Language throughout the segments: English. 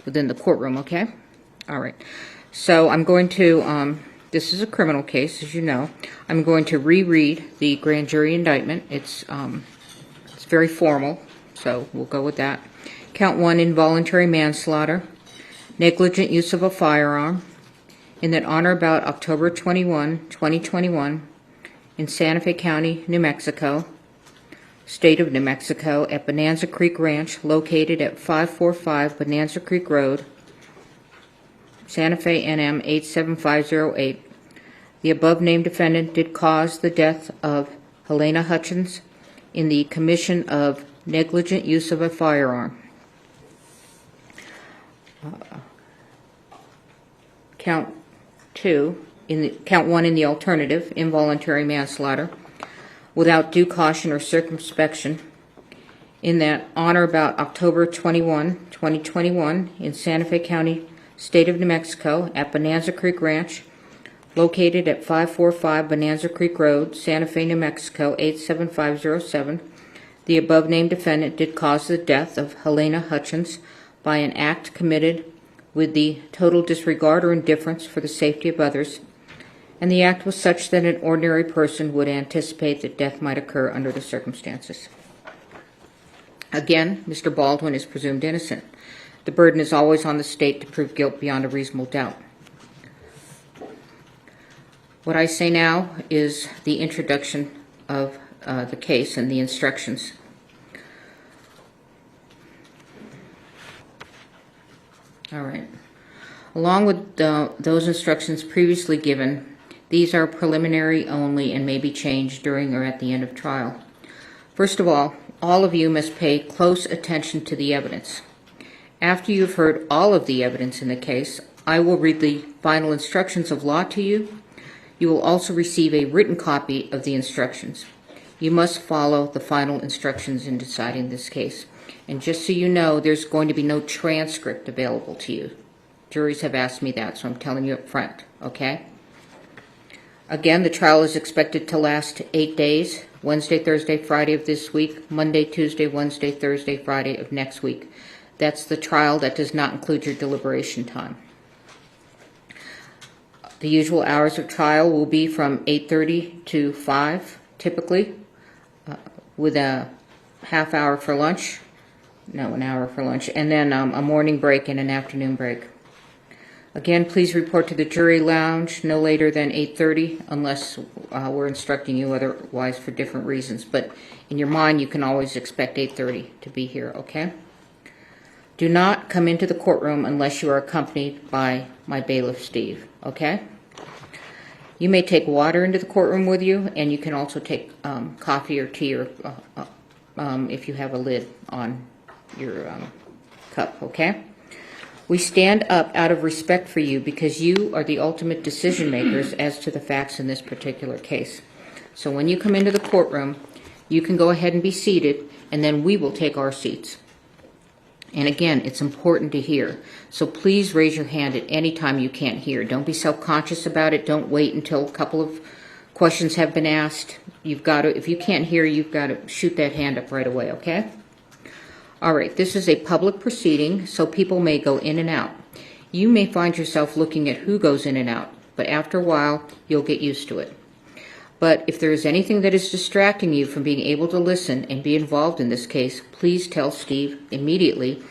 within the courtroom, okay? All right. So I'm going to, this is a criminal case, as you know. I'm going to reread the grand jury indictment. It's very formal, so we'll go with that. Count 1, involuntary manslaughter, negligent use of a firearm, in that on or about October 21, 2021, in Santa Fe County, New Mexico, State of New Mexico, at Bonanza Creek Ranch, located at 545 Bonanza Creek Road, Santa Fe, NM 87508. The above-named defendant did cause the death of Halyna Hutchins in the commission of negligent use of a firearm. Count 1 in the alternative, involuntary manslaughter, without due caution or circumspection, in that on or about October 21, 2021, in Santa Fe County, State of New Mexico, at Bonanza Creek Ranch, located at 545 Bonanza Creek Road, Santa Fe, New Mexico, 87507, the above-named defendant did cause the death of Halyna Hutchins by an act committed with the total disregard or indifference for the safety of others, and the act was such that an ordinary person would anticipate that death might occur under the circumstances. Again, Mr. Baldwin is presumed innocent. The burden is always on the state to prove guilt beyond a reasonable doubt. What I say now is the introduction of the case and the instructions. All right. Along with those instructions previously given, these are preliminary only and may be changed during or at the end of trial. First of all of you must pay close attention to the evidence. After you've heard all of the evidence in the case, I will read the final instructions of law to you. You will also receive a written copy of the instructions. You must follow the final instructions in deciding this case. And just so you know, there's going to be no transcript available to you. Juries have asked me that, so I'm telling you up front, okay? Again, the trial is expected to last 8 days, Wednesday, Thursday, Friday of this week, Monday, Tuesday, Wednesday, Thursday, Friday of next week. That's the trial. That does not include your deliberation time. The usual hours of trial will be from 8:30 to 5, typically, with a half hour for lunch. No, an hour for lunch, and then a morning break and an afternoon break. Again, please report to the jury lounge no later than 8:30, unless we're instructing you otherwise for different reasons. But in your mind, you can always expect 8:30 to be here, okay? Do not come into the courtroom unless you are accompanied by my bailiff, Steve, okay? You may take water into the courtroom with you, and you can also take coffee or tea, or if you have a lid on your cup, okay? We stand up out of respect for you because you are the ultimate decision makers as to the facts in this particular case. So when you come into the courtroom, you can go ahead and be seated, and then we will take our seats. And again, it's important to hear. So please raise your hand at any time you can't hear. Don't be self-conscious about it. Don't wait until a couple of questions have been asked. You've got to, if you can't hear, you've got to shoot that hand up right away, okay? All right, this is a public proceeding, so people may go in and out. You may find yourself looking at who goes in and out, but after a while, you'll get used to it. But if there is anything that is distracting you from being able to listen and be involved in this case, please tell Steve immediately.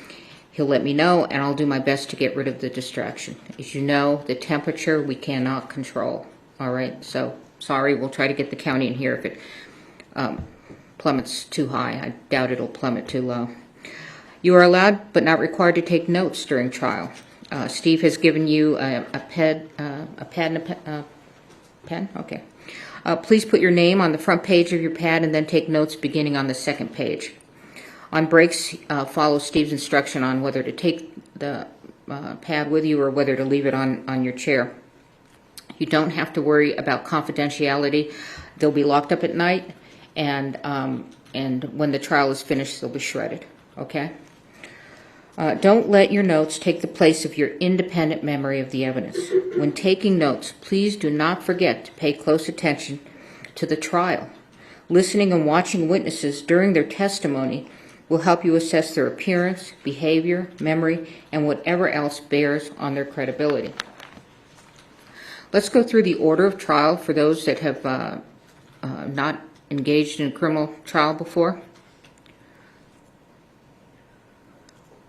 He'll let me know, and I'll do my best to get rid of the distraction. As you know, the temperature we cannot control. All right, so sorry, we'll try to get the county in here if it plummets too high. I doubt it'll plummet too low. You are allowed but not required to take notes during trial. Steve has given you a pad and a pen? Okay. Please put your name on the front page of your pad and then take notes beginning on the second page. On breaks, follow Steve's instruction on whether to take the pad with you or whether to leave it on your chair. You don't have to worry about confidentiality. They'll be locked up at night, and when the trial is finished, they'll be shredded. Okay? Don't let your notes take the place of your independent memory of the evidence. When taking notes, please do not forget to pay close attention to the trial. Listening and watching witnesses during their testimony will help you assess their appearance, behavior, memory, and whatever else bears on their credibility. Let's go through the order of trial for those that have not engaged in a criminal trial before.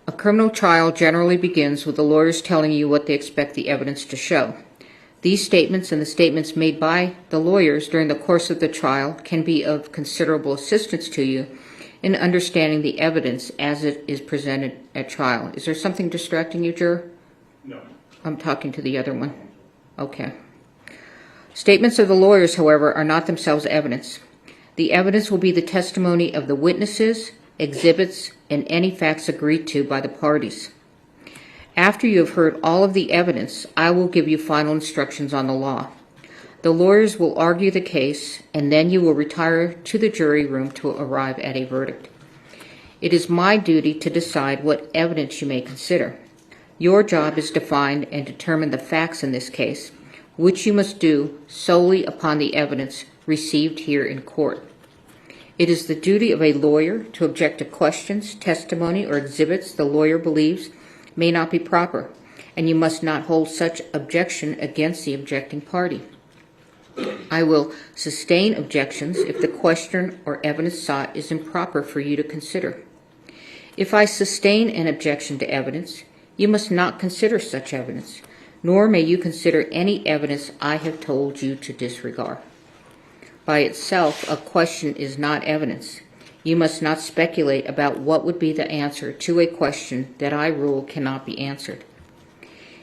A criminal trial generally begins with the lawyers telling you what they expect the evidence to show. These statements and the statements made by the lawyers during the course of the trial can be of considerable assistance to you in understanding the evidence as it is presented at trial. Is there something distracting you, juror? No. I'm talking to the other one. Okay. Statements of the lawyers, however, are not themselves evidence. The evidence will be the testimony of the witnesses, exhibits, and any facts agreed to by the parties. After you have heard all of the evidence, I will give you final instructions on the law. The lawyers will argue the case, and then you will retire to the jury room to arrive at a verdict. It is my duty to decide what evidence you may consider. Your job is to find and determine the facts in this case, which you must do solely upon the evidence received here in court. It is the duty of a lawyer to object to questions, testimony, or exhibits the lawyer believes may not be proper, and you must not hold such objection against the objecting party. I will sustain objections if the question or evidence sought is improper for you to consider. If I sustain an objection to evidence, you must not consider such evidence, nor may you consider any evidence I have told you to disregard. By itself, a question is not evidence. You must not speculate about what would be the answer to a question that I rule cannot be answered.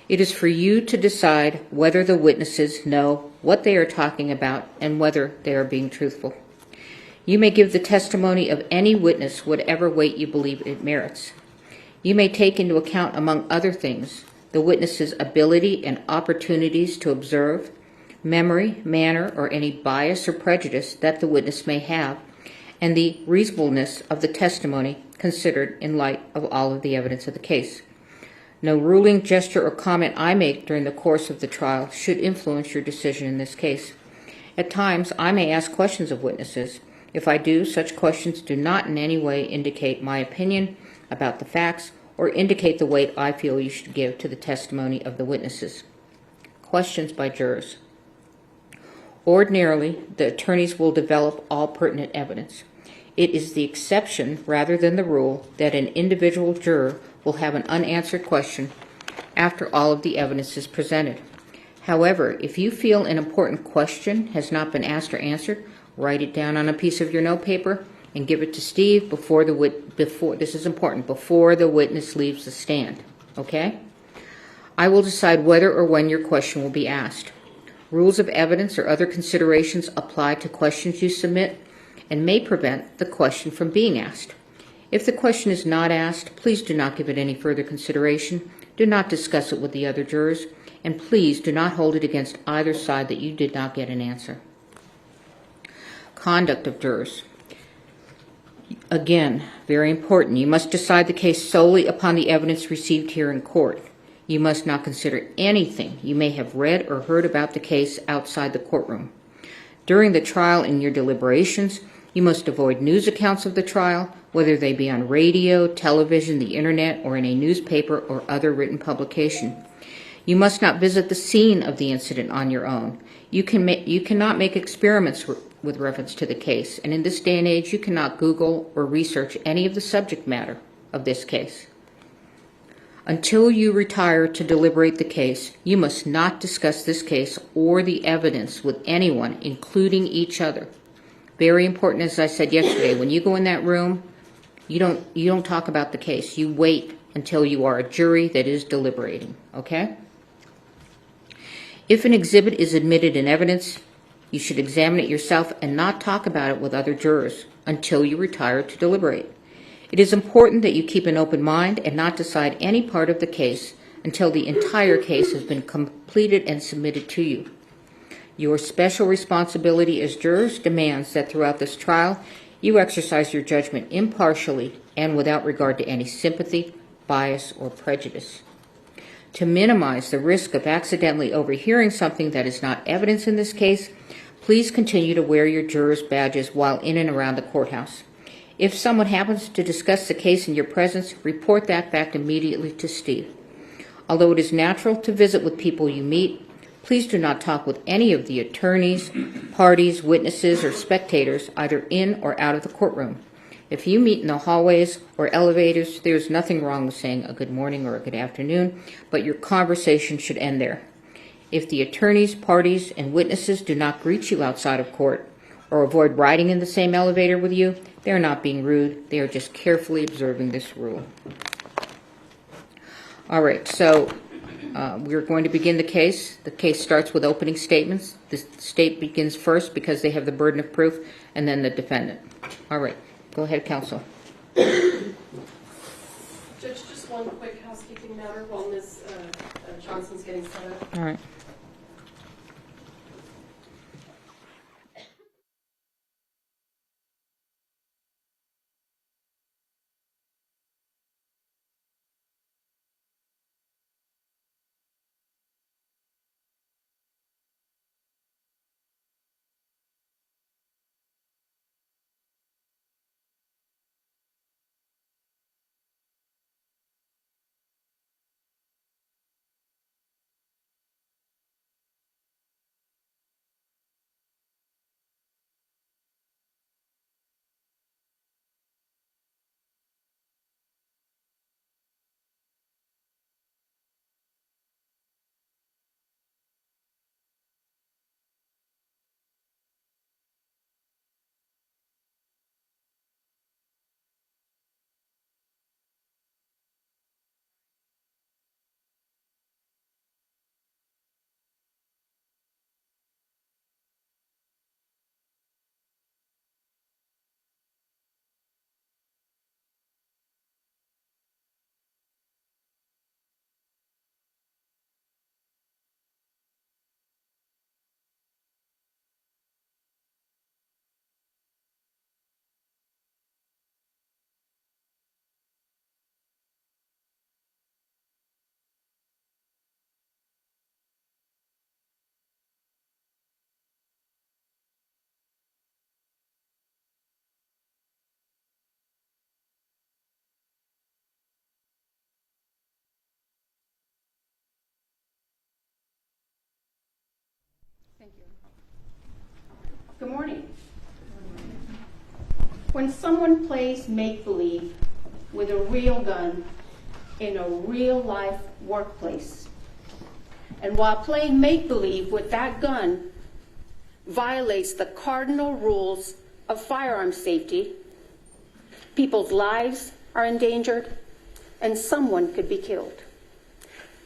It is for you to decide whether the witnesses know what they are talking about and whether they are being truthful. You may give the testimony of any witness whatever weight you believe it merits. You may take into account, among other things, the witness's ability and opportunities to observe, memory, manner, or any bias or prejudice that the witness may have, and the reasonableness of the testimony considered in light of all of the evidence of the case. No ruling, gesture, or comment I make during the course of the trial should influence your decision in this case. At times, I may ask questions of witnesses. If I do, such questions do not in any way indicate my opinion about the facts or indicate the weight I feel you should give to the testimony of the witnesses. Questions by jurors. Ordinarily, the attorneys will develop all pertinent evidence. It is the exception rather than the rule that an individual juror will have an unanswered question after all of the evidence is presented. However, if you feel an important question has not been asked or answered, write it down on a piece of your notepaper and give it to Steve before this is important, before the witness leaves the stand. Okay? I will decide whether or when your question will be asked. Rules of evidence or other considerations apply to questions you submit and may prevent the question from being asked. If the question is not asked, please do not give it any further consideration, do not discuss it with the other jurors, and please do not hold it against either side that you did not get an answer. Conduct of jurors. Again, very important. You must decide the case solely upon the evidence received here in court. You must not consider anything you may have read or heard about the case outside the courtroom. During the trial and your deliberations, you must avoid news accounts of the trial, whether they be on radio, television, the internet, or in a newspaper or other written publication. You must not visit the scene of the incident on your own. You cannot make experiments with reference to the case, and in this day and age, you cannot Google or research any of the subject matter of this case. Until you retire to deliberate the case, you must not discuss this case or the evidence with anyone, including each other. Very important, as I said yesterday, when you go in that room, you don't talk about the case. You wait until you are a jury that is deliberating, okay? If an exhibit is admitted in evidence, you should examine it yourself and not talk about it with other jurors until you retire to deliberate. It is important that you keep an open mind and not decide any part of the case until the entire case has been completed and submitted to you. Your special responsibility as jurors demands that throughout this trial, you exercise your judgment impartially and without regard to any sympathy, bias, or prejudice. To minimize the risk of accidentally overhearing something that is not evidence in this case, please continue to wear your jurors' badges while in and around the courthouse. If someone happens to discuss the case in your presence, report that fact immediately to Steve. Although it is natural to visit with people you meet, please do not talk with any of the attorneys, parties, witnesses, or spectators, either in or out of the courtroom. If you meet in the hallways or elevators, there's nothing wrong with saying a good morning or a good afternoon, but your conversation should end there. If the attorneys, parties, and witnesses do not greet you outside of court or avoid riding in the same elevator with you, they are not being rude. They are just carefully observing this rule. All right, so we're going to begin the case. The case starts with opening statements. The state begins first because they have the burden of proof, and then the defendant. All right, go ahead, counsel. Judge, just one quick housekeeping matter while Ms. Johnson's getting set up. All right. Thank you. Good morning. When someone plays make-believe with a real gun in a real-life workplace, and while playing make-believe with that gun violates the cardinal rules of firearm safety, people's lives are endangered, and someone could be killed.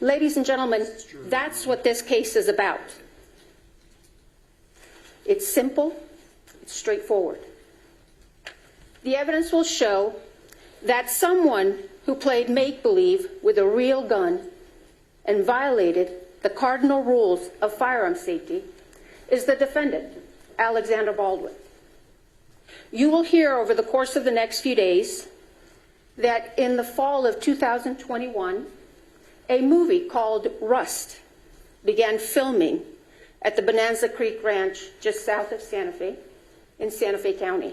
Ladies and gentlemen, that's what this case is about. It's simple, it's straightforward. The evidence will show that someone who played make-believe with a real gun and violated the cardinal rules of firearm safety is the defendant, Alec Baldwin. You will hear over the course of the next few days that in the fall of 2021, a movie called Rust began filming at the Bonanza Creek Ranch just south of Santa Fe in Santa Fe County.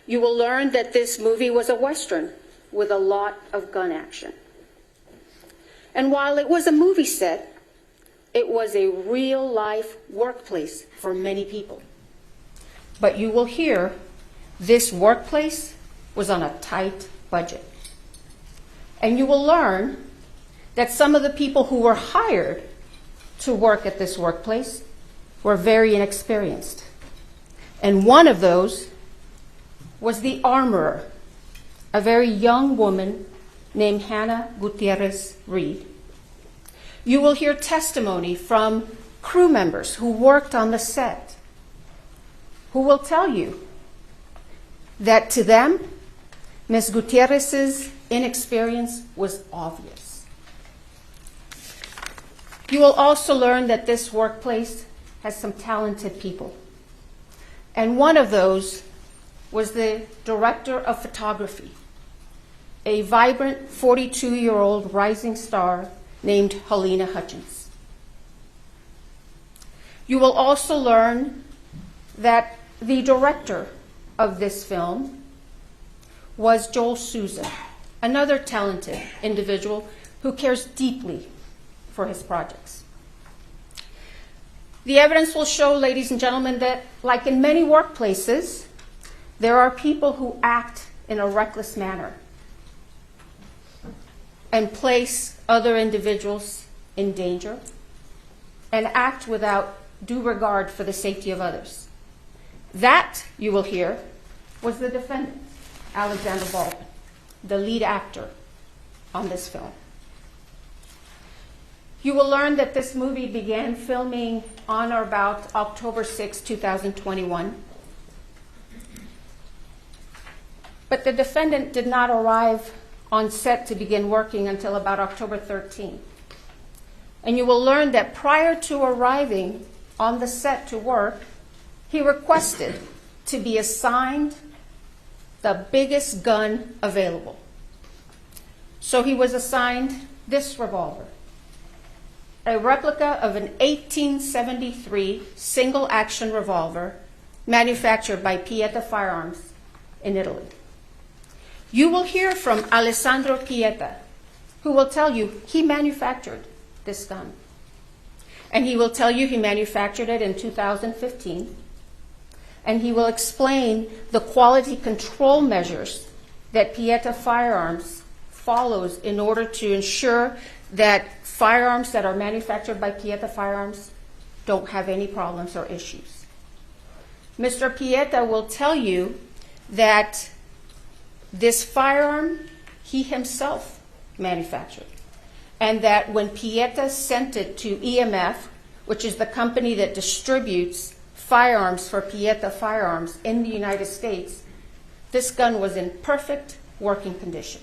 You will learn that this movie was a Western with a lot of gun action. And while it was a movie set, it was a real-life workplace for many people. But you will hear this workplace was on a tight budget. And you will learn that some of the people who were hired to work at this workplace were very inexperienced. And one of those was the armorer, a very young woman named Hannah Gutierrez Reed. You will hear testimony from crew members who worked on the set, who will tell you that to them, Ms. Gutierrez's inexperience was obvious. You will also learn that this workplace has some talented people. And one of those was the director of photography, a vibrant 42-year-old rising star named Halyna Hutchins. You will also learn that the director of this film was Joel Souza, another talented individual who cares deeply for his projects. The evidence will show, ladies and gentlemen, that like in many workplaces, there are people who act in a reckless manner and place other individuals in danger and act without due regard for the safety of others. That, you will hear, was the defendant, Alec Baldwin, the lead actor on this film. You will learn that this movie began filming on or about October 6, 2021. But the defendant did not arrive on set to begin working until about October 13. And you will learn that prior to arriving on the set to work, he requested to be assigned the biggest gun available. So he was assigned this revolver, a replica of an 1873 single-action revolver manufactured by Pieta Firearms in Italy. You will hear from Alessandro Pieta, who will tell you he manufactured this gun. And he will tell you he manufactured it in 2015. And he will explain the quality control measures that Pieta Firearms follows in order to ensure that firearms that are manufactured by Pieta Firearms don't have any problems or issues. Mr. Pieta will tell you that this firearm he himself manufactured, and that when Pieta sent it to EMF, which is the company that distributes firearms for Pieta Firearms in the United States, this gun was in perfect working condition.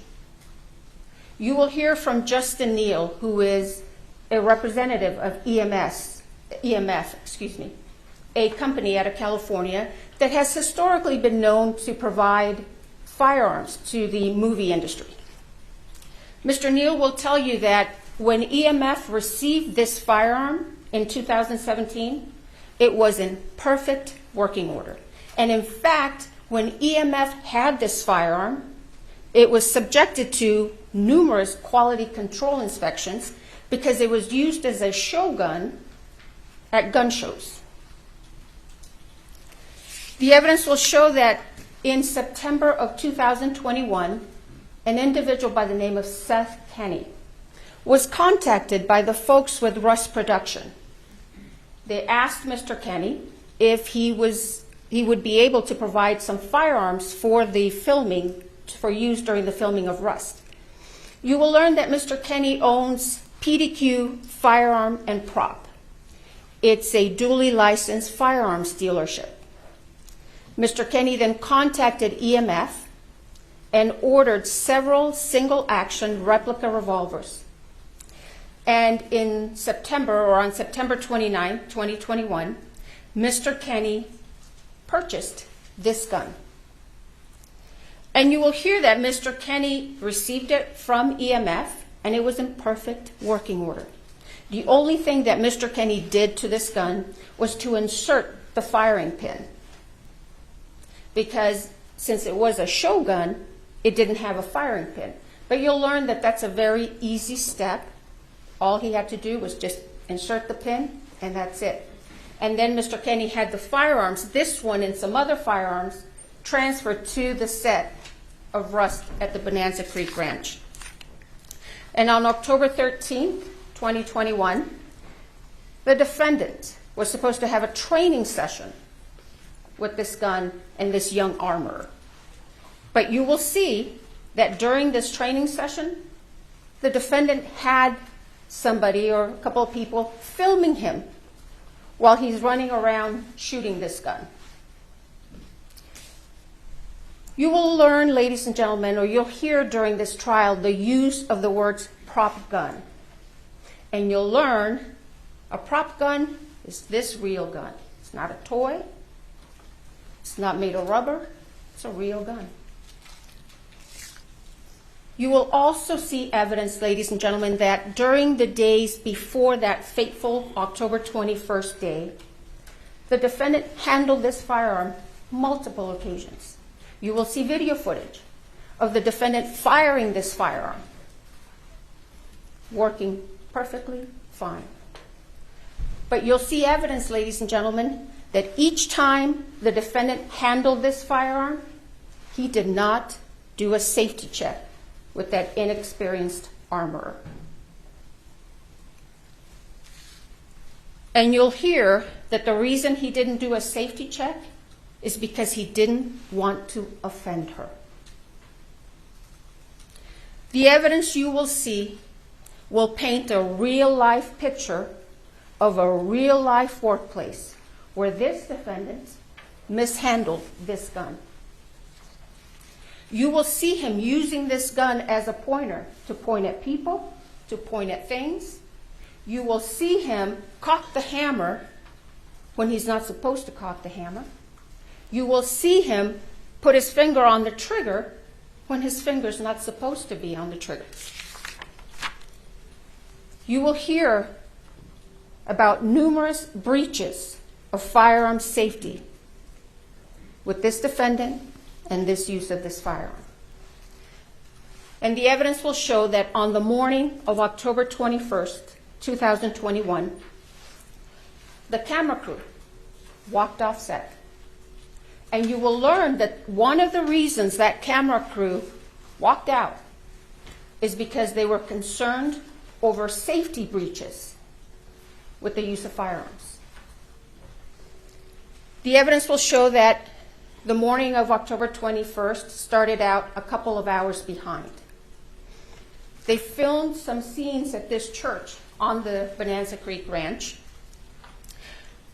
You will hear from Justin Neal, who is a representative of EMF, a company out of California that has historically been known to provide firearms to the movie industry. Mr. Neal will tell you that when EMF received this firearm in 2017, it was in perfect working order. And in fact, when EMF had this firearm, it was subjected to numerous quality control inspections because it was used as a show gun at gun shows. The evidence will show that in September of 2021, an individual by the name of Seth Kenny was contacted by the folks with Rust Production. They asked Mr. Kenny if he would be able to provide some firearms for the filming, for use during the filming of Rust. You will learn that Mr. Kenny owns PDQ Firearm and Prop. It's a duly licensed firearms dealership. Mr. Kenny then contacted EMF and ordered several single-action replica revolvers. And in September, or on September 29, 2021, Mr. Kenny purchased this gun. And you will hear that Mr. Kenny received it from EMF, and it was in perfect working order. The only thing that Mr. Kenny did to this gun was to insert the firing pin, because since it was a show gun, it didn't have a firing pin. But you'll learn that that's a very easy step. All he had to do was just insert the pin, and that's it. And then Mr. Kenny had the firearms, this one and some other firearms, transferred to the set of Rust at the Bonanza Creek Ranch. And on October 13, 2021, the defendant was supposed to have a training session with this gun and this young armorer. But you will see that during this training session, the defendant had somebody or a couple of people filming him while he's running around shooting this gun. You will learn, ladies and gentlemen, or you'll hear during this trial the use of the words prop gun. And you'll learn a prop gun is this real gun. It's not a toy. It's not made of rubber. It's a real gun. You will also see evidence, ladies and gentlemen, that during the days before that fateful October 21st day, the defendant handled this firearm multiple occasions. You will see video footage of the defendant firing this firearm, working perfectly fine. But you'll see evidence, ladies and gentlemen, that each time the defendant handled this firearm, he did not do a safety check with that inexperienced armorer. And you'll hear that the reason he didn't do a safety check is because he didn't want to offend her. The evidence you will see will paint a real-life picture of a real-life workplace where this defendant mishandled this gun. You will see him using this gun as a pointer to point at people, to point at things. You will see him cock the hammer when he's not supposed to cock the hammer. You will see him put his finger on the trigger when his finger's not supposed to be on the trigger. You will hear about numerous breaches of firearm safety with this defendant and this use of this firearm. And the evidence will show that on the morning of October 21st, 2021, the camera crew walked off set. And you will learn that one of the reasons that camera crew walked out is because they were concerned over safety breaches with the use of firearms. The evidence will show that the morning of October 21st started out a couple of hours behind. They filmed some scenes at this church on the Bonanza Creek Ranch.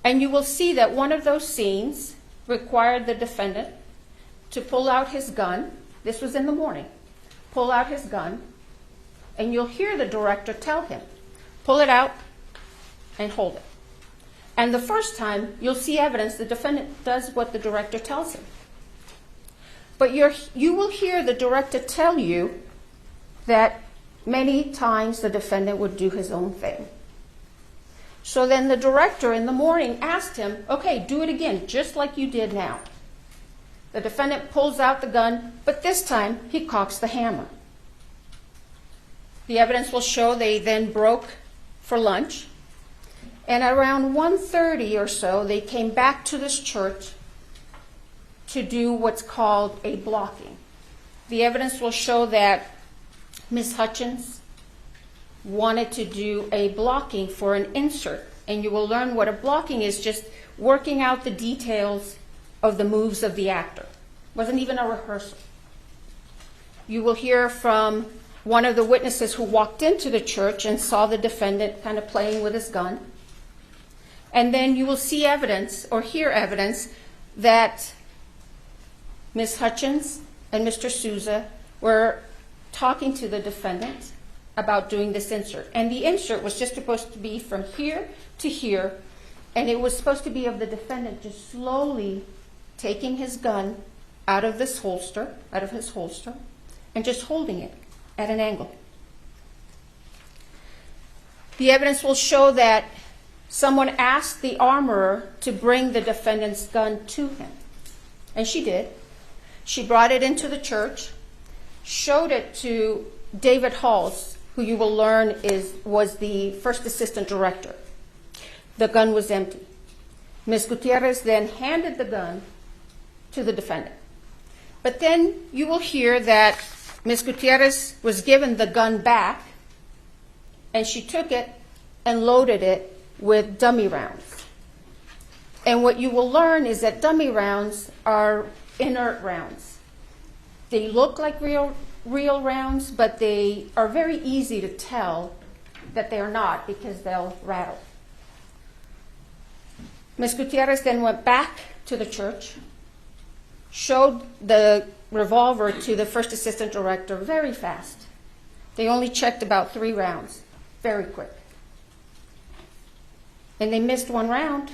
And you will see that one of those scenes required the defendant to pull out his gun. This was in the morning. Pull out his gun, and you'll hear the director tell him, pull it out and hold it. And the first time, you'll see evidence the defendant does what the director tells him. But you will hear the director tell you that many times the defendant would do his own thing. So then the director in the morning asked him, okay, do it again, just like you did now. The defendant pulls out the gun, but this time he cocks the hammer. The evidence will show they then broke for lunch. And around 1:30 or so, they came back to this church to do what's called a blocking. The evidence will show that Ms. Hutchins wanted to do a blocking for an insert. And you will learn what a blocking is, just working out the details of the moves of the actor. It wasn't even a rehearsal. You will hear from one of the witnesses who walked into the church and saw the defendant kind of playing with his gun. And then you will see evidence or hear evidence that Ms. Hutchins and Mr. Souza were talking to the defendant about doing this insert. And the insert was just supposed to be from here to here, and it was supposed to be of the defendant just slowly taking his gun out of his holster, and just holding it at an angle. The evidence will show that someone asked the armorer to bring the defendant's gun to him. And she did. She brought it into the church, showed it to David Halls, who you will learn was the first assistant director. The gun was empty. Ms. Gutierrez then handed the gun to the defendant. But then you will hear that Ms. Gutierrez was given the gun back, and she took it and loaded it with dummy rounds. And what you will learn is that dummy rounds are inert rounds. They look like real rounds, but they are very easy to tell that they are not because they'll rattle. Ms. Gutierrez then went back to the church, showed the revolver to the first assistant director very fast. They only checked about 3 rounds, very quick. And they missed 1 round.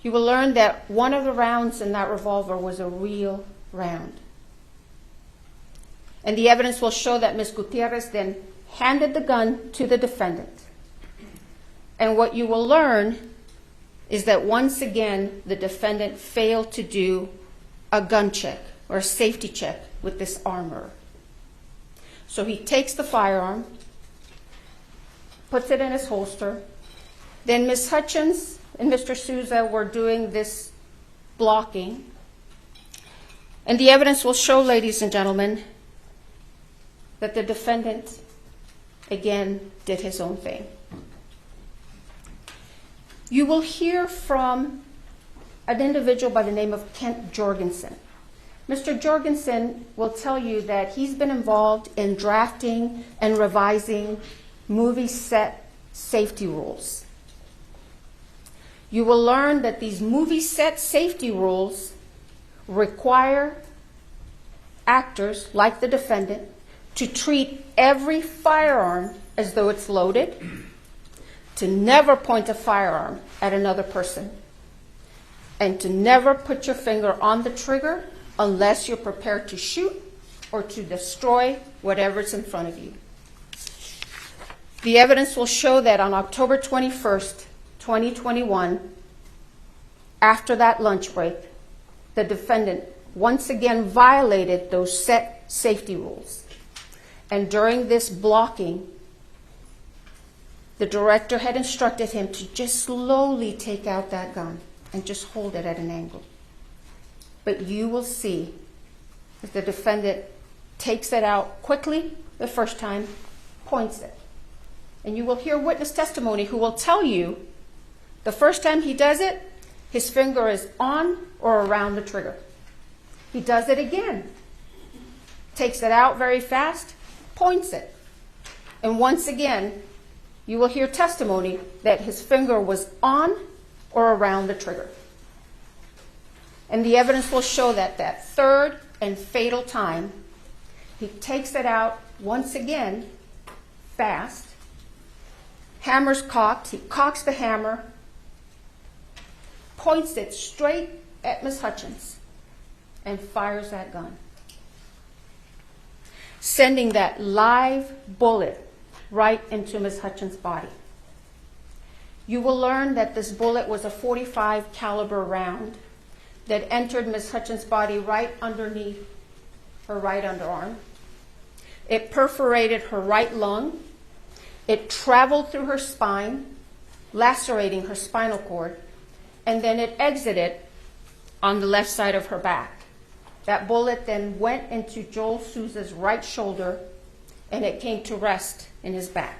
You will learn that one of the rounds in that revolver was a real round. And the evidence will show that Ms. Gutierrez then handed the gun to the defendant. And what you will learn is that once again, the defendant failed to do a gun check or a safety check with this armor. So he takes the firearm, puts it in his holster. Then Ms. Hutchins and Mr. Souza were doing this blocking. And the evidence will show, ladies and gentlemen, that the defendant, again, did his own thing. You will hear from an individual by the name of Kent Jorgensen. Mr. Jorgensen will tell you that he's been involved in drafting and revising movie set safety rules. You will learn that these movie set safety rules require actors, like the defendant, to treat every firearm as though it's loaded, to never point a firearm at another person, and to never put your finger on the trigger unless you're prepared to shoot or to destroy whatever's in front of you. The evidence will show that on October 21st, 2021, after that lunch break, the defendant once again violated those set safety rules. And during this blocking, the director had instructed him to just slowly take out that gun and just hold it at an angle. But you will see that the defendant takes it out quickly the first time, points it. And you will hear witness testimony who will tell you the first time he does it, his finger is on or around the trigger. He does it again, takes it out very fast, points it. And once again, you will hear testimony that his finger was on or around the trigger. And the evidence will show that that third and fatal time, he takes it out once again, fast, hammer's cocked, he cocks the hammer, points it straight at Ms. Hutchins, and fires that gun, sending that live bullet right into Ms. Hutchins' body. You will learn that this bullet was a .45 caliber round that entered Ms. Hutchins' body right underneath her right underarm. It perforated her right lung. It traveled through her spine, lacerating her spinal cord, and then it exited on the left side of her back. That bullet then went into Joel Souza's right shoulder, and it came to rest in his back,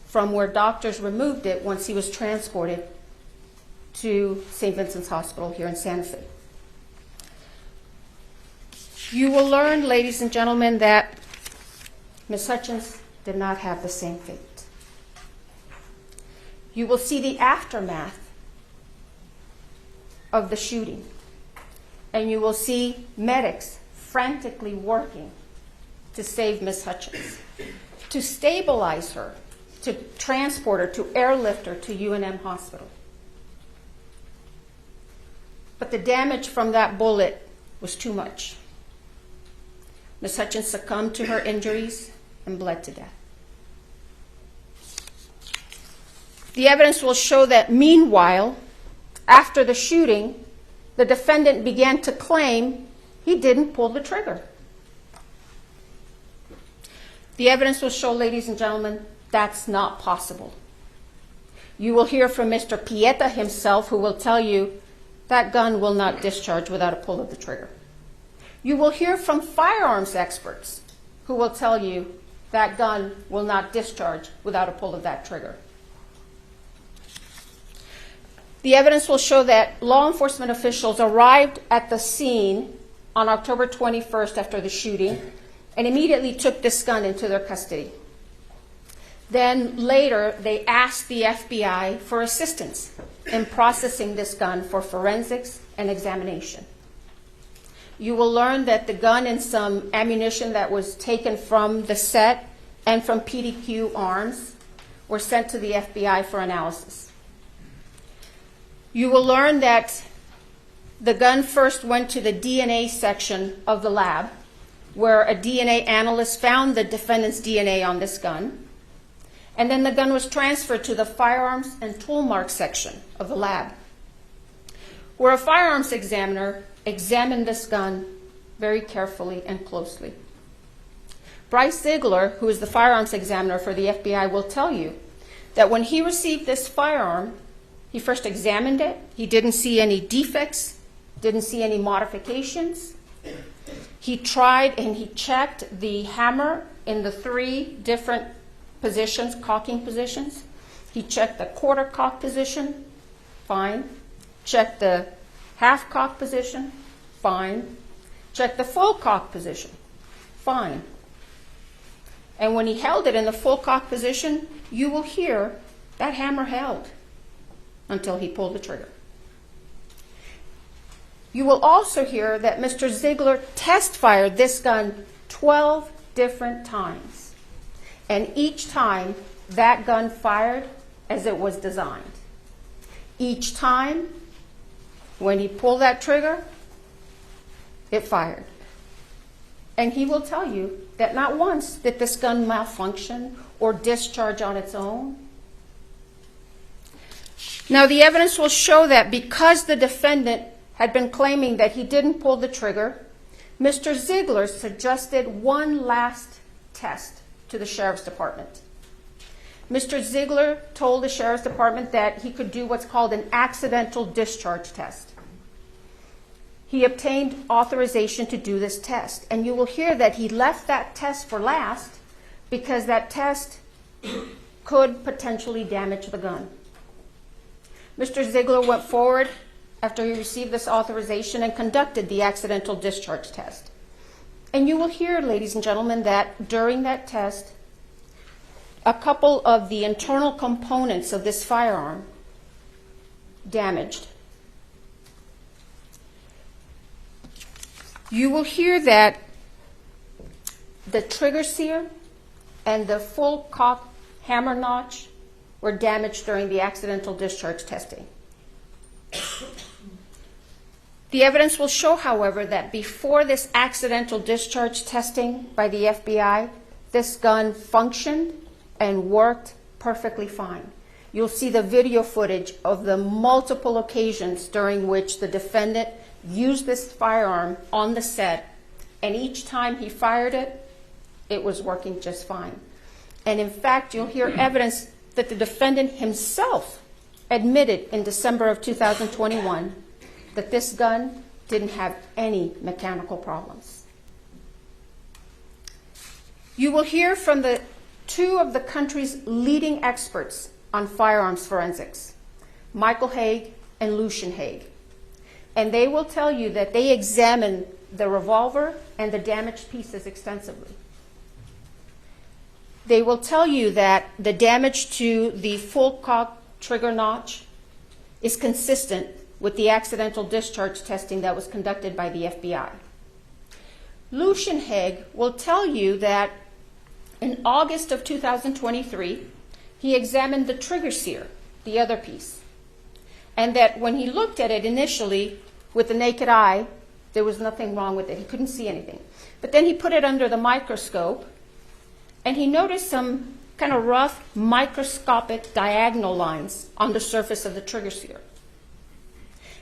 from where doctors removed it once he was transported to St. Vincent's Hospital here in Santa Fe. You will learn, ladies and gentlemen, that Ms. Hutchins did not have the same fate. You will see the aftermath of the shooting, and you will see medics frantically working to save Ms. Hutchins, to stabilize her, to transport her, to airlift her to UNM Hospital. But the damage from that bullet was too much. Ms. Hutchins succumbed to her injuries and bled to death. The evidence will show that meanwhile, after the shooting, the defendant began to claim he didn't pull the trigger. The evidence will show, ladies and gentlemen, that's not possible. You will hear from Mr. Pieta himself, who will tell you that gun will not discharge without a pull of the trigger. You will hear from firearms experts who will tell you that gun will not discharge without a pull of that trigger. The evidence will show that law enforcement officials arrived at the scene on October 21st after the shooting and immediately took this gun into their custody. Then later, they asked the FBI for assistance in processing this gun for forensics and examination. You will learn that the gun and some ammunition that was taken from the set and from PDQ arms were sent to the FBI for analysis. You will learn that the gun first went to the DNA section of the lab, where a DNA analyst found the defendant's DNA on this gun. And then the gun was transferred to the firearms and tool mark section of the lab, where a firearms examiner examined this gun very carefully and closely. Bryce Ziegler, who is the firearms examiner for the FBI, will tell you that when he received this firearm, he first examined it. He didn't see any defects, didn't see any modifications. He tried and he checked the hammer in the 3 different positions, cocking positions. He checked the quarter cock position, fine. Checked the half cock position, fine. Checked the full cock position, fine. And when he held it in the full cock position, you will hear that hammer held until he pulled the trigger. You will also hear that Mr. Ziegler test fired this gun 12 different times. And each time, that gun fired as it was designed. Each time, when he pulled that trigger, it fired. And he will tell you that not once did this gun malfunction or discharge on its own. Now, the evidence will show that because the defendant had been claiming that he didn't pull the trigger, Mr. Ziegler suggested one last test to the Sheriff's Department. Mr. Ziegler told the Sheriff's Department that he could do what's called an accidental discharge test. He obtained authorization to do this test, and you will hear that he left that test for last because that test could potentially damage the gun. Mr. Ziegler went forward after he received this authorization and conducted the accidental discharge test. And you will hear, ladies and gentlemen, that during that test, a couple of the internal components of this firearm damaged. You will hear that the trigger sear and the full cock hammer notch were damaged during the accidental discharge testing. The evidence will show, however, that before this accidental discharge testing by the FBI, this gun functioned and worked perfectly fine. You'll see the video footage of the multiple occasions during which the defendant used this firearm on the set, and each time he fired it, it was working just fine. And in fact, you'll hear evidence that the defendant himself admitted in December of 2021 that this gun didn't have any mechanical problems. You will hear from the 2 of the country's leading experts on firearms forensics, Michael Hague and Lucian Hague. And they will tell you that they examined the revolver and the damaged pieces extensively. They will tell you that the damage to the full cock trigger notch is consistent with the accidental discharge testing that was conducted by the FBI. Lucian Hague will tell you that in August of 2023, he examined the trigger sear, the other piece, and that when he looked at it initially with the naked eye, there was nothing wrong with it. He couldn't see anything. But then he put it under the microscope, and he noticed some kind of rough microscopic diagonal lines on the surface of the trigger sear.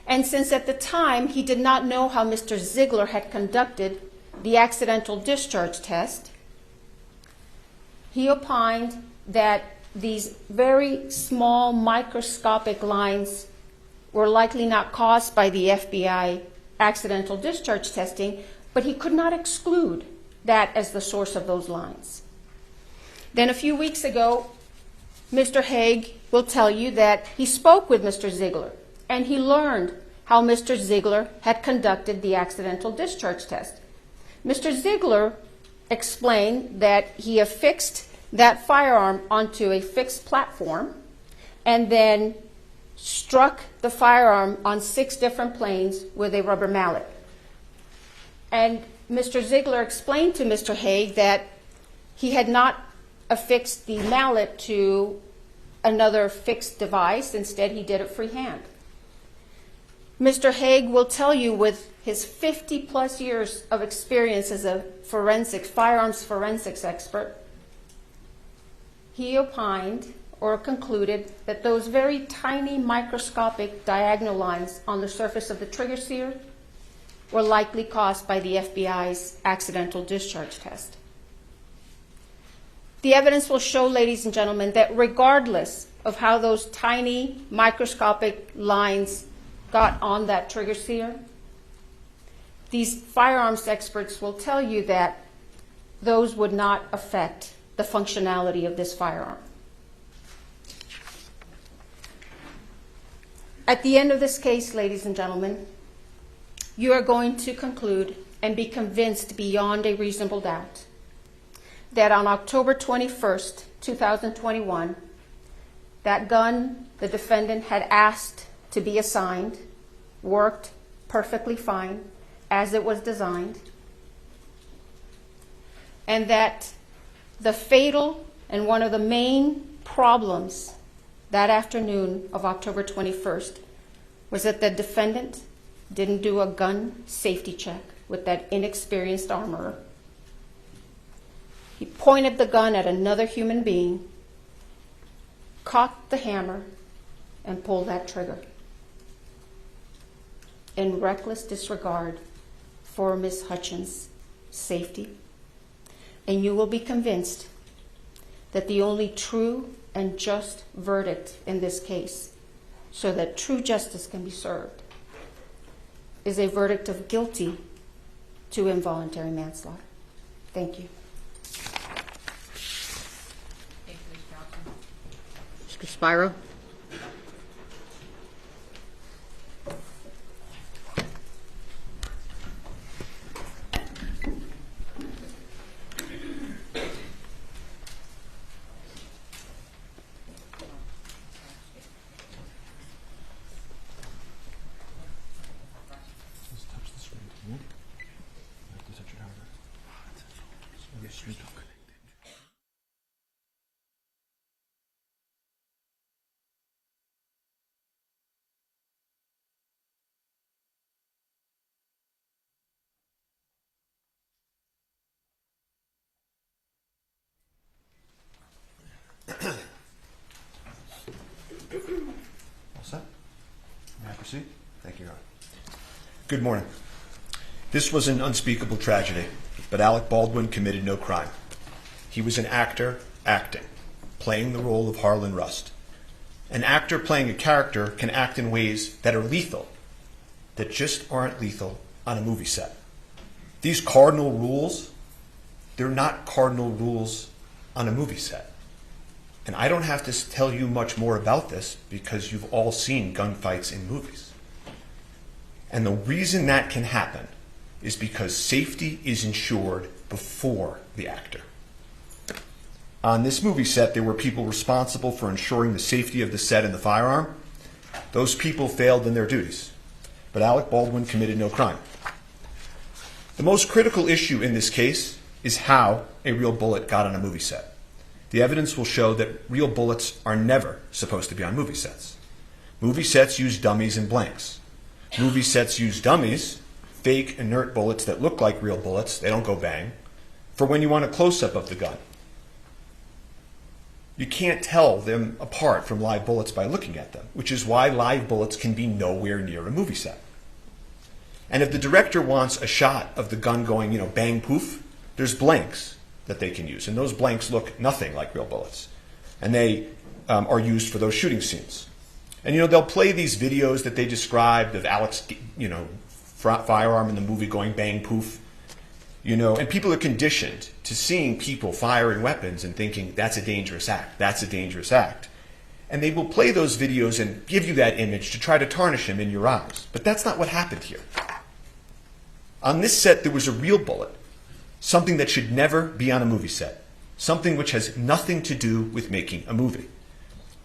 And since at the time he did not know how Mr. Ziegler had conducted the accidental discharge test, he opined that these very small microscopic lines were likely not caused by the FBI accidental discharge testing, but he could not exclude that as the source of those lines. Then a few weeks ago, Mr. Hague will tell you that he spoke with Mr. Ziegler, and he learned how Mr. Ziegler had conducted the accidental discharge test. Mr. Ziegler explained that he affixed that firearm onto a fixed platform and then struck the firearm on 6 different planes with a rubber mallet. And Mr. Ziegler explained to Mr. Hague that he had not affixed the mallet to another fixed device. Instead, he did it freehand. Mr. Hague will tell you, with his 50-plus years of experience as a firearms forensics expert, he opined, or concluded that those very tiny microscopic diagonal lines on the surface of the trigger sear were likely caused by the FBI's accidental discharge test. The evidence will show, ladies and gentlemen, that regardless of how those tiny microscopic lines got on that trigger sear, these firearms experts will tell you that those would not affect the functionality of this firearm. At the end of this case, ladies and gentlemen, you are going to conclude and be convinced beyond a reasonable doubt that on October 21st, 2021, that gun the defendant had asked to be assigned worked perfectly fine as it was designed, and that the fatal and one of the main problems that afternoon of October 21st was that the defendant didn't do a gun safety check with that inexperienced armorer. He pointed the gun at another human being, cocked the hammer, and pulled that trigger in reckless disregard for Ms. Hutchins' safety. And you will be convinced that the only true and just verdict in this case, so that true justice can be served, is a verdict of guilty to involuntary manslaughter. Thank you. Mr. Spiro? All set? May I proceed? Thank you, Your Honor. Good morning. This was an unspeakable tragedy, but Alec Baldwin committed no crime. He was an actor acting, playing the role of Harlan Rust. An actor playing a character can act in ways that are lethal, that just aren't lethal on a movie set. These cardinal rules, they're not cardinal rules on a movie set. And I don't have to tell you much more about this because you've all seen gunfights in movies. And the reason that can happen is because safety is ensured before the actor. On this movie set, there were people responsible for ensuring the safety of the set and the firearm. Those people failed in their duties, but Alec Baldwin committed no crime. The most critical issue in this case is how a real bullet got on a movie set. The evidence will show that real bullets are never supposed to be on movie sets. Movie sets use dummies and blanks. Movie sets use dummies, fake inert bullets that look like real bullets, they don't go bang, for when you want a close-up of the gun. You can't tell them apart from live bullets by looking at them, which is why live bullets can be nowhere near a movie set. And if the director wants a shot of the gun going, bang, poof, there's blanks that they can use. And those blanks look nothing like real bullets. And they are used for those shooting scenes. And, they'll play these videos that they described of Alec's, firearm in the movie going bang, poof. And people are conditioned to seeing people firing weapons and thinking, that's a dangerous act, that's a dangerous act. And they will play those videos and give you that image to try to tarnish him in your eyes. But that's not what happened here. On this set, there was a real bullet. Something that should never be on a movie set. Something which has nothing to do with making a movie.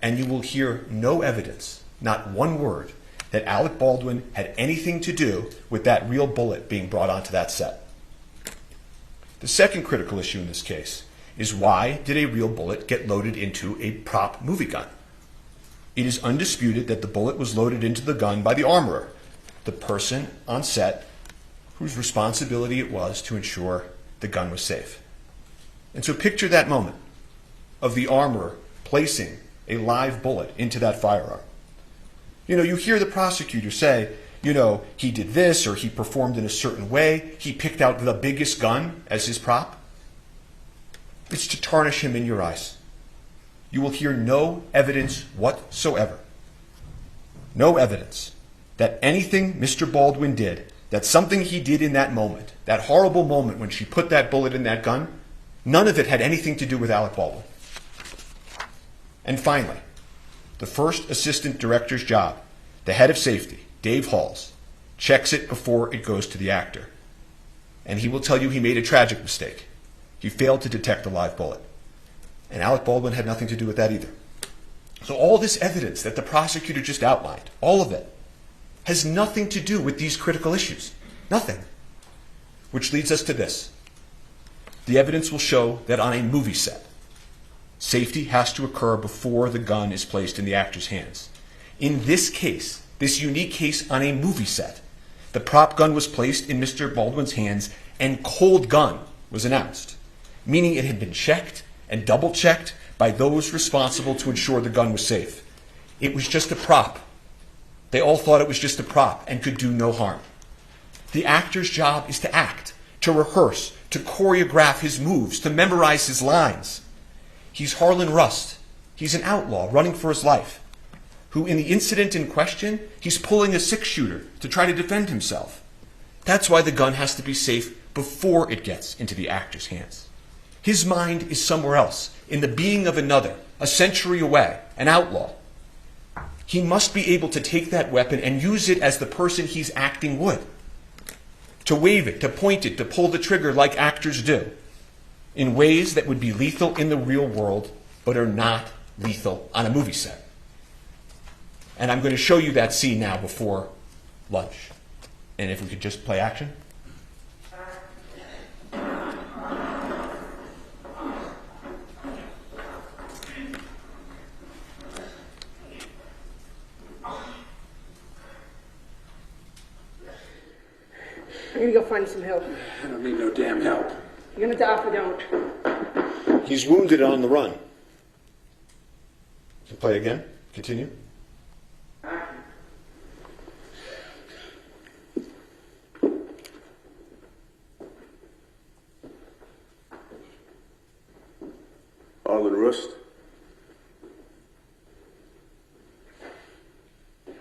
And you will hear no evidence, not one word, that Alec Baldwin had anything to do with that real bullet being brought onto that set. The second critical issue in this case is why did a real bullet get loaded into a prop movie gun? It is undisputed that the bullet was loaded into the gun by the armorer, the person on set whose responsibility it was to ensure the gun was safe. And so picture that moment of the armorer placing a live bullet into that firearm. You hear the prosecutor say, he did this or he performed in a certain way. He picked out the biggest gun as his prop. It's to tarnish him in your eyes. You will hear no evidence whatsoever. No evidence that anything Mr. Baldwin did, that something he did in that moment, that horrible moment when she put that bullet in that gun, none of it had anything to do with Alec Baldwin. And finally, the first assistant director's job, the head of safety, Dave Halls, checks it before it goes to the actor. And he will tell you he made a tragic mistake. He failed to detect a live bullet. And Alec Baldwin had nothing to do with that either. So all this evidence that the prosecutor just outlined, all of it, has nothing to do with these critical issues. Nothing. Which leads us to this. The evidence will show that on a movie set, safety has to occur before the gun is placed in the actor's hands. In this case, this unique case on a movie set, the prop gun was placed in Mr. Baldwin's hands and cold gun was announced, meaning it had been checked and double-checked by those responsible to ensure the gun was safe. It was just a prop. They all thought it was just a prop and could do no harm. The actor's job is to act, to rehearse, to choreograph his moves, to memorize his lines. He's Harlan Rust. He's an outlaw running for his life, who in the incident in question, he's pulling a six-shooter to try to defend himself. That's why the gun has to be safe before it gets into the actor's hands. His mind is somewhere else, in the being of another, a century away, an outlaw. He must be able to take that weapon and use it as the person he's acting would. To wave it, to point it, to pull the trigger like actors do, in ways that would be lethal in the real world, but are not lethal on a movie set. And I'm going to show you that scene now before lunch. And if we could just play action. I'm gonna go find you some help. I don't need no damn help. You're gonna die if I don't. He's wounded and on the run. So play again. Continue. Harlan Rust.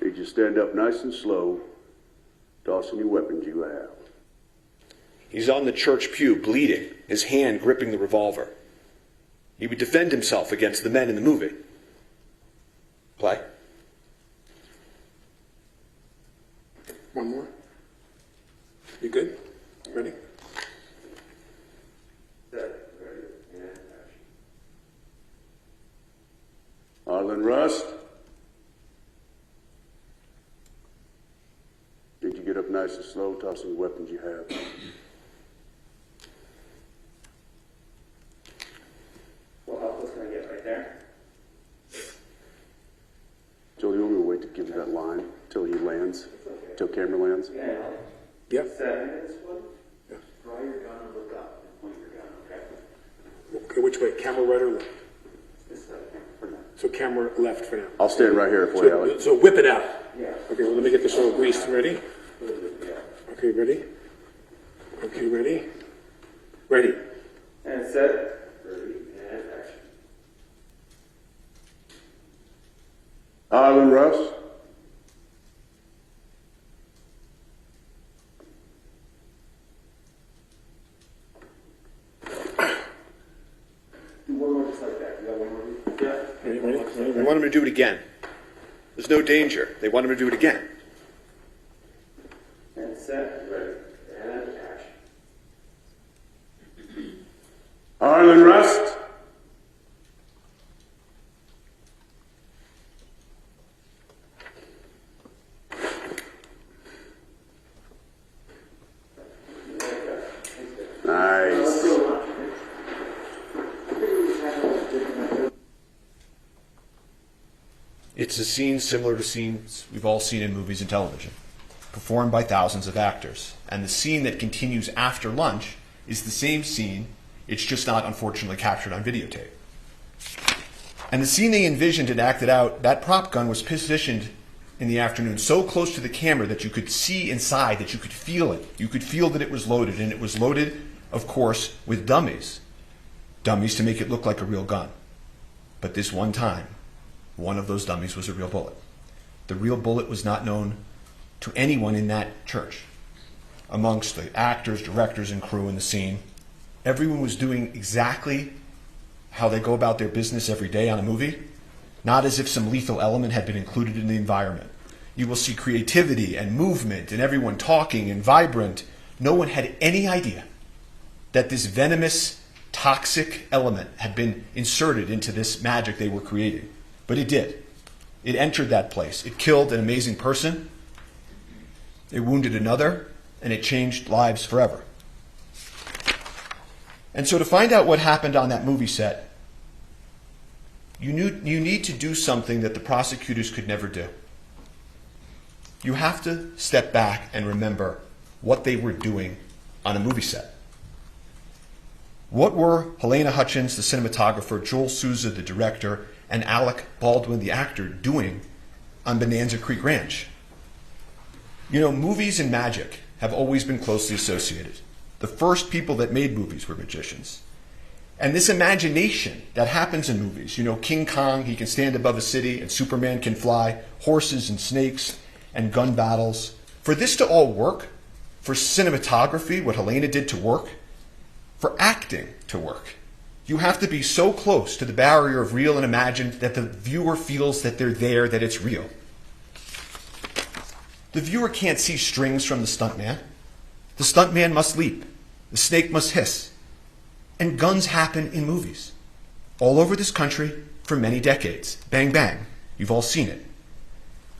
Need you stand up nice and slow, tossing your weapons you have. He's on the church pew, bleeding, his hand gripping the revolver. He would defend himself against the men in the movie. Play. One more. You good? Ready? Harlan Rust. Did you get up nice and slow, tossing the weapons you have? Well, how close can I get? Right there? Joel, you want me to wait to give you that line till he lands? Okay. Till camera lands? Yeah. Yep. Setting this one. Yeah. Draw your gun and look up and point your gun, okay? Okay, which way? Camera right or left? This way, for now. So camera left for now. I'll stand right here for you, Alec. So whip it out. Yeah. Okay, well, let me get this all greased. Ready? Yeah. Okay, ready? Okay, ready? Ready. And set. Ready, and action. Harlan Rust. Do one more just like that. You got one more? Yeah. Ready? They want him to do it again. There's no danger. They want him to do it again. And set. Ready, and action. Harlan Rust. Nice. It's a scene similar to scenes we've all seen in movies and television, performed by thousands of actors. And the scene that continues after lunch is the same scene, it's just not unfortunately captured on videotape. And the scene they envisioned and acted out, that prop gun was positioned in the afternoon so close to the camera that you could see inside, that you could feel it. You could feel that it was loaded, and it was loaded, of course, with dummies. Dummies to make it look like a real gun. But this one time, one of those dummies was a real bullet. The real bullet was not known to anyone in that church. Amongst the actors, directors, and crew in the scene, everyone was doing exactly how they go about their business every day on a movie, not as if some lethal element had been included in the environment. You will see creativity and movement and everyone talking and vibrant. No one had any idea that this venomous, toxic element had been inserted into this magic they were creating. But it did. It entered that place. It killed an amazing person. It wounded another, and it changed lives forever. And so to find out what happened on that movie set, you need to do something that the prosecutors could never do. You have to step back and remember what they were doing on a movie set. What were Halyna Hutchins, the cinematographer, Joel Souza, the director, and Alec Baldwin, the actor, doing on Bonanza Creek Ranch? You know, movies and magic have always been closely associated. The first people that made movies were magicians. And this imagination that happens in movies, you know, King Kong, he can stand above a city, and Superman can fly, horses and snakes and gun battles. For this to all work, for cinematography, what Halyna did to work, for acting to work, you have to be so close to the barrier of real and imagined that the viewer feels that they're there, that it's real. The viewer can't see strings from the stuntman. The stuntman must leap. The snake must hiss. And guns happen in movies all over this country for many decades. Bang, bang. You've all seen it.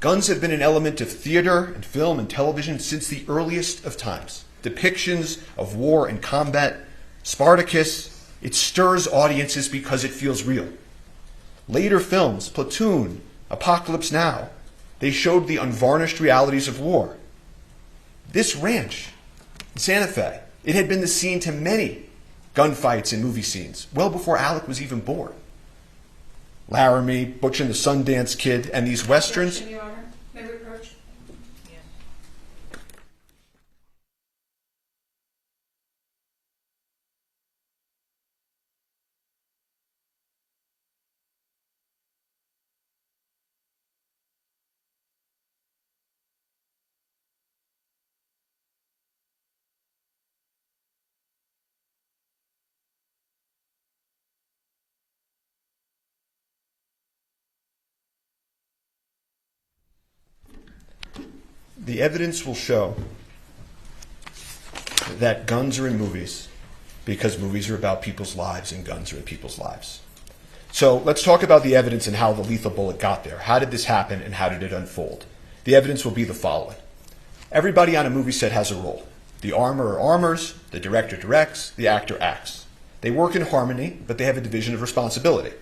Guns have been an element of theater and film and television since the earliest of times. Depictions of war and combat, Spartacus, it stirs audiences because it feels real. Later films, Platoon, Apocalypse Now, they showed the unvarnished realities of war. This ranch in Santa Fe, it had been the scene to many gunfights and movie scenes, well before Alec was even born. Laramie, Butch and the Sundance Kid, and these westerns. Your Honor, may we approach? The evidence will show that guns are in movies because movies are about people's lives and guns are in people's lives. So let's talk about the evidence and how the lethal bullet got there. How did this happen and how did it unfold? The evidence will be the following. Everybody on a movie set has a role. The armorer armors, the director directs, the actor acts. They work in harmony, but they have a division of responsibility.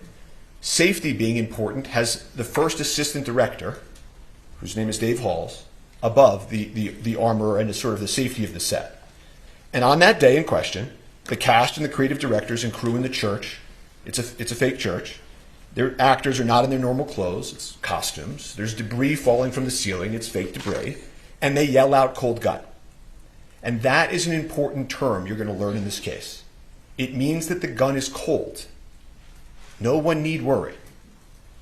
Safety, being important, has the first assistant director, whose name is Dave Halls, above the armorer and the sort of the safety of the set. And on that day in question, the cast and the creative directors and crew in the church, it's a fake church, their actors are not in their normal clothes, it's costumes, there's debris falling from the ceiling, it's fake debris, and they yell out cold gun. And that is an important term you're going to learn in this case. It means that the gun is cold. No one need worry.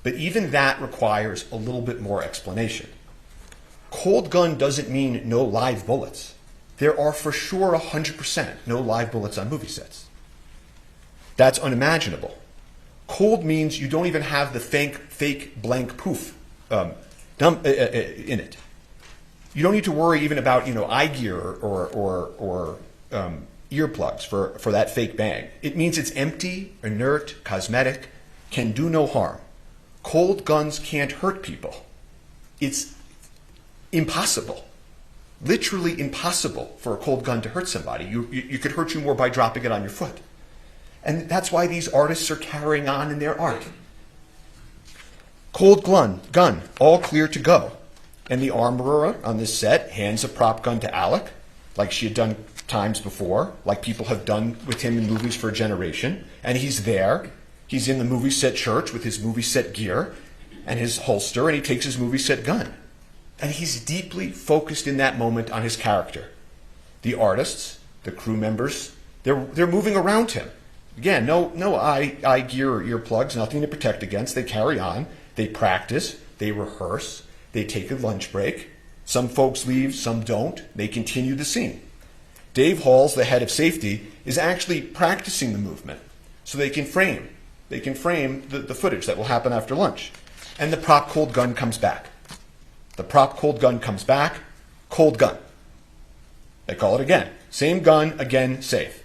But even that requires a little bit more explanation. Cold gun doesn't mean no live bullets. There are for sure 100% no live bullets on movie sets. That's unimaginable. Cold means you don't even have the fake blank poof in it. You don't need to worry even about eye gear or earplugs for that fake bang. It means it's empty, inert, cosmetic, can do no harm. Cold guns can't hurt people. It's impossible, literally impossible for a cold gun to hurt somebody. You could hurt you more by dropping it on your foot. And that's why these artists are carrying on in their art. Cold gun, all clear to go. And the armorer on this set hands a prop gun to Alec, like she had done times before, like people have done with him in movies for a generation. And he's there. He's in the movie set church with his movie set gear and his holster, and he takes his movie set gun. And he's deeply focused in that moment on his character. The artists, the crew members, they're moving around him. Again, no eye gear or earplugs, nothing to protect against. They carry on, they practice, they rehearse, they take a lunch break. Some folks leave, some don't. They continue the scene. Dave Halls, the head of safety, is actually practicing the movement so they can frame the footage that will happen after lunch. And the prop cold gun comes back. The prop cold gun comes back, cold gun. They call it again. Same gun, again, safe.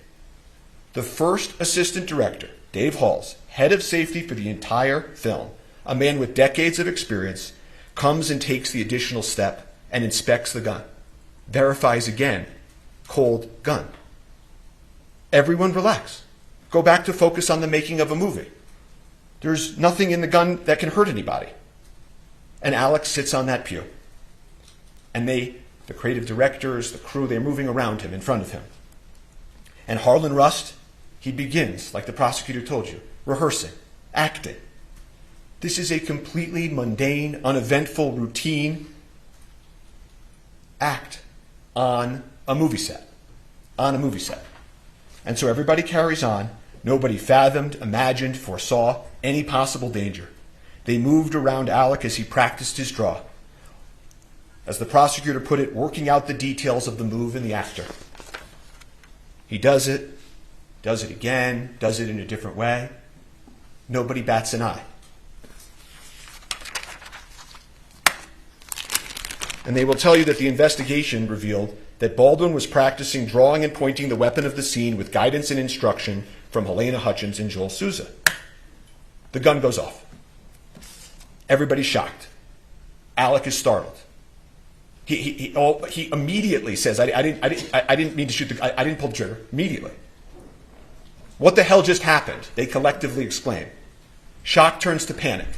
The first assistant director, Dave Halls, head of safety for the entire film, a man with decades of experience, comes and takes the additional step and inspects the gun. Verifies again, cold gun. Everyone relax. Go back to focus on the making of a movie. There's nothing in the gun that can hurt anybody. And Alex sits on that pew. And the creative directors, the crew, they're moving around him, in front of him. And Harlan Rust, he begins, like the prosecutor told you, rehearsing, acting. This is a completely mundane, uneventful, routine act on a movie set. On a movie set. And so everybody carries on. Nobody fathomed, imagined, foresaw any possible danger. They moved around Alec as he practiced his draw. As the prosecutor put it, working out the details of the move in the actor. He does it again, does it in a different way. Nobody bats an eye. And they will tell you that the investigation revealed that Baldwin was practicing drawing and pointing the weapon of the scene with guidance and instruction from Halyna Hutchins and Joel Souza. The gun goes off. Everybody's shocked. Alec is startled. He immediately says, I didn't mean to shoot I didn't pull the trigger. Immediately. What the hell just happened? They collectively exclaim. Shock turns to panic.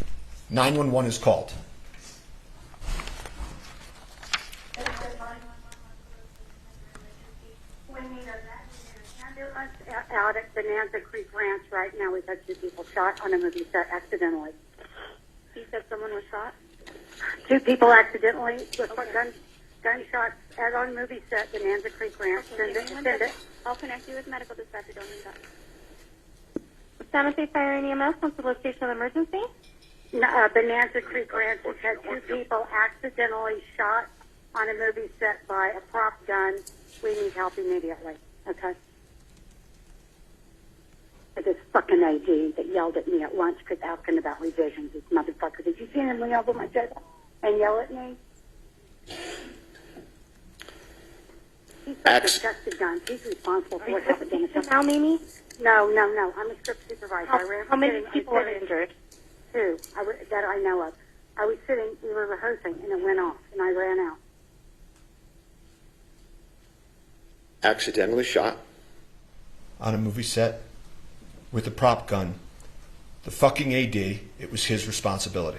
911 is called. Out at Bonanza Creek Ranch right now. We've had 2 people shot on a movie set accidentally. He said someone was shot? 2 people accidentally with gunshots as on movie set, Bonanza Creek Ranch. Send it. I'll connect you with medical dispatcher. Don't need that. Santa Fe Fire and EMS, what's the location of the emergency? Bonanza Creek Ranch has had 2 people accidentally shot on a movie set by a prop gun. We need help immediately. Okay? This fucking AD that yelled at me at lunch because asking about revisions. This motherfucker. Did you see him lean over my shoulder and yell at me? He's disgusted guns. He's responsible for what happened in the film. Now, Mimi? No. I'm a script supervisor. How many people are injured? 2 that I know of. I was sitting, we were rehearsing, and it went off, and I ran out. Accidentally shot on a movie set with a prop gun. The fucking AD, it was his responsibility.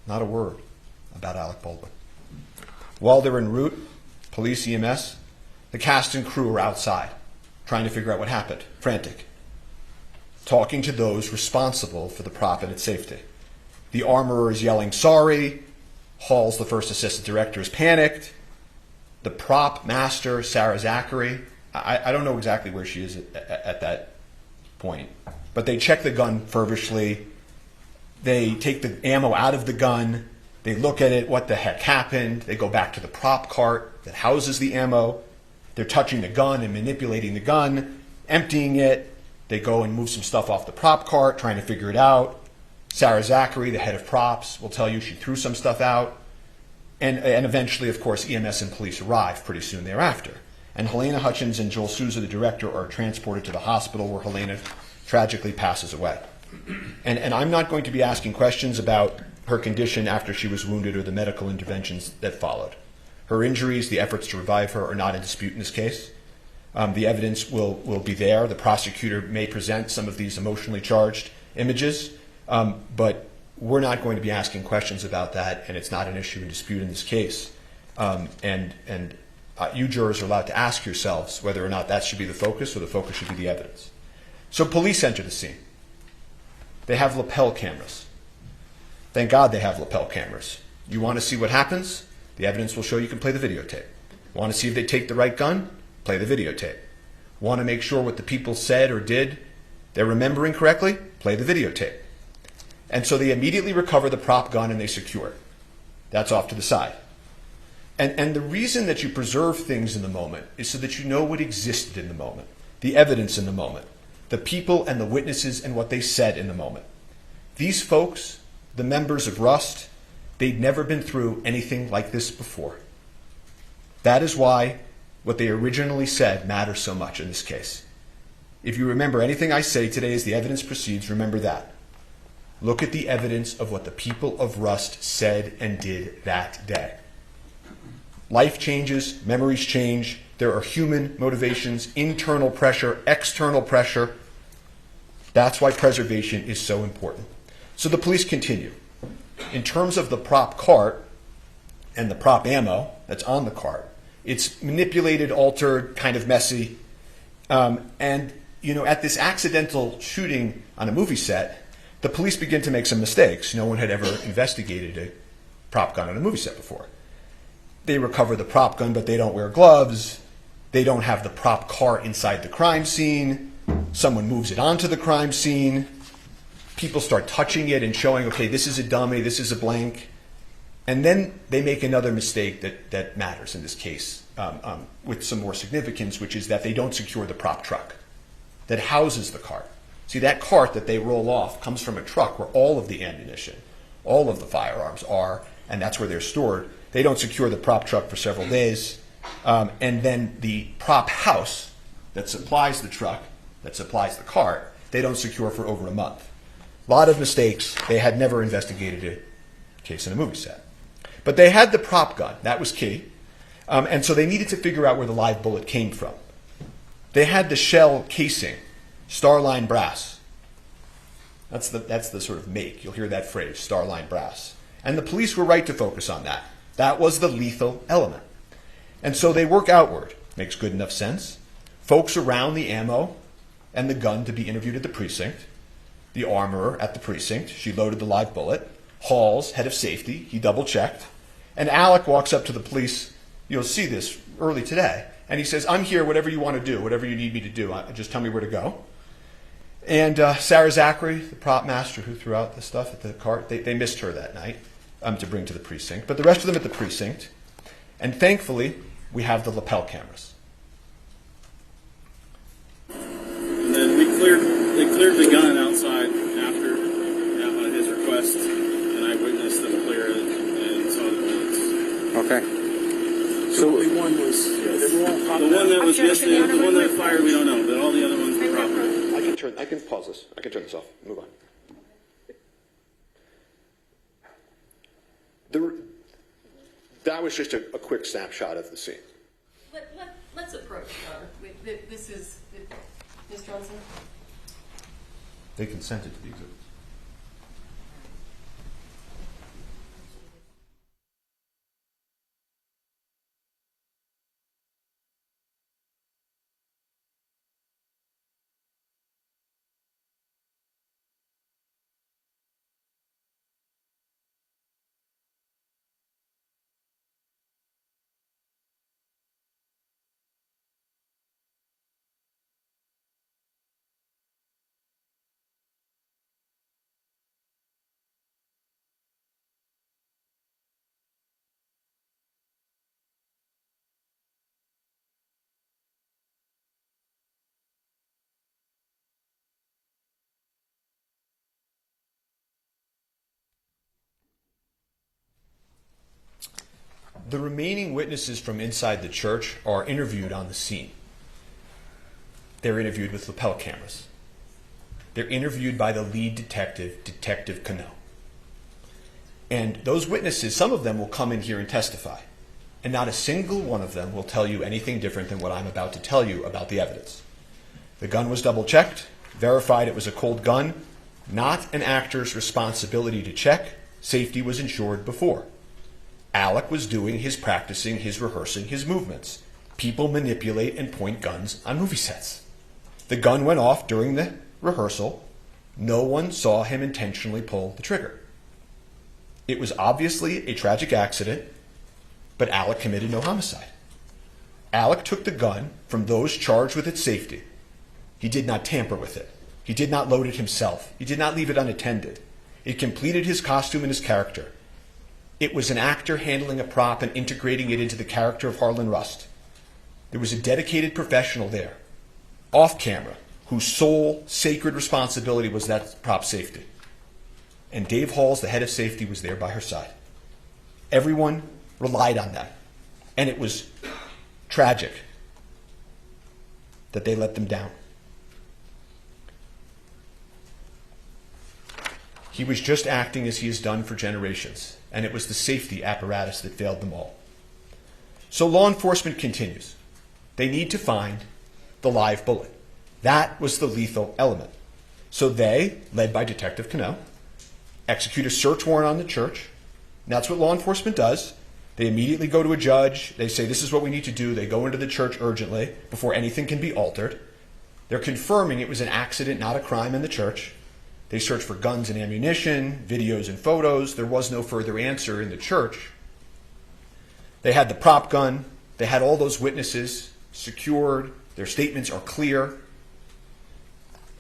Not a word about Alec Baldwin. While they're en route, police, EMS, the cast and crew are outside, trying to figure out what happened, frantic, talking to those responsible for the prop and its safety. The armorer is yelling, sorry. Halls, the first assistant director, is panicked. The prop master, Sarah Zachary, I don't know exactly where she is at that point, but they check the gun feverishly. They take the ammo out of the gun. They look at it. What the heck happened? They go back to the prop cart that houses the ammo. They're touching the gun and manipulating the gun, emptying it. They go and move some stuff off the prop cart, trying to figure it out. Sarah Zachary, the head of props, will tell you she threw some stuff out. And eventually, of course, EMS and police arrive pretty soon thereafter. And Halyna Hutchins and Joel Souza, the director, are transported to the hospital where Halyna tragically passes away. And I'm not going to be asking questions about her condition after she was wounded or the medical interventions that followed. Her injuries, the efforts to revive her, are not in dispute in this case. The evidence will be there. The prosecutor may present some of these emotionally charged images, but we're not going to be asking questions about that, and it's not an issue in dispute in this case. You jurors are allowed to ask yourselves whether or not that should be the focus or the focus should be the evidence. So police enter the scene. They have lapel cameras. Thank God they have lapel cameras. You want to see what happens? The evidence will show you can play the videotape. Want to see if they take the right gun? Play the videotape. Want to make sure what the people said or did they're remembering correctly? Play the videotape. And so they immediately recover the prop gun and they secure it. That's off to the side. And the reason that you preserve things in the moment is so that you know what existed in the moment, the evidence in the moment, the people and the witnesses and what they said in the moment. These folks, the members of Rust, they'd never been through anything like this before. That is why what they originally said matters so much in this case. If you remember anything I say today as the evidence proceeds, remember that. Look at the evidence of what the people of Rust said and did that day. Life changes, memories change, there are human motivations, internal pressure, external pressure. That's why preservation is so important. So the police continue. In terms of the prop cart and the prop ammo that's on the cart, it's manipulated, altered, kind of messy. And, you know, at this accidental shooting on a movie set, the police begin to make some mistakes. No one had ever investigated a prop gun on a movie set before. They recover the prop gun, but they don't wear gloves. They don't have the prop car inside the crime scene. Someone moves it onto the crime scene. People start touching it and showing, okay, this is a dummy, this is a blank. And then they make another mistake that matters in this case with some more significance, which is that they don't secure the prop truck that houses the cart. See, that cart that they roll off comes from a truck where all of the ammunition, all of the firearms are, and that's where they're stored. They don't secure the prop truck for several days. And then the prop house that supplies the truck, that supplies the cart, they don't secure for over a month. A lot of mistakes. They had never investigated a case in a movie set. But they had the prop gun. That was key. And so they needed to figure out where the live bullet came from. They had the shell casing, Starline brass. That's the sort of make. You'll hear that phrase, Starline brass. And the police were right to focus on that. That was the lethal element. And so they work outward. Makes good enough sense. Folks around the ammo and the gun to be interviewed at the precinct. The armorer at the precinct. She loaded the live bullet. Halls, head of safety, he double-checked. And Alec walks up to the police. You'll see this early today. And he says, I'm here, whatever you want to do, whatever you need me to do. Just tell me where to go. And Sarah Zachary, the prop master who threw out the stuff at the cart, they missed her that night to bring to the precinct. But the rest of them at the precinct. And thankfully, we have the lapel cameras. And then they cleared the gun outside after his request, and I witnessed them clear it and saw the bullets. Okay. So only one was the one that was missing, the one that fired, we don't know, but all the other ones were proper. I can pause this. I can turn this off. Move on. That was just a quick snapshot of the scene. Let's approach this is Ms. Johnson. They consented to the exhibits. The remaining witnesses from inside the church are interviewed on the scene. They're interviewed with lapel cameras. They're interviewed by the lead detective, Detective Cano. And those witnesses, some of them will come in here and testify. And not a single one of them will tell you anything different than what I'm about to tell you about the evidence. The gun was double-checked, verified it was a cold gun, not an actor's responsibility to check. Safety was ensured before. Alec was doing his practicing, his rehearsing, his movements. People manipulate and point guns on movie sets. The gun went off during the rehearsal. No one saw him intentionally pull the trigger. It was obviously a tragic accident, but Alec committed no homicide. Alec took the gun from those charged with its safety. He did not tamper with it. He did not load it himself. He did not leave it unattended. It completed his costume and his character. It was an actor handling a prop and integrating it into the character of Harlan Rust. There was a dedicated professional there, off camera, whose sole sacred responsibility was that prop safety. And Dave Halls, the head of safety, was there by her side. Everyone relied on that. And it was tragic that they let them down. He was just acting as he has done for generations, and it was the safety apparatus that failed them all. So law enforcement continues. They need to find the live bullet. That was the lethal element. So they, led by Detective Cano, execute a search warrant on the church. And that's what law enforcement does. They immediately go to a judge. They say, this is what we need to do. They go into the church urgently before anything can be altered. They're confirming it was an accident, not a crime in the church. They search for guns and ammunition, videos and photos. There was no further answer in the church. They had the prop gun. They had all those witnesses secured. Their statements are clear.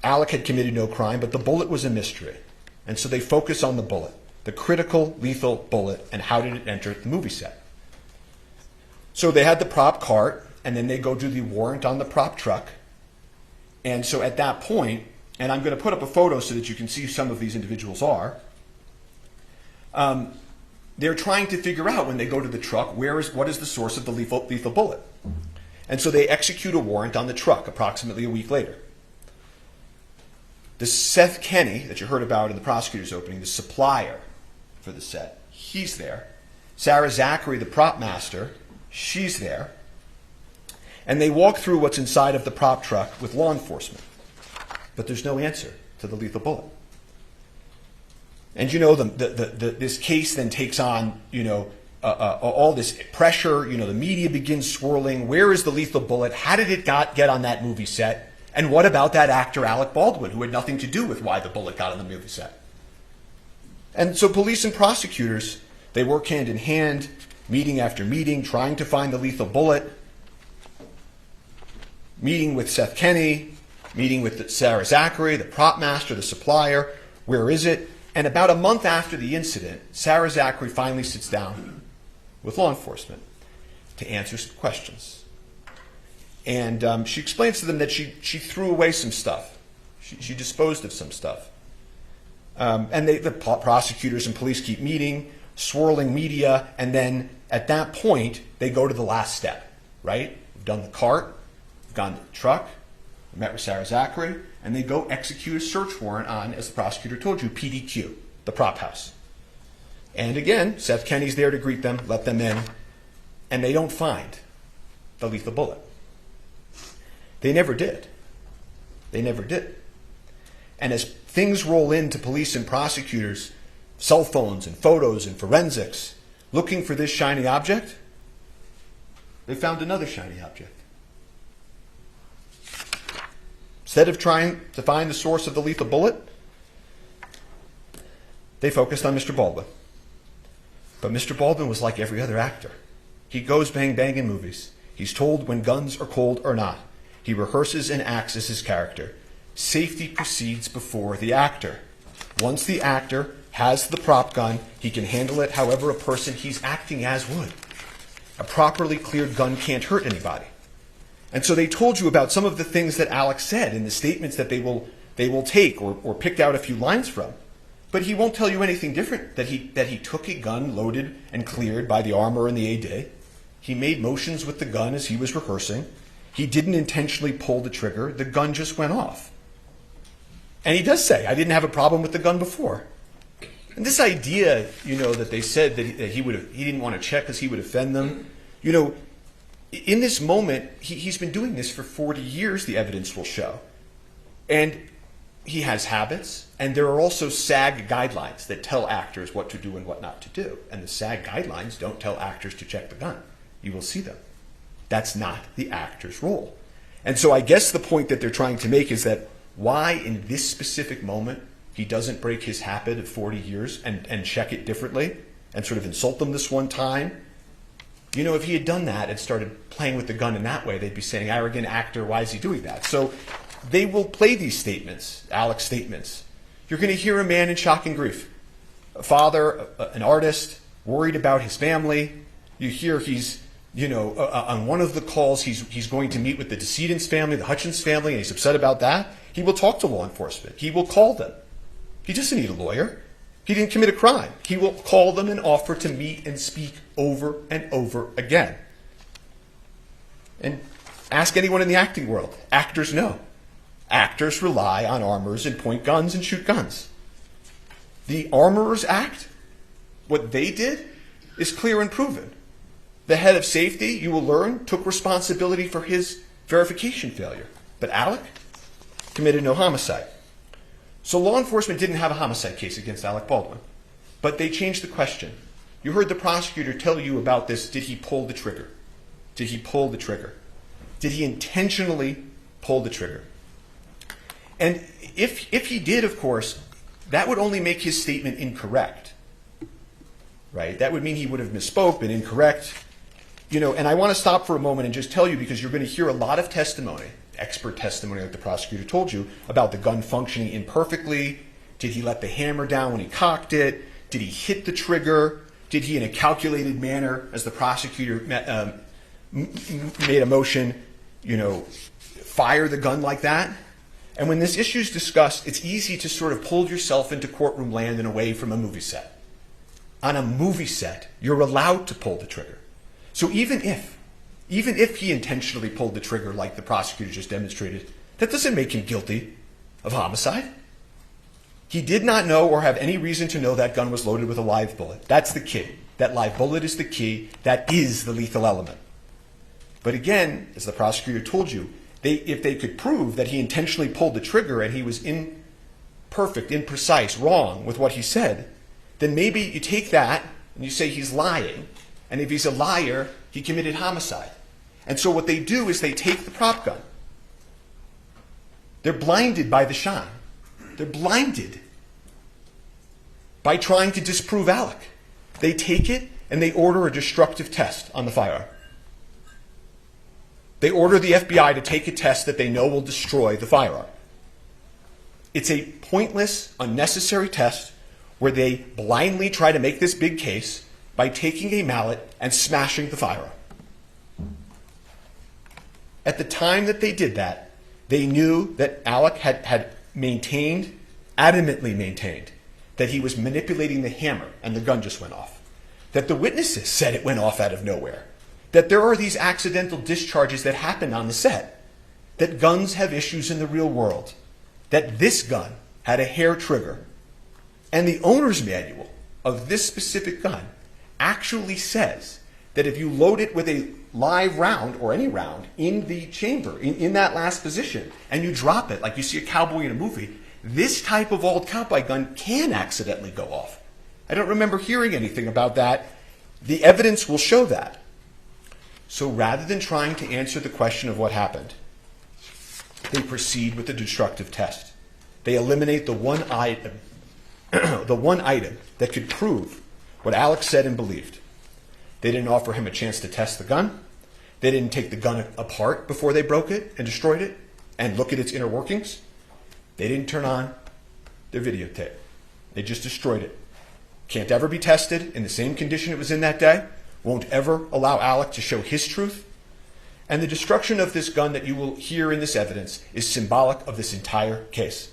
Alec had committed no crime, but the bullet was a mystery. And so they focus on the bullet, the critical, lethal bullet, and how did it enter the movie set. So they had the prop cart, and then they go do the warrant on the prop truck. And so at that point, and I'm going to put up a photo so that you can see who some of these individuals are, they're trying to figure out when they go to the truck, what is the source of the lethal bullet. And so they execute a warrant on the truck approximately a week later. The Seth Kenny that you heard about in the prosecutor's opening, the supplier for the set, he's there. Sarah Zachary, the prop master, she's there. And they walk through what's inside of the prop truck with law enforcement. But there's no answer to the lethal bullet. And you know, this case then takes on, all this pressure. The media begins swirling. Where is the lethal bullet? How did it get on that movie set? And what about that actor, Alec Baldwin, who had nothing to do with why the bullet got on the movie set? And so police and prosecutors, they work hand in hand, meeting after meeting, trying to find the lethal bullet. Meeting with Seth Kenny, meeting with Sarah Zachary, the prop master, the supplier. Where is it? And about a month after the incident, Sarah Zachary finally sits down with law enforcement to answer some questions. And she explains to them that she threw away some stuff. She disposed of some stuff. And the prosecutors and police keep meeting, swirling media, and then at that point, they go to the last step, right? We've done the cart, we've gone to the truck, we met with Sarah Zachary, and they go execute a search warrant on, as the prosecutor told you, PDQ, the prop house. And again, Seth Kenny's there to greet them, let them in, and they don't find the lethal bullet. They never did. They never did. And as things roll into police and prosecutors, cell phones and photos and forensics, looking for this shiny object, they found another shiny object. Instead of trying to find the source of the lethal bullet, they focused on Mr. Baldwin. But Mr. Baldwin was like every other actor. He goes bang bang in movies. He's told when guns are cold or not. He rehearses and acts as his character. Safety proceeds before the actor. Once the actor has the prop gun, he can handle it however a person he's acting as would. A properly cleared gun can't hurt anybody. And so they told you about some of the things that Alex said in the statements that they will take or picked out a few lines from. But he won't tell you anything different, that he took a gun loaded and cleared by the armor and the AD. He made motions with the gun as he was rehearsing. He didn't intentionally pull the trigger. The gun just went off. And he does say, I didn't have a problem with the gun before. And this idea, that they said that he didn't want to check because he would offend them. In this moment, he's been doing this for 40 years, the evidence will show. And he has habits, and there are also SAG guidelines that tell actors what to do and what not to do. And the SAG guidelines don't tell actors to check the gun. You will see them. That's not the actor's role. And so I guess the point that they're trying to make is that why in this specific moment he doesn't break his habit of 40 years and check it differently and sort of insult them this one time. You know, if he had done that and started playing with the gun in that way, they'd be saying, arrogant actor, why is he doing that? So they will play these statements, Alec's statements. You're going to hear a man in shock and grief. A father, an artist, worried about his family. You hear he's, on one of the calls, he's going to meet with the decedent's family, the Hutchins family, and he's upset about that. He will talk to law enforcement. He will call them. He doesn't need a lawyer. He didn't commit a crime. He will call them and offer to meet and speak over and over again. And ask anyone in the acting world. Actors know. Actors rely on armorers and point guns and shoot guns. The Armorers Act, what they did, is clear and proven. The head of safety, you will learn, took responsibility for his verification failure. But Alec committed no homicide. So law enforcement didn't have a homicide case against Alec Baldwin. But they changed the question. You heard the prosecutor tell you about this. Did he pull the trigger? Did he pull the trigger? Did he intentionally pull the trigger? And if he did, of course, that would only make his statement incorrect. Right? That would mean he would have misspoke, been incorrect. And I want to stop for a moment and just tell you, because you're going to hear a lot of testimony, expert testimony like the prosecutor told you, about the gun functioning imperfectly. Did he let the hammer down when he cocked it? Did he hit the trigger? Did he, in a calculated manner, as the prosecutor made a motion, fire the gun like that? And when this issue is discussed, it's easy to sort of pull yourself into courtroom land and away from a movie set. On a movie set, you're allowed to pull the trigger. So even if he intentionally pulled the trigger like the prosecutor just demonstrated, that doesn't make him guilty of homicide. He did not know or have any reason to know that gun was loaded with a live bullet. That's the key. That live bullet is the key. That is the lethal element. But again, as the prosecutor told you, if they could prove that he intentionally pulled the trigger and he was imperfect, imprecise, wrong with what he said, then maybe you take that and you say he's lying. And if he's a liar, he committed homicide. And so what they do is they take the prop gun. They're blinded by the shine. They're blinded by trying to disprove Alec. They take it and they order a destructive test on the firearm. They order the FBI to take a test that they know will destroy the firearm. It's a pointless, unnecessary test where they blindly try to make this big case by taking a mallet and smashing the firearm. At the time that they did that, they knew that Alec had adamantly maintained, that he was manipulating the hammer and the gun just went off. That the witnesses said it went off out of nowhere. That there are these accidental discharges that happen on the set. That guns have issues in the real world. That this gun had a hair trigger. And the owner's manual of this specific gun actually says that if you load it with a live round, or any round, in the chamber, in that last position, and you drop it like you see a cowboy in a movie, this type of old cowboy gun can accidentally go off. I don't remember hearing anything about that. The evidence will show that. So rather than trying to answer the question of what happened, they proceed with the destructive test. They eliminate the one item that could prove what Alec said and believed. They didn't offer him a chance to test the gun. They didn't take the gun apart before they broke it and destroyed it and look at its inner workings. They didn't turn on their videotape. They just destroyed it. Can't ever be tested in the same condition it was in that day. Won't ever allow Alec to show his truth. And the destruction of this gun that you will hear in this evidence is symbolic of this entire case.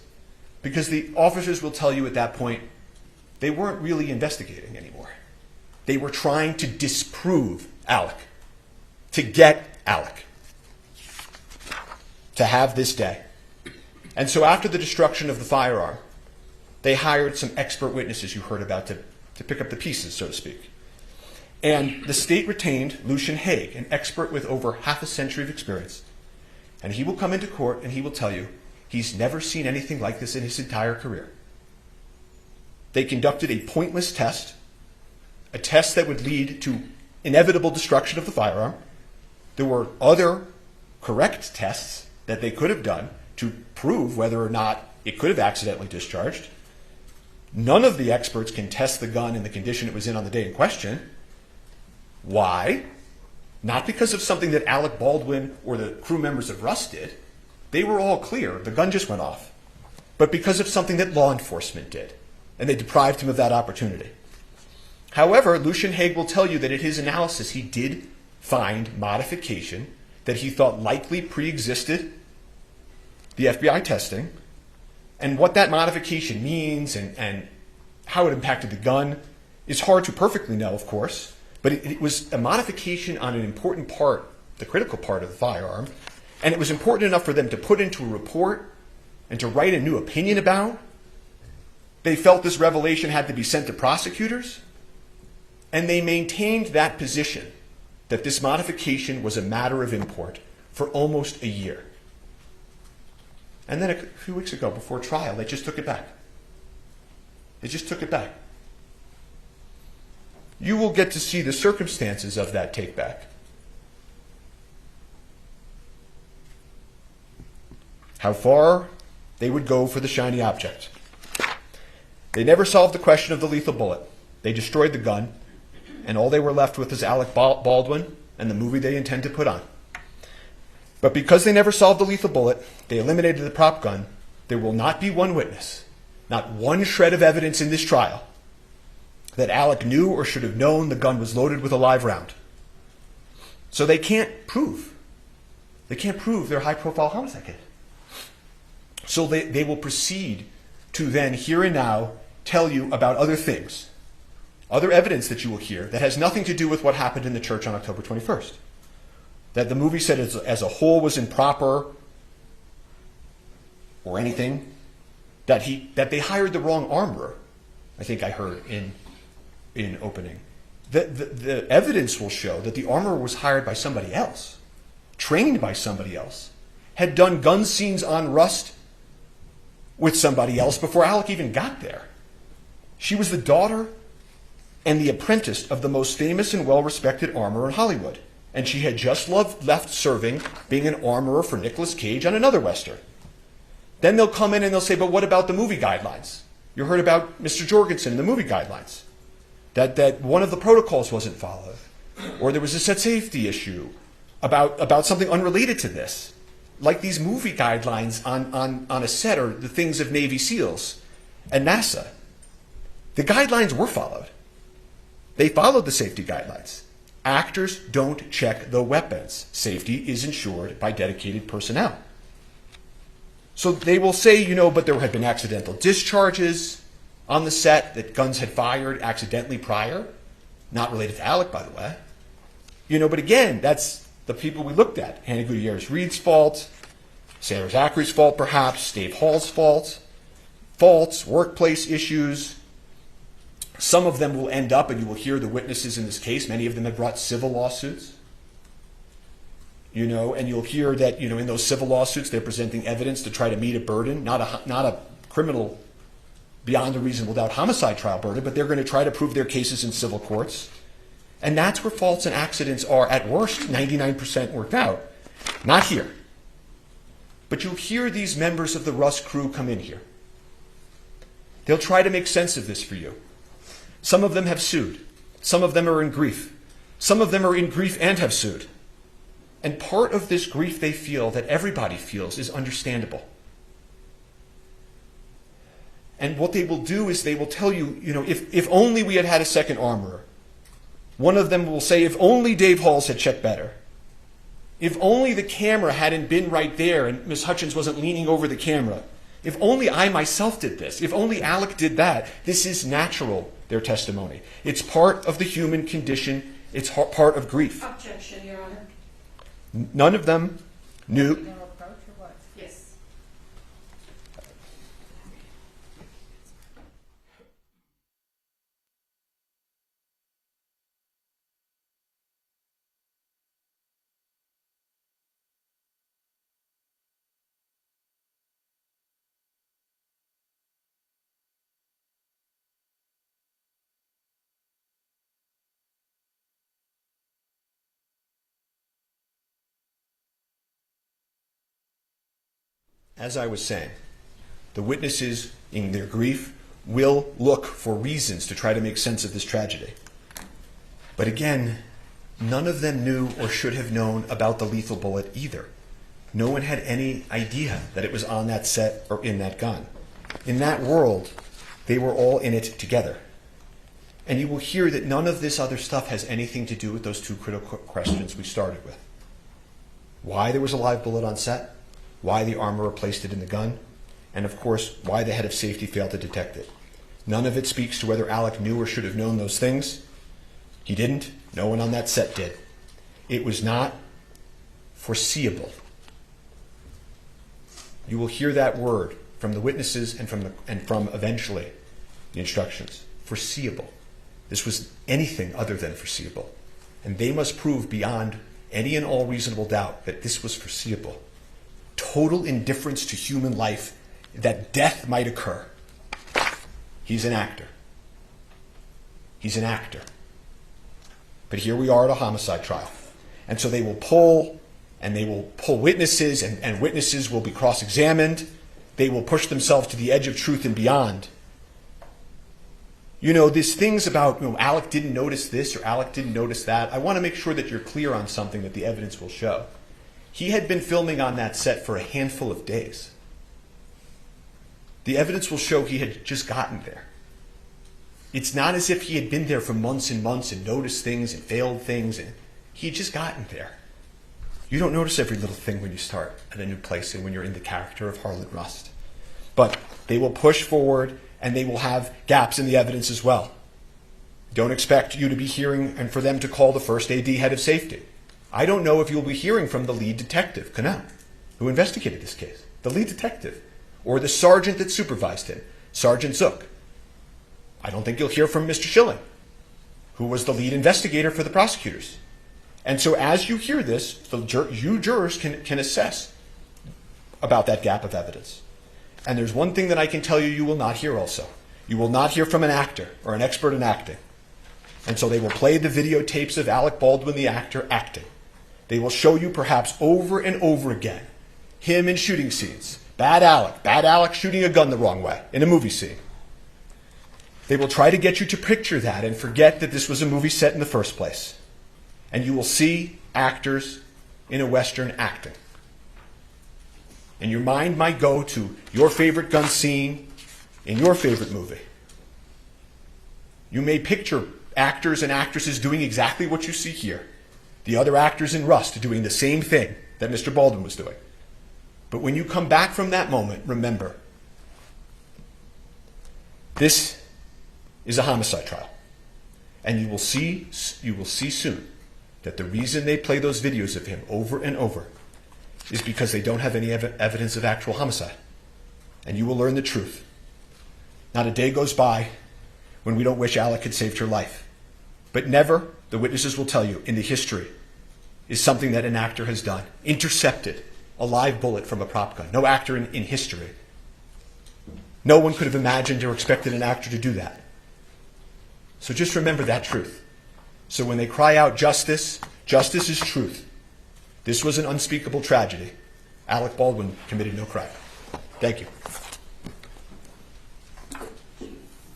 Because the officers will tell you at that point, they weren't really investigating anymore. They were trying to disprove Alec, to get Alec, to have this day. And so after the destruction of the firearm, they hired some expert witnesses you heard about to pick up the pieces, so to speak. And the state retained Lucian Haig, an expert with over half a century of experience. And he will come into court and he will tell you he's never seen anything like this in his entire career. They conducted a pointless test, a test that would lead to inevitable destruction of the firearm. There were other correct tests that they could have done to prove whether or not it could have accidentally discharged. None of the experts can test the gun in the condition it was in on the day in question. Why? Not because of something that Alec Baldwin or the crew members of Rust did. They were all clear. The gun just went off. But because of something that law enforcement did. And they deprived him of that opportunity. However, Lucian Haig will tell you that in his analysis he did find modification that he thought likely pre-existed the FBI testing. And what that modification means and how it impacted the gun is hard to perfectly know, of course. But it was a modification on an important part, the critical part of the firearm. And it was important enough for them to put into a report and to write a new opinion about. They felt this revelation had to be sent to prosecutors. And they maintained that position, that this modification was a matter of import, for almost a year. And then a few weeks ago, before trial, they just took it back. They just took it back. You will get to see the circumstances of that take back. How far they would go for the shiny object. They never solved the question of the lethal bullet. They destroyed the gun, and all they were left with is Alec Baldwin and the movie they intend to put on. But because they never solved the lethal bullet, they eliminated the prop gun, there will not be one witness, not one shred of evidence in this trial, that Alec knew or should have known the gun was loaded with a live round. So they can't prove their high-profile homicide case. So they will proceed to then, here and now, tell you about other things, other evidence that you will hear that has nothing to do with what happened in the church on October 21st. That the movie set as a whole was improper or anything. That they hired the wrong armorer, I think I heard in opening. The evidence will show that the armorer was hired by somebody else, trained by somebody else, had done gun scenes on Rust with somebody else before Alec even got there. She was the daughter and the apprentice of the most famous and well-respected armorer in Hollywood. And she had just left serving, being an armorer for Nicolas Cage on another Western. Then they'll come in and they'll say, but what about the movie guidelines? You heard about Mr. Jorgensen and the movie guidelines. That one of the protocols wasn't followed. Or there was a set safety issue about something unrelated to this. Like these movie guidelines on a set or the things of Navy SEALs and NASA. The guidelines were followed. They followed the safety guidelines. Actors don't check the weapons. Safety is ensured by dedicated personnel. So they will say, but there had been accidental discharges on the set, that guns had fired accidentally prior. Not related to Alec, by the way. But again, that's the people we looked at. Hannah Gutierrez-Reed's fault, Sarah Zachary's fault perhaps, Dave Hall's fault, faults, workplace issues. Some of them will end up, and you will hear the witnesses in this case, many of them have brought civil lawsuits. And you'll hear that, in those civil lawsuits, they're presenting evidence to try to meet a burden, not a criminal beyond a reasonable doubt homicide trial burden, but they're going to try to prove their cases in civil courts. And that's where faults and accidents are, at worst, 99% worked out. Not here. But you'll hear these members of the Rust crew come in here. They'll try to make sense of this for you. Some of them have sued. Some of them are in grief. Some of them are in grief and have sued. And part of this grief they feel, that everybody feels, is understandable. And what they will do is they will tell you, if only we had had a second armorer. One of them will say, if only Dave Halls had checked better. If only the camera hadn't been right there and Ms. Hutchins wasn't leaning over the camera. If only I myself did this. If only Alec did that. This is natural, their testimony. It's part of the human condition. It's part of grief. Objection, Your Honor. None of them knew. Yes. as I was saying, the witnesses, in their grief, will look for reasons to try to make sense of this tragedy. But again, none of them knew or should have known about the lethal bullet either. No one had any idea that it was on that set or in that gun. In that world, they were all in it together. And you will hear that none of this other stuff has anything to do with those two critical questions we started with. Why there was a live bullet on set, why the armorer placed it in the gun, and of course, why the head of safety failed to detect it. None of it speaks to whether Alec knew or should have known those things. He didn't. No one on that set did. It was not foreseeable. You will hear that word from the witnesses and from eventually the instructions. Foreseeable. This was anything other than foreseeable. And they must prove beyond any and all reasonable doubt that this was foreseeable. Total indifference to human life, that death might occur. He's an actor. He's an actor. But here we are at a homicide trial. And so they will pull witnesses, and witnesses will be cross-examined. They will push themselves to the edge of truth and beyond. You know, these things about, Alec didn't notice this or Alec didn't notice that. I want to make sure that you're clear on something that the evidence will show. He had been filming on that set for a handful of days. The evidence will show he had just gotten there. It's not as if he had been there for months and months and noticed things and failed things. He had just gotten there. You don't notice every little thing when you start at a new place and when you're in the character of Harlan Rust. But they will push forward, and they will have gaps in the evidence as well. Don't expect you to be hearing and for them to call the first AD head of safety. I don't know if you'll be hearing from the lead detective, Cannell, who investigated this case. The lead detective. Or the sergeant that supervised him, Sergeant Zook. I don't think you'll hear from Mr. Schilling, who was the lead investigator for the prosecutors. And so as you hear this, you jurors can assess about that gap of evidence. And there's one thing that I can tell you you will not hear also. You will not hear from an actor or an expert in acting. And so they will play the videotapes of Alec Baldwin, the actor, acting. They will show you perhaps over and over again him in shooting scenes. Bad Alec shooting a gun the wrong way in a movie scene. They will try to get you to picture that and forget that this was a movie set in the first place. And you will see actors in a Western acting. And your mind might go to your favorite gun scene in your favorite movie. You may picture actors and actresses doing exactly what you see here. The other actors in Rust doing the same thing that Mr. Baldwin was doing. But when you come back from that moment, remember, this is a homicide trial. And you will see soon that the reason they play those videos of him over and over is because they don't have any evidence of actual homicide. And you will learn the truth. Not a day goes by when we don't wish Alec had saved her life. But never, the witnesses will tell you, in the history, is something that an actor has done. Intercepted a live bullet from a prop gun. No actor in history. No one could have imagined or expected an actor to do that. So just remember that truth. So when they cry out justice, justice is truth. This was an unspeakable tragedy. Alec Baldwin committed no crime. Thank you.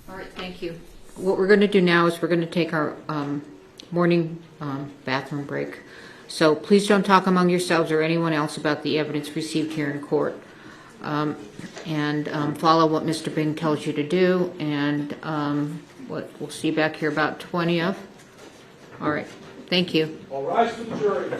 All right, thank you. What we're going to do now is we're going to take our morning bathroom break. So please don't talk among yourselves or anyone else about the evidence received here in court. And follow what Mr. Bing tells you to do. And we'll see you back here about 20 of. All right. Thank you. All rise for the jury.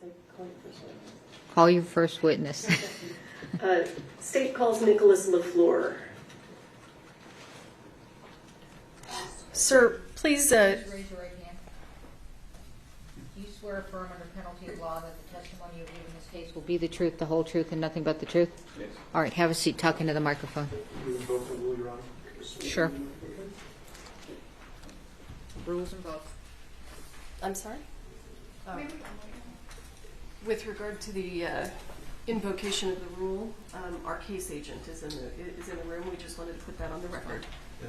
say call your first witness? Call your first witness. State calls Nicholas LaFleur. Sir, please. Raise your right hand. Do you swear affirm under penalty of law that the testimony you give in this case will be the truth, the whole truth, and nothing but the truth? Yes. All right, have a seat. Talk into the microphone. Sure. Rules and votes. I'm sorry? With regard to the invocation of the rule, our case agent is in the room. We just wanted to put that on the record. The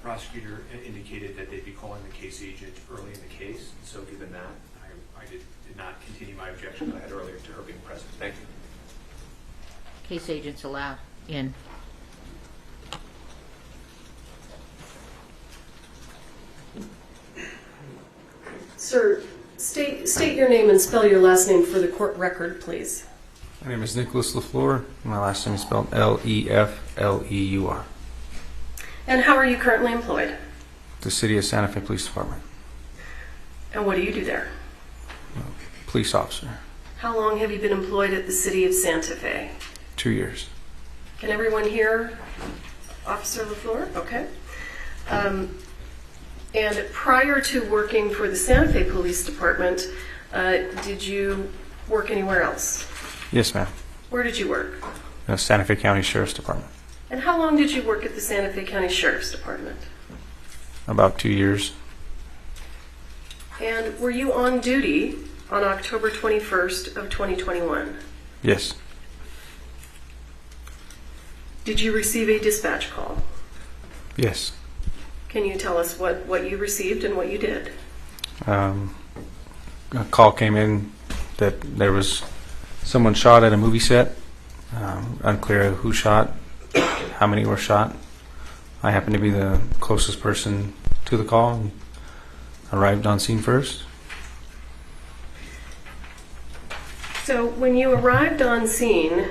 prosecutor indicated that they'd be calling the case agent early in the case, so given that, I did not continue my objection that I had earlier to her being present. Thank you. Case agents allowed in. Sir, state your name and spell your last name for the court record, please. My name is Nicholas LaFleur. My last name is spelled L-E-F-L-E-U-R. And how are you currently employed? The City of Santa Fe Police Department. And what do you do there? Police officer. How long have you been employed at the City of Santa Fe? 2 years. Can everyone hear Officer LaFleur? Okay. And prior to working for the Santa Fe Police Department, did you work anywhere else? Yes, ma'am. Where did you work? The Santa Fe County Sheriff's Department. And how long did you work at the Santa Fe County Sheriff's Department? About 2 years. And were you on duty on October 21st of 2021? Yes. Did you receive a dispatch call? Yes. Can you tell us what you received and what you did? A call came in that there was someone shot at a movie set. Unclear who shot, how many were shot. I happened to be the closest person to the call and arrived on scene first. So when you arrived on scene,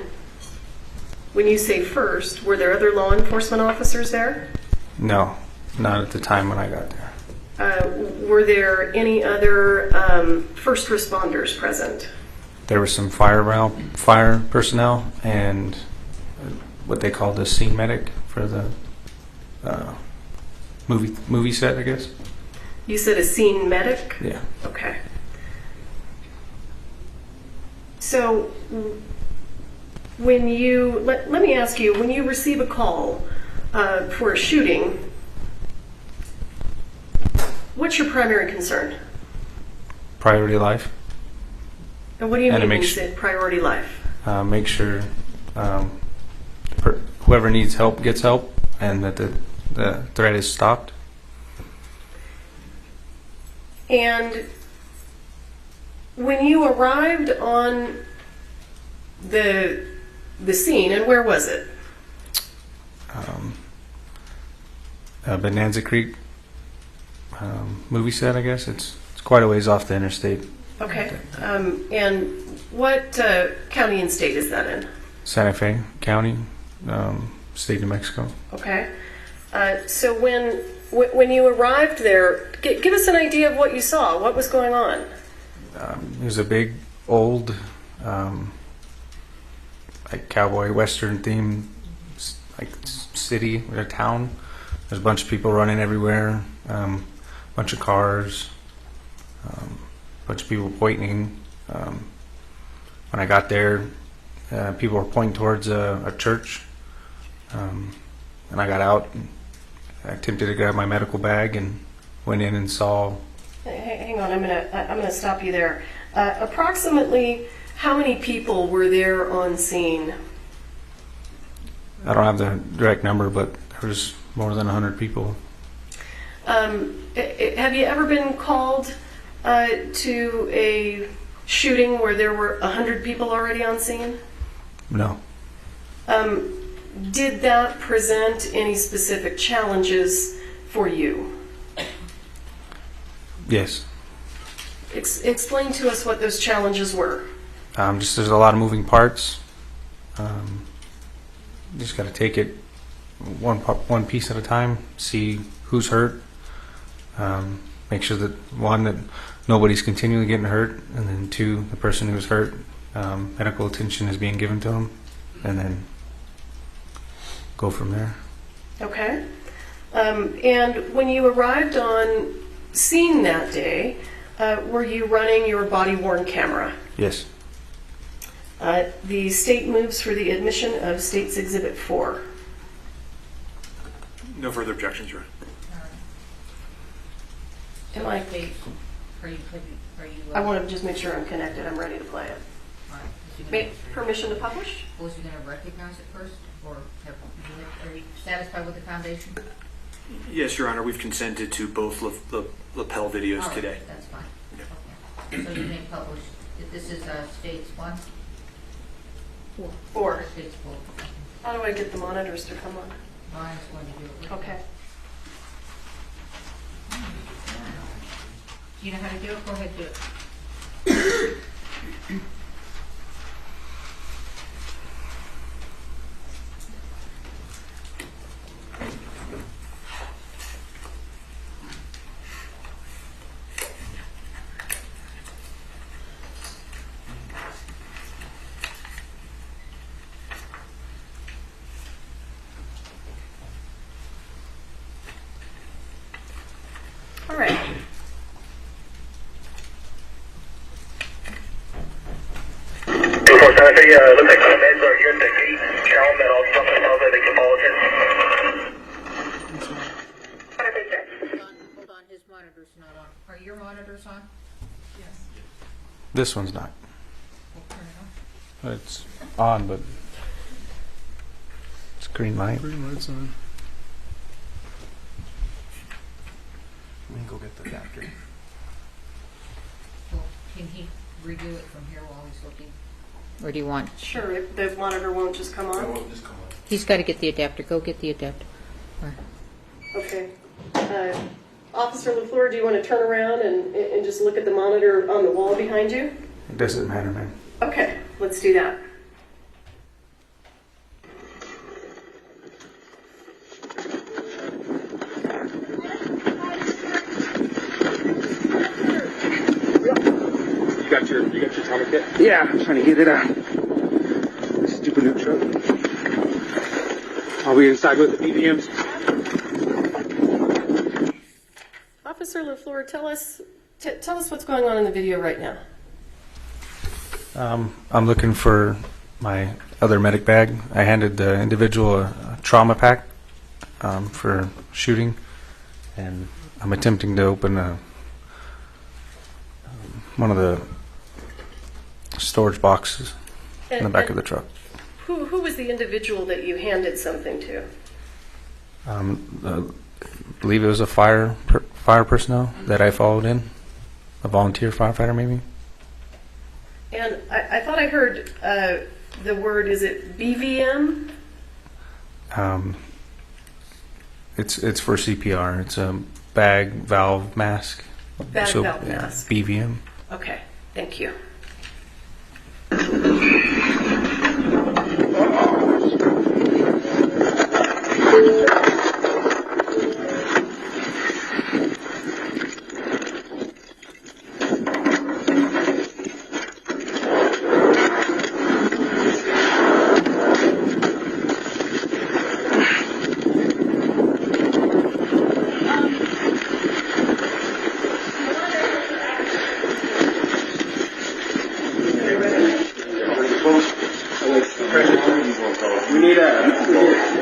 when you say first, were there other law enforcement officers there? No, not at the time when I got there. Were there any other first responders present? There was some fire personnel and what they called the scene medic for the movie set, I guess. You said a scene medic? Yeah. Okay. So when you, let me ask you, when you receive a call for a shooting, what's your primary concern? Priority life. And what do you mean when you say priority life? Make sure whoever needs help gets help and that the threat is stopped. And when you arrived on the scene, and where was it? Bonanza Creek movie set, I guess. It's quite a ways off the interstate. Okay. And what county and state is that in? Santa Fe County, state of New Mexico. Okay. So when you arrived there, give us an idea of what you saw. What was going on? It was a big, old, like cowboy western themed, like city or town. There's a bunch of people running everywhere, bunch of cars, bunch of people waiting. When I got there, people were pointing towards a church, and I got out. And I attempted to grab my medical bag and went in and saw. Hang on, I'm gonna stop you there. Approximately how many people were there on scene? I don't have the direct number, but there was more than 100 people. Have you ever been called to a shooting where there were 100 people already on scene? No. Did that present any specific challenges for you? Yes. Explain to us what those challenges were. Just there's a lot of moving parts. Just got to take it one piece at a time. See who's hurt. Make sure that nobody's continually getting hurt, and then 2, the person who's hurt, medical attention is being given to them, and then go from there. Okay. And when you arrived on scene that day, were you running your body-worn camera? Yes. The state moves for the admission of State's Exhibit 4. No further objections, Your Honor. Am I? Are you? I want to just make sure I'm connected. I'm ready to play it. Permission to publish? Was you going to recognize it first, or are you satisfied with the foundation? Yes, Your Honor. We've consented to both lapel videos All right, today. That's fine. Okay. So you may publish. This is States 1? 4. States 4. How do I get the monitors to come on? Ryan's going to do it. with Okay. Do you know how to do it? Go ahead, do it. All right. Looks like the meds are here at the gate. Tell them that all stuff is out there. They can Hold on, his monitor's not on. Are your monitors on? Yes. This one's not. We'll turn it on. It's on, but it's green light. Green light's on. Let me go get the adapter. Well, can he redo it from here while he's looking? Or do you want? Sure, if the monitor won't just come on? It won't just come on. He's got to get the adapter. Go get the adapter. Okay. Officer LaFleur, do you want to turn around and just look at the monitor on the wall behind you? It doesn't matter, man. Okay, let's do that. You got your Tommy kit? Yeah, I'm trying to get it out. Stupid new truck. Are we inside with the BBMs? Officer LaFleur, tell us what's going on in the video right now. I'm looking for my other medic bag. I handed the individual a trauma pack for shooting, and I'm attempting to open one of the storage boxes in the back of the truck. Who was the individual that you handed something to? I believe it was a fire personnel that I followed in, a volunteer firefighter maybe. And I thought I heard the word, is it BVM? It's for CPR. It's a bag valve mask. Bag valve mask. BVM. Okay, thank you.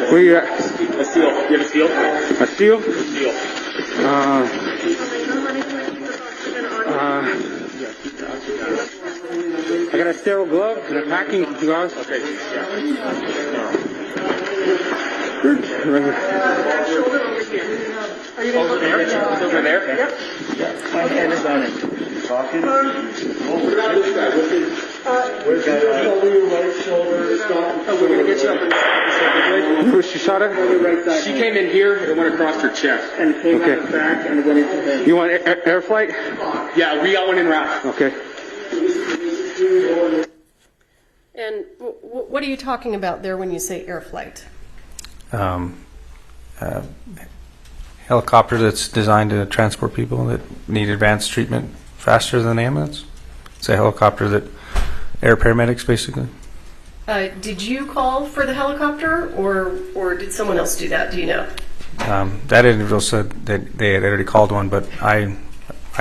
Where you at? A seal. You have a seal? A seal? A seal. I got a sterile glove and a packing gloves. Okay. Right here. Are you going to there? It's over there? Yep. Yeah. My hand is on it. Talking? Where's that? Right shoulder. Oh, we're going to get you up in the Who she shot at? She came in here and it went across her chest. And it came out the back and it went into the... You want air flight? Yeah, we got one in route. Okay. And what are you talking about there when you say air flight? Helicopter that's designed to transport people that need advanced treatment faster than an ambulance. It's a helicopter that air paramedics basically. Did you call for the helicopter, or did someone else do that? Do you know? That individual said that they had already called one, but I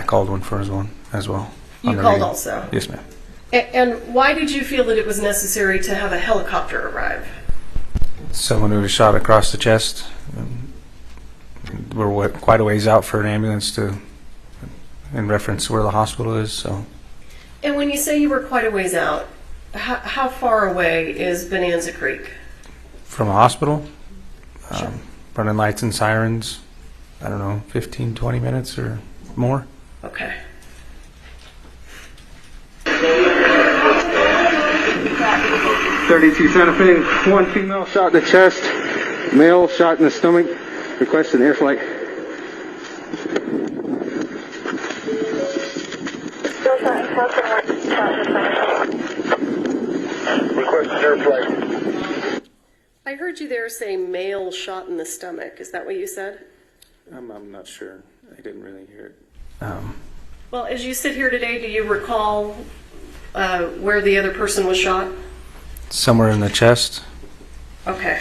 called one for one as well. You called also? Yes, ma'am. And why did you feel that it was necessary to have a helicopter arrive? Someone who was shot across the chest. We're quite a ways out for an ambulance to, in reference to where the hospital is. So. And when you say you were quite a ways out, how far away is Bonanza Creek? From a hospital? Sure. Running lights and sirens, I don't know, 15, 20 minutes or more. Okay. .32 Santa Fe, one female shot in the chest, male shot in the stomach, requesting air flight. Requesting air flight. I heard you there say male shot in the stomach. Is that what you said? I'm not sure. I didn't really hear it. Well, as you sit here today, do you recall where the other person was shot? Somewhere in the chest. Okay.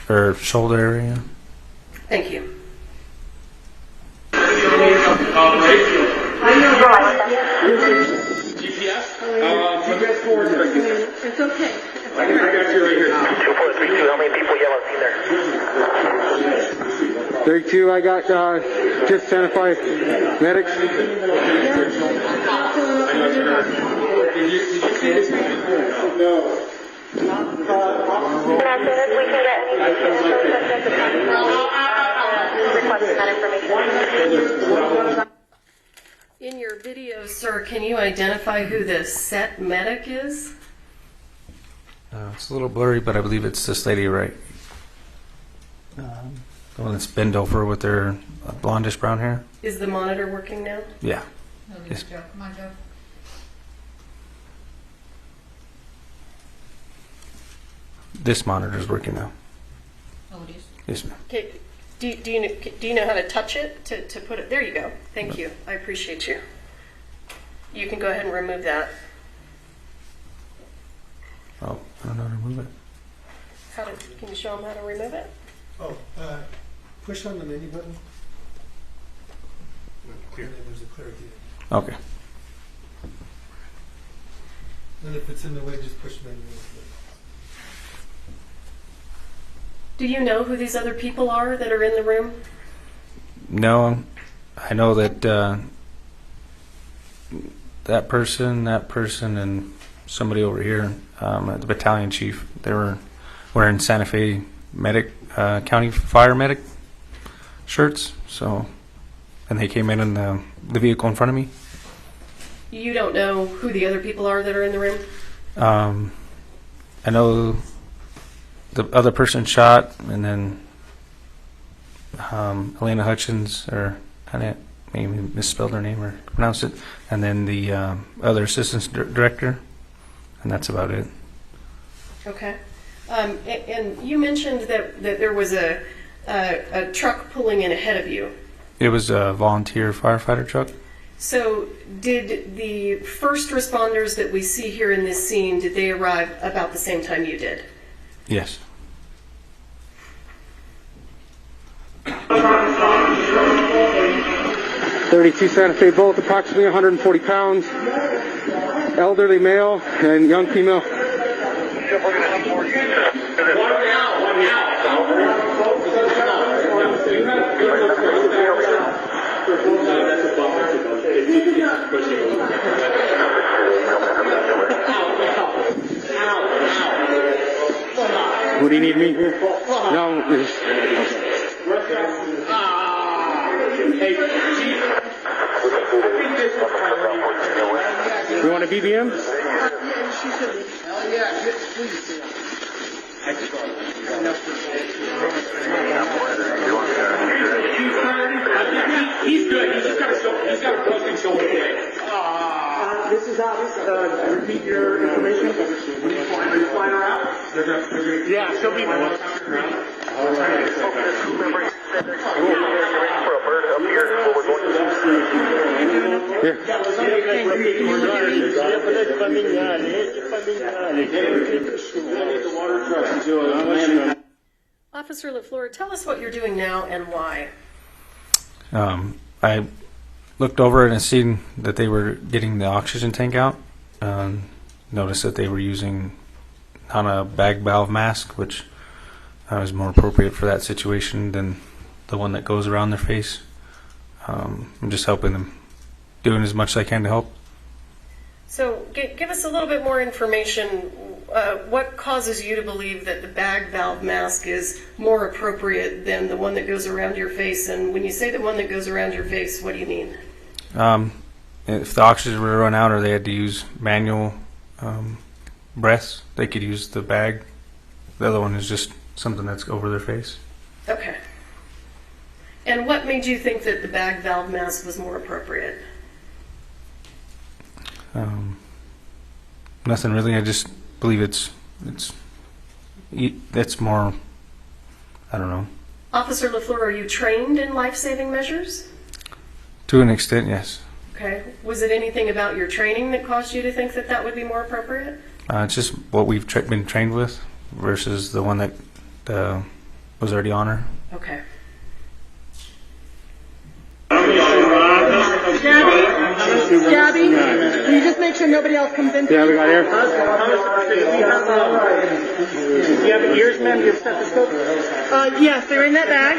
Or shoulder area. Thank you. GPS? GPS forward. It's okay. I got you right here. 2432, how many people yell at me there? 32, I got just Santa Fe medics. Did you see this? No. And as soon as we can get any requesting that information. In your video, sir, can you identify who the set medic is? It's a little blurry, but I believe it's this lady, right? The one that's bent over with her blondish brown hair. Is the monitor working now? Yeah. No, Yes. Joe. Come on, Joe. This monitor is working now. Oh, it is. Yes, ma'am. Okay. Do you know how to touch it to put it? There you go. Thank you. I appreciate you. You can go ahead and remove that. Oh, I don't know how to remove it. Can you show them how to remove it? Oh, push on the menu button. Clear. And then there's a clear at the end. Okay. And if it's in the way, just push menu. Do you know who these other people are that are in the room? No, I know that that person, and somebody over here, the battalion chief, they were wearing Santa Fe county fire medic shirts. So, and they came in the vehicle in front of me. You don't know who the other people are that are in the room? I know the other person shot, and then Halyna Hutchins, or I maybe misspelled her name or pronounced it, and then the other assistant director, and that's about it. Okay. And you mentioned that there was a truck pulling in ahead of you. It was a volunteer firefighter truck. So did the first responders that we see here in this scene, did they arrive about the same time you did? Yes. 32 Santa Fe both approximately 140 pounds, elderly male and young female. What do you need me? No. You want a BBM? Hell yeah, please. He's good. He's got a broken shoulder today. This is Alex. Repeat your information. Are you flying her out? They're gonna, yeah, she'll be there. for a bird up here. We're going to Here. Officer LaFleur, tell us what you're doing now and why. I looked over it and seen that they were getting the oxygen tank out. Noticed that they were using on a bag valve mask, which was more appropriate for that situation than the one that goes around their face. I'm just helping them, doing as much as I can to help. So give us a little bit more information. What causes you to believe that the bag valve mask is more appropriate than the one that goes around your face? And when you say the one that goes around your face, what do you mean? If the oxygen were to run out or they had to use manual breaths, they could use the bag. The other one is just something that's over their face. Okay. And what made you think that the bag valve mask was more appropriate? Nothing really. I just believe it's more, I don't know. Officer LaFleur, are you trained in life-saving measures? To an extent, yes. Okay. Was it anything about your training that caused you to think that that would be more appropriate? It's just what we've been trained with versus the one that was already on her. Okay. Gabby, can you just make sure nobody else comes in? Yeah, we got air. Do you have ears, ma'am? Do you have stethoscope? Yes, they're in that bag.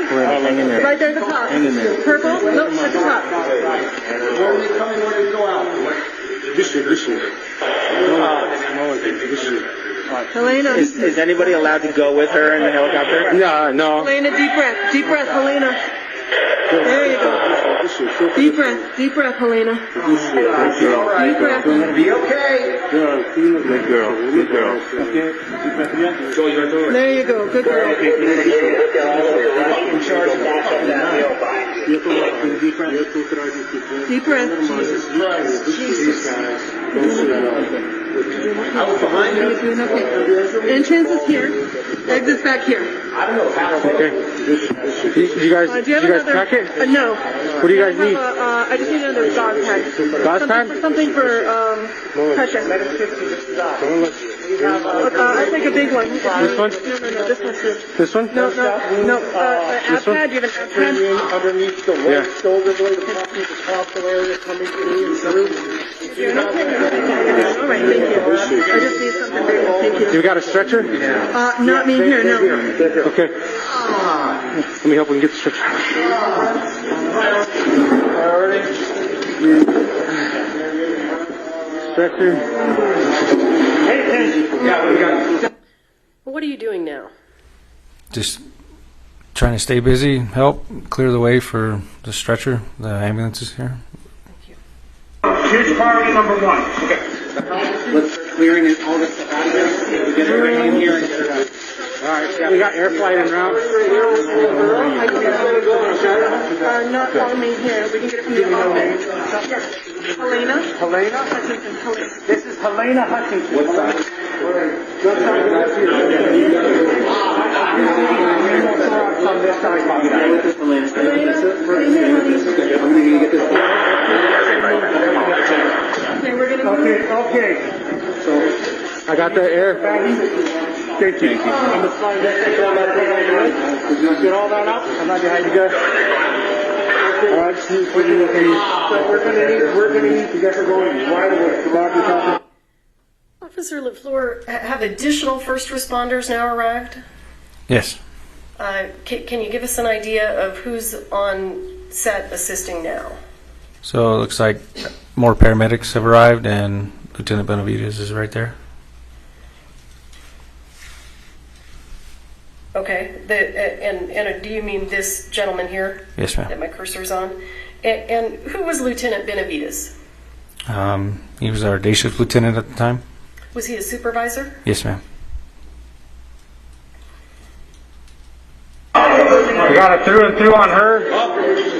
Right there at the top. Purple? Nope, at the top. Where are they coming? Where do they go out? This year. Halyna. Is anybody allowed to go with her in the helicopter? No. Halyna, deep breath. Deep breath, Halyna. There you go. Deep breath, Halyna. Deep breath. Be okay. Good girl. There you go. Good girl. In charge of that. Deep breath. Jesus Christ. I was behind you. Doing okay. Entrance is here. Exit's back here. I don't know how. Okay. Do you guys pack it? No. What do you guys need? I just need another gauze pad. Gauze pad? Something for pressure. I'll take a big one. This one? No, this one's good. This one? No. Ab pad, do you have an ab pad? Underneath the right shoulder blade, the postural area coming through. All right, thank you. I just need something big. Thank you. You got a stretcher? Not me here, no. Okay. Let me help him get the stretcher. Stretcher. What are you doing now? Just trying to stay busy, help clear the way for the stretcher. The ambulance is here. Here's priority number one. Okay. Let's clearing it, all this stuff out of there. We get everything in here and get it out. All right, we got air flight en route. Not on me here. We can get it from the office. Halyna? This is Halyna Hutchins. What's that? Okay. So I got the air. Thank you. Get all that out? I'm not behind you guys. All right, we're gonna need to get her going right away. Officer LaFleur, have additional first responders now arrived? Yes. Can you give us an idea of who's on set assisting now? So it looks like more paramedics have arrived, and Lieutenant Benavides is right there. Okay. And do you mean this gentleman here? Yes, ma'am. That my cursor's on? And who was Lieutenant Benavides? He was our day shift lieutenant at the time. Was he a supervisor? Yes, ma'am. We got it through and through on her.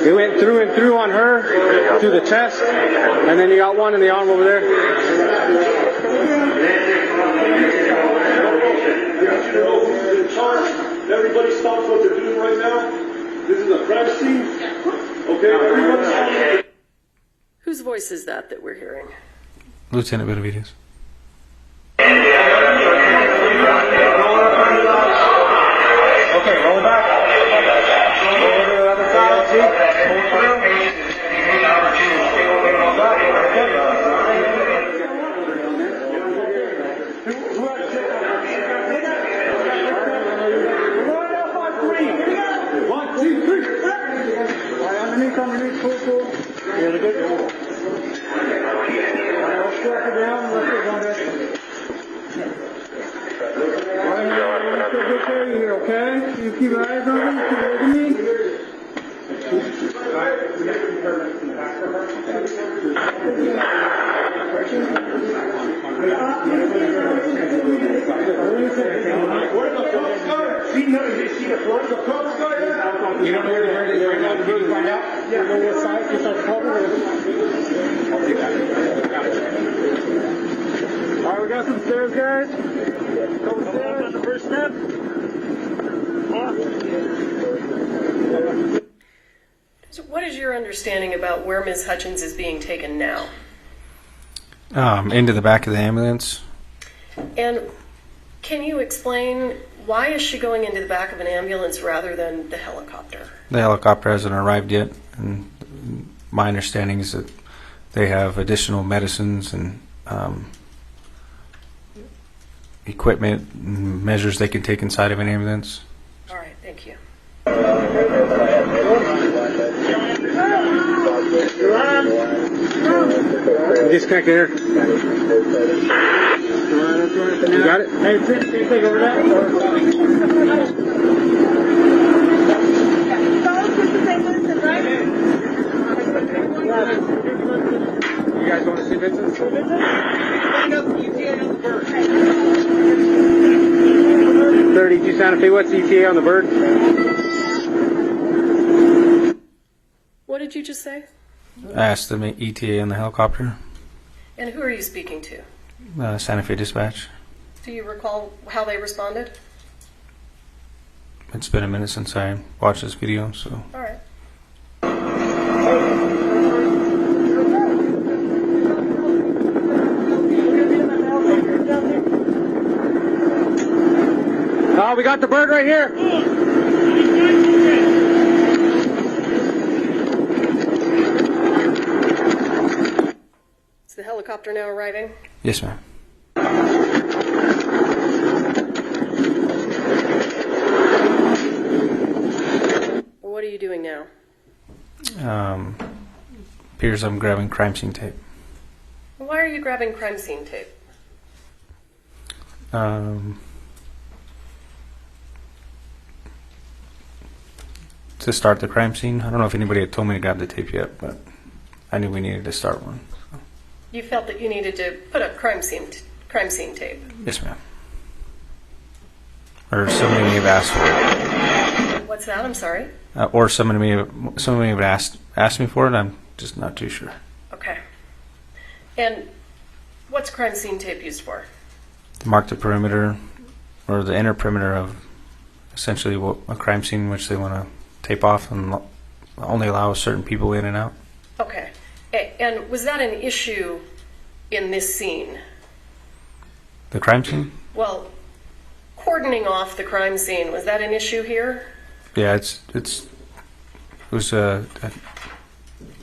We went through and through on her, through the chest, and then you got one in the arm over there. Everybody stops what they're doing right now. This is a crime scene. Okay, everybody stop. Whose voice is that we're hearing? Lieutenant Benavides. Okay, roll it back. Roll over to the other side. See? Hold through. One, two, three. All right, underneath, pull. Really good. All right, let's go up and down. Let's go down there. All right, let's get good carry here, okay? You keep your eyes on me. Keep looking at me. See the floor of the coast going on? You don't know where the bird is right now? Did you find out? Yeah, know what size? Just like cover? I'll take that. All right, we got some stairs, guys. Couple stairs on the first step. So what is your understanding about where Ms. Hutchins is being taken now? Into the back of the ambulance. And can you explain why is she going into the back of an ambulance rather than the helicopter? The helicopter hasn't arrived yet, and my understanding is that they have additional medicines and equipment and measures they can take inside of an ambulance. All right, thank you. Disconnect there. You got it? Hey, can you take over that? You guys want to see Vincent? 32 Santa Fe, what's ETA on the bird? What did you just say? I asked the ETA on the helicopter. And who are you speaking to? Santa Fe Dispatch. Do you recall how they responded? It's been a minute since I watched this video, so. All right. Oh, we got the bird right here. Is the helicopter now arriving? Yes, ma'am. What are you doing now? Appears I'm grabbing crime scene tape. Why are you grabbing crime scene tape? To start the crime scene. I don't know if anybody had told me to grab the tape yet, but I knew we needed to start one. So. You felt that you needed to put up crime scene tape. Yes, ma'am. Or somebody may have asked for it. What's that? I'm sorry. Or somebody may have asked me for it. I'm just not too sure. Okay. And what's crime scene tape used for? To mark the perimeter or the inner perimeter of essentially a crime scene which they want to tape off and only allow certain people in and out. Okay. And was that an issue in this scene? The crime scene? Well, cordoning off the crime scene, was that an issue here? Yeah, it was a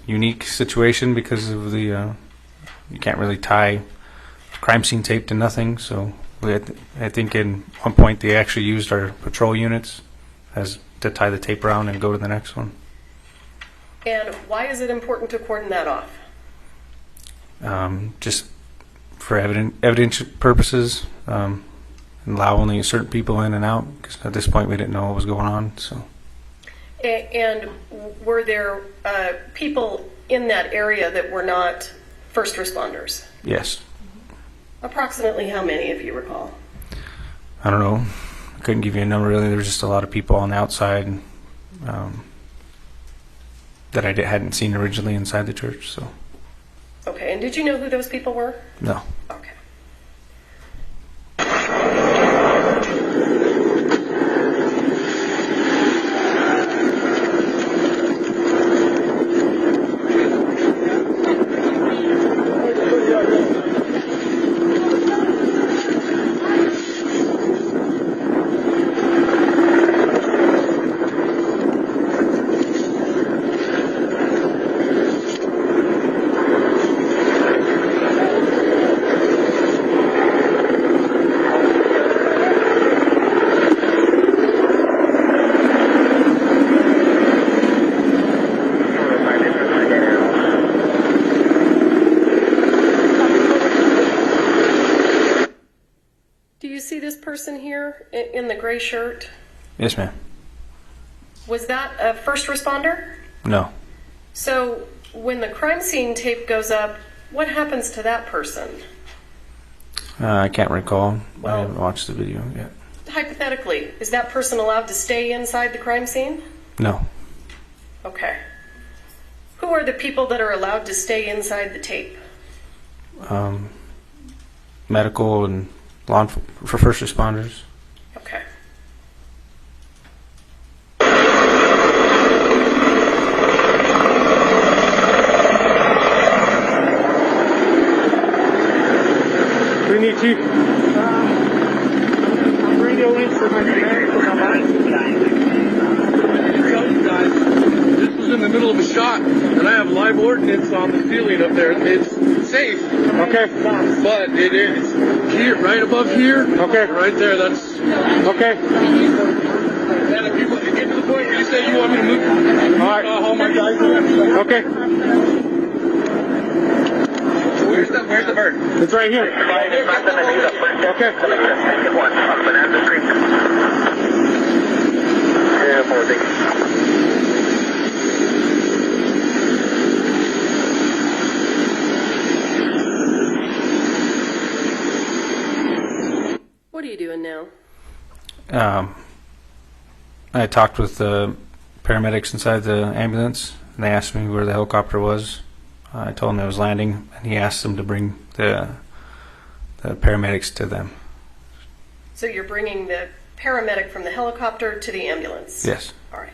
unique situation because of the you can't really tie crime scene tape to nothing. So I think at one point they actually used our patrol units as to tie the tape around and go to the next one. And why is it important to cordon that off? Just for evidence purposes, allow only certain people in and out, because at this point we didn't know what was going on. So. And were there people in that area that were not first responders? Yes. Approximately how many, if you recall? I don't know. I couldn't give you a number really. There was just a lot of people on the outside that I hadn't seen originally inside the church. So. Okay, and did you know who those people were? No. Okay. officer in the gray shirt, Yes, ma'am. was that a first responder? No. So when the crime scene tape goes up, what happens to that person? I can't recall. Well- I haven't watched the video yet. Hypothetically, is that person allowed to stay inside the crime scene? No. Okay. Who are the people that are allowed to stay inside the tape? Medical and for first responders. Okay. We need Chief. I'm radio links for my command for my mind. Tell you guys, this was in the middle of a shot, and I have live ordnance on the ceiling up there. It's safe. Okay. But it is here, right above here. Okay. Right there. That's okay. And if you get to the point where you say you want me to move, all right. All my guys. Okay. Where's the bird? It's right here. Okay. Yeah, 4-6. What are you doing now? I talked with the paramedics inside the ambulance, and they asked me where the helicopter was. I told him it was landing, and he asked them to bring the paramedics to them. So you're bringing the paramedic from the helicopter to the ambulance? Yes. All right.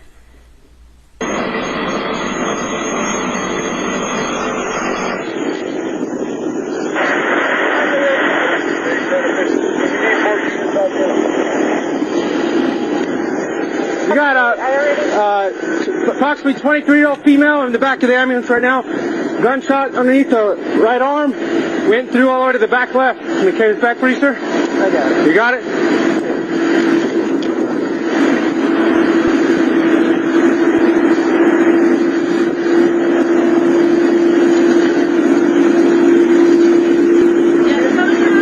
We got approximately 23-year-old female in the back of the ambulance right now. Gunshot underneath the right arm. Went through all the way to the back left. Can you carry this back for you, sir? I got it. You got it?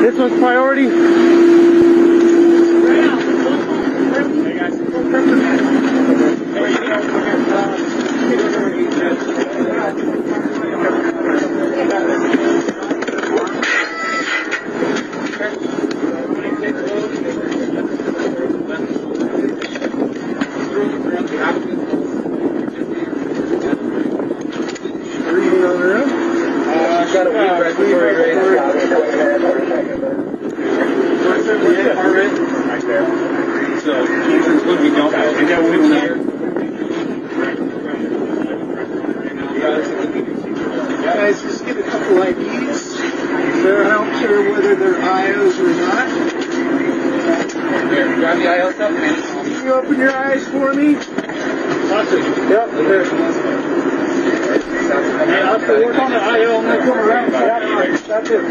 This one's priority. Guys, just get a couple IDs. They're not sure whether they're IOs or not. Here, grab the IO stuff, man. Can you open your eyes for me? Yep. There. Hey, I'll have to work on the IO. I'm going to come around. Yep. That's it.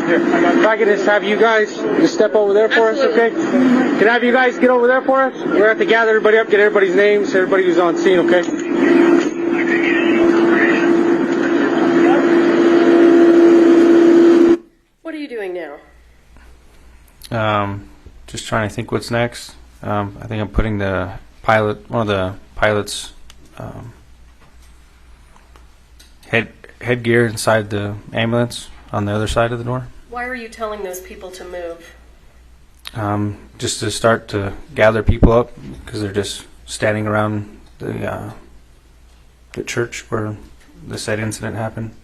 Here, if I could just have you guys just step over there for us, okay? Can I have you guys get over there for us? We're going to have to gather everybody up, get everybody's names, everybody who's on scene, okay? What are you doing now? Just trying to think what's next. I think I'm putting one of the pilot's headgear inside the ambulance on the other side of the door. Why are you telling those people to move? Just to start to gather people up, because they're just standing around the church where the said incident happened.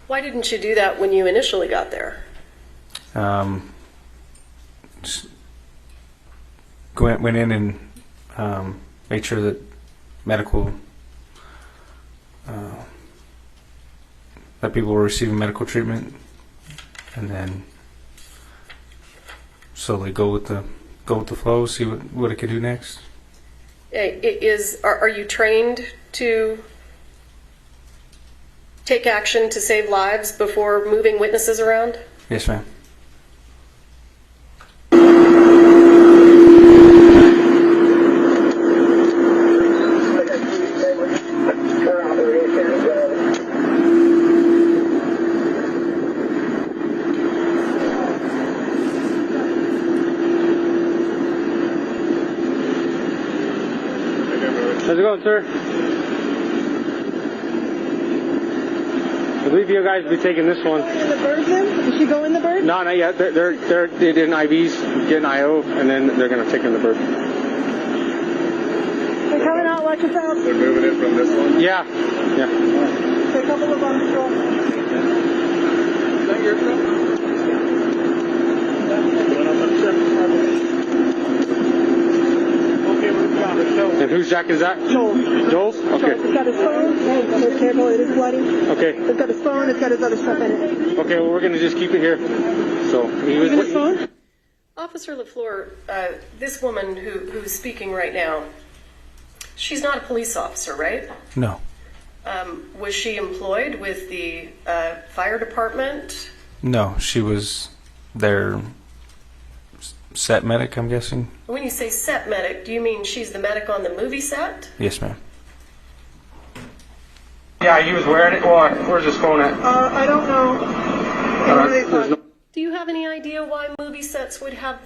Why didn't you do that when you initially got there? Just went in and made sure that medical that people were receiving medical treatment, and then slowly go with the flow, see what it can do next. Are you trained to take action to save lives before moving witnesses around? Yes, ma'am. How's it going, sir? I believe you guys will be taking this one. In the bird then? Did she go in the bird? No, not yet. They did IVs, getting IO, and then they're going to take in the bird. They're coming out like it's out. They're moving it from this one? Yeah. Yeah. There's a couple of them. Is that your truck? And whose jacket is that? Joel's? Okay. It's got his phone. Be careful, it is bloody. Okay. It's got his phone, it's got his other stuff in it. Okay, well, we're going to just keep it here. So, he was... His phone? Officer LaFleur, this woman who's speaking right now, she's not a police officer, right? No. Was she employed with the fire department? No, she was their set medic, I'm guessing. When you say set medic, do you mean she's the medic on the movie set? Yes, ma'am. Yeah, he was wearing it. Well, where's his phone at? I don't know. Do you have any idea why movie sets would have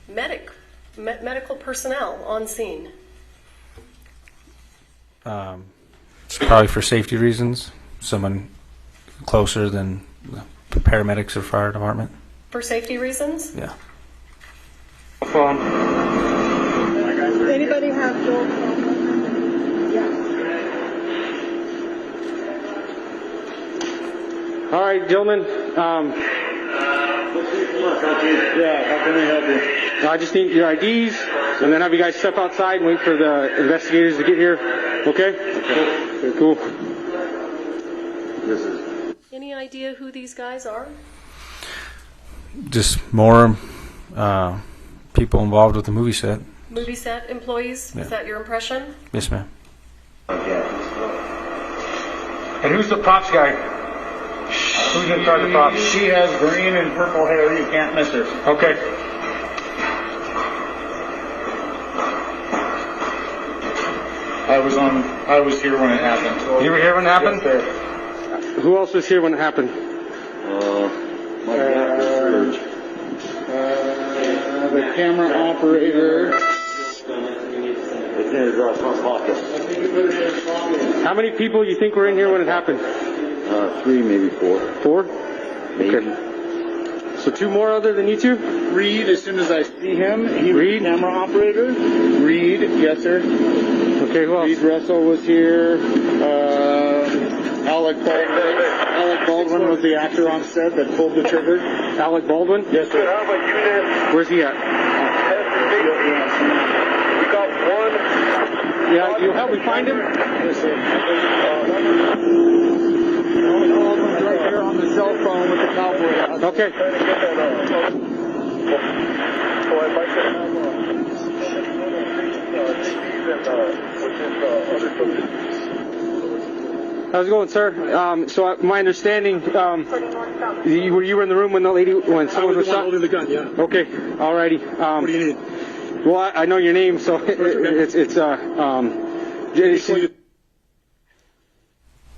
medical personnel on scene? It's probably for safety reasons. Someone closer than the paramedics or fire department. For safety reasons? Yeah. Phone. Anybody have Joel's phone? Yeah. All right, gentlemen. Yeah, how can we help you? I just need your IDs, and then have you guys step outside and wait for the investigators to get here. Okay? Okay, cool. Any idea who these guys are? Just more people involved with the movie set. Movie set employees? Yeah. Is that your impression? Yes, ma'am. And who's the props guy? Who's in charge of props? She has green and purple hair. You can't miss her. Okay. I was here when it happened. You were here when it happened? Yes, sir. Who else was here when it happened? The camera operator. How many people you think were in here when it happened? 3, maybe 4. 4? Okay. So 2 more other than you two? Reed, as soon as I see him, he was the camera operator. Reed, yes, sir. Okay, who else? Reed Russell was here. Alec Baldwin was the actor on set that pulled the trigger. Alec Baldwin? Yes, sir. Where's he at? We got one. Yeah, you'll help me find him? Yes, sir. Baldwin's right there on the cell phone with the cowboy hat. Okay. How's it going, sir? So my understanding, you were in the room when someone was shot? Holding the gun, yeah. Okay, alrighty. What do you need? Well, I know your name, so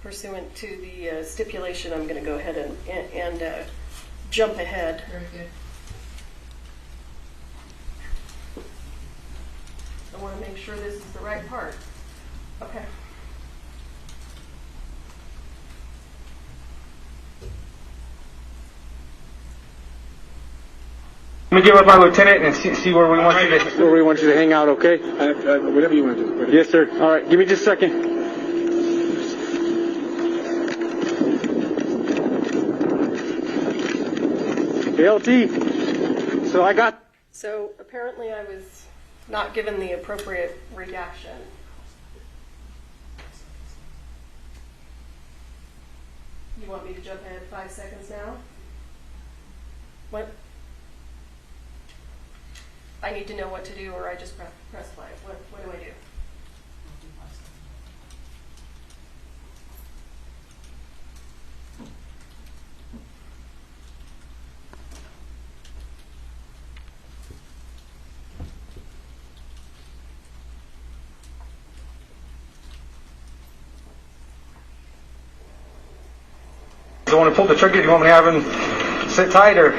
Pursuant to the stipulation, I'm going to go ahead and jump ahead. Very good. I want to make sure this is the right part. Okay. Let me get with my lieutenant and see where we want you to hang out, okay? Whatever you want to do. Yes, sir. All right, give me just a second. LT. So apparently I was not given the appropriate redaction. You want me to jump ahead 5 seconds now? What? I need to know what to do, or I just press play. What do I do? Do you want to pull the trigger? Do you want me to have him sit tight or?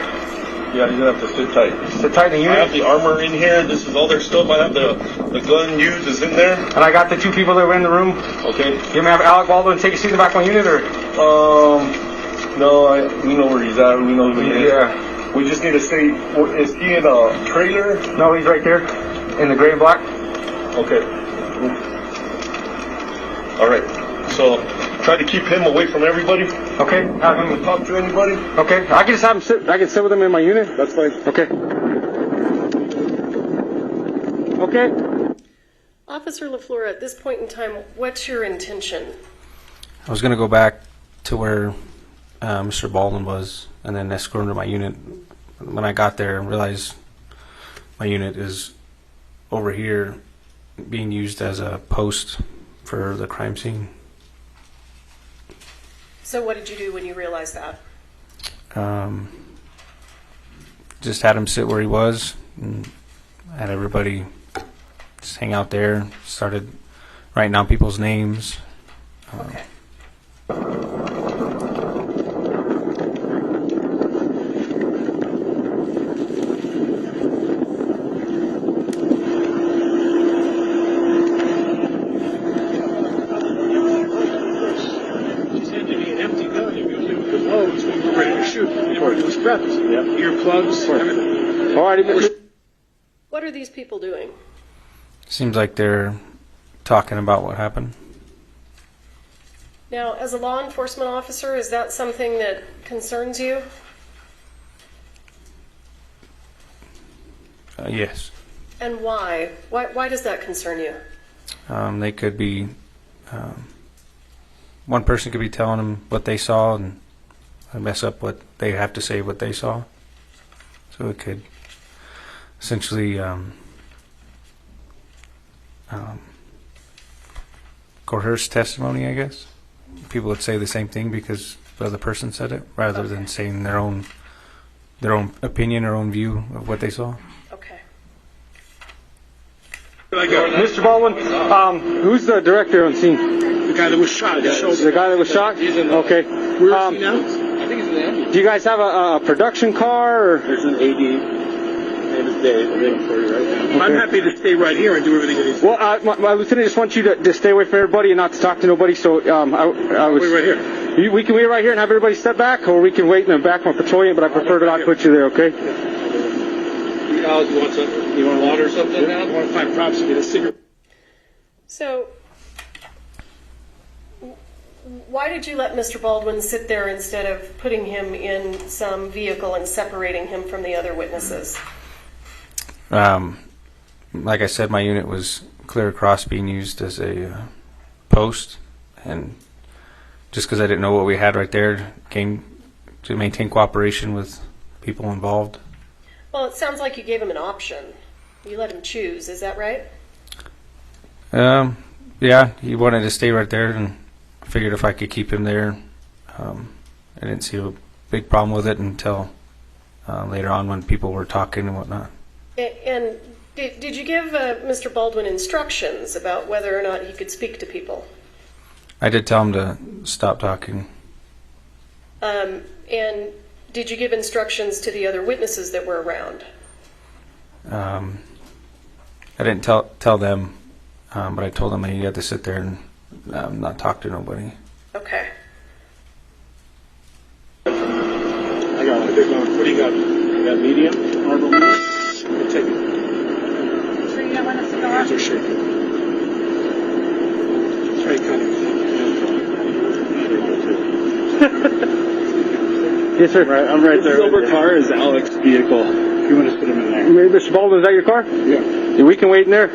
Yeah, you're gonna have to sit tight. Sit tight in the I unit? have the armor in here. This is all their stuff. I have the gun used is in there. And I got the 2 people that were in the room. Okay. You may have Alec Baldwin take a seat in the back of my unit, or? No, we know where he's at. We know who he is. Yeah. We just need to say, is he in a trailer? No, he's right there in the gray and black. Okay. All right. So try to keep him away from everybody. Okay. Have him to talk to anybody. Okay. I can just have him sit. I can sit with him in my unit. That's fine. Okay. Okay. Officer LaFleur, at this point in time, what's your intention? I was going to go back to where Mr. Baldwin was and then escort him to my unit. When I got there, I realized my unit is over here being used as a post for the crime scene. So what did you do when you realized that? Just had him sit where he was and had everybody just hang out there, started writing down people's names. Okay. Earplugs, everything. All right. What are these people doing? Seems like they're talking about what happened. Now, as a law enforcement officer, is that something that concerns you? Yes. And why? Why does that concern you? They could be, one person could be telling them what they saw and mess up what they have to say what they saw. So it could essentially coerce testimony, I guess. People would say the same thing because the other person said it, rather than saying their own opinion or own view of what they saw. Okay. Mr. Baldwin, who's the director on scene? The guy that was shot. The guy that was shot? Okay. Where is he now? I think he's in the ambulance. Do you guys have a production car? Or? There's an AD. Name is Dave. I'm waiting for you right now. Okay. I'm happy to stay right here and do everything that he's doing. Well, my lieutenant just wants you to stay away from everybody and not to talk to nobody. So I was. Wait right here. We can wait right here and have everybody step back, or we can wait in the back of a patrol unit. But I prefer to not put you there. Okay. Alex, you want something? You want water or something now? I want to find props to get a cigarette. So, why did you let Mr. Baldwin sit there instead of putting him in some vehicle and separating him from the other witnesses? Like I said, my unit was clear across being used as a post, and just because I didn't know what we had right there, came to maintain cooperation with people involved. Well, it sounds like you gave him an option. You let him choose, is that right? Yeah, he wanted to stay right there, and I figured if I could keep him there, I didn't see a big problem with it until later on when people were talking and whatnot. And did you give Mr. Baldwin instructions about whether or not he could speak to people? I did tell him to stop talking. And did you give instructions to the other witnesses that were around? I didn't tell them, but I told them he had to sit there and not talk to nobody. Okay. I got one. What do you got? You got medium? Marble medium? We'll take it. So you don't want us to go Hands are shaking. Try Yes, sir. Right, I'm right there. The silver car is Alec's vehicle. You want to put him in there? Mr. Baldwin, is that your car? Yeah. We can wait in there.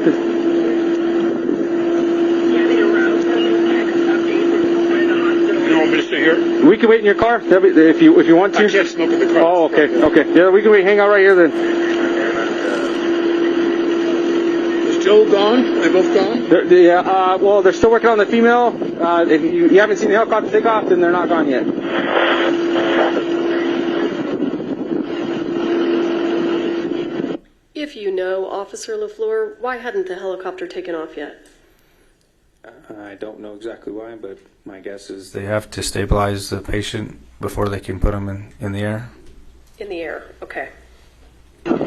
You want me to stay here? We can wait in your car if you want to. I can't smoke in the car. Oh, okay. Yeah, we can wait. Hang out right here then. Is Joe gone? They both gone? Yeah. Well, they're still working on the female. If you haven't seen the helicopter take off, then they're not gone yet. If you know, Officer LaFleur, why hadn't the helicopter taken off yet? I don't know exactly why, but my guess is they have to stabilize the patient before they can put him in the air. In the air, okay. Inquiry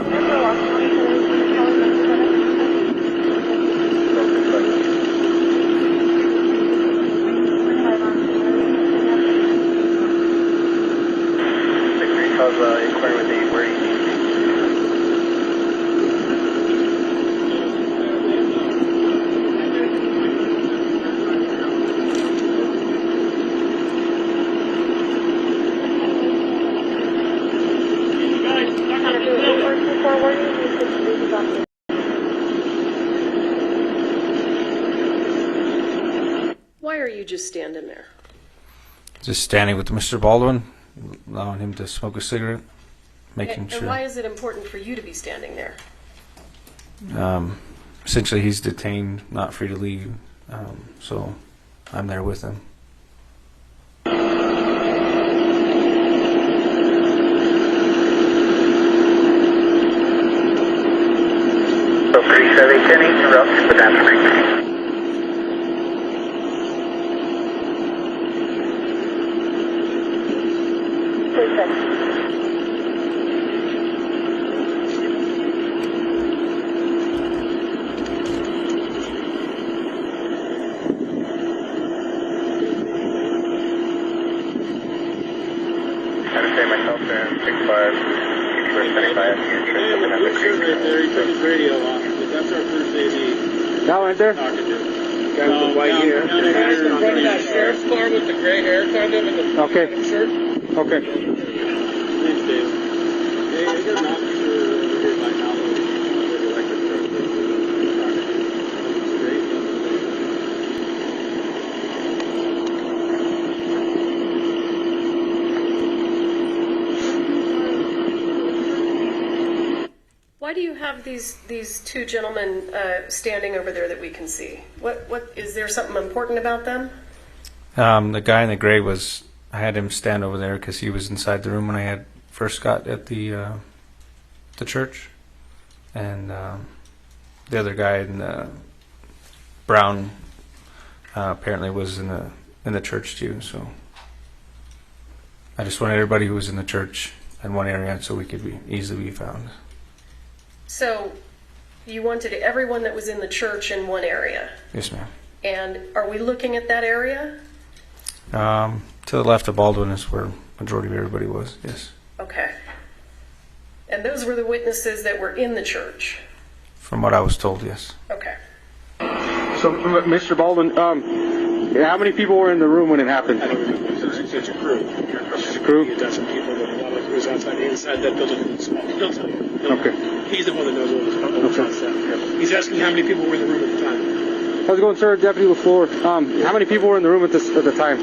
with the where you Why are you just standing there? Just standing with Mr. Baldwin, allowing him to smoke a cigarette, making And sure. why is it important for you to be standing there? Essentially, he's detained, not free to leave, so I'm there with him. So 3710 interrupt, but that's right. Now right there? Down in front of that sheriff's car with the gray hair kind of in the Okay. shirt. Okay. Thanks, Dave. Hey, I got an officer over here by now. The electric truck. Why do you have these two gentlemen standing over there that we can see? What is there something important about them? The guy in the gray I had him stand over there because he was inside the room when I first got at the church, and the other guy in the brown apparently was in the church too. So I just wanted everybody who was in the church in one area so we could easily be found. So you wanted everyone that was in the church in one area. Yes, ma'am. And are we looking at that area? To the left of Baldwin is where majority of everybody was. Yes. Okay. And those were the witnesses that were in the church? From what I was told, yes. Okay. So, Mr. Baldwin, how many people were in the room when it happened? It's a crew. It's a crew? You've got some people that a lot of crews outside that building. They'll tell you. Okay. He's the one that knows what was on set. He's asking how many people were in the room at the time. How's it going, sir? Deputy LaFleur. How many people were in the room at the time?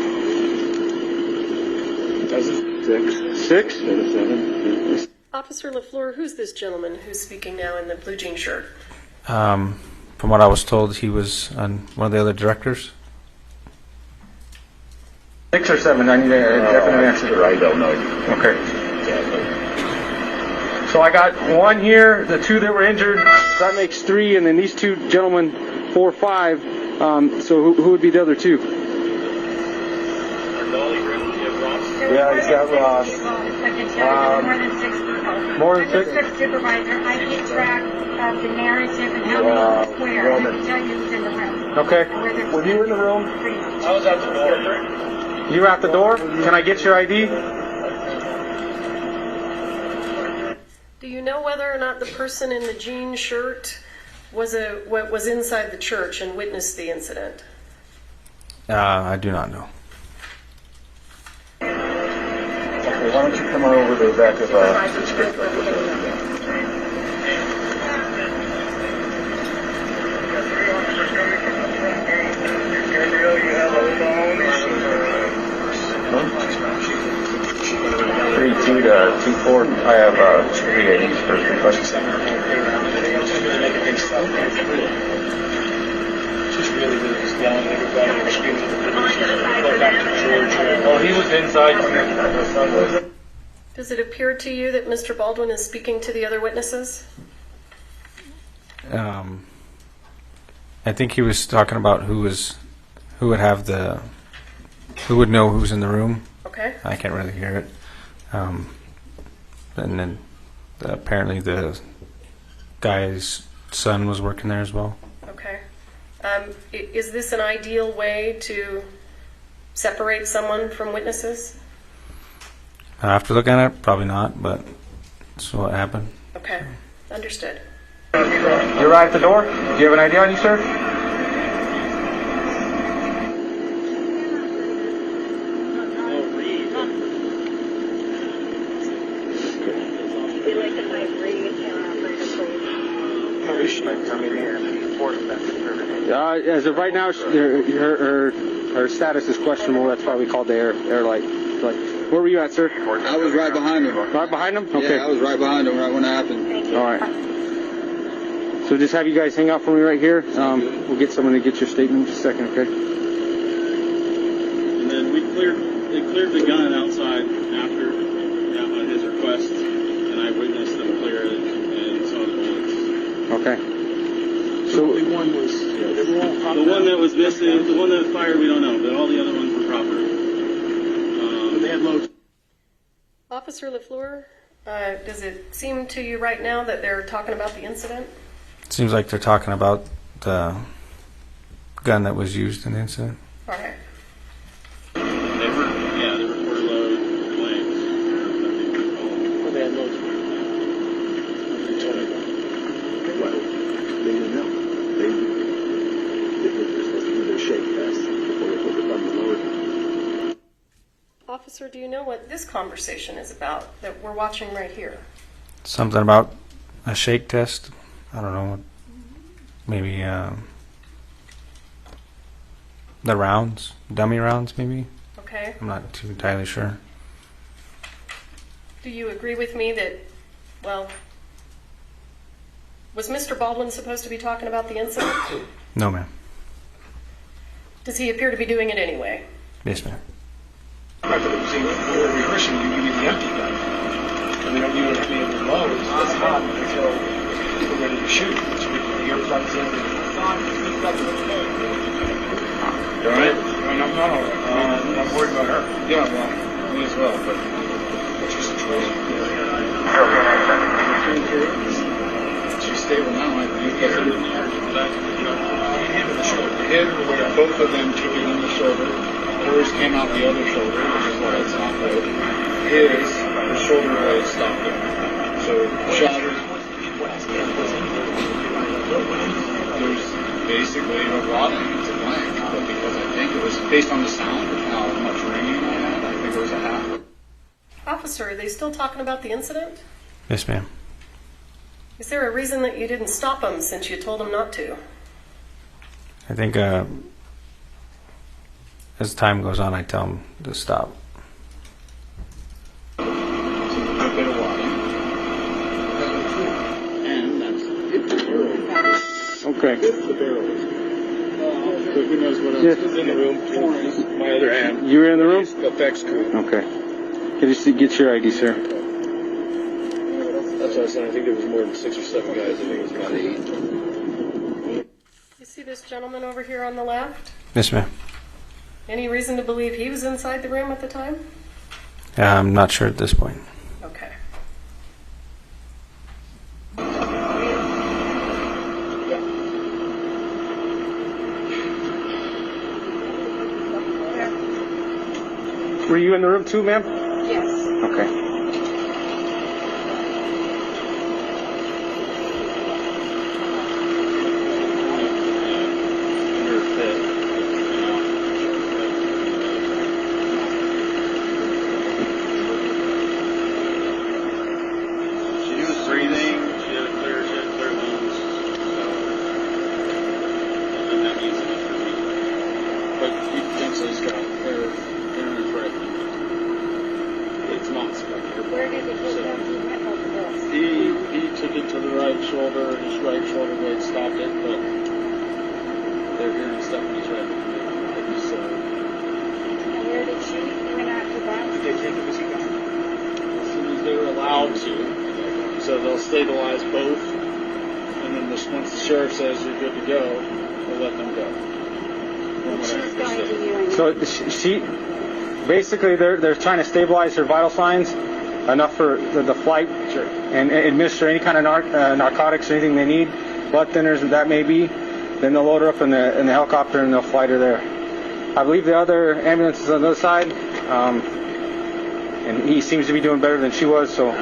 Six? 7. Officer LaFleur, who's this gentleman who's speaking now in the blue jean shirt? From what I was told, he was one of the other directors. 6 or 7? I need a definite answer. I don't know. Okay. So I got one here, the 2 that were injured, that makes 3, and then these 2 gentlemen, 4, 5. So who would be the other 2? Yeah, he's got Ross. More than 6? I'm the supervisor. I keep track of the narrative and how many square. I can tell you who's in the room. Okay. Were you in the room? I was at the door. You were at the door? Can I get your ID? Do you know whether or not the person in the jean shirt was inside the church and witnessed the incident? I do not know. Okay, why don't you come on over to the back of the script? Gabriel, you have a phone? 32 to 24. I have 3 IDs for 3 questions. She's really just yelling at everybody and screaming at the police. Go back to George. Oh, he was inside. Does it appear to you that Mr. Baldwin is speaking to the other witnesses? I think he was talking about who would know who's in the room. Okay. I can't really hear it. And then apparently the guy's son was working there as well. Okay. Is this an ideal way to separate someone from witnesses? After looking at it, probably not, but that's what happened. Okay, understood. You arrived at the door? Do you have an ID on you, sir? As of right now, her status is questionable. That's why we called the air light. Where were you at, sir? I was right behind him. Right behind him? Okay. Yeah, I was right behind him right when it happened. All right. So just have you guys hang out for me right here. We'll get someone to get your statement in just a second, okay? And then they cleared the gun outside after at his request, and I witnessed them clear it and saw the bullets. Okay. So the one that was missing, the one that was fired, we don't know, but all the other ones were proper. They had loads. Officer LaFleur, does it seem to you right now that they're talking about the incident? It seems like they're talking about the gun that was used in the incident. All right. They reported load blanks. They had loads. They didn't know. They were supposed to do their shake test before they put the gun on the load. Officer, do you know what this conversation is about that we're watching right here? Something about a shake test. I don't know. Maybe the rounds, dummy rounds, maybe. Okay. I'm not too entirely sure. Do you agree with me that, well, was Mr. Baldwin supposed to be talking about the incident? No, ma'am. Does he appear to be doing it anyway? Yes, ma'am. Right, but it seems when we're rehearsing, you give me the empty gun. And we don't use any of the loads. That's not until we're ready to shoot. So we put the earplugs in. You alright? I'm not alright. I'm worried about her. Yeah, well, me as well, but what's your situation? She's stable now, I think. The hit where both of them took it on the shoulder. Hers came out the other shoulder, which is why it's not good. His, the shoulder blade stopped it. So, shattered. There's basically a rotting, it's a blank, but because I think it was based on the sound of how much ringing I had, I think it was a half. Officer, are they still talking about the incident? Yes, ma'am. Is there a reason that you didn't stop them since you told them not to? I think as time goes on, I tell them to stop. A bit of water. And that's if the barrel. Okay. If the barrel is. Who knows what else is in the room? My other hand. You were in the room? Effects crew. Okay. Get your ID, sir. That's what I said. I think there was more than 6 or 7 guys. I think it was about 8. You see this gentleman over here on the left? Yes, ma'am. Any reason to believe he was inside the room at the time? I'm not sure at this point. Okay. Were you in the room too, ma'am? Yes. Okay. So they'll stabilize both, and then once the sheriff says you're good to go, we'll let them go. So she basically they're trying to stabilize her vital signs, enough for the flight and administer any kind of narcotics or anything they need, blood thinners, that may be, then they'll load her up in the helicopter and they'll fly her there. I believe the other ambulance is on the other side, and he seems to be doing better than she was, so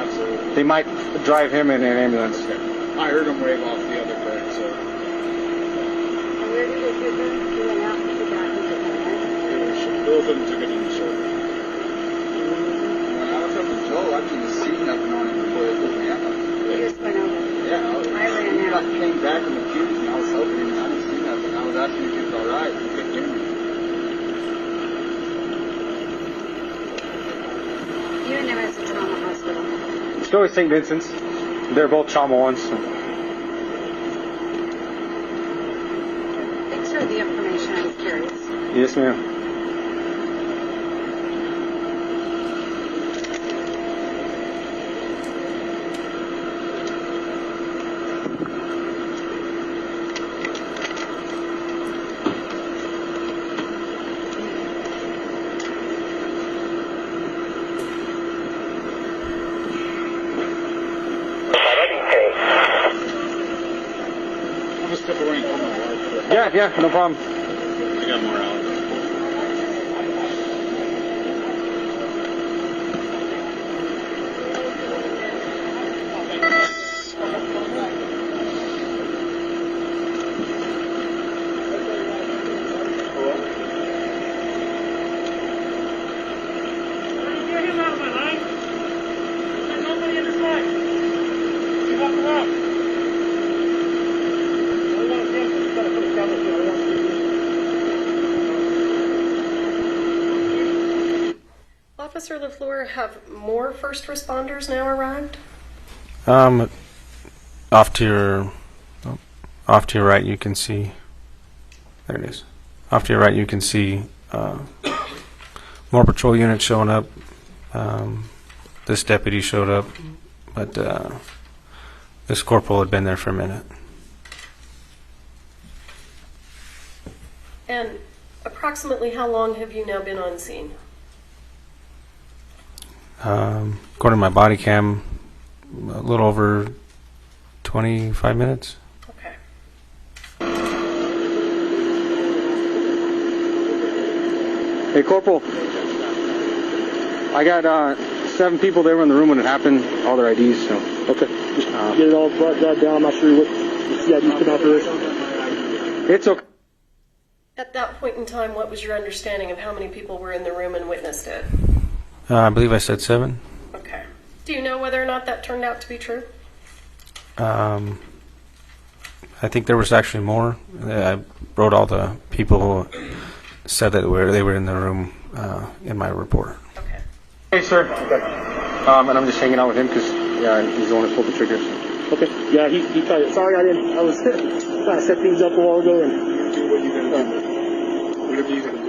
they might drive him in an ambulance. I heard him wave off the other bird, so. Where did it hit him? He went out and he got hit in the head. Both of them took it in the shoulder. When I was up in Joel, I didn't see nothing on him before they put me out. He just went over. Yeah, I ran out. I came back in the cubes and I was helping him and I didn't see nothing. I was asking if he was alright. He couldn't hear me. You and him at the trauma hospital. Still at St. Vincent's. They're both trauma ones. So. Thanks for the information. I was curious. Yes, ma'am. Yeah, no problem. I got more out. Get him out of my line. There's nobody in the side. Keep walking up. Officer LaFleur, have more first responders now arrived? Off to your right, you can see. There it is. Off to your right, you can see more patrol units showing up. This deputy showed up, but this corporal had been there for a minute. And approximately how long have you now been on scene? According to my body cam, a little over 25 minutes. Okay. Hey, Corporal. I got 7 people there in the room when it happened, all their IDs, so. Okay. Just get it all brought down. I'm not sure what the CID come out for this. It's okay. At that point in time, what was your understanding of how many people were in the room and witnessed it? I believe I said 7. Okay. Do you know whether or not that turned out to be true? I think there was actually more. I wrote all the people who said that they were in the room in my report. Okay. Hey, sir. Okay. And I'm just hanging out with him because, yeah, he's the one who pulled the trigger. So. Okay. Yeah, he tried it. Sorry, I was trying to set things up a while ago. And What are you going to do? Whatever you going to do.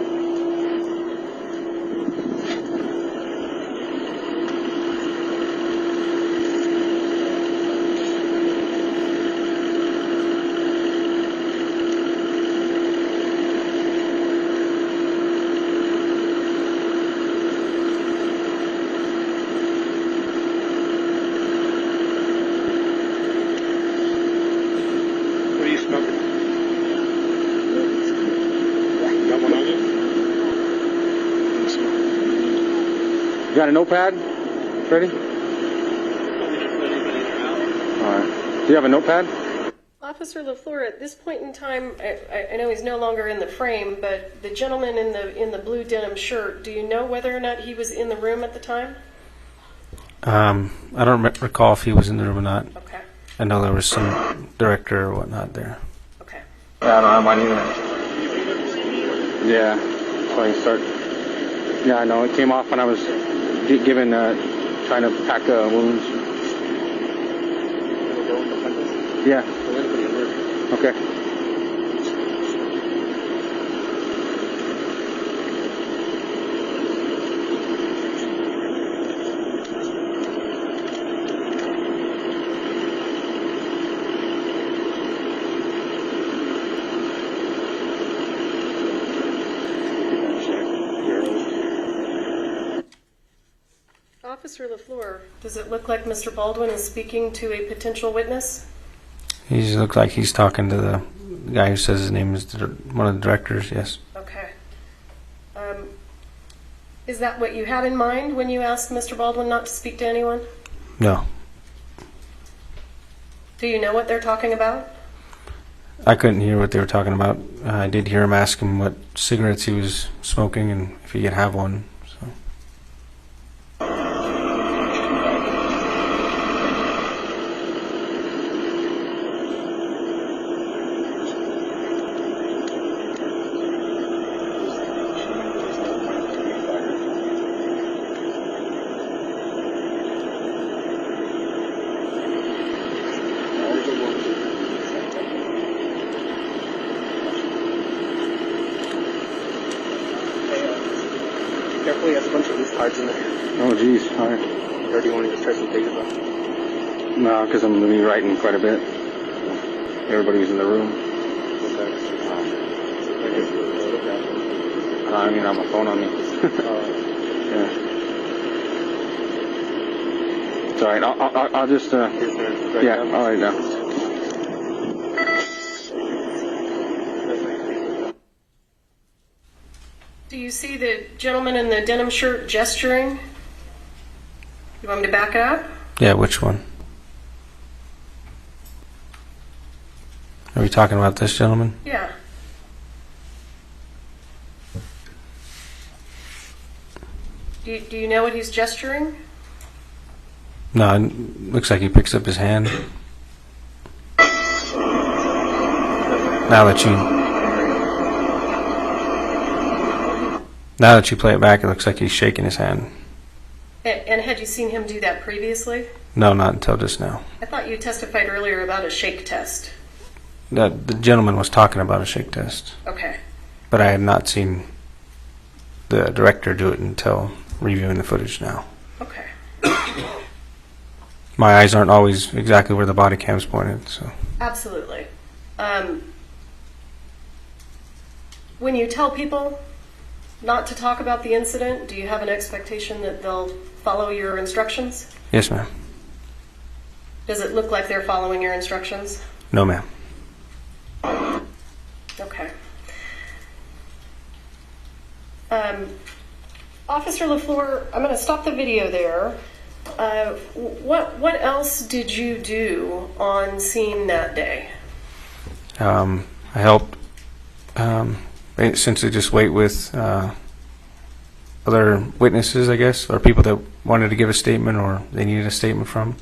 What are you smoking? Got one on you? You got a notepad? Ready? All right. Do you have a notepad? Officer LaFleur, at this point in time, I know he's no longer in the frame, but the gentleman in the blue denim shirt, do you know whether or not he was in the room at the time? I don't recall if he was in the room or not. Okay. I know there was some director or whatnot there. Okay. Yeah, I don't have mine either. Yeah. So I start. Yeah, I know. It came off when I was given, trying to pack wounds. Yeah. Okay. Officer LaFleur, does it look like Mr. Baldwin is speaking to a potential witness? He looks like he's talking to the guy who says his name is one of the directors, yes. Okay. Is that what you had in mind when you asked Mr. Baldwin not to speak to anyone? No. Do you know what they're talking about? I couldn't hear what they were talking about. I did hear him ask him what cigarettes he was smoking and if he could have one. So. Careful, he has a bunch of loose cards in there. Oh, geez. All right. Or do you want to just try some pages off? No, because I'm going to be writing quite a bit. Everybody was in the room. I mean, I have my phone on me. Yeah. It's all right. I'll just, yeah, all right now. Do you see the gentleman in the denim shirt gesturing? You want me to back it up? Yeah, which one? Are we talking about this gentleman? Yeah. Do you know what he's gesturing? No, it looks like he picks up his hand. Now that you play it back, it looks like he's shaking his hand. And had you seen him do that previously? No, not until just now. I thought you testified earlier about a shake test. The gentleman was talking about a shake test. Okay. But I had not seen the director do it until reviewing the footage now. Okay. My eyes aren't always exactly where the body cam's pointed, so. Absolutely. When you tell people not to talk about the incident, do you have an expectation that they'll follow your instructions? Yes, ma'am. Does it look like they're following your instructions? No, ma'am. Okay. Officer LaFleur, I'm going to stop the video there. What else did you do on scene that day? I helped essentially just wait with other witnesses, I guess, or people that wanted to give a statement or they needed a statement from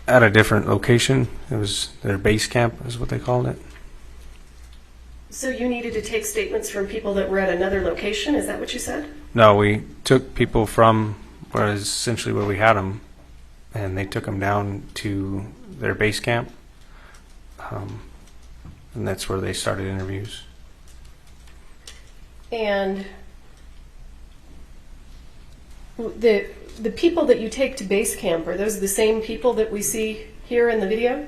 at a different location. It was their base camp is what they called it. So you needed to take statements from people that were at another location? Is that what you said? No, we took people from essentially where we had them, and they took them down to their base camp, and that's where they started interviews. And the people that you take to base camp, are those the same people that we see here in the video?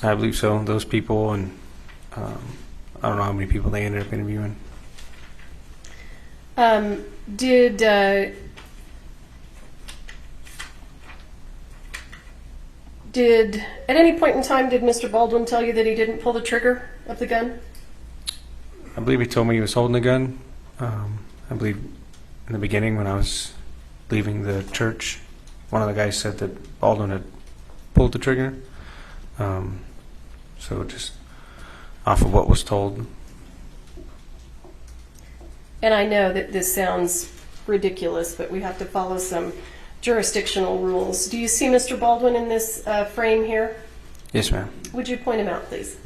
I believe so. Those people, and I don't know how many people they ended up interviewing. Did at any point in time did Mr. Baldwin tell you that he didn't pull the trigger of the gun? I believe he told me he was holding the gun. I believe in the beginning when I was leaving the church, one of the guys said that Baldwin had pulled the trigger. So just off of what was told. And I know that this sounds ridiculous, but we have to follow some jurisdictional rules. Do you see Mr. Baldwin in this frame here? Yes, ma'am. Would you point him out, please?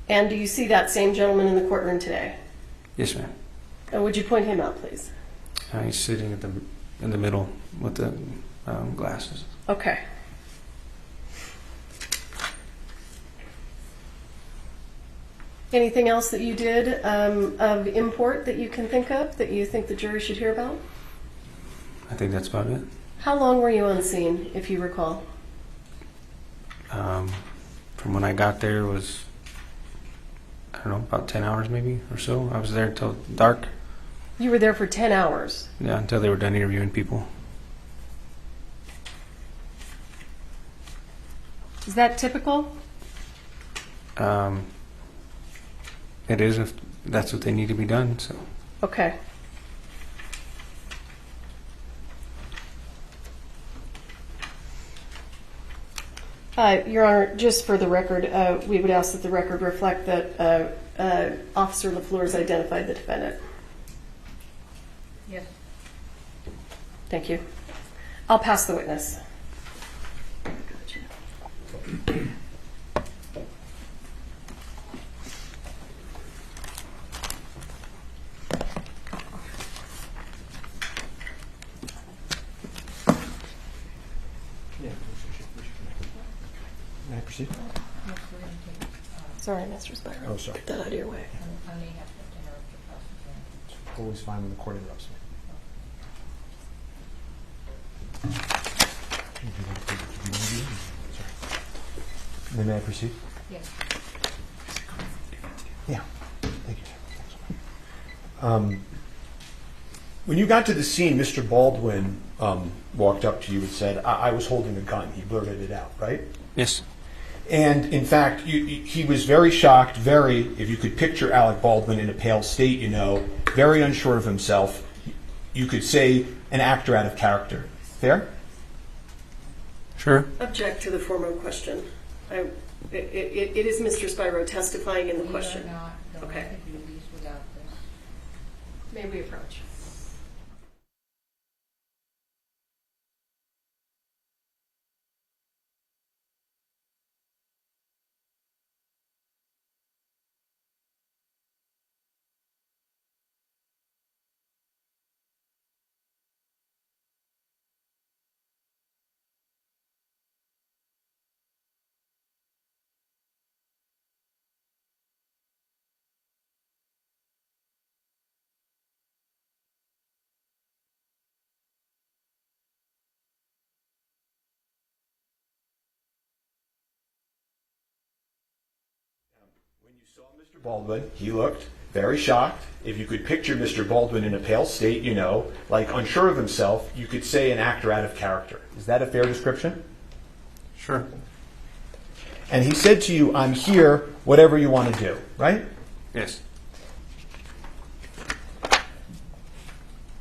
And do you see that same gentleman in the courtroom today? Yes, ma'am. And would you point him out, please? He's sitting in the middle with the glasses. Okay. Anything else that you did of import that you can think of that you think the jury should hear about? I think that's about it. How long were you on scene, if you recall? From when I got there was, I don't know, about 10 hours maybe or so. I was there till dark. You were there for 10 hours. Yeah, until they were done interviewing people. Is that typical? It is if that's what they need to be done. So. Okay. Your Honor, just for the record, we would ask that the record reflect that Officer LaFleurs identified the defendant. Yes. Thank you. I'll pass the witness. May I proceed? Sorry, Mr. Spiro. Oh, sorry. Get that out of your way. I may have to interrupt the prosecutor. It's always fine when the court interrupts me. Then may I proceed? Yes. Yeah. Thank you, sir. When you got to the scene, Mr. Baldwin walked up to you and said, I was holding a gun. He blurted it out, right? Yes. And in fact, he was very shocked, if you could picture Alec Baldwin in a pale state, very unsure of himself. You could say an actor out of character. Fair? Sure. Object to the former question. It is Mr. Spiro testifying in the question. We are not going Okay. to do these without this. May we approach? When you saw Mr. Baldwin, he looked very shocked. If you could picture Mr. Baldwin in a pale state, like unsure of himself, you could say an actor out of character. Is that a fair description? Sure. And he said to you, I'm here, whatever you want to do, right? Yes.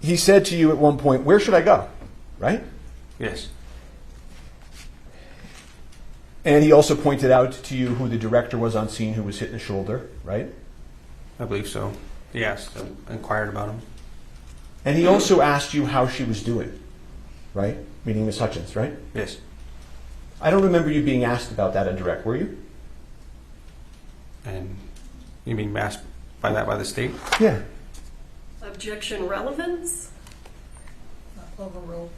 He said to you at one point, where should I go? Right? Yes. And he also pointed out to you who the director was on scene who was hit in the shoulder, right? I believe so. Yes. I inquired about him. And he also asked you how she was doing, right? Meaning Miss Hutchins, right? Yes. I don't remember you being asked about that in direct, were you? And you being asked by the state? Yeah. Objection relevance? Overruled.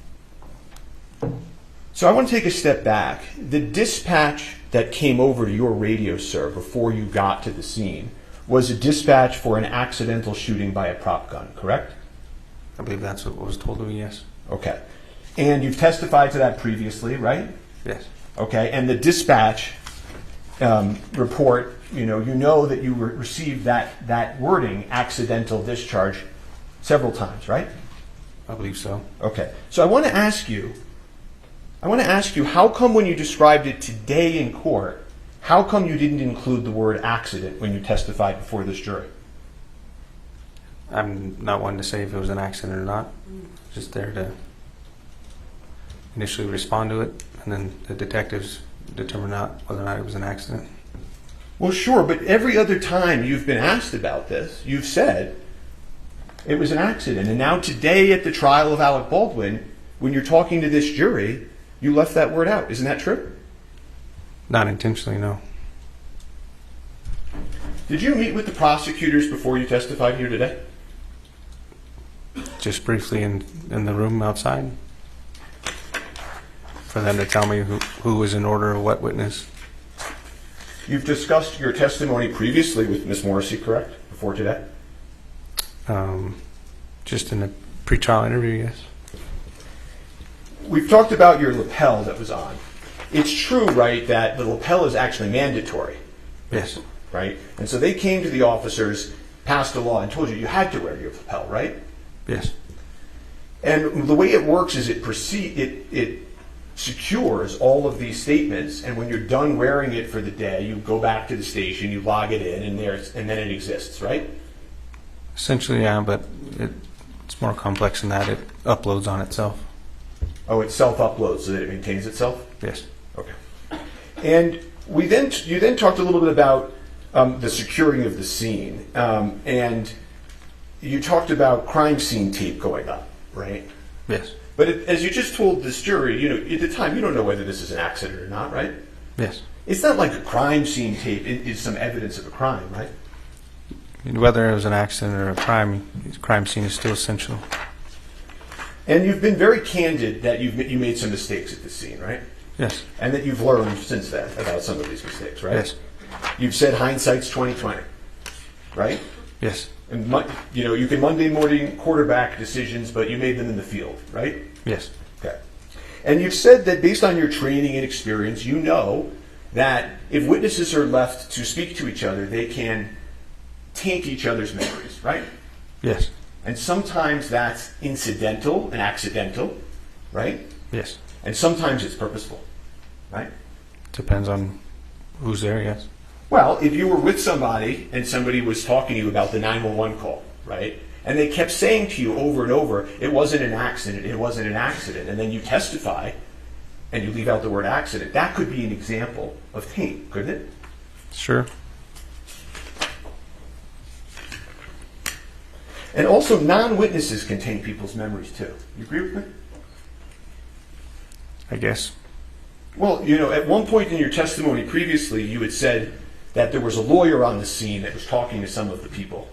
So I want to take a step back. The dispatch that came over to your radio, sir, before you got to the scene was a dispatch for an accidental shooting by a prop gun, correct? I believe that's what was told to me, yes. Okay. And you've testified to that previously, right? Yes. Okay. And the dispatch report, you know that you received that wording, accidental discharge, several times, right? I believe so. Okay. So I want to ask you, how come when you described it today in court, how come you didn't include the word accident when you testified before this jury? I'm not one to say if it was an accident or not. Just there to initially respond to it, and then the detectives determine whether or not it was an accident. Well, sure, but every other time you've been asked about this, you've said it was an accident. And now today at the trial of Alec Baldwin, when you're talking to this jury, you left that word out. Isn't that true? Not intentionally, no. Did you meet with the prosecutors before you testified here today? Just briefly in the room outside for them to tell me who was in order of what witness. You've discussed your testimony previously with Ms. Morrissey, correct? Before today? Just in a pretrial interview, yes. We've talked about your lapel that was on. It's true, right, that the lapel is actually mandatory. Yes. Right? And so they came to the officers, passed a law, and told you had to wear your lapel, right? Yes. And the way it works is it secures all of these statements, and when you're done wearing it for the day, you go back to the station, you log it in, and then it exists, right? Essentially, yeah, but it's more complex than that. It uploads on itself. Oh, it self-uploads so that it maintains itself? Yes. Okay. And you then talked a little bit about the securing of the scene, and you talked about crime scene tape going up, right? Yes. But as you just told this jury, at the time, you don't know whether this is an accident or not, right? Yes. It's not like a crime scene tape is some evidence of a crime, right? Whether it was an accident or a crime scene is still essential. And you've been very candid that you made some mistakes at this scene, right? Yes. And that you've learned since then about some of these mistakes, right? Yes. You've said hindsight's 20/20, right? Yes. And you can Monday morning quarterback decisions, but you made them in the field, right? Yes. Okay. And you've said that based on your training and experience, you know that if witnesses are left to speak to each other, they can taint each other's memories, right? Yes. And sometimes that's incidental and accidental, right? Yes. And sometimes it's purposeful, right? Depends on who's there, yes. Well, if you were with somebody and somebody was talking to you about the 911 call, right? And they kept saying to you over and over, it wasn't an accident, it wasn't an accident. And then you testify and you leave out the word accident. That could be an example of taint, couldn't it? Sure. And also, non-witnesses can taint people's memories too. You agree with me? I guess. Well, at one point in your testimony previously, you had said that there was a lawyer on the scene that was talking to some of the people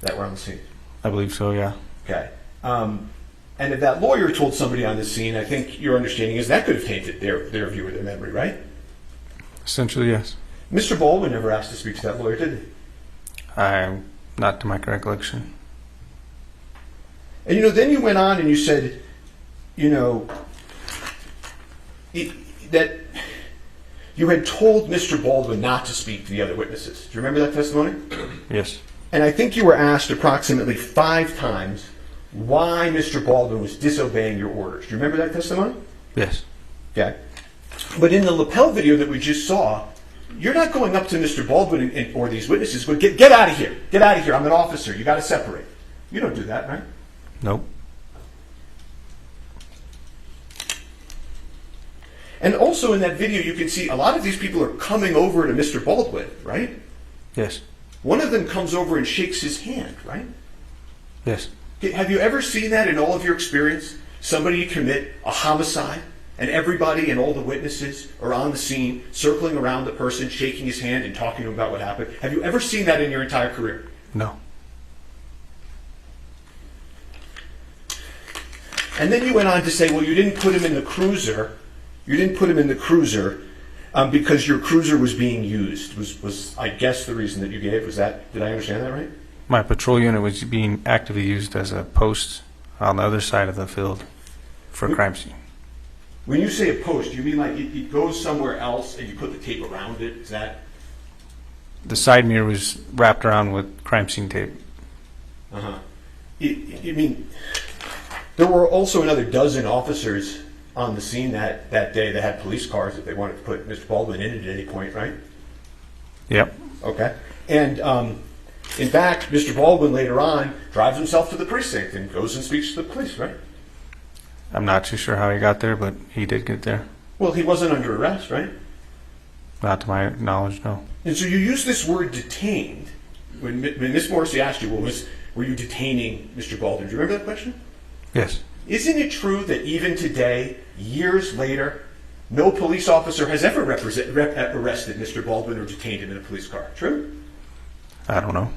that were on the scene. I believe so, yeah. Okay. And if that lawyer told somebody on the scene, I think your understanding is that could have tainted their view of their memory, right? Essentially, yes. Mr. Baldwin never asked to speak to that lawyer, did he? Not to my recollection. And then you went on and you said, that you had told Mr. Baldwin not to speak to the other witnesses. Do you remember that testimony? Yes. And I think you were asked approximately 5 times why Mr. Baldwin was disobeying your orders. Do you remember that testimony? Yes. Okay. But in the lapel video that we just saw, you're not going up to Mr. Baldwin or these witnesses going, get out of here. Get out of here. I'm an officer. You got to separate. You don't do that, right? Nope. And also in that video, you can see a lot of these people are coming over to Mr. Baldwin, right? Yes. One of them comes over and shakes his hand, right? Yes. Have you ever seen that in all of your experience? Somebody commit a homicide, and everybody and all the witnesses are on the scene, circling around the person, shaking his hand and talking to him about what happened. Have you ever seen that in your entire career? No. And then you went on to say, well, you didn't put him in the cruiser. You didn't put him in the cruiser because your cruiser was being used. Was I guess the reason that you gave? Was that? Did I understand that right? My patrol unit was being actively used as a post on the other side of the field for a crime scene. When you say a post, you mean like it goes somewhere else and you put the tape around it? Is that? The side mirror was wrapped around with crime scene tape. Uh-huh. You mean there were also another dozen officers on the scene that day that had police cars if they wanted to put Mr. Baldwin in it at any point, right? Yep. Okay. And in fact, Mr. Baldwin later on drives himself to the precinct and goes and speaks to the police, right? I'm not too sure how he got there, but he did get there. Well, he wasn't under arrest, right? Not to my knowledge, no. And so you use this word detained. When Ms. Morrissey asked you, well, were you detaining Mr. Baldwin? Do you remember that question? Yes. Isn't it true that even today, years later, no police officer has ever arrested Mr. Baldwin or detained him in a police car? True? I don't know.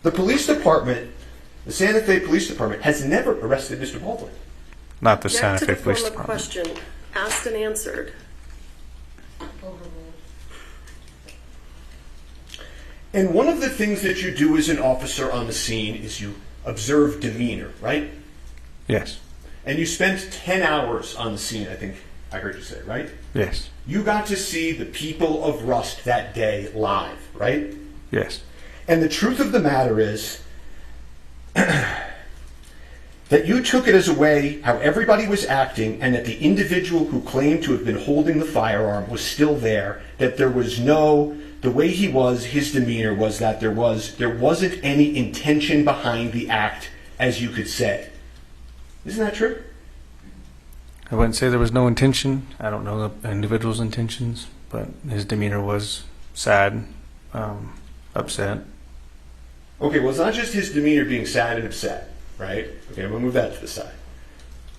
The police department, the Santa Fe Police Department, has never arrested Mr. Baldwin. Not the Santa Fe Police Department. Question asked and answered. And one of the things that you do as an officer on the scene is you observe demeanor, right? Yes. And you spent 10 hours on the scene, I think I heard you say, right? Yes. You got to see the people of Rust that day live, right? Yes. And the truth of the matter is that you took it as a way how everybody was acting, and that the individual who claimed to have been holding the firearm was still there, that there was no, the way he was, his demeanor was that there wasn't any intention behind the act, as you could say. Isn't that true? I wouldn't say there was no intention. I don't know the individual's intentions, but his demeanor was sad, upset. Okay, well, it's not just his demeanor being sad and upset, right? Okay, we'll move that to the side.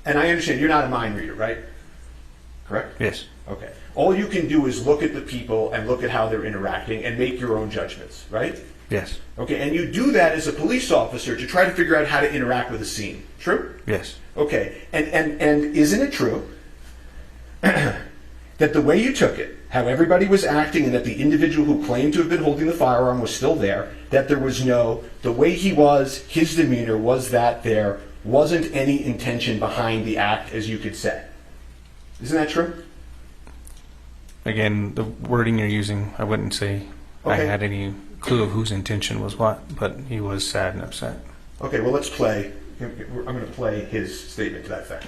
And I understand you're not a mind reader, right? Correct? Yes. Okay. All you can do is look at the people and look at how they're interacting and make your own judgments, right? Yes. Okay, and you do that as a police officer to try to figure out how to interact with a scene. True? Yes. Okay, and isn't it true that the way you took it, how everybody was acting, and that the individual who claimed to have been holding the firearm was still there, that there was no, the way he was, his demeanor was that there wasn't any intention behind the act, as you could say. Isn't that true? Again, the wording you're using, I wouldn't say I Okay. had any clue of whose intention was what, but he was sad and upset. Okay, well, let's play. I'm going to play his statement to that effect.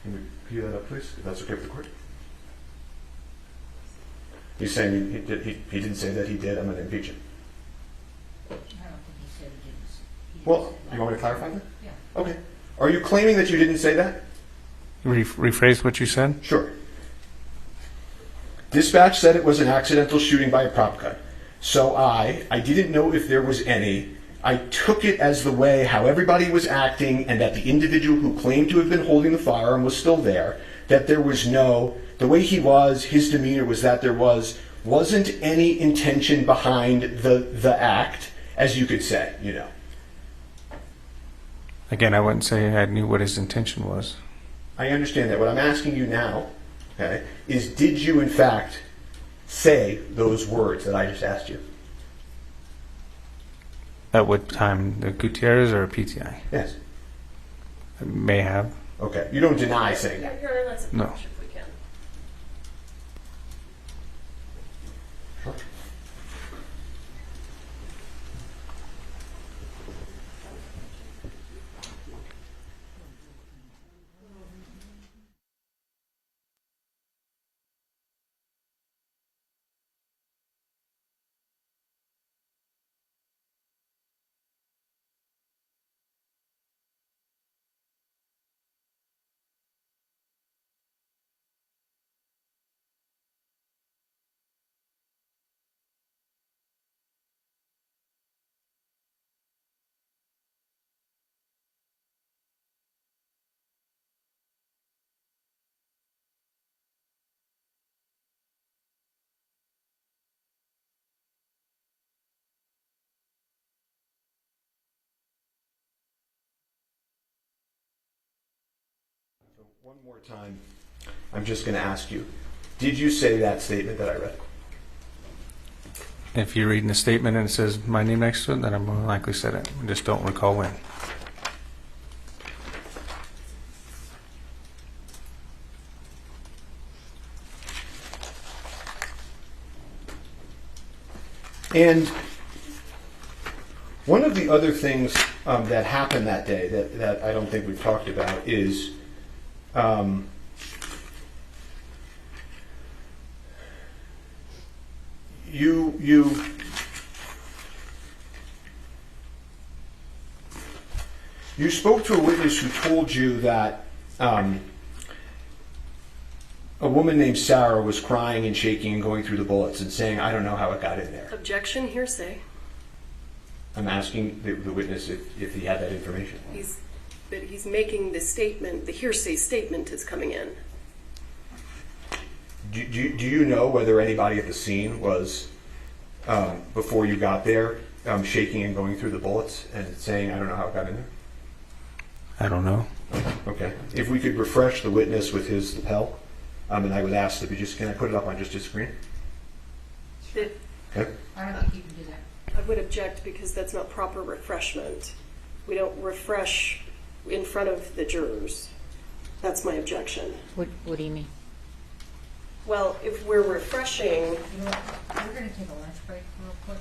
Can we cue that up, please, if that's okay with the court? He's saying he didn't say that he did. I'm going to impeach him. I don't think he said he didn't. Well, you want me to clarify that? Yeah. Okay. Are you claiming that you didn't say that? Rephrase what you said? Sure. Dispatch said it was an accidental shooting by a prop gun. So I didn't know if there was any. I took it as the way how everybody was acting, and that the individual who claimed to have been holding the firearm was still there, that there was no, the way he was, his demeanor was that there wasn't any intention behind the act, as you could say, you know. Again, I wouldn't say I knew what his intention was. I understand that. What I'm asking you now, okay, is did you in fact say those words that I just asked you? At what time? The Gutierrez or PTI? Yes. I may have. Okay. You don't deny saying that? No. If we can. Sure. One more time, I'm just going to ask you, did you say that statement that I read? If you're reading the statement and it says my name next to it, then I more likely said it. I just don't recall when. And one of the other things that happened that day that I don't think we've talked about is you spoke to a witness who told you that a woman named Sarah was crying and shaking and going through the bullets and saying, I don't know how it got in there. Objection, hearsay. I'm asking the witness if he had that information. He's making the statement, the hearsay statement is coming in. Do you know whether anybody at the scene was, before you got there, shaking and going through the bullets and saying, I don't know how it got in there? I don't know. Okay. If we could refresh the witness with his lapel, and I would ask that can I put it up on just his screen? Okay. I don't think you can do that. I would object because that's not proper refreshment. We don't refresh in front of the jurors. That's my objection. What do you mean? Well, if we're refreshing, You know what, we're gonna take a lunch break real quick,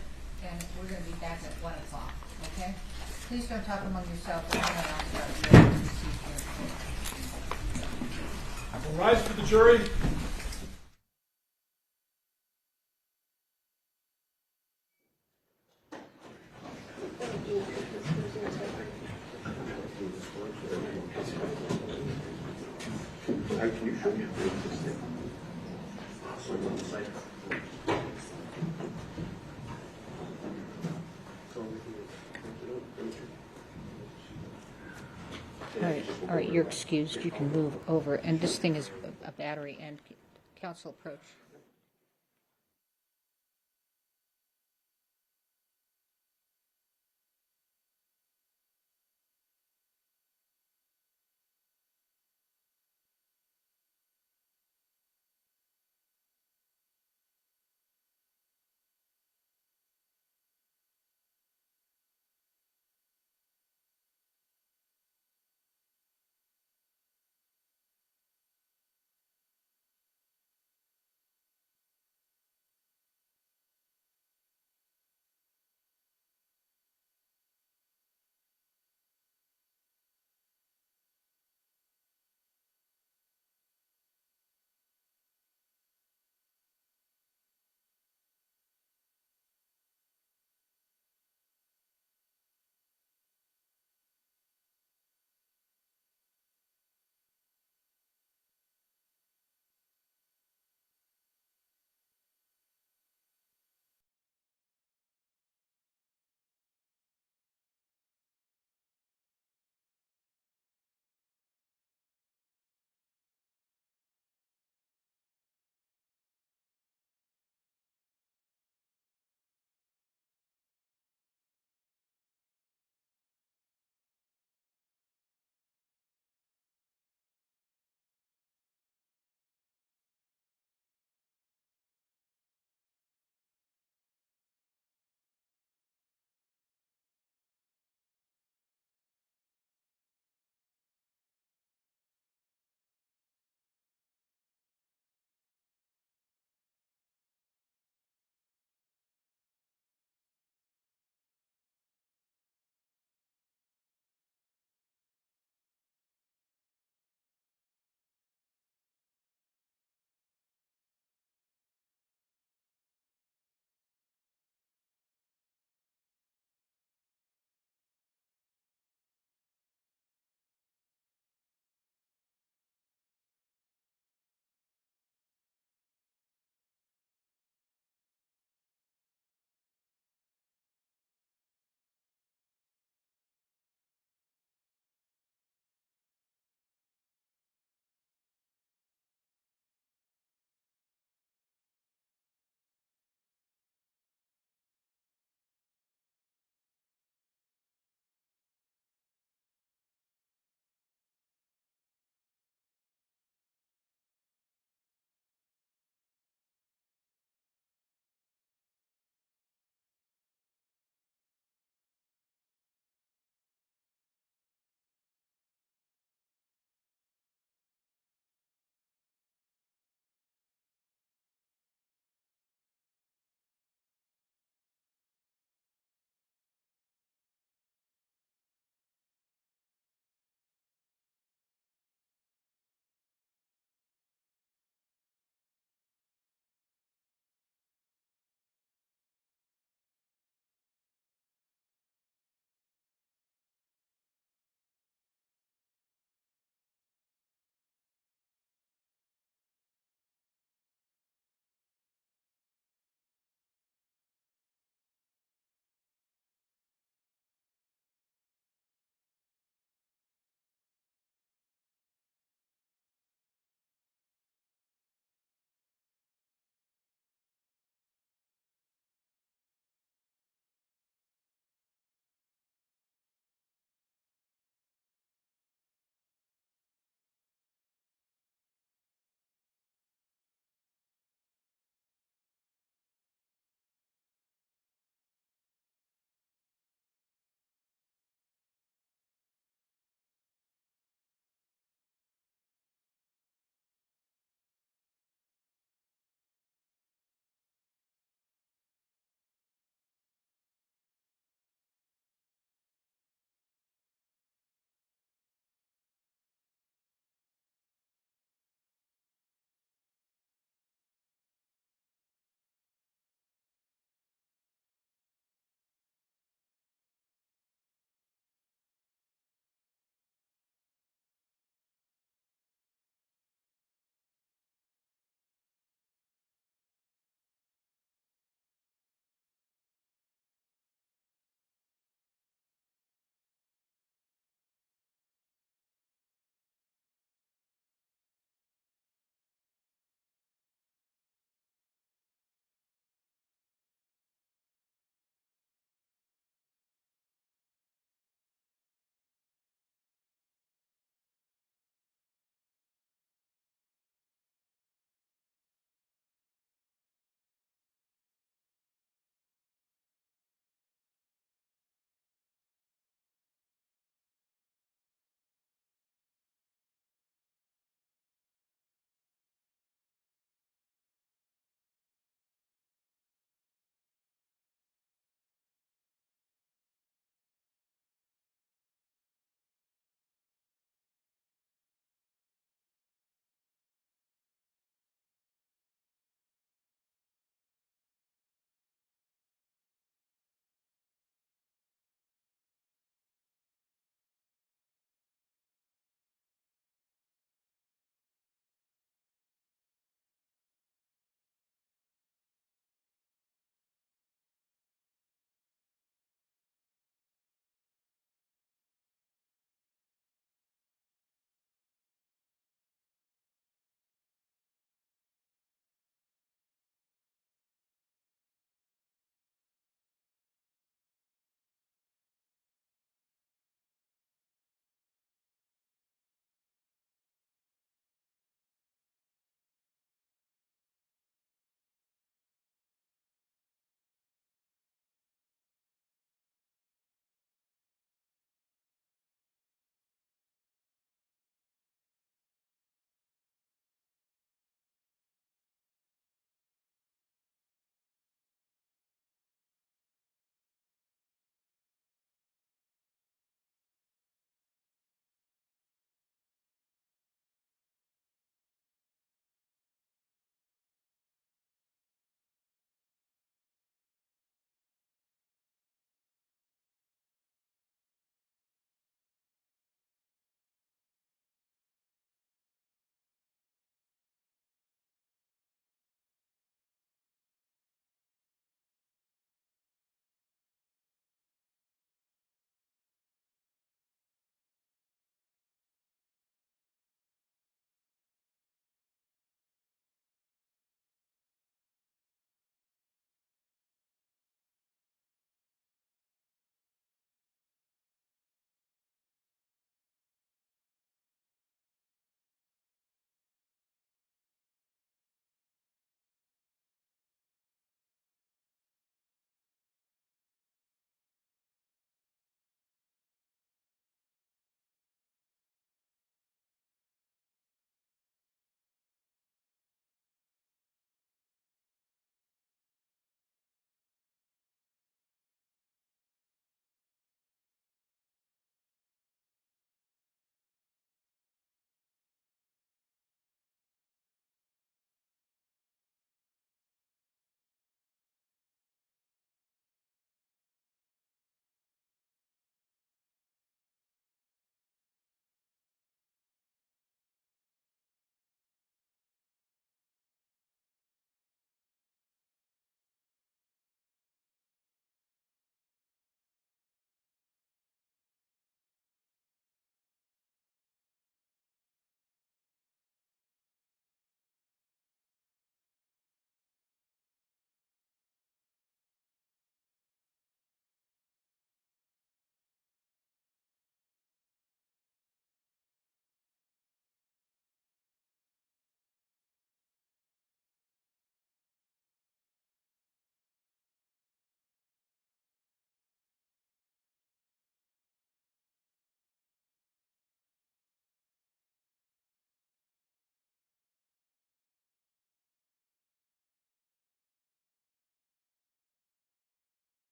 and we're gonna be back at 1 o'clock, okay? Please don't talk among yourselves. All rise for the jury. Can you show me? All right, you're excused. You can move over. And this thing is a battery, and council approach.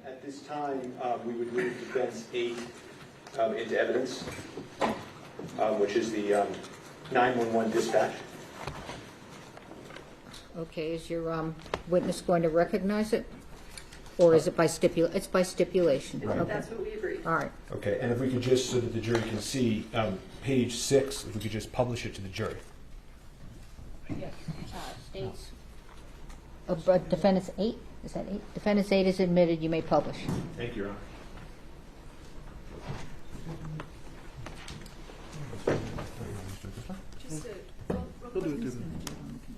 At this time, we would move Defense 8 into evidence, which is the 911 dispatch. Okay, is your witness going to recognize it? Or is it by stipulation? It's by stipulation. Right. That's what we agreed. All right. Okay, and if we could just, so that the jury can see, page 6, if we could just publish it to the jury. Yes. States. Defendant's 8? Is that 8? Defendant's 8 is admitted. You may publish. Thank you, Your Honor. Just real quick,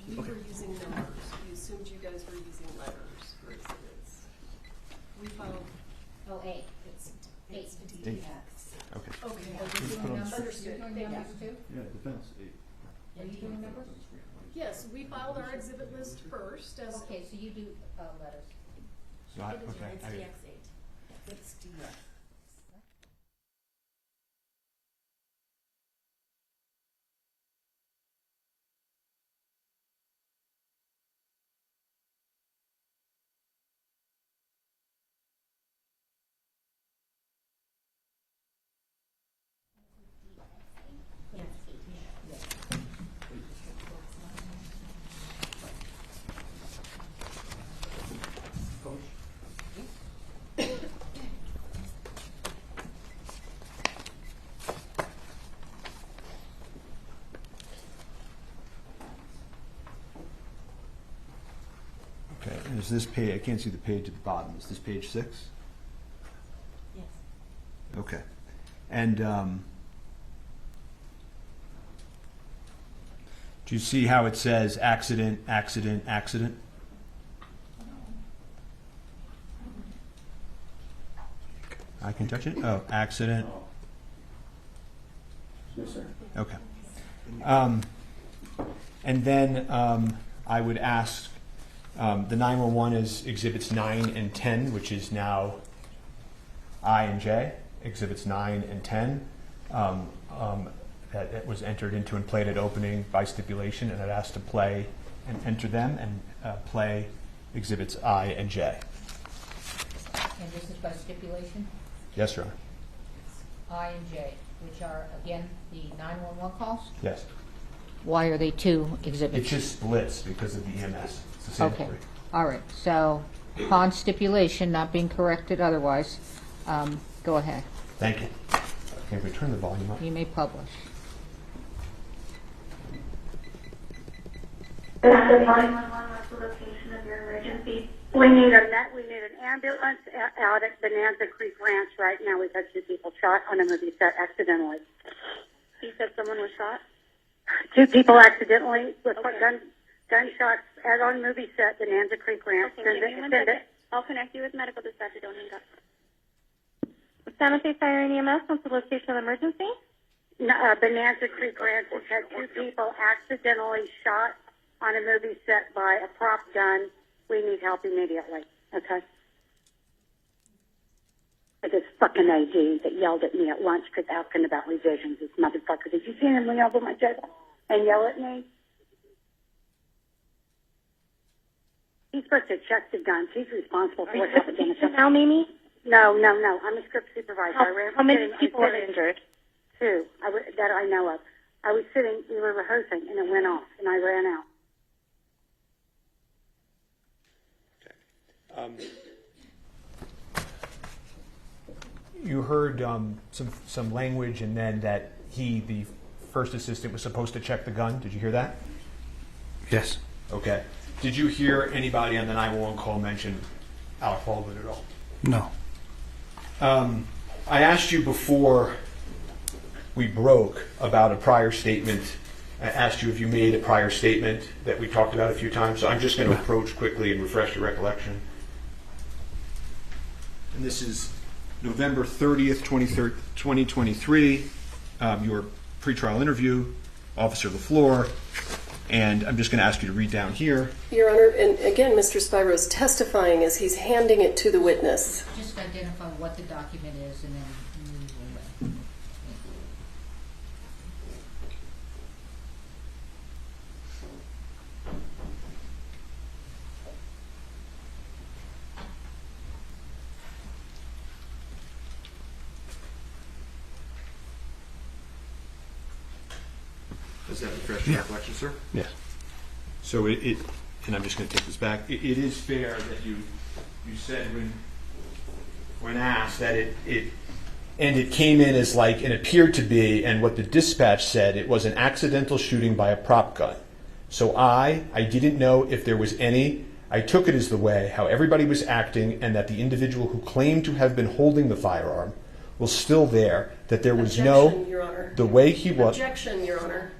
you were using numbers. We assumed you guys were using letters for exhibits. We filed. Oh, 8. It's 8. Okay. Okay. Understood. You're doing numbers too? Yeah, defense 8. Are you doing numbers? Yes, we filed our exhibit list first as. Okay, so you do letters. Okay. DX8. It's DX. Okay, and is this page, I can't see the page at the bottom, is this page 6? Yes. Okay. And do you see how it says accident, accident, accident? I can touch it? Oh, accident. Yes, sir. Okay. And then I would ask, the 911 is exhibits 9 and 10, which is now I and J. Exhibits 9 and 10 that was entered into and played at opening by stipulation, and I'd ask to play and enter them and play exhibits I and J. And this is by stipulation? Yes, Your Honor. I and J, which are, again, the 911 calls? Yes. Why are they 2 exhibits? It just splits because of the EMS. It's the same Okay. 3. All right. So upon stipulation, not being corrected otherwise, go ahead. Thank you. Can we turn the volume up? You may publish. This is 911. What's the location of your emergency? We need an ambulance out at Bonanza Creek Ranch right now. We've had 2 people shot on a movie set accidentally. He said someone was shot? 2 people accidentally with gunshots at on movie set, Bonanza Creek Ranch. Okay, send it. I'll connect you with medical dispatcher. Don't hang up. San Jose Fire and EMS, what's the location of the emergency? Bonanza Creek Ranch has had 2 people accidentally shot on a movie set by a prop gun. We need help immediately. Okay? This fucking AD that yelled at me at lunch because asking about revisions, this motherfucker. Did you see him lean over my table and yell at me? He's supposed to check the guns. He's responsible for what happened in the now, Mimi? No. I'm a script supervisor. How many people are injured? 2 that I know of. I was sitting, we were rehearsing, and it went off, and I ran out. You heard some language, and then that he, the first assistant, was supposed to check the gun. Did you hear that? Yes. Okay. Did you hear anybody on the 911 call mention Alec Baldwin at all? No. I asked you before we broke about a prior statement. I asked you if you made a prior statement that we talked about a few times, so I'm just going to approach quickly and refresh your recollection. And this is November 30th, 2023, your pretrial interview, Officer LaFleur, and I'm just going to ask you to read down here. Your Honor, and again, Mr. Spiro is testifying as he's handing it to the witness. Just identify what the document is and then move away. Does that refresh your recollection, sir? Yes. So it, and I'm just going to take this back. It is fair that you said when asked that it came in as like and appeared to be, and what the dispatch said, it was an accidental shooting by a prop gun. So I didn't know if there was any. I took it as the way how everybody was acting, and that the individual who claimed to have been holding the firearm was still there. That there was Objection, Your Honor. the way he was. Objection, Your Honor.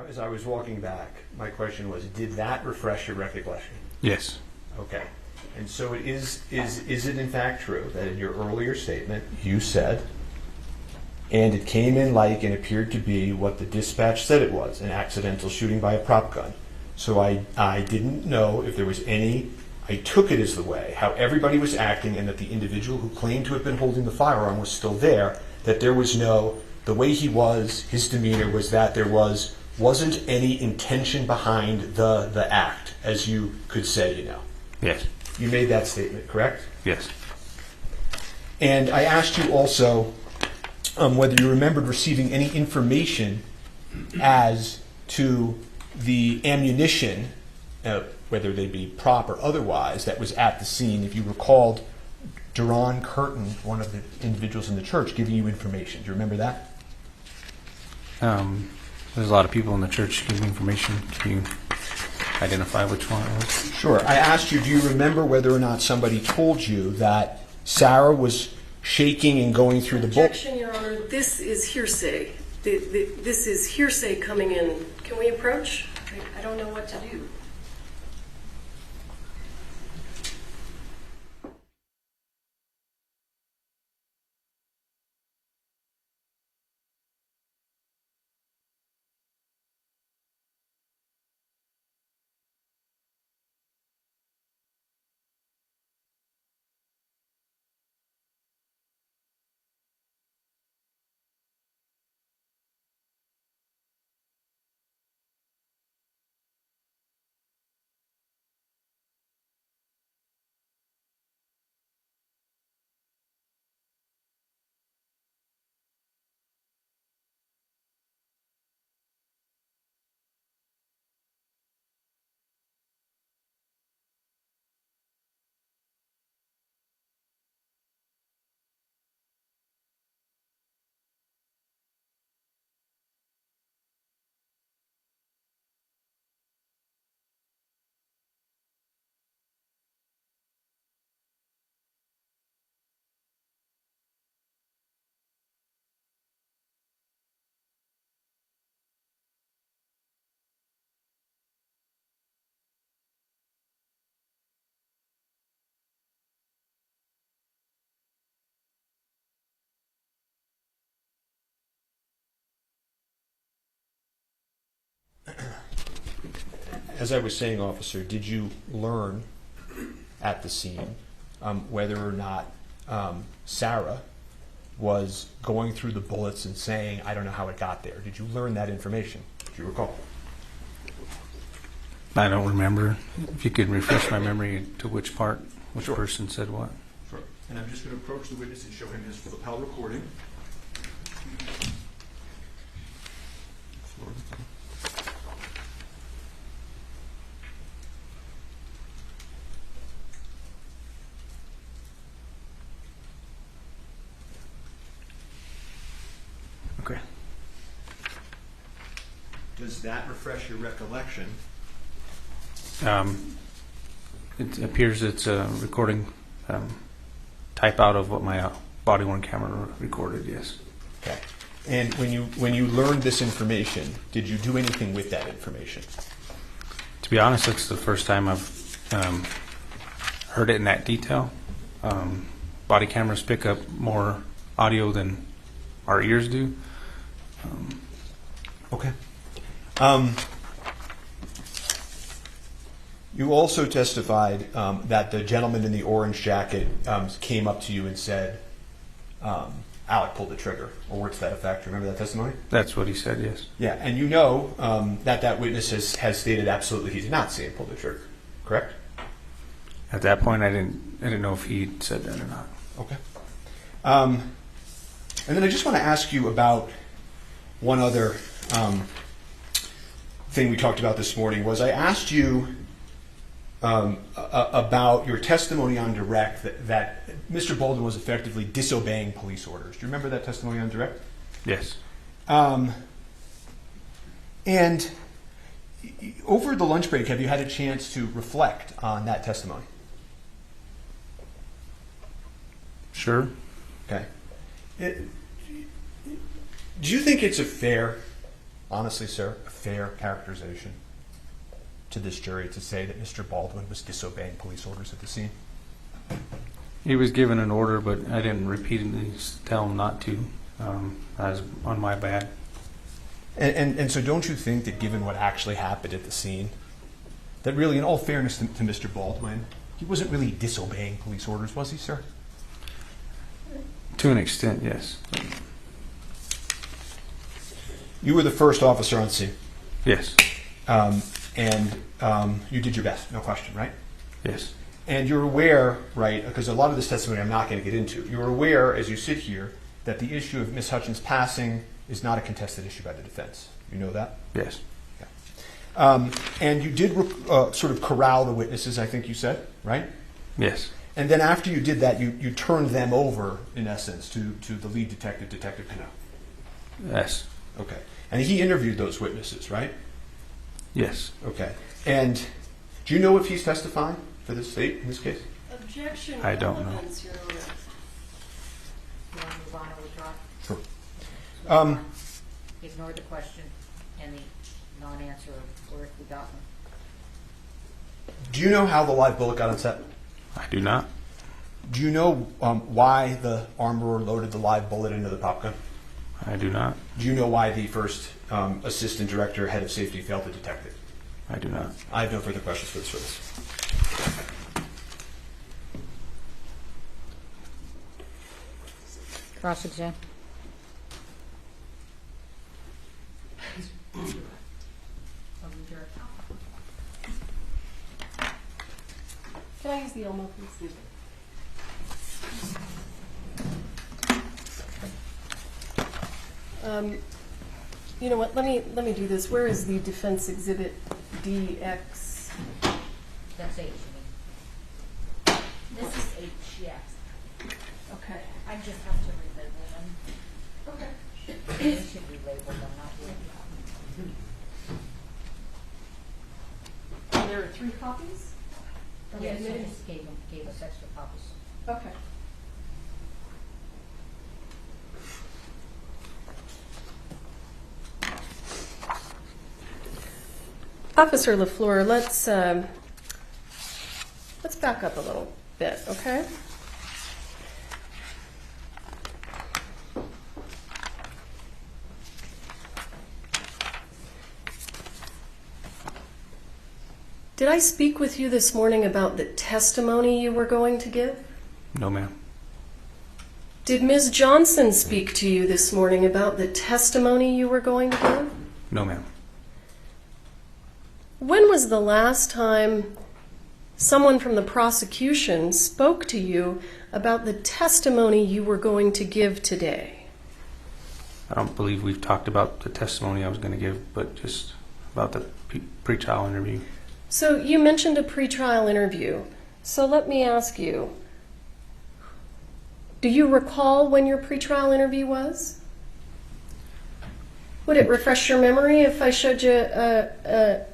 As I was walking back, my question was, did that refresh your recollection? Yes. Okay. And so is it in fact true that in your earlier statement you said, and it came in like and appeared to be what the dispatch said it was, an accidental shooting by a prop gun. So I didn't know if there was any, I took it as the way how everybody was acting, and that the individual who claimed to have been holding the firearm was still there, that there was no, the way he was, his demeanor was that there wasn't any intention behind the act, as you could say, you know. Yes. You made that statement, correct? Yes. And I asked you also whether you remembered receiving any information as to the ammunition, whether they be prop or otherwise, that was at the scene. If you recalled Duran Curtin, one of the individuals in the church, giving you information. Do you remember that? There's a lot of people in the church giving information. Can you identify which one it was? Sure. I asked you, do you remember whether or not somebody told you that Sarah was shaking and going through the book? Objection, Your Honor. This is hearsay. This is hearsay coming in. Can we approach? I don't know what to do. As I was saying, officer, did you learn at the scene whether or not Sarah was going through the bullets and saying, I don't know how it got there? Did you learn that information? Do you recall? I don't remember. If you could refresh my memory to which part, which Sure. person said what. Sure. And I'm just going to approach the witness and show him his lapel recording. Okay. Does that refresh your recollection? It appears it's a recording type out of what my body-worn camera recorded, yes. Okay. And when you learned this information, did you do anything with that information? To be honest, it's the first time I've heard it in that detail. Body cameras pick up more audio than our ears do. Okay. You also testified that the gentleman in the orange jacket came up to you and said, Alec pulled the trigger, or words to that effect. Remember that testimony? That's what he said, yes. Yeah, and you know that witness has stated absolutely he did not say he pulled the trigger, correct? At that point, I didn't know if he said that or not. Okay. And then I just want to ask you about one other thing we talked about this morning. Was I asked you about your testimony on direct that Mr. Baldwin was effectively disobeying police orders. Do you remember that testimony on direct? Yes. And over the lunch break, have you had a chance to reflect on that testimony? Sure. Okay. Do you think it's a fair, honestly, sir, a fair characterization to this jury to say that Mr. Baldwin was disobeying police orders at the scene? He was given an order, but I didn't repeatedly tell him not to. I was on my bad. And so don't you think that given what actually happened at the scene, that really, in all fairness to Mr. Baldwin, he wasn't really disobeying police orders, was he, sir? To an extent, yes. You were the first officer on scene. Yes. And you did your best, no question, right? Yes. And you're aware, right, because a lot of this testimony I'm not going to get into, you're aware as you sit here that the issue of Ms. Hutchins passing is not a contested issue by the defense. You know that? Yes. Okay. And you did sort of corral the witnesses, I think you said, right? Yes. And then after you did that, you turned them over, in essence, to the lead detective, Detective Pinot. Yes. Okay. And he interviewed those witnesses, right? Yes. Okay. And do you know if he's testifying for the state in this case? Objection. I don't know. You want to move on or withdraw? Sure. Ignore the question and the non-answer of where we got one. Do you know how the live bullet got on set? I do not. Do you know why the armorer loaded the live bullet into the pop gun? I do not. Do you know why the first assistant director, head of safety, failed to detect it? I do not. I have no further questions for this witness. Cross-exam. Can I use the Elmo, please? You know what? Let me do this. Where is the defense exhibit DX? That's H. This is H, yes. Okay. I just have to relabel them. Okay. They should be labeled, I'm not labeled. There are 3 copies? Yes, I just gave us extra copies. Okay. Officer LaFleur, let's back up a little bit, okay? Did I speak with you this morning about the testimony you were going to give? No, ma'am. Did Ms. Johnson speak to you this morning about the testimony you were going to give? No, ma'am. When was the last time someone from the prosecution spoke to you about the testimony you were going to give today? I don't believe we've talked about the testimony I was going to give, but just about the pre-trial interview. So you mentioned a pretrial interview. So let me ask you, do you recall when your pretrial interview was? Would it refresh your memory if I showed you a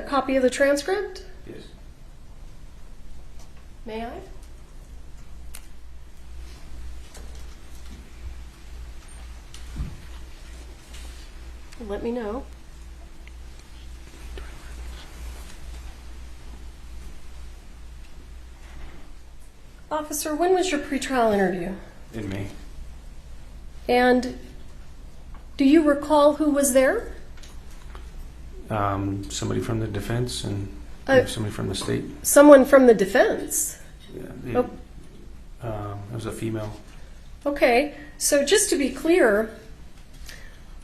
copy of the transcript? Yes. May I? Let me know. Officer, when was your pretrial interview? In May. And Do you recall who was there? Somebody from the defense and somebody from the state. Someone from the defense. Yeah, it was a female. Okay, so just to be clear,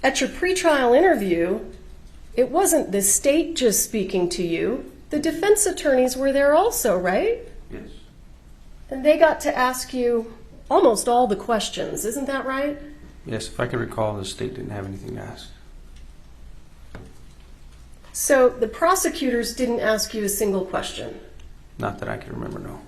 at your pretrial interview, it wasn't the state just speaking to you. The defense attorneys were there also, right? Yes. And they got to ask you almost all the questions, isn't that right? Yes, if I can recall, the state didn't have anything to ask. So the prosecutors didn't ask you a single question? Not that I can remember, no.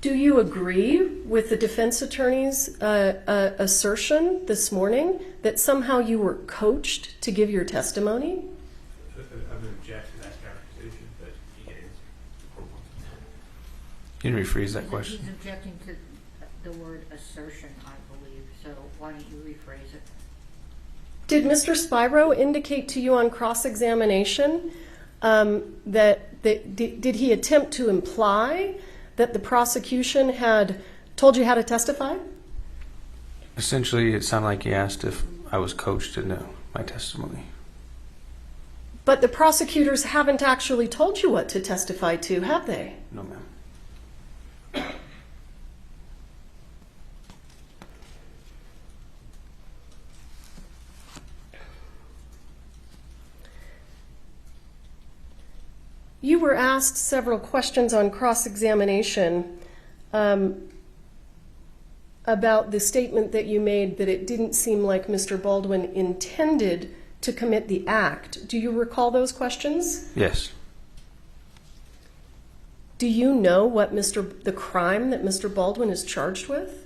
Do you agree with the defense attorney's assertion this morning that somehow you were coached to give your testimony? I would object to that characterization, but he is. Can you rephrase that question? He's objecting to the word assertion, I believe, so why don't you rephrase it? Did Mr. Spiro indicate to you on cross-examination did he attempt to imply that the prosecution had told you how to testify? Essentially, it sounded like he asked if I was coached in my testimony. But the prosecutors haven't actually told you what to testify to, have they? No, ma'am. You were asked several questions on cross-examination about the statement that you made that it didn't seem like Mr. Baldwin intended to commit the act. Do you recall those questions? Yes. Do you know what the crime that Mr. Baldwin is charged with?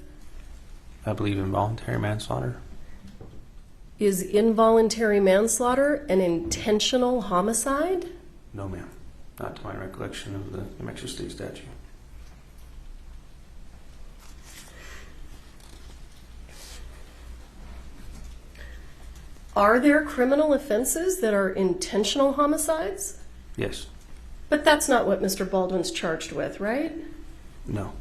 I believe involuntary manslaughter. Is involuntary manslaughter an intentional homicide? No, ma'am. Not to my recollection of the New Mexico State statute. Are there criminal offenses that are intentional homicides? Yes. But that's not what Mr. Baldwin's charged with, right? No.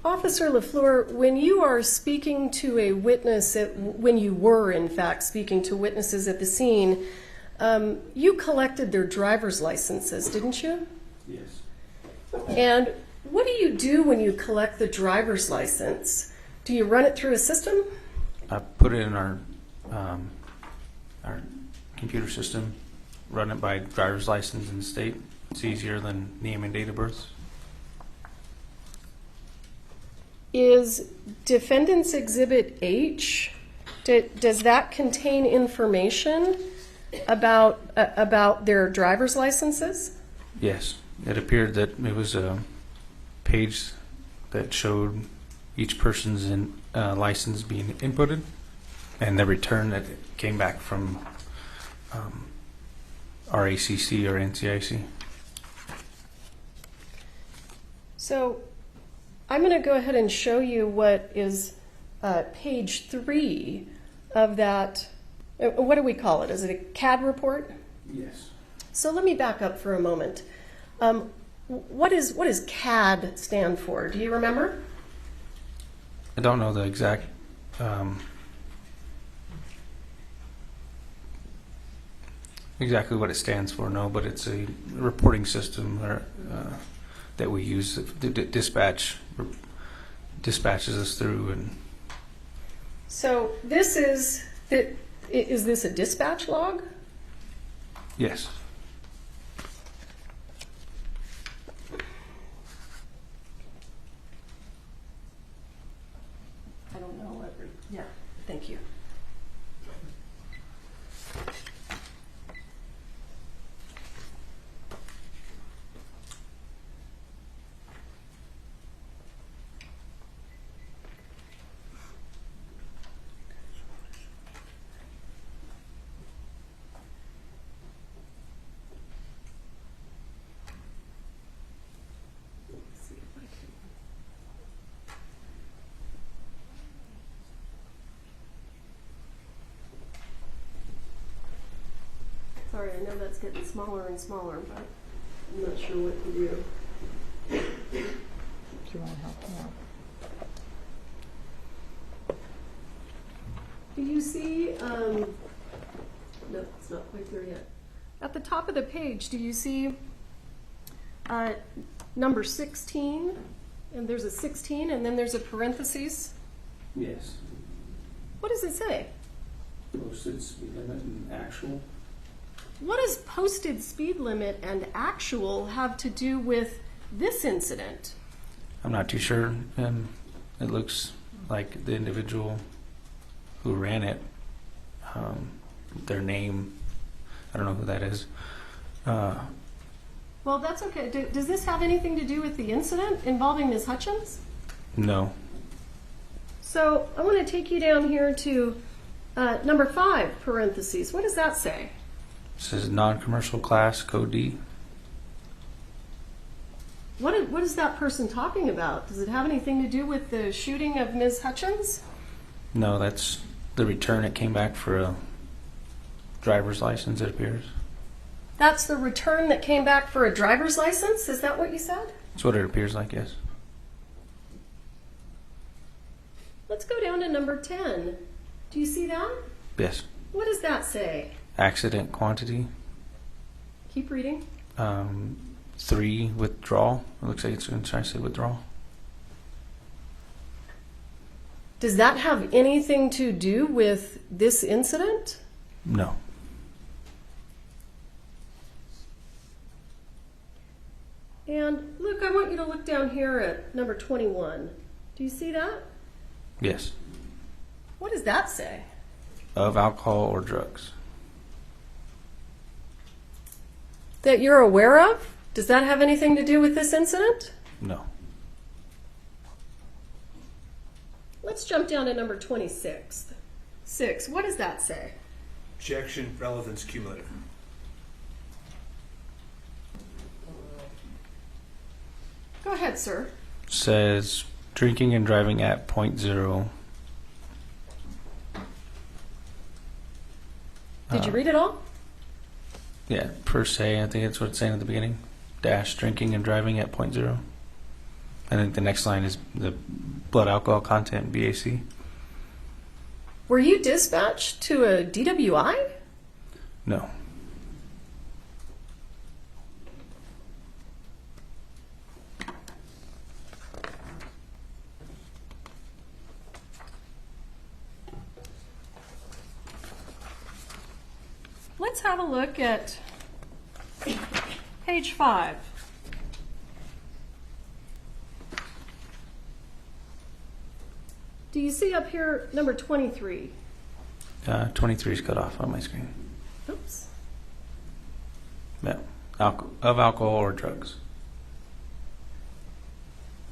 Officer LaFleur, when you are speaking to a witness, when you were in fact speaking to witnesses at the scene, you collected their driver's licenses, didn't you? Yes. And what do you do when you collect the driver's license? Do you run it through a system? I put it in our computer system, run it by driver's license in the state. It's easier than name and date of birth. Is Defendant's Exhibit H, does that contain information about their driver's licenses? Yes. It appeared that it was a page that showed each person's license being inputted and the return that came back from RACC or NCIC. So I'm going to go ahead and show you what is page 3 of that. What do we call it? Is it a CAD report? Yes. So let me back up for a moment. What does CAD stand for? Do you remember? I don't know the exact exactly what it stands for, no, but it's a reporting system that we use. The dispatches us through. And so this is this a dispatch log? Yes. I don't know. Yeah, thank you. Sorry, I know that's getting smaller and smaller, but I'm not sure what to do. Do you want to help me out? Do you see, no, it's not quite there yet. At the top of the page, do you see number 16? And there's a 16, and then there's a parentheses. Yes. What does it say? Posted speed limit and actual. What does posted speed limit and actual have to do with this incident? I'm not too sure. It looks like the individual who ran it, their name, I don't know who that is. Well, that's okay. Does this have anything to do with the incident involving Ms. Hutchins? No. So I want to take you down here to number 5, parentheses. What does that say? It says non-commercial class, code D. What is that person talking about? Does it have anything to do with the shooting of Ms. Hutchins? No, that's the return. It came back for a driver's license, it appears. That's the return that came back for a driver's license? Is that what you said? That's what it appears like, yes. Let's go down to number 10. Do you see that? Yes. What does that say? Accident quantity. Keep reading. 3, withdrawal. It looks like it's going to try to say withdrawal. Does that have anything to do with this incident? No. And look, I want you to look down here at number 21. Do you see that? Yes. What does that say? Of alcohol or drugs. That you're aware of? Does that have anything to do with this incident? No. Let's jump down to number 26. 6. What does that say? Objection, relevance, cumulative. Go ahead, sir. Says drinking and driving at .0. Did you read it all? Yeah, per se, I think that's what it's saying at the beginning. Dash drinking and driving at .0. I think the next line is the blood alcohol content, BAC. Were you dispatched to a DWI? No. Let's have a look at page 5. Do you see up here number 23? 23 is cut off on my screen. Oops. Yeah. Of alcohol or drugs.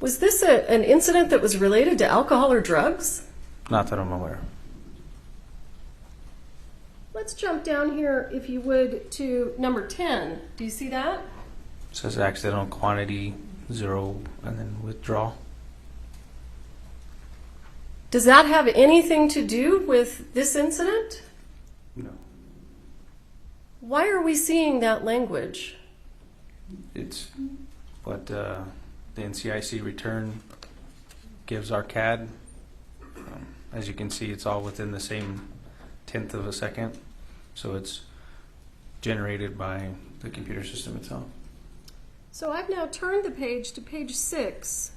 Was this an incident that was related to alcohol or drugs? Not that I'm aware of. Let's jump down here, if you would, to number 10. Do you see that? It says accidental quantity 0 and then withdrawal. Does that have anything to do with this incident? No. Why are we seeing that language? It's what the NCIC return gives our CAD. As you can see, it's all within the same 1/10 of a second. So it's generated by the computer system itself. So I've now turned the page to page 6.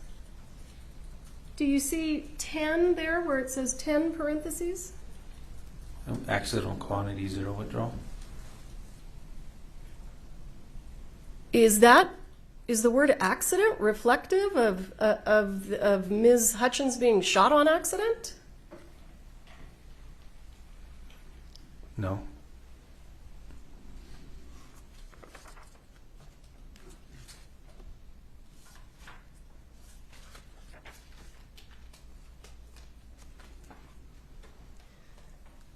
Do you see 10 there where it says 10 parentheses? Accidental quantity 0 withdrawal. Is the word accident reflective of Ms. Hutchins being shot on accident? No.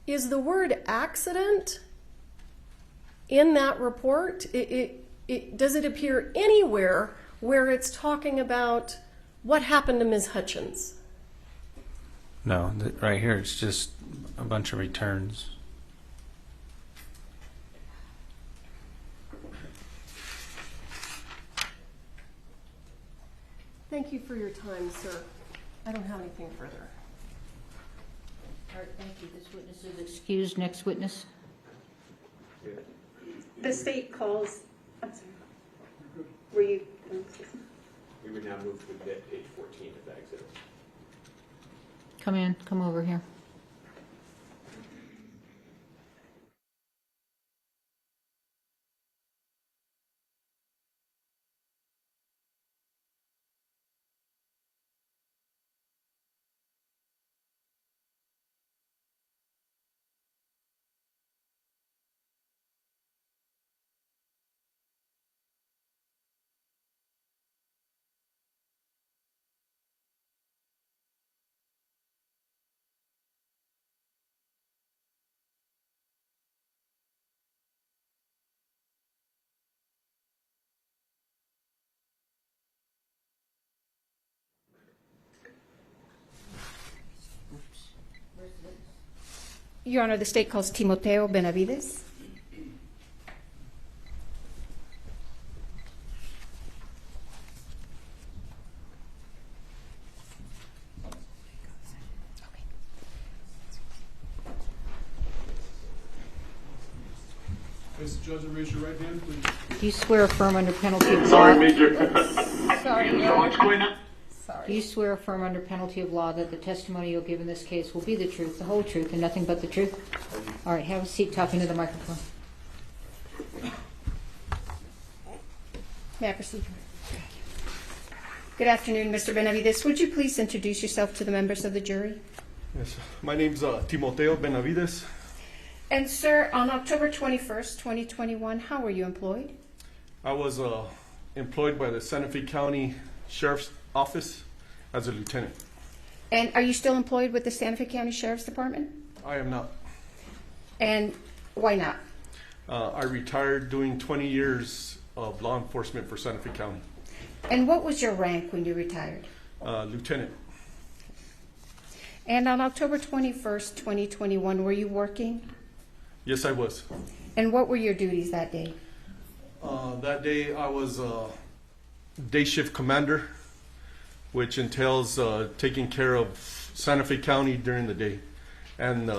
Is the word accident in that report? Does it appear anywhere where it's talking about what happened to Ms. Hutchins? No, right here, it's just a bunch of returns. Thank you for your time, sir. I don't have anything further. All right, thank you. This witness is excused. Next witness. The state calls, I'm sorry, were you? We would now move to page 14 of that exhibit. Come in. Come over here. Your Honor, the state calls Timoteo Benavides. Mr. Judge, raise your right hand, please. Do you swear affirm under penalty of law? Sorry, Major. Sorry, So what's going on? Do you swear affirm under penalty of law that the testimony you'll give in this case will be the truth, the whole truth, and nothing but the truth? All right, have a seat talking to the microphone. May I proceed? Good afternoon, Mr. Benavides. Would you please introduce yourself to the members of the jury? Yes, my name's Timoteo Benavides. And sir, on October 21st, 2021, how were you employed? I was employed by the Santa Fe County Sheriff's Office as a lieutenant. And are you still employed with the Santa Fe County Sheriff's Department? I am not. And why not? I retired doing 20 years of law enforcement for Santa Fe County. And what was your rank when you retired? Lieutenant. And on October 21st, 2021, were you working? Yes, I was. And what were your duties that day? That day I was day shift commander, which entails taking care of Santa Fe County during the day, and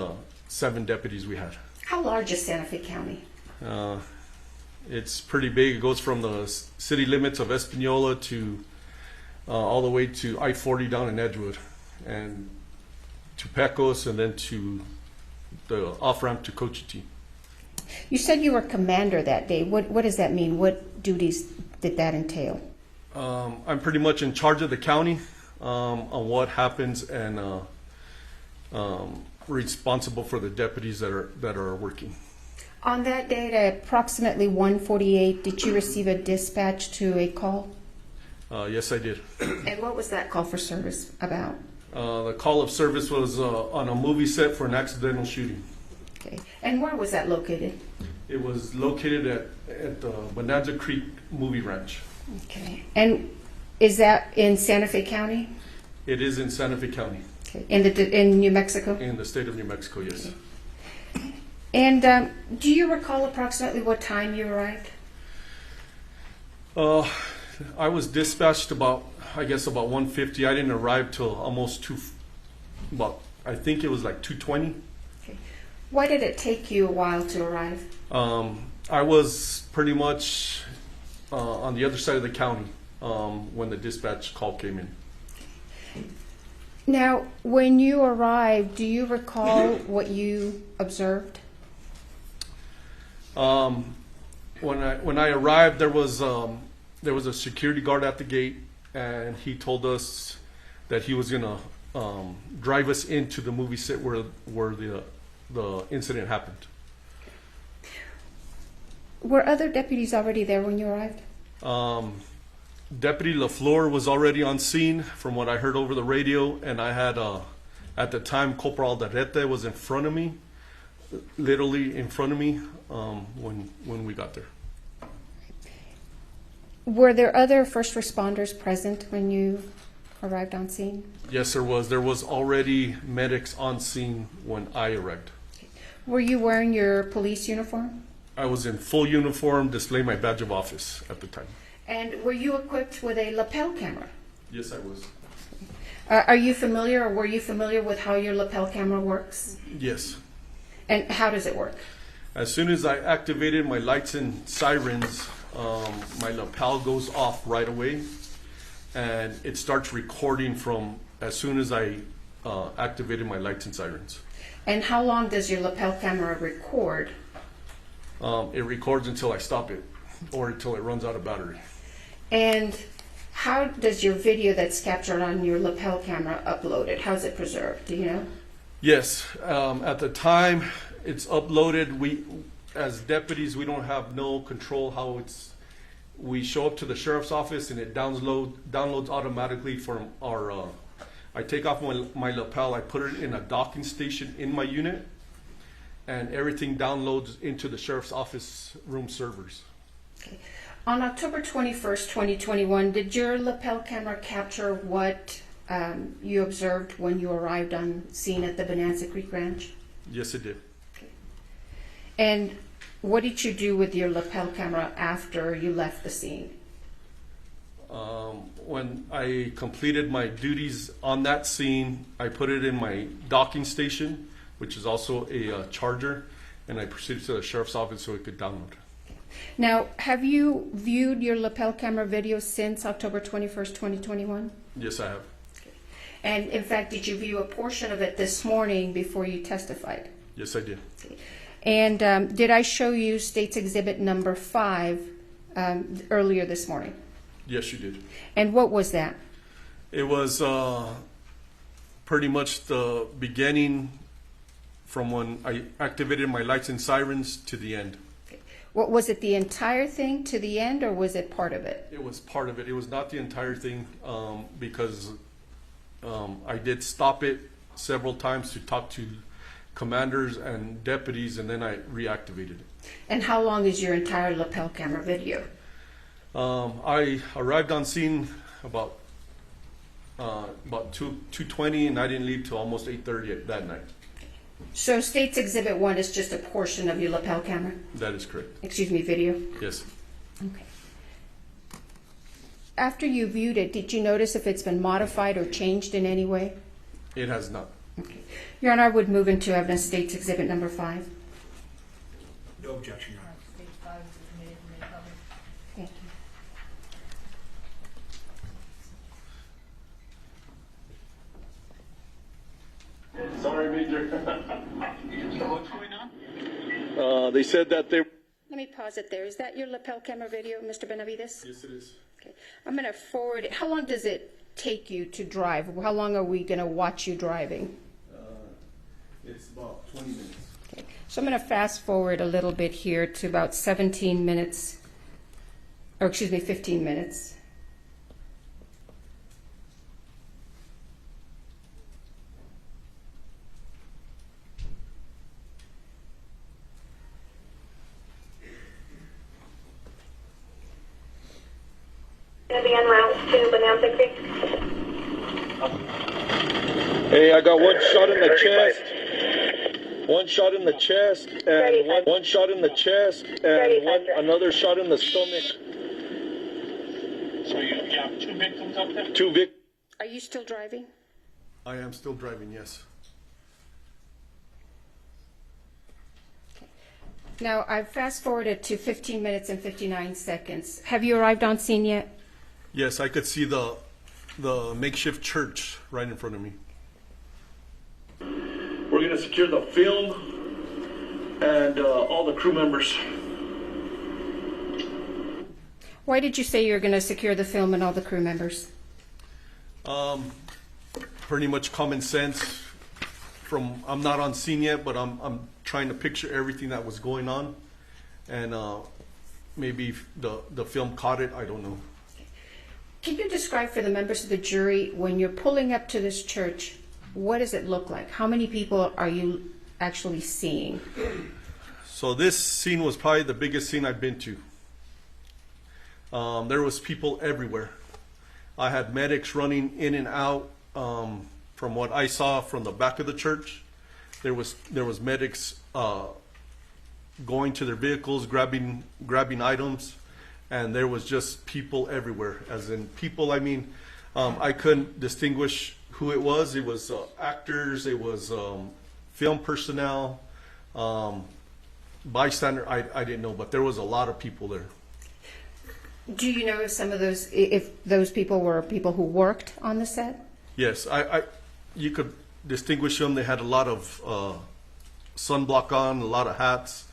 7 deputies we had. How large is Santa Fe County? It's pretty big. It goes from the city limits of Espanola to all the way to I-40 down in Edgewood, and to Pecos, and then to the off-ramp to Cochiti. You said you were commander that day. What does that mean? What duties did that entail? I'm pretty much in charge of the county on what happens, and responsible for the deputies that are working. On that day at approximately 1:48, did you receive a dispatch to a call? Yes, I did. And what was that call for service about? The call of service was on a movie set for an accidental shooting. Okay. And where was that located? It was located at the Bonanza Creek Movie Ranch. Okay. And is that in Santa Fe County? It is in Santa Fe County. Okay. In New Mexico? In the state of New Mexico, yes. Okay. And do you recall approximately what time you arrived? I was dispatched about 1:50. I didn't arrive till almost I think it was like 2:20. Okay. Why did it take you a while to arrive? I was pretty much on the other side of the county when the dispatch call came in. Now, when you arrived, do you recall what you observed? When I arrived, there was a security guard at the gate, and he told us that he was gonna drive us into the movie set where the incident happened. Were other deputies already there when you arrived? Deputy LaFleur was already on scene from what I heard over the radio, and I had at the time Corporal Darrete was in front of me, literally in front of me when we got there. Were there other first responders present when you arrived on scene? Yes, there was. There was already medics on scene when I arrived. Were you wearing your police uniform? I was in full uniform, displaying my badge of office at the time. And were you equipped with a lapel camera? Yes, I was. Are you familiar, or were you familiar with how your lapel camera works? Yes. And how does it work? As soon as I activated my lights and sirens, my lapel goes off right away, and it starts recording from as soon as I activated my lights and sirens. And how long does your lapel camera record? It records until I stop it, or until it runs out of battery. And how does your video that's captured on your lapel camera upload it? How's it preserved? Do you know? Yes, at the time it's uploaded, we, as deputies, we don't have no control how it's, we show up to the sheriff's office and it downloads automatically from our, I take off my lapel, I put it in a docking station in my unit, and everything downloads into the sheriff's office room servers. Okay. On October 21st, 2021, did your lapel camera capture what you observed when you arrived on scene at the Bonanza Creek Ranch? Yes, it did. Okay. And what did you do with your lapel camera after you left the scene? When I completed my duties on that scene, I put it in my docking station, which is also a charger, and I proceeded to the sheriff's office so it could download. Now, have you viewed your lapel camera video since October 21st, 2021? Yes, I have. And in fact, did you view a portion of it this morning before you testified? Yes, I did. And did I show you State's Exhibit number 5 earlier this morning? Yes, you did. And what was that? It was pretty much the beginning from when I activated my lights and sirens to the end. What was it, the entire thing to the end, or was it part of it? It was part of it. It was not the entire thing, because I did stop it several times to talk to commanders and deputies, and then I reactivated it. And how long is your entire lapel camera video? I arrived on scene about 2:20, and I didn't leave till almost 8:30 that night. So State's Exhibit 1 is just a portion of your lapel camera? That is correct. Excuse me, video? Yes. Okay. After you viewed it, did you notice if it's been modified or changed in any way? It has not. Okay. Your Honor, I would move into evidence State's Exhibit number 5. No objection, Your Honor. Thank you. Sorry, Major. What's going on? They said that they... Let me pause it there. Is that your lapel camera video, Mr. Benavides? Yes, it is. Okay. I'm going to forward it. How long does it take you to drive? How long are we going to watch you driving? It's about 20 minutes. Okay. So I'm going to fast forward a little bit here to about 17 minutes, or excuse me, 15 minutes. Going to be en route to Bonanza Creek. Hey, I got one shot in the chest, one shot in the chest, and one shot in the chest, and another shot in the stomach. So you have 2 victims up there? 2 victims. Are you still driving? I am still driving, yes. Now, I've fast forwarded to 15 minutes and 59 seconds. Have you arrived on scene yet? Yes, I could see the makeshift church right in front of me. We're going to secure the film and all the crew members. Why did you say you're going to secure the film and all the crew members? Pretty much common sense. I'm not on scene yet, but I'm trying to picture everything that was going on, and maybe the film caught it. I don't know. Can you describe for the members of the jury, when you're pulling up to this church, what does it look like? How many people are you actually seeing? So this scene was probably the biggest scene I've been to. There was people everywhere. I had medics running in and out. From what I saw from the back of the church, there was medics going to their vehicles, grabbing items, and there was just people everywhere. As in people, I mean, I couldn't distinguish who it was. It was actors, it was film personnel, bystander. I didn't know, but there was a lot of people there. Do you know if some of those, if those people were people who worked on the set? Yes, you could distinguish them. They had a lot of sunblock on, a lot of hats,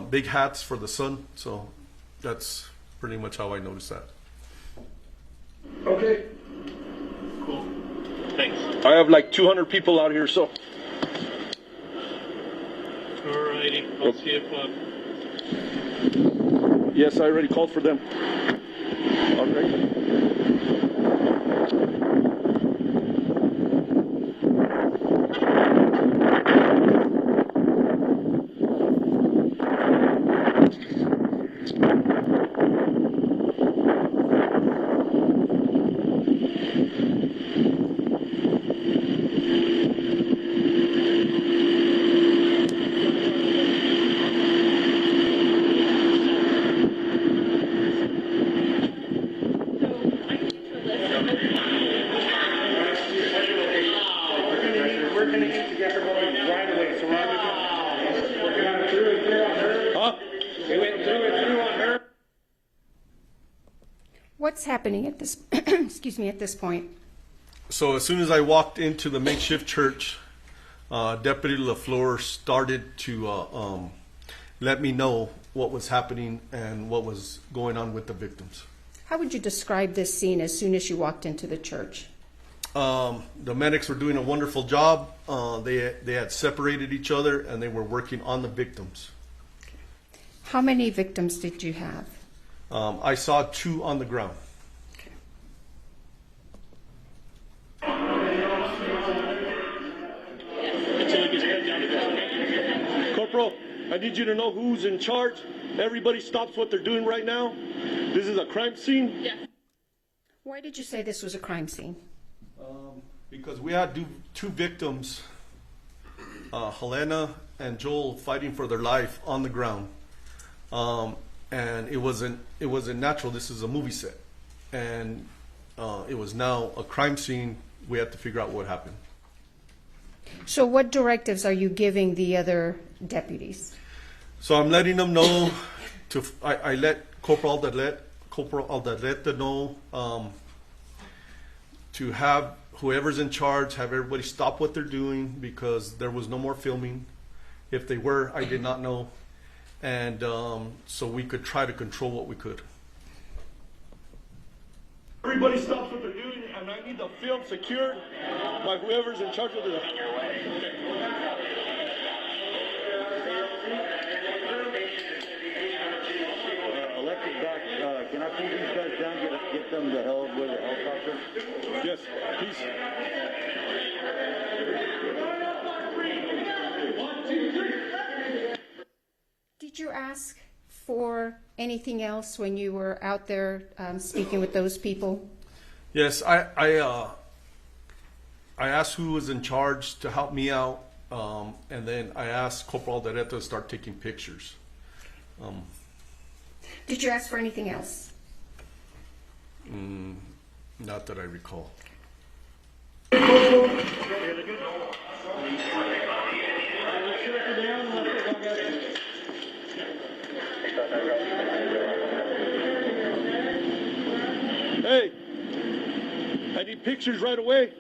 big hats for the sun. So that's pretty much how I noticed that. Okay. Cool. Thanks. I have like 200 people out here, so. Alrighty, I'll see if. Yes, I already called for them. All right. What's happening at this, excuse me, at this point? So as soon as I walked into the makeshift church, Deputy LaFleur started to let me know what was happening and what was going on with the victims. How would you describe this scene as soon as you walked into the church? The medics were doing a wonderful job. They had separated each other and they were working on the victims. How many victims did you have? I saw 2 on the ground. Corporal, I need you to know who's in charge. Everybody stops what they're doing right now. This is a crime scene. Yeah. Why did you say this was a crime scene? Because we had 2 victims, Halyna and Joel, fighting for their life on the ground. And it wasn't natural. This is a movie set. And it was now a crime scene. We had to figure out what happened. So what directives are you giving the other deputies? So I'm letting them know I let Corporal Aldaleta know to have whoever's in charge, have everybody stop what they're doing because there was no more filming. If they were, I did not know. And so we could try to control what we could. Everybody stops what they're doing, and I need the film secured by whoever's in charge of the... Electric back, can I pull these guys down, get them the hell with a helicopter? Yes, please. Did you ask for anything else when you were out there speaking with those people? Yes, I asked who was in charge to help me out, and then I asked Corporal Aldaleta to start taking pictures. Did you ask for anything else? Not that I recall. Hey, I need pictures right away.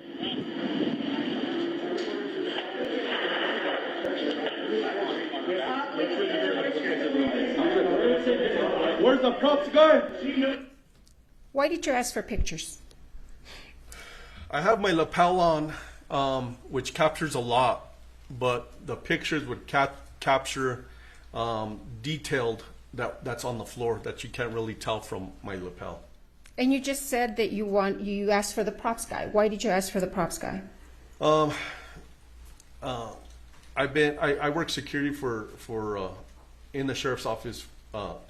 Where's the props guy? Why did you ask for pictures? I have my lapel on, which captures a lot, but the pictures would capture detailed that's on the floor that you can't really tell from my lapel. And you just said that you asked for the props guy. Why did you ask for the props guy? I work security for in the sheriff's office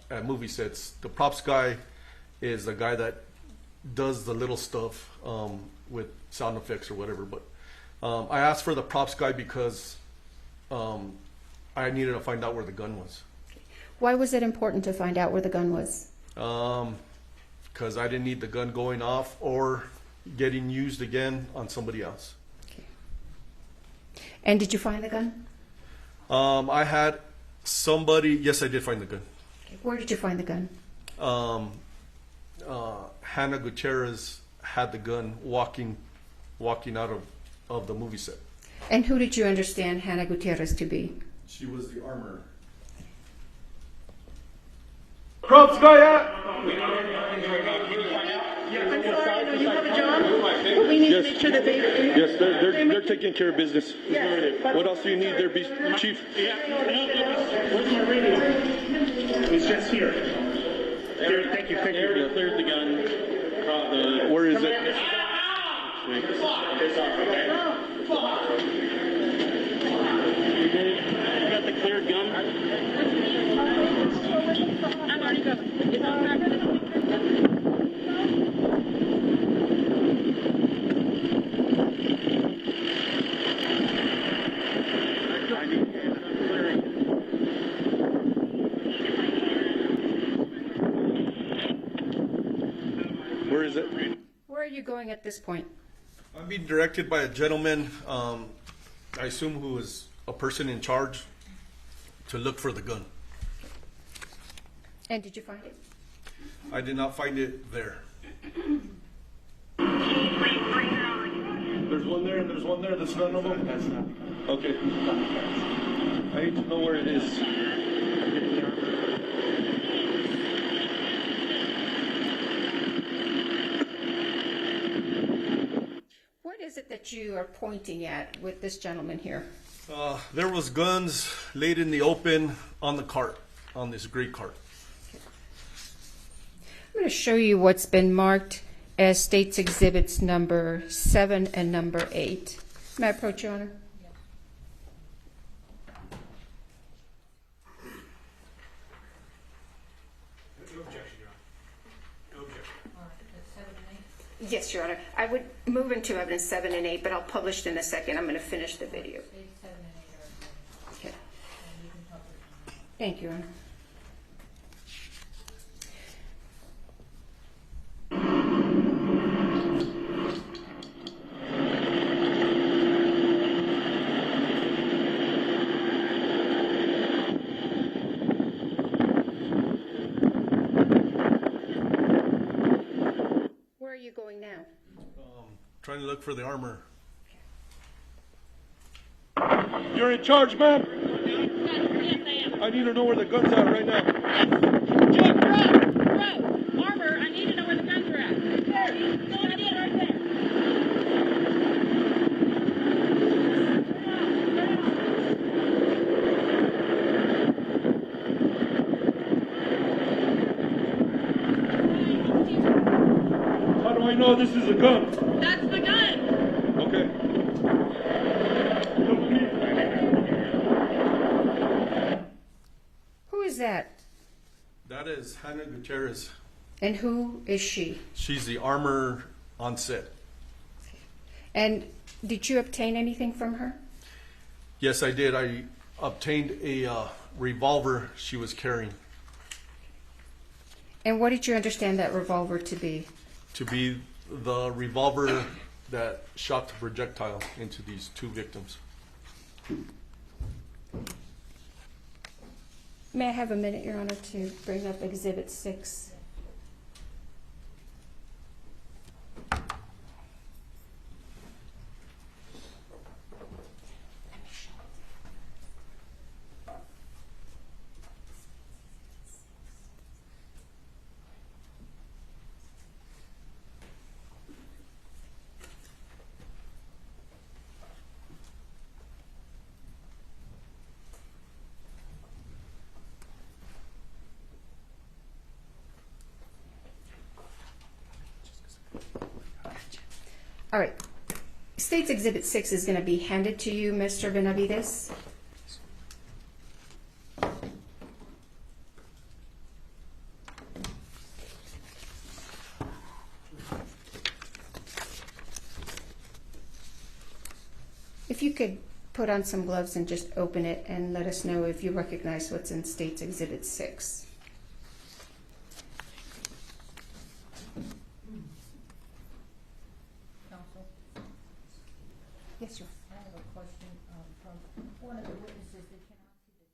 at movie sets. The props guy is the guy that does the little stuff with sound effects or whatever. But I asked for the props guy because I needed to find out where the gun was. Why was it important to find out where the gun was? Because I didn't need the gun going off or getting used again on somebody else. And did you find the gun? I had somebody, yes, I did find the gun. Where did you find the gun? Hannah Gutierrez had the gun walking out of the movie set. And who did you understand Hannah Gutierrez to be? She was the armorer. Kropskaya! I'm sorry, no, you have a job? We need to make sure that they... Yes, they're taking care of business. Yes. What else do you need there, Chief? Where's my radio? It's just here. Here, thank you. Area cleared the gun. Where is it? You got the cleared gun? I'm already going. It's all right. Where is it? Where are you going at this point? I'm being directed by a gentleman, I assume who is a person in charge, to look for the gun. And did you find it? I did not find it there. There's one there and there's one there. That's none of them? That's not. Okay. I need to know where it is. What is it that you are pointing at with this gentleman here? There was guns laid in the open on the cart, on this gray cart. I'm going to show you what's been marked as States Exhibits number 7 and number 8. May I approach, Your Honor? Yes, Your Honor. I would move into evidence 7 and 8, but I'll publish it in a second. I'm going to finish the video. Okay. Thank you, Your Honor. Where are you going now? Trying to look for the armor. You're in charge, ma'am? I need to know where the gun's at right now. Bro, armor, I need to know where the guns are at. Right there. No idea, right there. How do I know this is a gun? That's the gun. Okay. Who is that? That is Hannah Gutierrez. And who is she? She's the armor on set. And did you obtain anything from her? Yes, I did. I obtained a revolver she was carrying. And what did you understand that revolver to be? To be the revolver that shot the projectile into these two victims. May I have a minute, Your Honor, to bring up Exhibit 6? All right. State's Exhibit 6 is going to be handed to you, Mr. Benavides. If you could put on some gloves and just open it and let us know if you recognize what's in State's Exhibit 6. Yes, sir. I have a question from one of the witnesses that cannot see the time.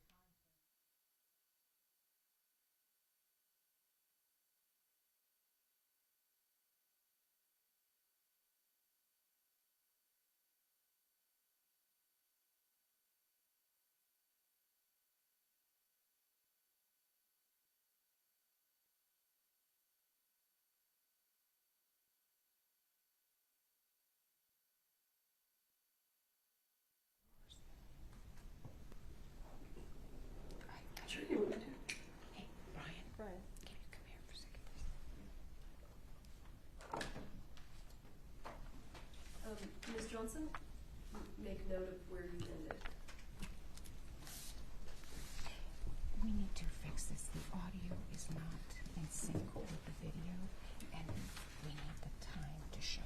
Ms. Johnson, make note of where you ended. We need to fix this. The audio is not in sync with the video, and we need the time to show.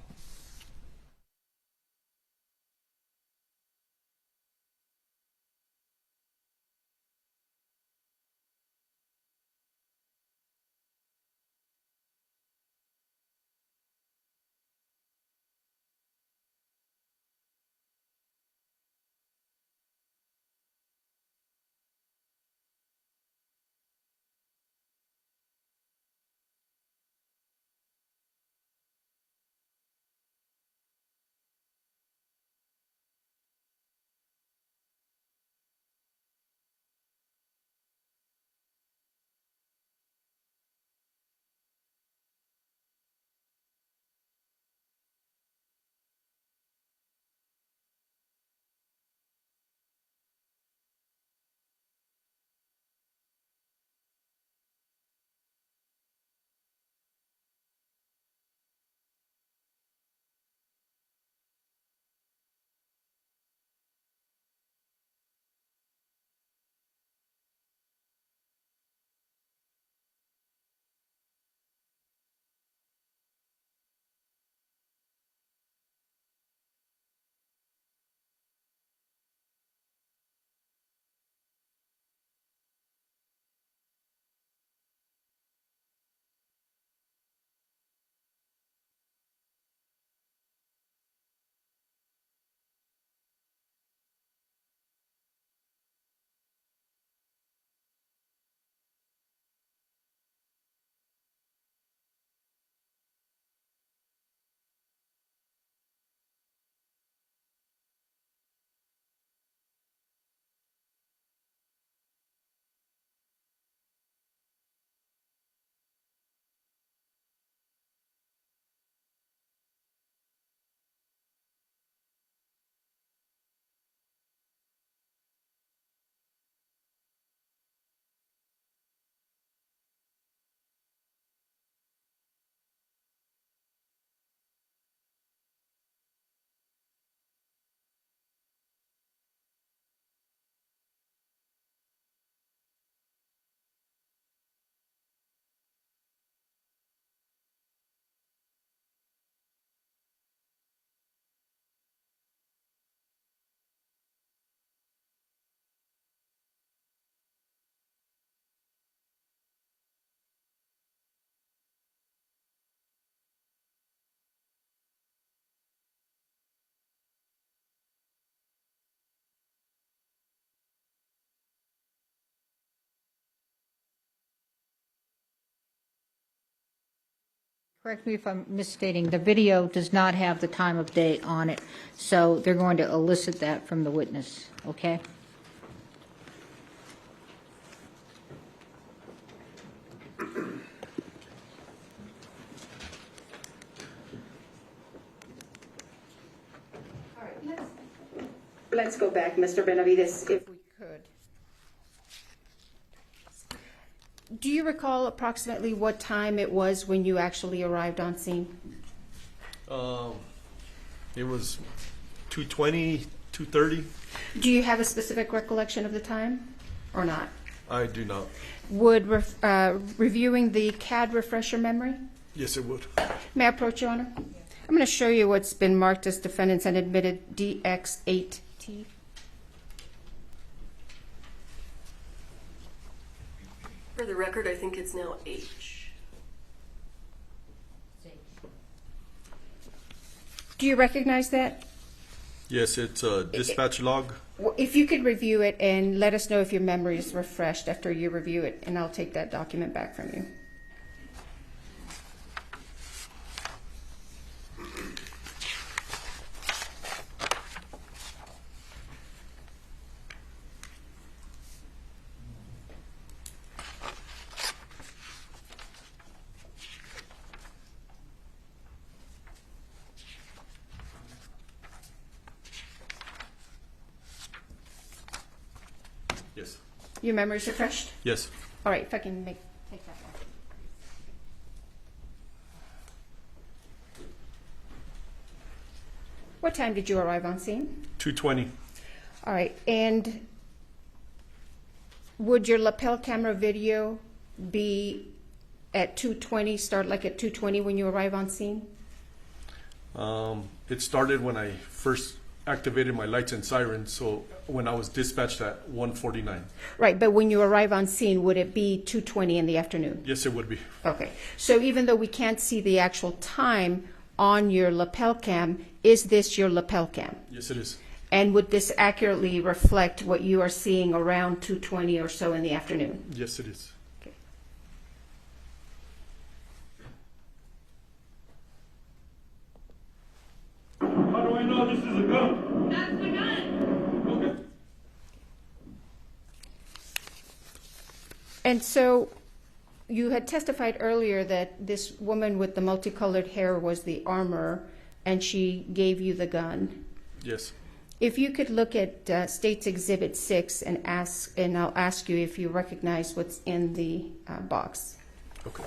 Correct me if I'm misstating, the video does not have the time of day on it, so they're going to elicit that from the witness, okay? Let's go back, Mr. Benavides, if we could. Do you recall approximately what time it was when you actually arrived on scene? It was 2:20, 2:30. Do you have a specific recollection of the time or not? I do not. Would reviewing the CAD refresh your memory? Yes, it would. May I approach, Your Honor? I'm going to show you what's been marked as defendants and admitted DX8T. For the record, I think it's now H. Do you recognize that? Yes, it's a dispatch log. If you could review it and let us know if your memory is refreshed after you review it, and I'll take that document back from you. Yes. Your memory is refreshed? Yes. All right, if I can take that one. What time did you arrive on scene? 2:20. All right, and would your lapel camera video be at 2:20, start like at 2:20 when you arrive on scene? It started when I first activated my lights and sirens, so when I was dispatched at 1:49. Right, but when you arrive on scene, would it be 2:20 in the afternoon? Yes, it would be. Okay, so even though we can't see the actual time on your lapel cam, is this your lapel cam? Yes, it is. And would this accurately reflect what you are seeing around 2:20 or so in the afternoon? Yes, it is. Okay. How do I know this is a gun? That's the gun. Okay. And so you had testified earlier that this woman with the multicolored hair was the armorer, and she gave you the gun. Yes. If you could look at State's Exhibit 6 and I'll ask you if you recognize what's in the box. Okay.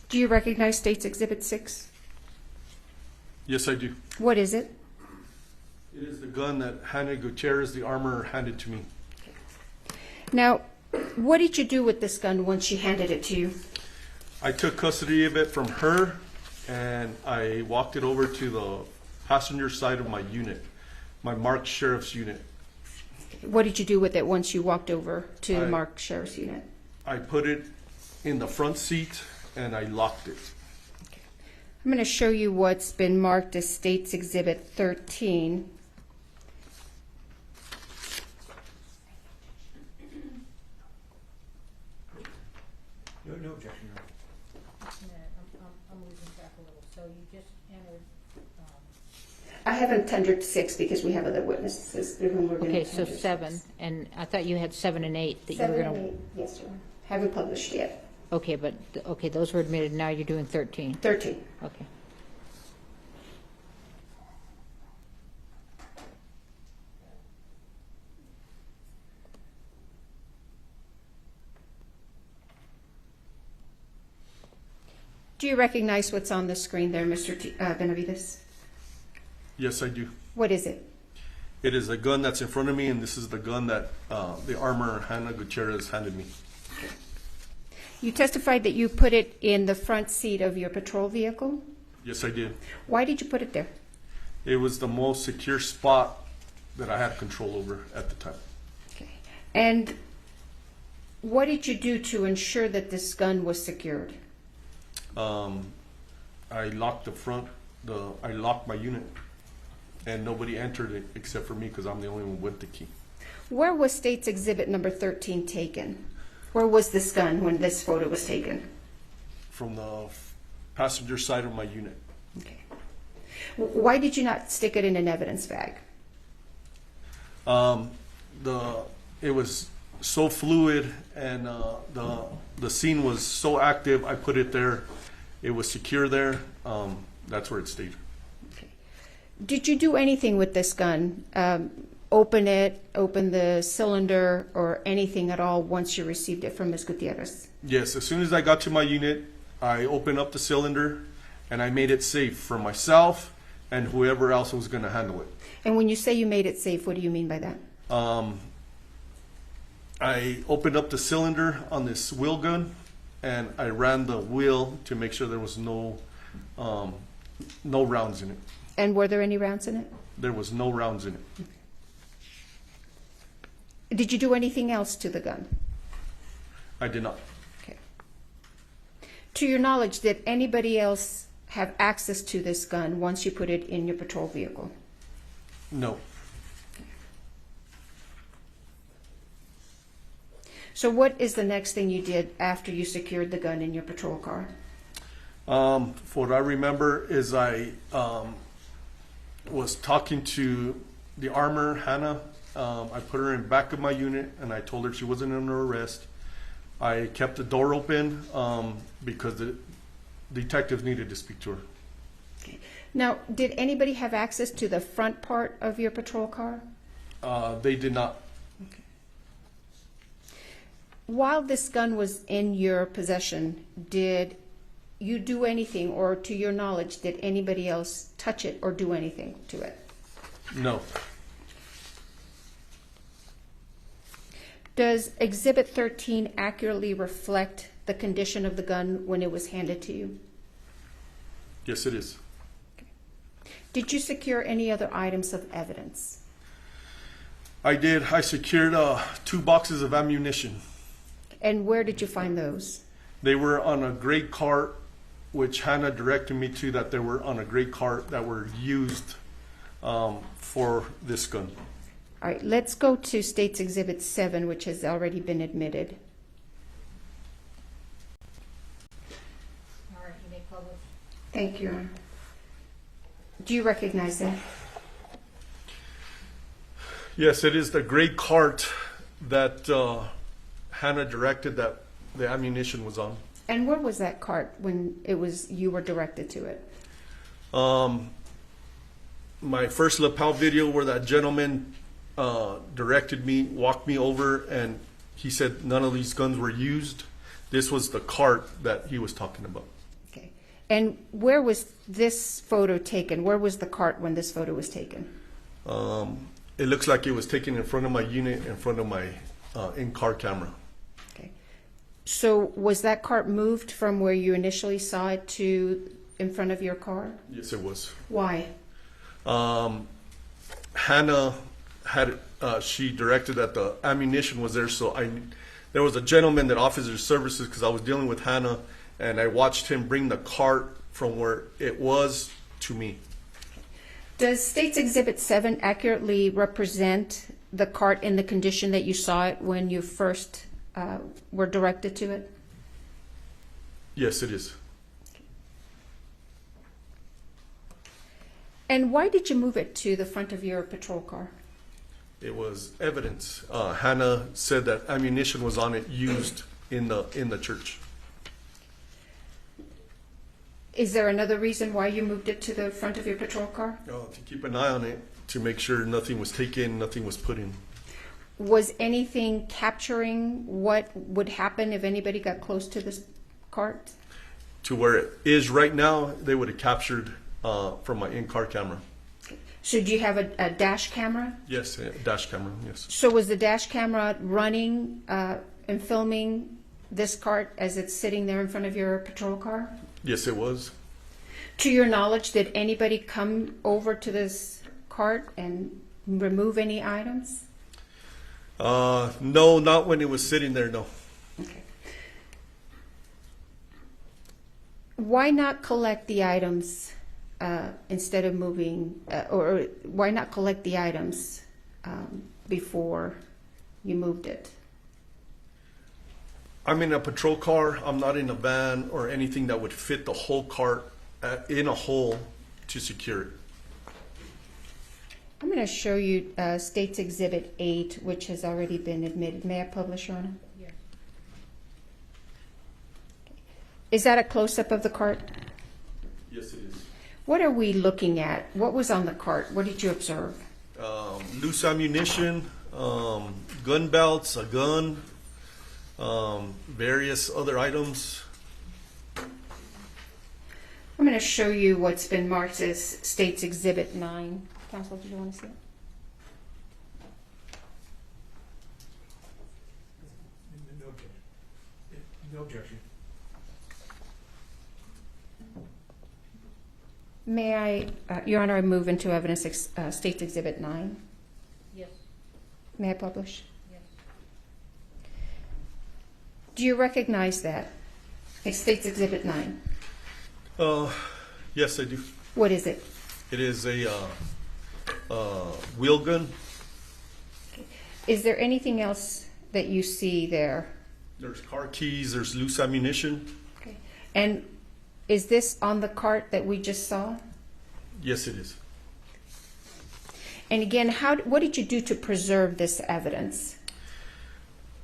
Do you recognize State's Exhibit 6? Yes, I do. What is it? It is the gun that Halyna Gutierrez, the armorer, handed to me. Now, what did you do with this gun once she handed it to you? I took custody of it from her, and I walked it over to the passenger side of my unit, my marked sheriff's unit. What did you do with it once you walked over to the marked sheriff's unit? I put it in the front seat, and I locked it. I'm going to show you what's been marked as State's Exhibit 13. No objection, Your Honor. I'm losing track a little. So you just entered. I haven't tendered 6 because we have other witnesses through whom we're going to Okay, so tender 7, 6. and I thought you had 7 and 8 that 7 you were and going 8, yes, sir. Haven't published yet. to. Okay, but okay, those were admitted. Now you're doing 13. 13. Okay. Do you recognize what's on the screen there, Mr. Benavides? Yes, I do. What is it? It is the gun that's in front of me, and this is the gun that the armorer Halyna Gutierrez handed me. You testified that you put it in the front seat of your patrol vehicle. Yes, I did. Why did you put it there? It was the most secure spot that I had control over at the time. Okay. And what did you do to ensure that this gun was secured? I locked the front, I locked my unit, and nobody entered it except for me because I'm the only one with the key. Where was State's Exhibit number 13 taken? Where was this gun when this photo was taken? From the passenger side of my unit. Okay. Why did you not stick it in an evidence bag? It was so fluid, and the scene was so active. I put it there. It was secure there. That's where it stayed. Okay. Did you do anything with this gun? Open it, open the cylinder, or anything at all once you received it from Ms. Gutierrez? Yes, as soon as I got to my unit, I opened up the cylinder, and I made it safe for myself and whoever else was going to handle it. And when you say you made it safe, what do you mean by that? I opened up the cylinder on this wheel gun, and I ran the wheel to make sure there was no No rounds in it. And were there any rounds in it? There was no rounds in it. Did you do anything else to the gun? I did not. Okay. To your knowledge, did anybody else have access to this gun once you put it in your patrol vehicle? No. So what is the next thing you did after you secured the gun in your patrol car? What I remember is I was talking to the armor, Hannah. I put her in the back of my unit and I told her she wasn't under arrest. I kept the door open because the detectives needed to speak to her. Okay. Now, did anybody have access to the front part of your patrol car? They did not. Okay. While this gun was in your possession, did you do anything, or to your knowledge, did anybody else touch it or do anything to it? No. Does Exhibit 13 accurately reflect the condition of the gun when it was handed to you? Yes, it is. Okay. Did you secure any other items of evidence? I did. I secured 2 boxes of ammunition. And where did you find those? They were on a gray cart, which Hannah directed me to, that they were on a gray cart that were used for this gun. All right, let's go to State's Exhibit 7, which has already been admitted. All right, you may publish. Thank you, Your Honor. Do you recognize that? Yes, it is the gray cart that Hannah directed that the ammunition was on. And where was that cart when you were directed to it? My first lapel video where that gentleman directed me, walked me over, and he said none of these guns were used. This was the cart that he was talking about. Okay. And where was this photo taken? Where was the cart when this photo was taken? It looks like it was taken in front of my unit, in front of my in-car camera. Okay. So was that cart moved from where you initially saw it to in front of your car? Yes, it was. Why? Hannah had she directed that the ammunition was there, so there was a gentleman that offers his services because I was dealing with Hannah, and I watched him bring the cart from where it was to me. Does State's Exhibit 7 accurately represent the cart in the condition that you saw it when you first were directed to it? Yes, it is. And why did you move it to the front of your patrol car? It was evidence. Hannah said that ammunition was on it used in the church. Is there another reason why you moved it to the front of your patrol car? To keep an eye on it, to make sure nothing was taken, nothing was put in. Was anything capturing what would happen if anybody got close to this cart? To where it is right now, they would have captured from my in-car camera. So do you have a dash camera? Yes, a dash camera, yes. So was the dash camera running and filming this cart as it's sitting there in front of your patrol car? Yes, it was. To your knowledge, did anybody come over to this cart and remove any items? No, not when it was sitting there, no. Okay. Why not collect the items instead of moving, or why not collect the items before you moved it? I'm in a patrol car. I'm not in a van or anything that would fit the whole cart in a hole to secure it. I'm going to show you State's Exhibit 8, which has already been admitted. May I publish, Your Honor? Yes. Is that a close-up of the cart? Yes, it is. What are we looking at? What was on the cart? What did you observe? Loose ammunition, gun belts, a gun, various other items. I'm going to show you what's been marked as State's Exhibit 9. Counsel, did you want to see it? No objection. No objection. May I, Your Honor, I move into evidence State's Exhibit 9. Yes. May I publish? Yes. Do you recognize that? It's State's Exhibit 9. Yes, I do. What is it? It is a wheel gun. Is there anything else that you see there? There's car keys, there's loose ammunition. Okay. And is this on the cart that we just saw? Yes, it is. And again, what did you do to preserve this evidence?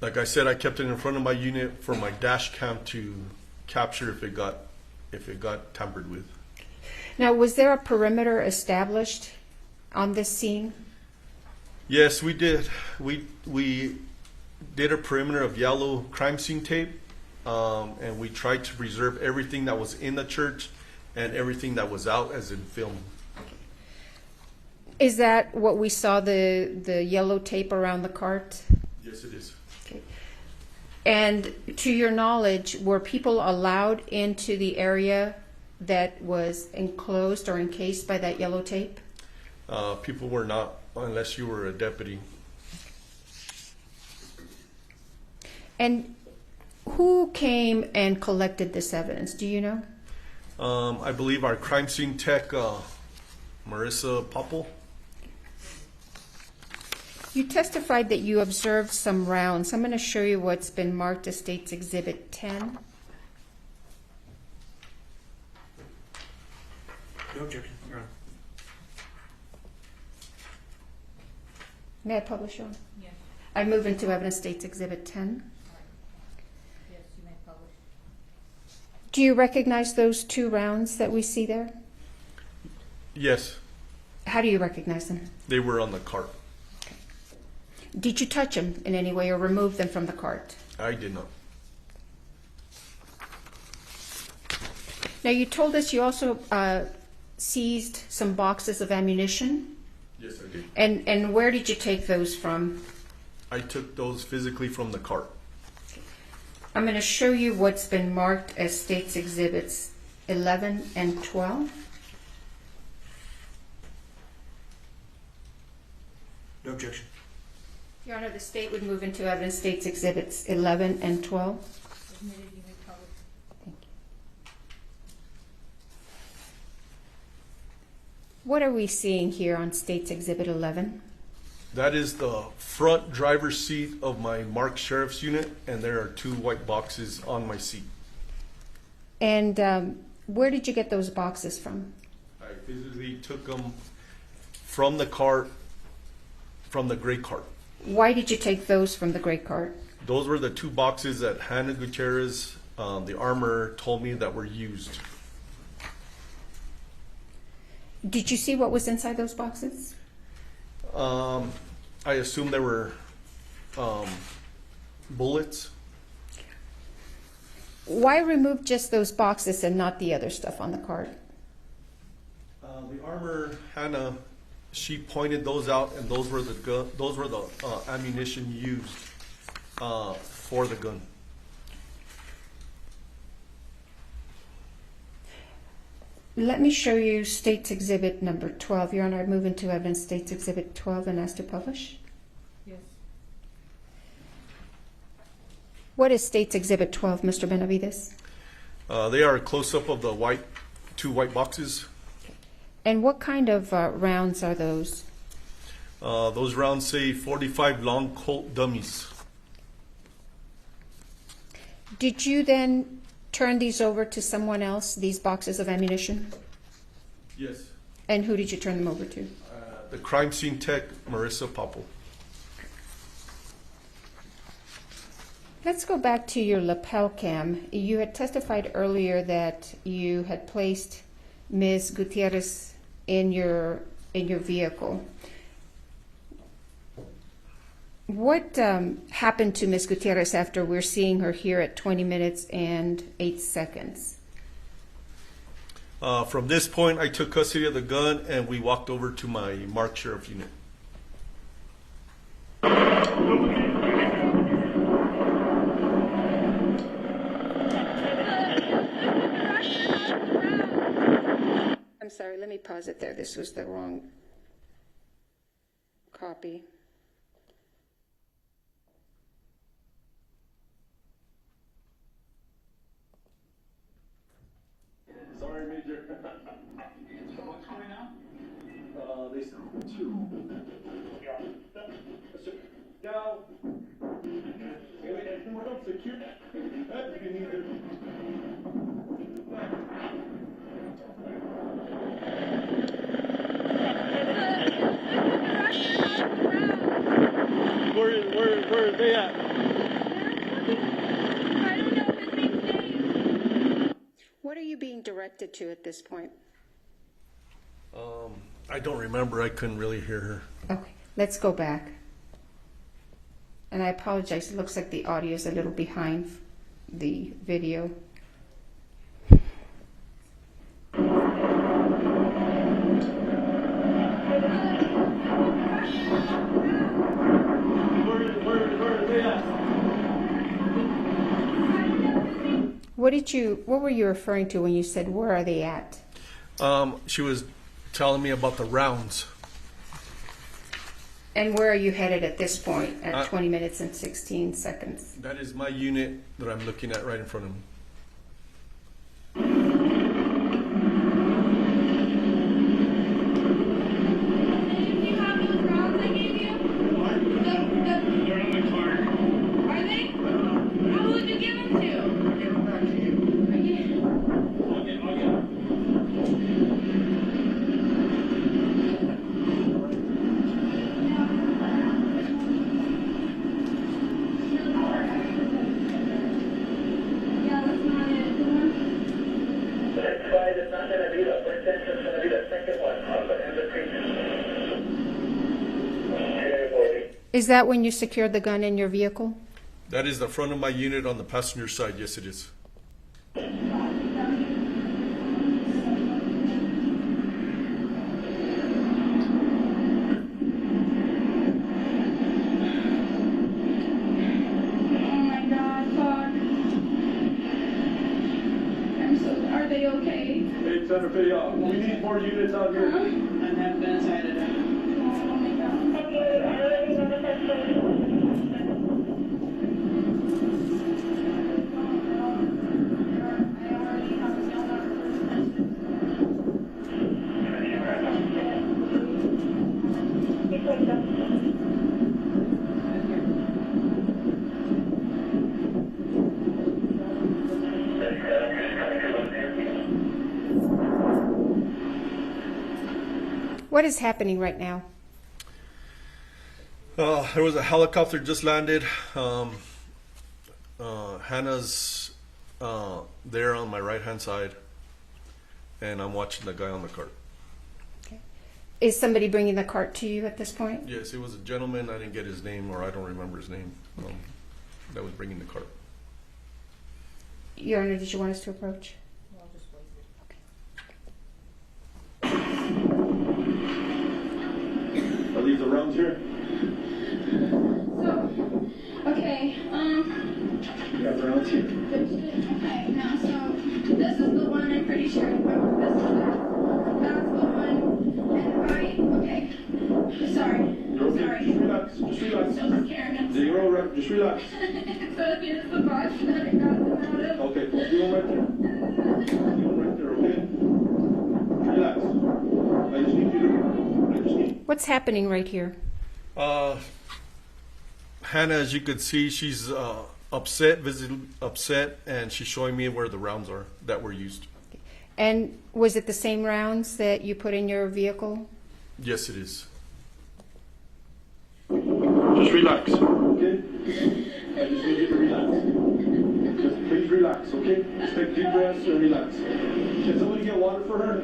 Like I said, I kept it in front of my unit for my dash cam to capture if it got tampered with. Now, was there a perimeter established on this scene? Yes, we did. We did a perimeter of yellow crime scene tape, and we tried to preserve everything that was in the church and everything that was out, as in film. Is that what we saw, the yellow tape around the cart? Yes, it is. Okay. And to your knowledge, were people allowed into the area that was enclosed or encased by that yellow tape? People were not, unless you were a deputy. And who came and collected this evidence? Do you know? I believe our crime scene tech, Marissa Popple. You testified that you observed some rounds. I'm going to show you what's been marked as State's Exhibit 10. No objection, Your Honor. May I publish on? Yes. I move into evidence State's Exhibit 10. Yes, you may publish. Do you recognize those two rounds that we see there? Yes, How do you recognize them? they were on the cart. Did you touch them in any way or remove them from the cart? I did not. Now, you told us you also seized some boxes of ammunition. Yes, I did. And where did you take those from? I took those physically from the cart. I'm going to show you what's been marked as State's Exhibits 11 and 12. No objection. Your Honor, the State would move into evidence State's Exhibits 11 and 12. Admitted, you may publish. Thank you. What are we seeing here on State's Exhibit 11? That is the front driver's seat of my marked sheriff's unit, and there are two white boxes on my seat. And where did you get those boxes from? I physically took them from the cart, from the gray cart. Why did you take those from the gray cart? Those were the two boxes that Halyna Gutierrez, the armor, told me that were used. Did you see what was inside those boxes? I assume there were bullets. Why remove just those boxes and not the other stuff on the cart? The armor, Hannah, she pointed those out, and those were the ammunition used for the gun. Let me show you State's Exhibit number 12. Your Honor, I move into evidence State's Exhibit 12 and ask to publish. Yes. What is State's Exhibit 12, Mr. Benavides? They are a close-up of the two white boxes. And what kind of rounds are those? Those rounds say 45 long Colt dummies. Did you then turn these over to someone else, these boxes of ammunition? Yes. And who did you turn them over to? The crime scene tech, Marissa Popple. Let's go back to your lapel cam. You had testified earlier that you had placed Ms. Gutierrez in your vehicle. What happened to Ms. Gutierrez after we're seeing her here at 20 minutes and 8 seconds? From this point, I took custody of the gun, and we walked over to my marked sheriff unit. I'm sorry, let me pause it there. This was the wrong copy. Sorry, Major. What's going on? They said two. Now, anyone else secure? Where are they at? What are you being directed to at this point? I don't remember. I couldn't really hear her. Okay, let's go back. And I apologize, it looks like the audio is a little behind the video. Where are they at? What were you referring to when you said, where are they at? She was telling me about the rounds. And where are you headed at this point at 20 minutes and 16 seconds? That is my unit that I'm looking at right in front of me. Is that when you secured the gun in your vehicle? That is the front of my unit on the passenger side. Yes, it is. Are they okay? Hey, Santa Fe, we need more units out here. And have been added. Oh my God. What is happening right now? There was a helicopter just landed. Hannah's there on my right-hand side, and I'm watching the guy on the cart. Okay. Is somebody bringing the cart to you at this point? Yes, it was a gentleman. I didn't get his name, or I don't remember his name. That was bringing the cart. Your Honor, did you want us to approach? Are these the rounds here? Okay, You got the rounds here. okay, now, so, this is the one I'm pretty sure, this is that's the one, and okay, sorry. You're okay, Sorry. just relax, just relax. So scared, I'm You're all right, just relax. so it's the box that I got them out of. Okay, do one right there. Do one right there, okay? Relax. I just need you to, What's happening right here? Hannah, as you could see, she's upset, visibly upset, and she's showing me where the rounds are that were used. And was it the same rounds that you put in your vehicle? Yes, it is. Just relax, okay? I just need you to relax. Just please relax, okay? Just take deep breaths and relax. Can somebody get water for her?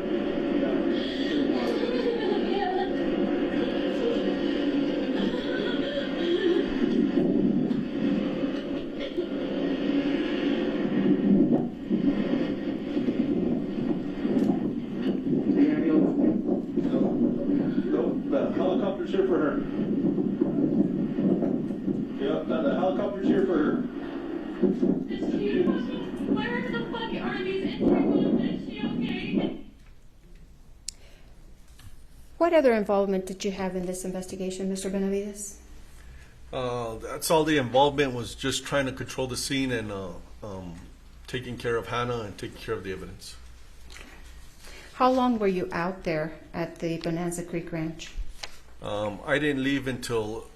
The helicopter's here for her. Yep, the helicopter's here for her. Where the fuck are these injuries? Is she okay? What other involvement did you have in this investigation, Mr. Benavides? That's all the involvement was, just trying to control the scene and taking care of Hannah and taking care of the evidence. How long were you out there at the Bonanza Creek Ranch? I didn't leave until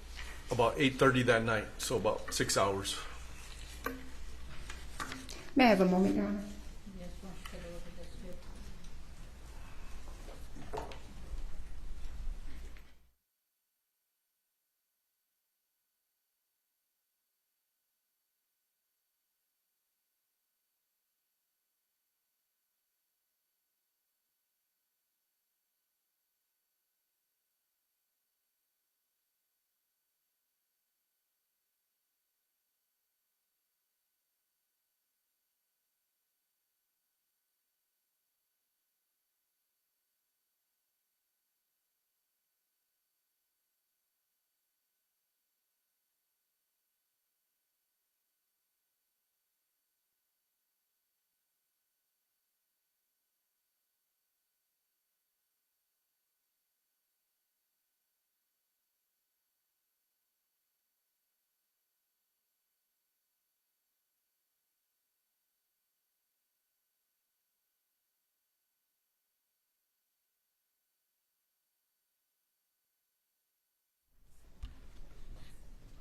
about 8:30 that night, so about 6 hours. May I have a moment, Your Honor? Yes, why don't you take a look at this too?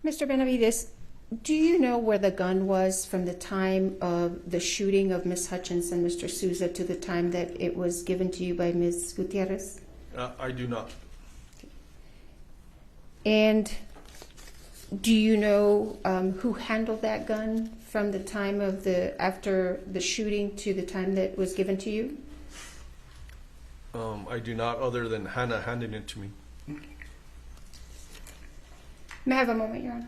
Mr. Benavides, do you know where the gun was from the time of the shooting of Ms. Hutchins and Mr. Souza to the time that it was given to you by Ms. Gutierrez? I do not. And do you know who handled that gun from the time of after the shooting to the time that it was given to you? I do not, other than Hannah handing it to me. May I have a moment, Your Honor?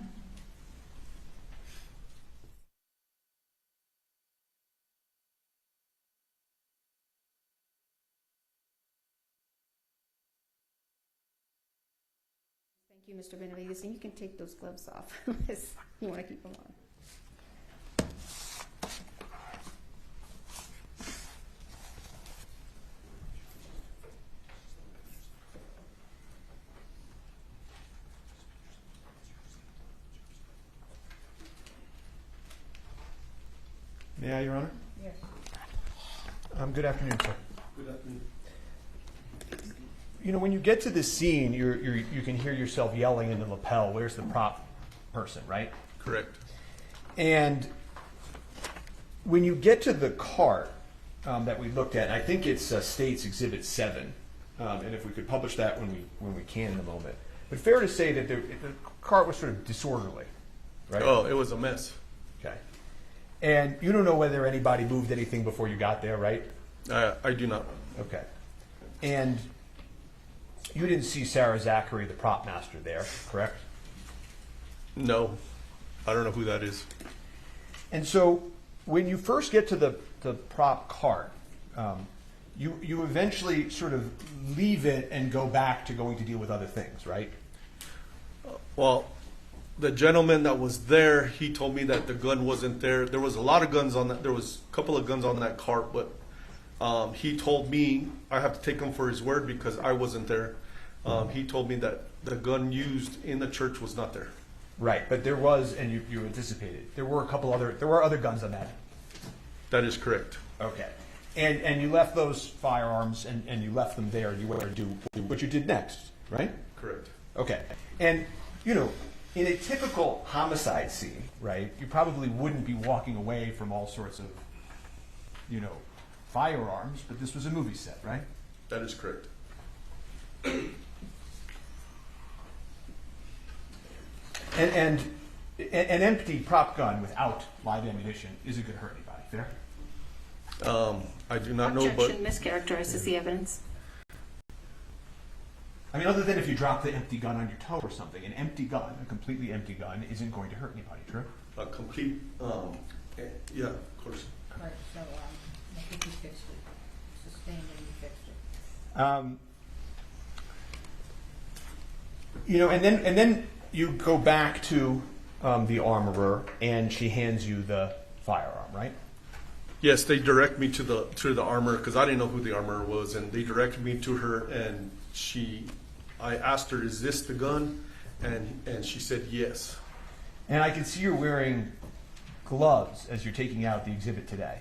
Thank you, Mr. Benavides, and you can take those gloves off unless you want to keep them on. May I, Your Honor? Yes. Good afternoon, sir. Good afternoon. You know, when you get to this scene, you can hear yourself yelling in the lapel, "Where's the prop person?" Right? Correct. And when you get to the cart that we looked at, I think it's State's Exhibit 7, and if we could publish that when we can in a moment. But fair to say that the cart was sort of disorderly, right? Oh, it was a mess. Okay. And you don't know whether anybody moved anything before you got there, right? I do not. Okay. And you didn't see Sarah Zachary, the prop master, there, correct? No. I don't know who that is. And so when you first get to the prop cart, you eventually sort of leave it and go back to going to deal with other things, right? Well, the gentleman that was there, he told me that the gun wasn't there. There was a lot of guns on that. There was a couple of guns on that cart, but he told me I have to take him for his word because I wasn't there. He told me that the gun used in the church was not there. Right, but there was, and you anticipated, there were other guns on that. That is correct. Okay. And you left those firearms and you left them there and you went to do what you did next, right? Correct. Okay. And, you know, in a typical homicide scene, right, you probably wouldn't be walking away from all sorts of, you know, firearms, but this was a movie set, right? That is correct. And an empty prop gun without live ammunition isn't going to hurt anybody, fair? I do not know, but... Objection mischaracterizes the evidence. I mean, other than if you drop the empty gun on your toe or something, an empty gun, a completely empty gun, isn't going to hurt anybody, true? A complete, yeah, of course. Right, so I think you fixed it. Sustained and you fixed it. You know, and then you go back to the armorer, and she hands you the firearm, right? Yes, they direct me to the armorer because I didn't know who the armorer was, and they directed me to her, and I asked her, "Is this the gun?" And she said yes. And I can see you're wearing gloves as you're taking out the exhibit today.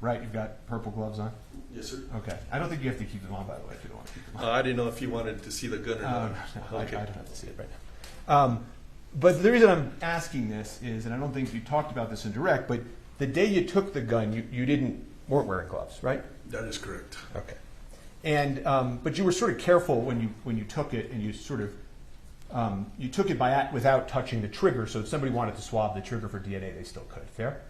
Right? You've got purple gloves on? Yes, sir. Okay. I don't think you have to keep them on, by the way, if you don't want to keep them on. I didn't know if you wanted to see the gun or not. No, Okay. I don't have to see it right now. But the reason I'm asking this is, and I don't think you talked about this in direct, but the day you took the gun, you weren't wearing gloves, right? That is correct. Okay. And but you were sort of careful when you took it, and you sort of you took it without touching the trigger. So if somebody wanted to swab the trigger for DNA, they still could. Fair?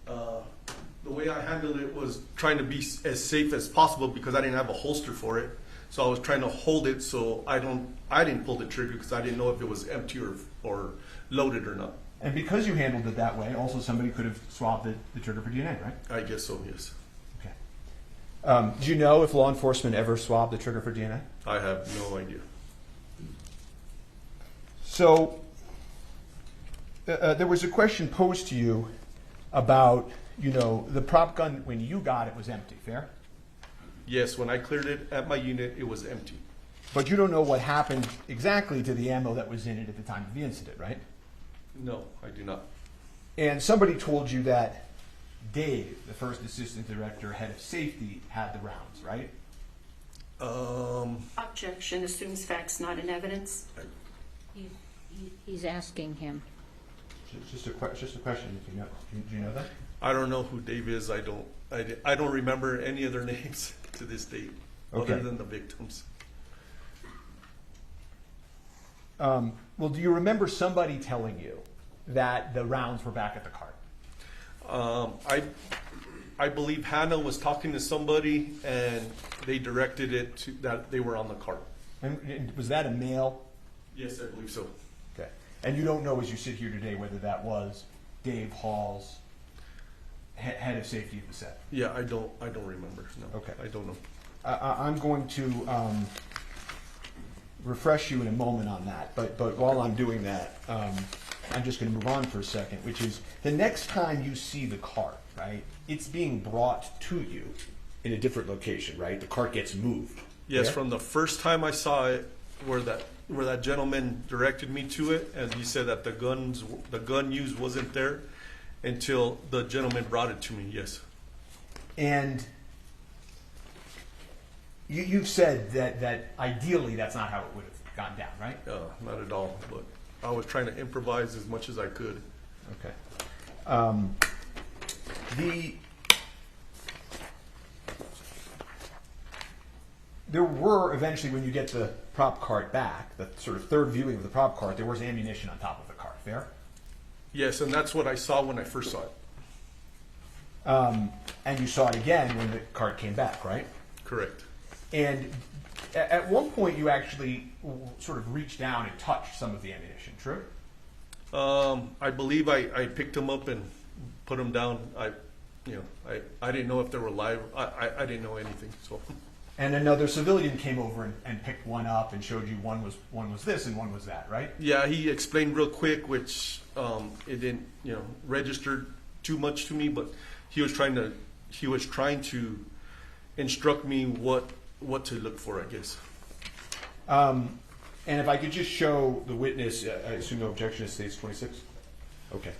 The way I handled it was trying to be as safe as possible because I didn't have a holster for it. So I was trying to hold it so I didn't pull the trigger because I didn't know if it was empty or loaded or not. And because you handled it that way, also somebody could have swabbed the trigger for DNA, right? I guess so, yes. Okay. Do you know if law enforcement ever swabbed the trigger for DNA? I have no idea. So there was a question posed to you about, the prop gun, when you got it, was empty, fair? Yes, when I cleared it at my unit, it was empty. But you don't know what happened exactly to the ammo that was in it at the time of the incident, right? No, I do not. And somebody told you that Dave, the first assistant director, head of safety, had the rounds, right? Objection. Assumes facts not in evidence. He's asking him. Just a question. Do you know that? I don't know who Dave is. I don't remember any of their names to this date, other than the victims. Well, do you remember somebody telling you that the rounds were back at the cart? I believe Hannah was talking to somebody, and they directed it to that they were on the cart. And was that a male? Yes, I believe so. Okay. And you don't know, as you sit here today, whether that was Dave Hall's head of safety of the set? Yeah, I don't remember. No. Okay. I don't know. I'm going to refresh you in a moment on that, but while I'm doing that, I'm just going to move on for a second, which is the next time you see the cart, right? It's being brought to you in a different location, right? The cart gets moved. Yes, yeah? from the first time I saw it, where that gentleman directed me to it, and he said that the gun used wasn't there until the gentleman brought it to me. Yes. And you've said that ideally that's not how it would have gone down, right? Not at all. But I was trying to improvise as much as I could. Okay. There were eventually, when you get the prop cart back, the sort of third viewing of the prop cart, there was ammunition on top of the cart. Fair? Yes, and that's what I saw when I first saw it. And you saw it again when the cart came back, right? Correct. And at one point, you actually sort of reached down and touched some of the ammunition. True? I believe I picked them up and put them down. I didn't know if they were live. I didn't know anything. So. And another civilian came over and picked one up and showed you one was this and one was that, right? Yeah, he explained real quick, which it didn't register too much to me, but he was trying to instruct me what to look for, I guess. And if I could just show the witness, I assume no objection to States 26? Okay.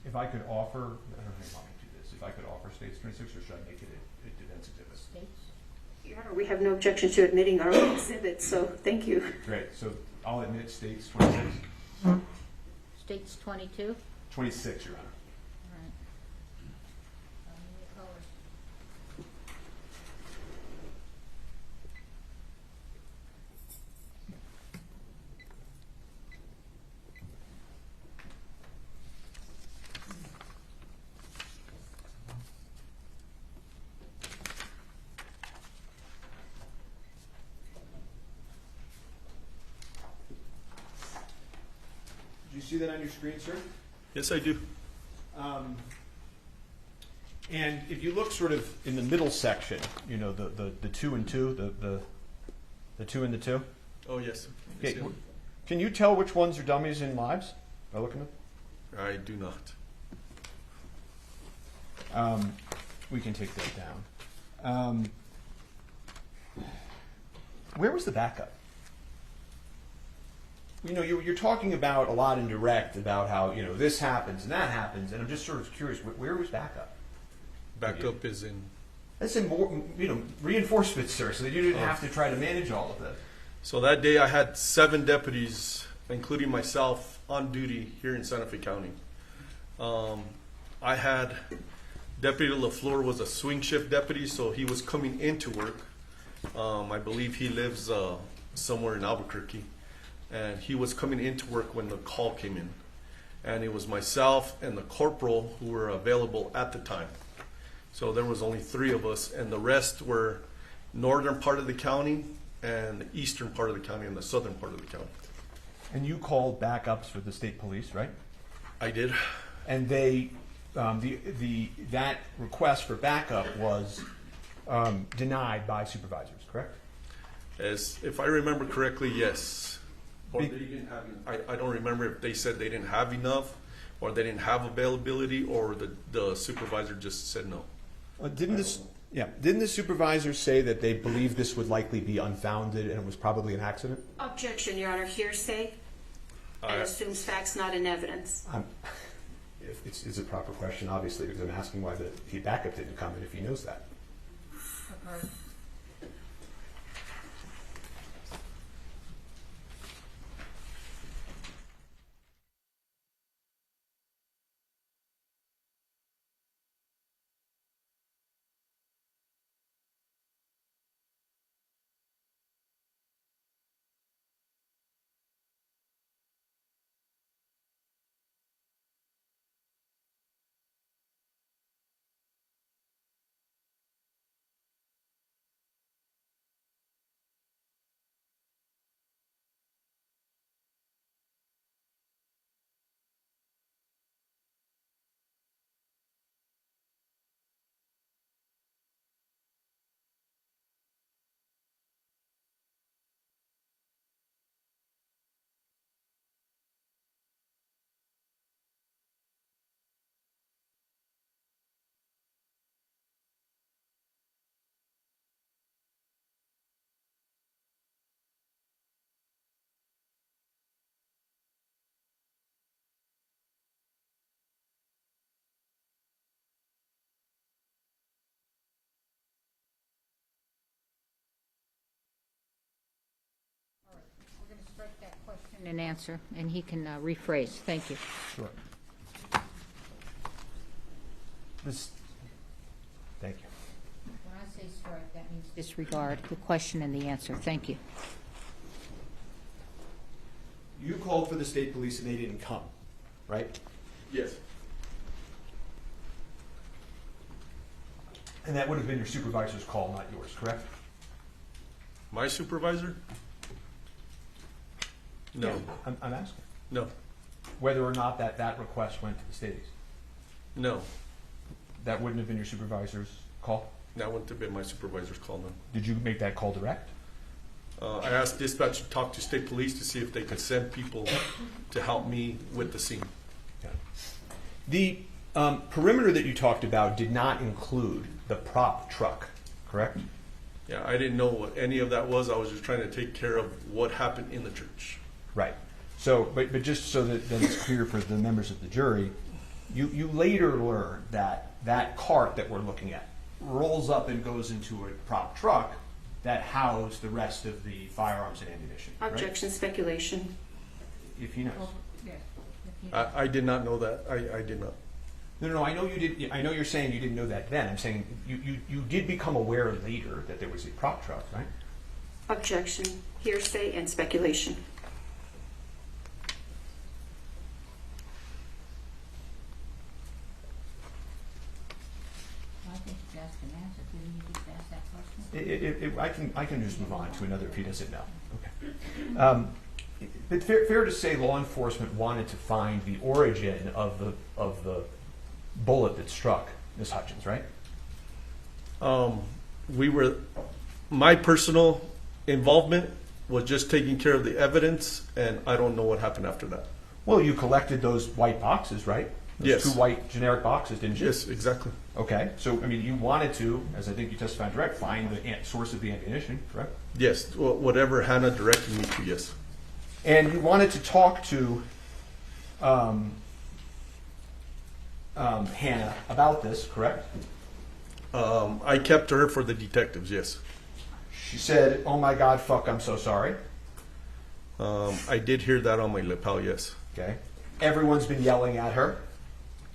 If I could offer, I don't know how you want me to do this, if I could offer States 26, or should I make it a defense exhibit? Your Honor, we have no objection to admitting our own exhibit, so thank you. Great. So I'll admit States 26. States 22? 26, Your Honor. Do you see that on your screen, sir? Yes, I do. And if you look sort of in the middle section, the 2 and 2, the 2 and the 2. Oh, yes. Okay. Can you tell which ones are dummies and lives by looking at them? I do not. We can take that down. Where was the backup? You know, you're talking about a lot in direct about how, you know, this happens and that happens, and I'm just sort of curious, where was backup? Backup is in... That's in more, you know, reinforcements, sir, so that you didn't have to try to manage all of this. So that day I had 7 deputies, including myself, on duty here in Santa Fe County. I had Deputy LaFleur was a swing shift deputy, so he was coming into work. I believe he lives somewhere in Albuquerque, and he was coming into work when the call came in. And it was myself and the corporal who were available at the time. So there was only 3 of us, and the rest were northern part of the county and the eastern part of the county and the southern part of the county. And you called backups for the state police, right? I did. And they, that request for backup was denied by supervisors, correct? As if I remember correctly, yes. Or they didn't have. I don't remember if they said they didn't have enough, or they didn't have availability, or the supervisor just said no. Didn't the supervisors say that they believed this would likely be unfounded and it was probably an accident? Objection, Your Honor. Hearsay and assumes facts not in evidence. It's a proper question, obviously, because I'm asking why the backup didn't come and if he knows that. We're going to strike that question and answer, and he can rephrase. Thank you. Sure. Thank you. When I say strike, that means disregard the question and the answer. Thank you. You called for the state police and they didn't come, right? Yes. And that would have been your supervisor's call, not yours, correct? My supervisor? No. Yeah, I'm asking. No. Whether or not that request went to the states? No. That wouldn't have been your supervisor's call? That wouldn't have been my supervisor's call, no. Did you make that call direct? I asked dispatch to talk to state police to see if they could send people to help me with the scene. Okay. The perimeter that you talked about did not include the prop truck, correct? Yeah, I didn't know what any of that was. I was just trying to take care of what happened in the church. Right. So, but just so that it's clear for the members of the jury, you later learned that cart that we're looking at rolls up and goes into a prop truck that housed the rest of the firearms and ammunition. Objection, right? speculation. If he knows. I did not know that. I did not. No, I know you did. I know you're saying you didn't know that then. I'm saying you did become aware later that there was a prop truck, right? Objection, hearsay, and speculation. I think you asked an answer. Didn't you just ask that question? I can just move on to another if he doesn't know. Okay. But fair to say, law enforcement wanted to find the origin of the bullet that struck Ms. Hutchins, right? My personal involvement was just taking care of the evidence, and I don't know what happened after that. Well, you collected those white boxes, right? Those Yes. 2 white generic boxes, didn't you? Yes, exactly. Okay, so I mean, you wanted to, as I think you testified direct, find the source of the ammunition, correct? Yes, whatever Hannah directed me to, yes. And you wanted to talk to Hannah about this, correct? I kept her for the detectives, yes. She said, "Oh my God, fuck, I'm so sorry." I did hear that on my lapel, yes. Okay. Everyone's been yelling at her.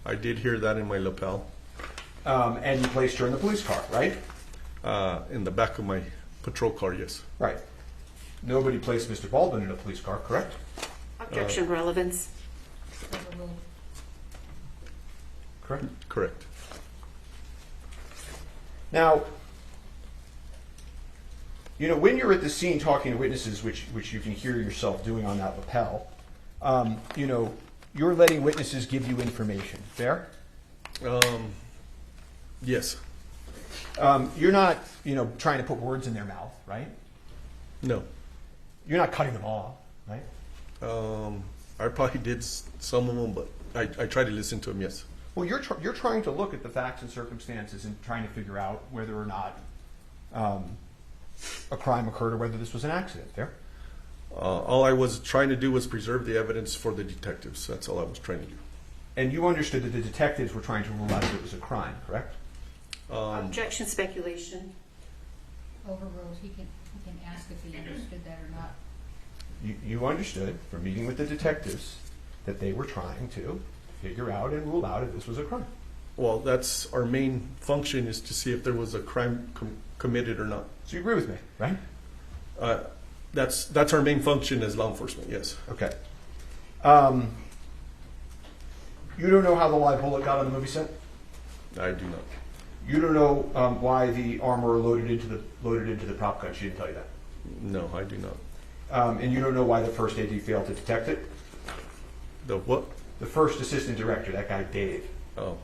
I did hear that in my lapel. And you placed her in the police car, right? In the back of my patrol car, yes. Right. Nobody placed Mr. Baldwin in a police car, correct? Objection, relevance. Correct. Correct. Now, you know, when you're at the scene talking to witnesses, which you can hear yourself doing on that lapel, you know, you're letting witnesses give you information. Fair? Yes. You're not, you know, trying to put words in their mouth, right? No. You're not cutting them off, right? I probably did some of them, but I try to listen to them, yes. Well, you're trying to look at the facts and circumstances and trying to figure out whether or not a crime occurred or whether this was an accident. Fair? All I was trying to do was preserve the evidence for the detectives. That's all I was trying to do. And you understood that the detectives were trying to rule out that it was a crime, correct? Objection, speculation. Overruled. He can ask if he understood that or not. You understood from meeting with the detectives that they were trying to figure out and rule out if this was a crime. Well, that's our main function, is to see if there was a crime committed or not. So you agree with me, right? That's our main function as law enforcement, yes. Okay. You don't know how the live bullet got on the movie set? I do not. You don't know why the armorer loaded into the prop gun. She didn't tell you that. No, I do not. And you don't know why the first AD failed to detect it? The what? The first assistant director, that guy Dave. Oh,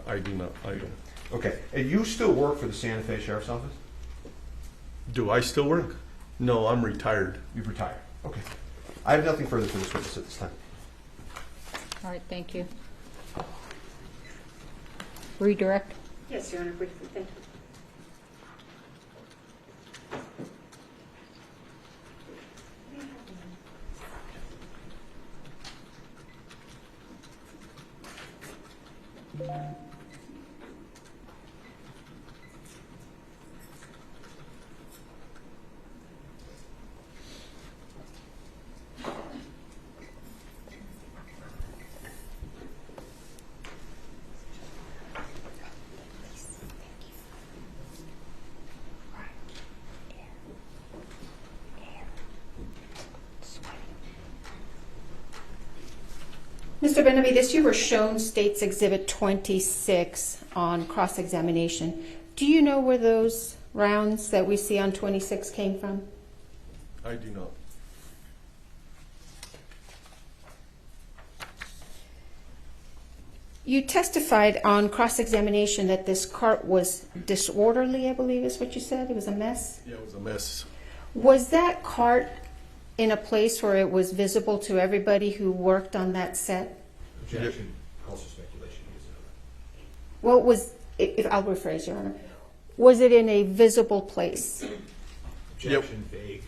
I do not. I don't. Okay. And you still work for the Santa Fe Sheriff's Office? Do I still work? No, I'm retired. You've retired. Okay. I have nothing further for this witness at this time. All right, thank you. Redirect. Yes, Your Honor, briefly, thank you. Mr. Benavides, you were shown State's Exhibit 26 on cross-examination. Do you know where those rounds that we see on 26 came from? I do not. You testified on cross-examination that this cart was disorderly, I believe is what you said. It was a mess? Yeah, it was a mess. Was that cart in a place where it was visible to everybody who worked on that set? Objection. Calls for speculation. Well, I'll rephrase, Your Honor. Was it in a visible place? Objection. Vague.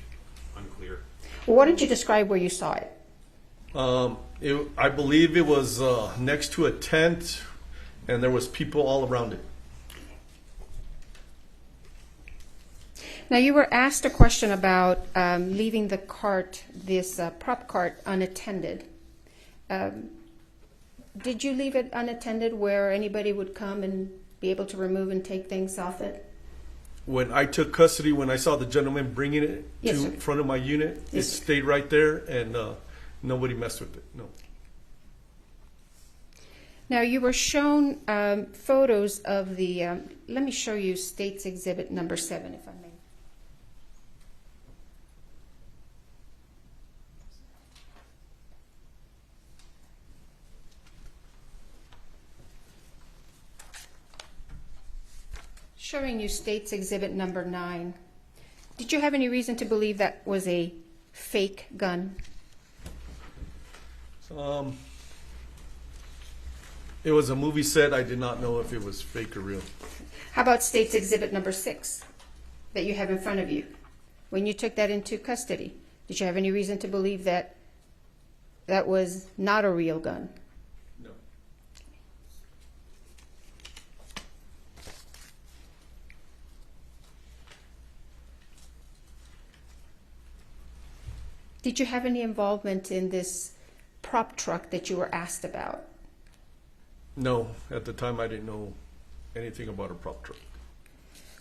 Unclear. Well, why don't you describe where you saw it? I believe it was next to a tent, and there was people all around it. Now, you were asked a question about leaving the cart, this prop cart, unattended. Did you leave it unattended where anybody would come and be able to remove and take things off it? When I took custody, when I saw the gentleman bringing it Yes, to sir. front of my unit, Yes, it sir. stayed right there, and nobody messed with it. No. Now, you were shown photos of the, let me show you State's Exhibit number 7, if I may. Showing you State's Exhibit number 9. Did you have any reason to believe that was a fake gun? It was a movie set. I did not know if it was fake or real. How about State's Exhibit number 6 that you have in front of you? When you took that into custody, did you have any reason to believe that that was not a real gun? No. Did you have any involvement in this prop truck that you were asked about? No. At the time, I didn't know anything about a prop truck.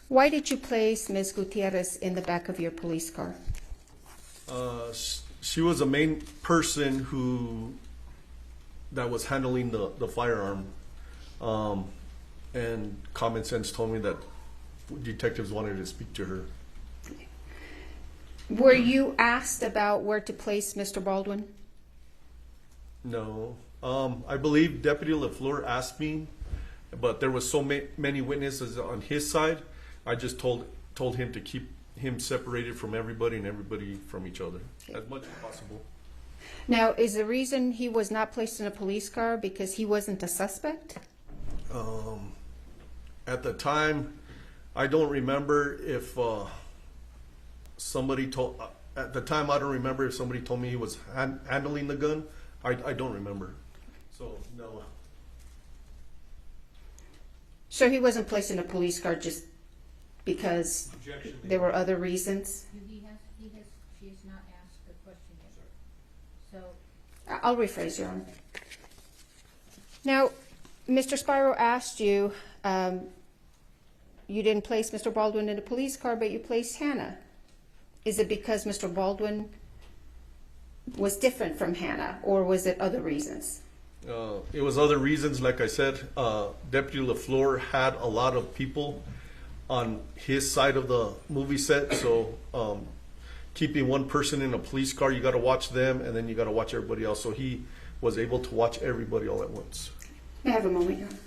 Why did you place Ms. Gutierrez in the back of your police car? She was the main person that was handling the firearm, and common sense told me that detectives wanted to speak to her. Were you asked about where to place Mr. Baldwin? No. I believe Deputy LaFleur asked me, but there was so many witnesses on his side. I just told him to keep him separated from everybody and everybody from each other as much as possible. Now, is the reason he was not placed in a police car because he wasn't a suspect? At the time, I don't remember if somebody told. At the time, I don't remember if somebody told me he was handling the gun. I don't remember. So no. So he wasn't placed in a police car just because there were other reasons? She has not asked the question yet. So I'll rephrase, Your Honor. Now, Mr. Spiro asked you, you didn't place Mr. Baldwin in a police car, but you placed Hannah. Is it because Mr. Baldwin was different from Hannah, or was it other reasons? It was other reasons. Like I said, Deputy LaFleur had a lot of people on his side of the movie set, so keeping one person in a police car, you got to watch them, and then you got to watch everybody else. So he was able to watch everybody all at once. May I have a moment, Your Honor?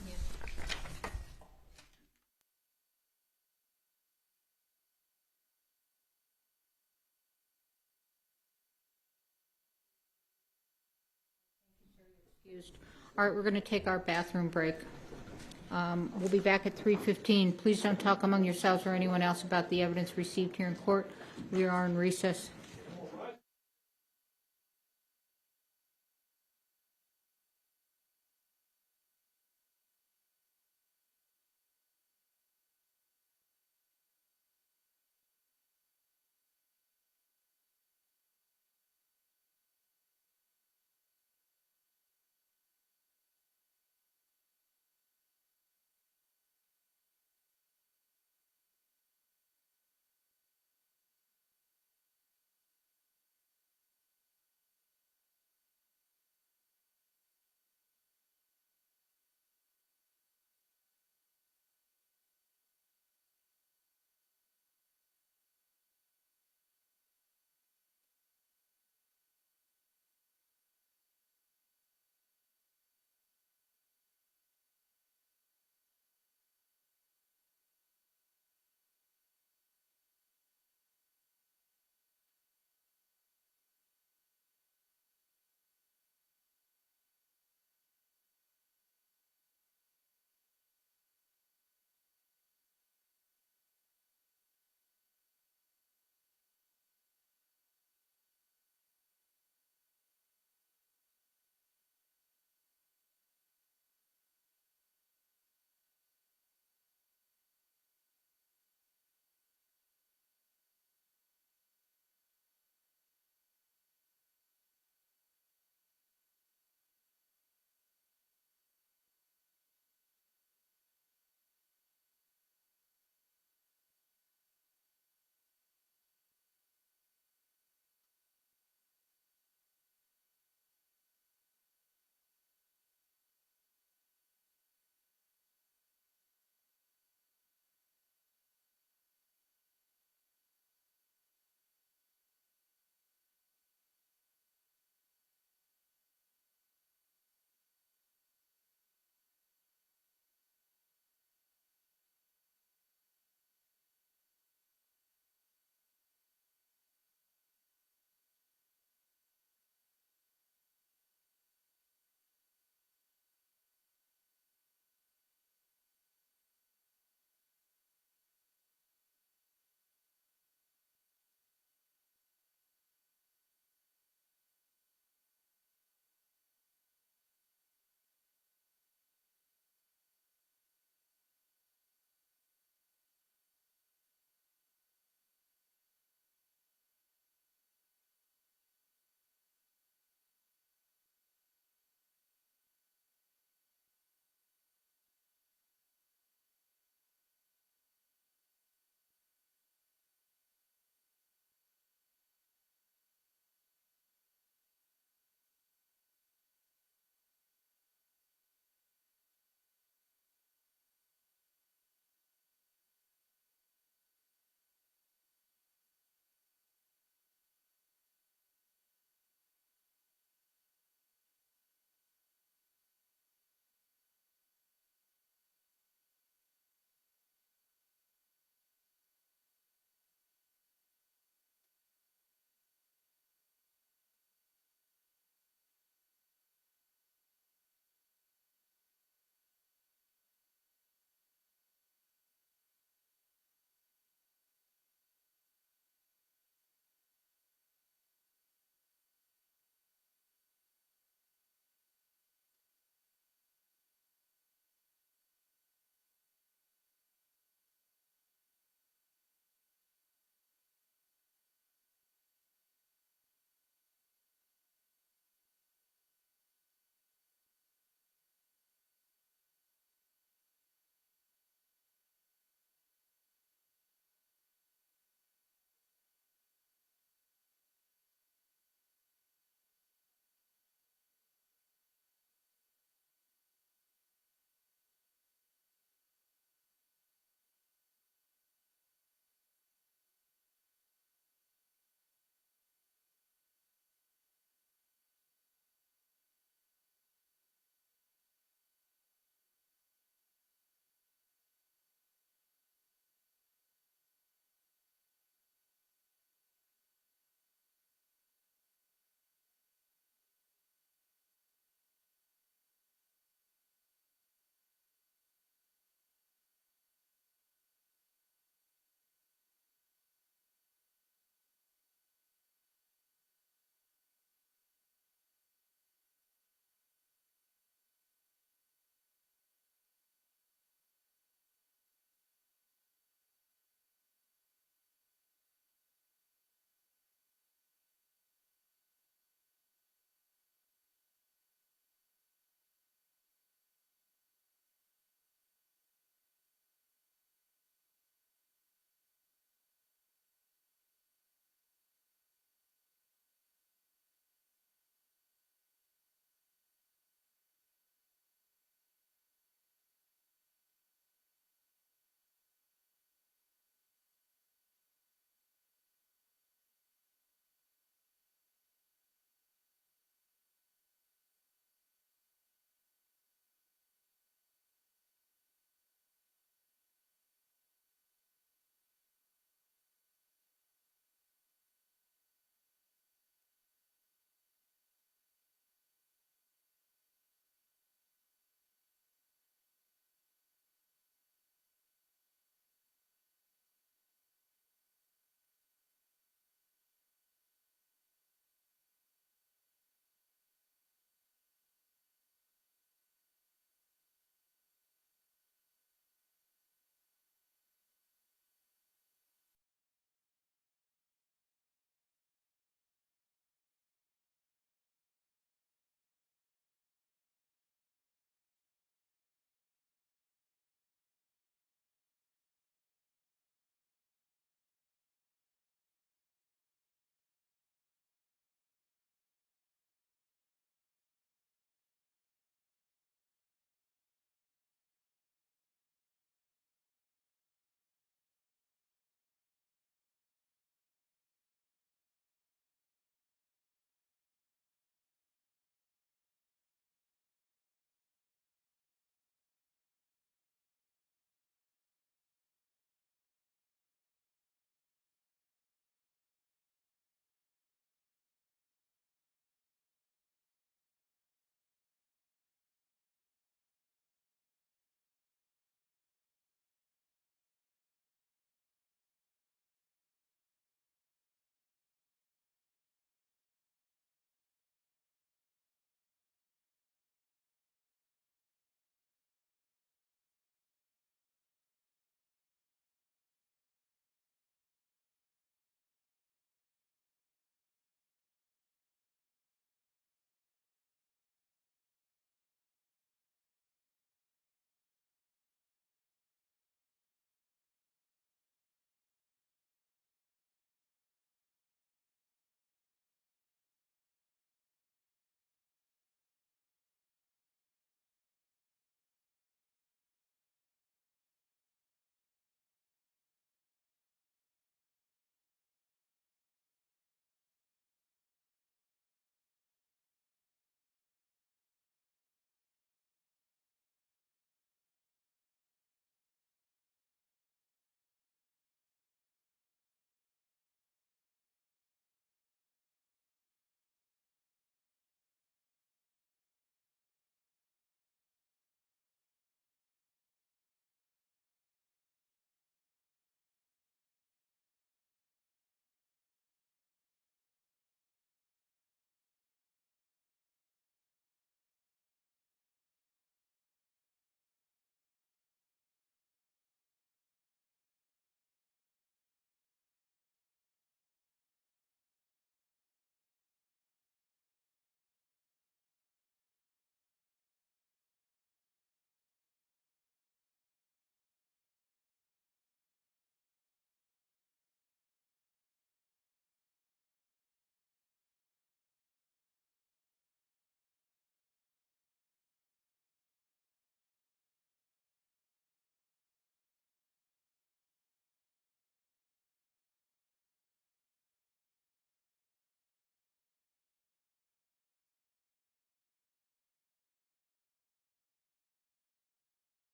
All right, we're going to take our bathroom break. We'll be back at 3:15. Please don't talk among yourselves or anyone else about the evidence received here in court. We are in recess.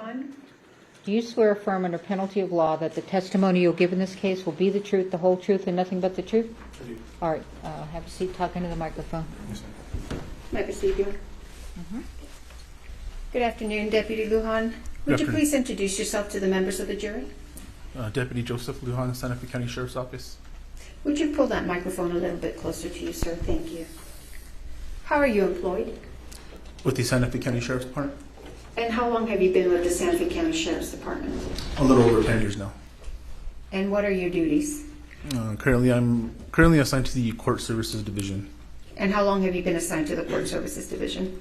Lujan. Do you swear affirm under penalty of law that the testimony you'll give in this case will be the truth, the whole truth, and nothing but the truth? I do. All right, have a seat, talk into the microphone. Yes, ma'am. May I proceed, Your Honor? Good afternoon, Deputy Lujan. Would you afternoon. please introduce yourself to the members of the jury? Deputy Joseph Lujan, Santa Fe County Sheriff's Office. Would you pull that microphone a little bit closer to you, sir? Thank you. How are you employed? With the Santa Fe County Sheriff's Department. And how long have you been with the Santa Fe County Sheriff's Department? A little over 10 years now. And what are your duties? I'm currently assigned to the Court Services Division. And how long have you been assigned to the Court Services Division?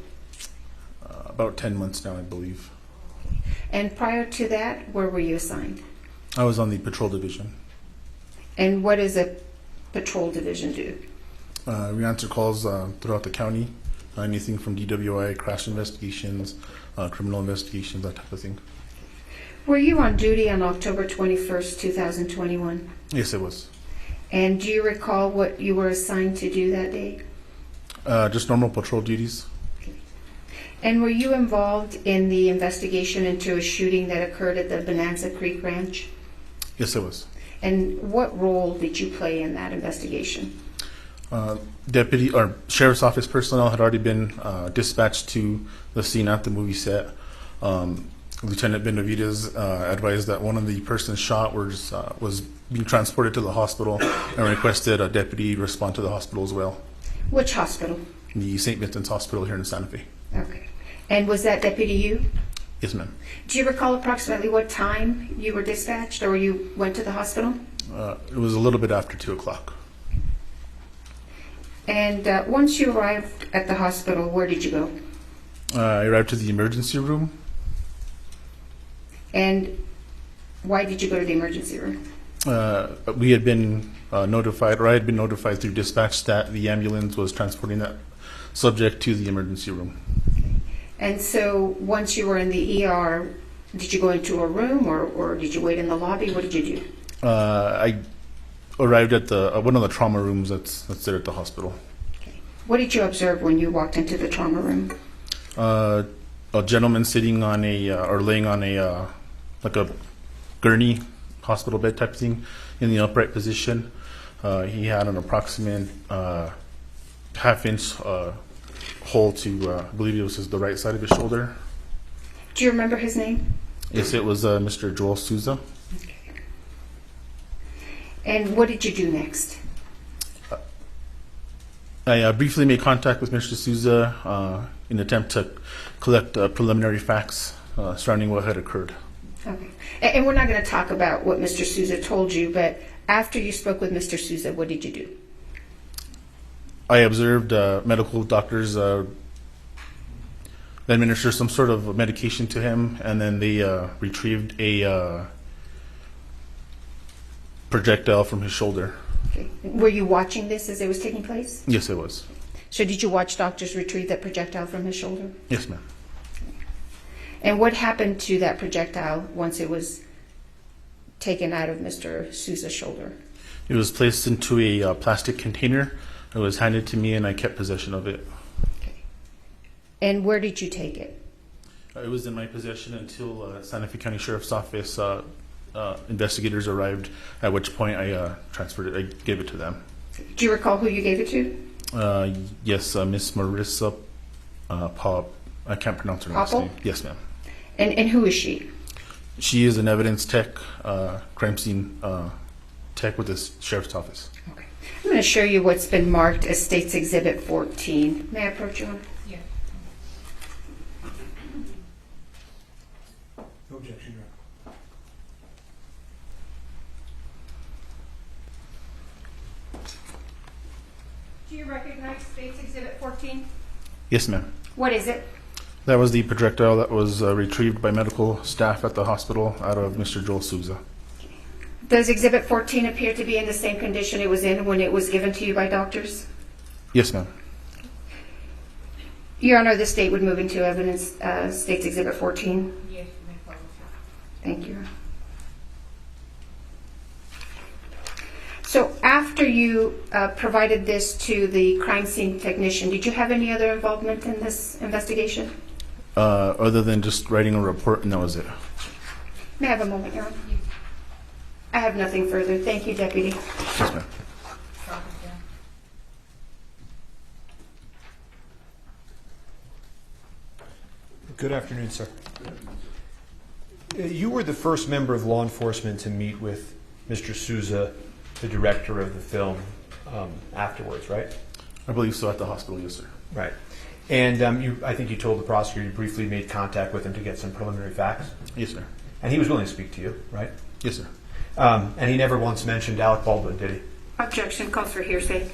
About 10 months now, I believe. And prior to that, where were you assigned? I was on the Patrol Division. And what does a patrol division do? We answer calls throughout the county, anything from DWI, crash investigations, criminal investigations, that type of thing. Were you on duty on October 21st, 2021? Yes, it was. And do you recall what you were assigned to do that day? Just normal patrol duties. And were you involved in the investigation into a shooting that occurred at the Bonanza Creek Ranch? Yes, it was. And what role did you play in that investigation? Deputy or Sheriff's Office personnel had already been dispatched to the scene at the movie set. Lieutenant Benavides advised that one of the persons shot was being transported to the hospital and requested a deputy respond to the hospital as well. Which hospital? The St. Vincent's Hospital here in Santa Fe. Okay. And was that deputy you? Yes, ma'am. Do you recall approximately what time you were dispatched or you went to the hospital? It was a little bit after 2 o'clock. And once you arrived at the hospital, where did you go? I arrived to the emergency room. And why did you go to the emergency room? We had been notified, or I had been notified through dispatch that the ambulance was transporting that subject to the emergency room. And so once you were in the ER, did you go into a room or did you wait in the lobby? What did you do? I arrived at one of the trauma rooms that's there at the hospital. What did you observe when you walked into the trauma room? A gentleman sitting on or laying on like a gurney hospital bed type thing in the upright position. He had an approximate half-inch hole to, I believe it was the right side of his shoulder. Do you remember his name? Yes, it was Mr. Joel Souza. Okay. And what did you do next? I briefly made contact with Mr. Souza in an attempt to collect preliminary facts surrounding what had occurred. Okay. And we're not going to talk about what Mr. Souza told you, but after you spoke with Mr. Souza, what did you do? I observed medical doctors administer some sort of medication to him, and then they retrieved a projectile from his shoulder. Okay. Were you watching this as it was taking place? Yes, it was. So did you watch doctors retrieve that projectile from his shoulder? Yes, ma'am. And what happened to that projectile once it was taken out of Mr. Souza's shoulder? It was placed into a plastic container. It was handed to me, and I kept possession of it. Okay. And where did you take it? It was in my possession until Santa Fe County Sheriff's Office investigators arrived, at which point I transferred it. I gave it to them. Do you recall who you gave it to? Yes, Miss Marissa Pop. I can't pronounce her last Popple? name. Yes, ma'am. And who is she? She is an evidence tech, crime scene tech with the Sheriff's Office. Okay. I'm going to show you what's been marked as State's Exhibit 14. May I approach you? Yeah. No objection, Your Honor. Do you recognize State's Exhibit 14? Yes, ma'am. What is it? That was the projectile that was retrieved by medical staff at the hospital out of Mr. Joel Souza. Does Exhibit 14 appear to be in the same condition it was in when it was given to you by doctors? Yes, ma'am. Your Honor, the state would move into evidence State's Exhibit 14. Yes, you may follow. Thank you. So after you provided this to the crime scene technician, did you have any other involvement in this investigation? Other than just writing a report, and that was it. May I have a moment, Your Honor? I have nothing further. Thank you, Deputy. Yes, ma'am. Good afternoon, sir. You were the first member of law enforcement to meet with Mr. Souza, the director of the film, afterwards, right? I believe so, at the hospital, yes, sir. Right. And I think you told the prosecutor you briefly made contact with him to get some preliminary facts? Yes, sir. And he was willing to speak to you, right? Yes, sir. And he never once mentioned Alec Baldwin, did he? Objection. Calls for hearsay.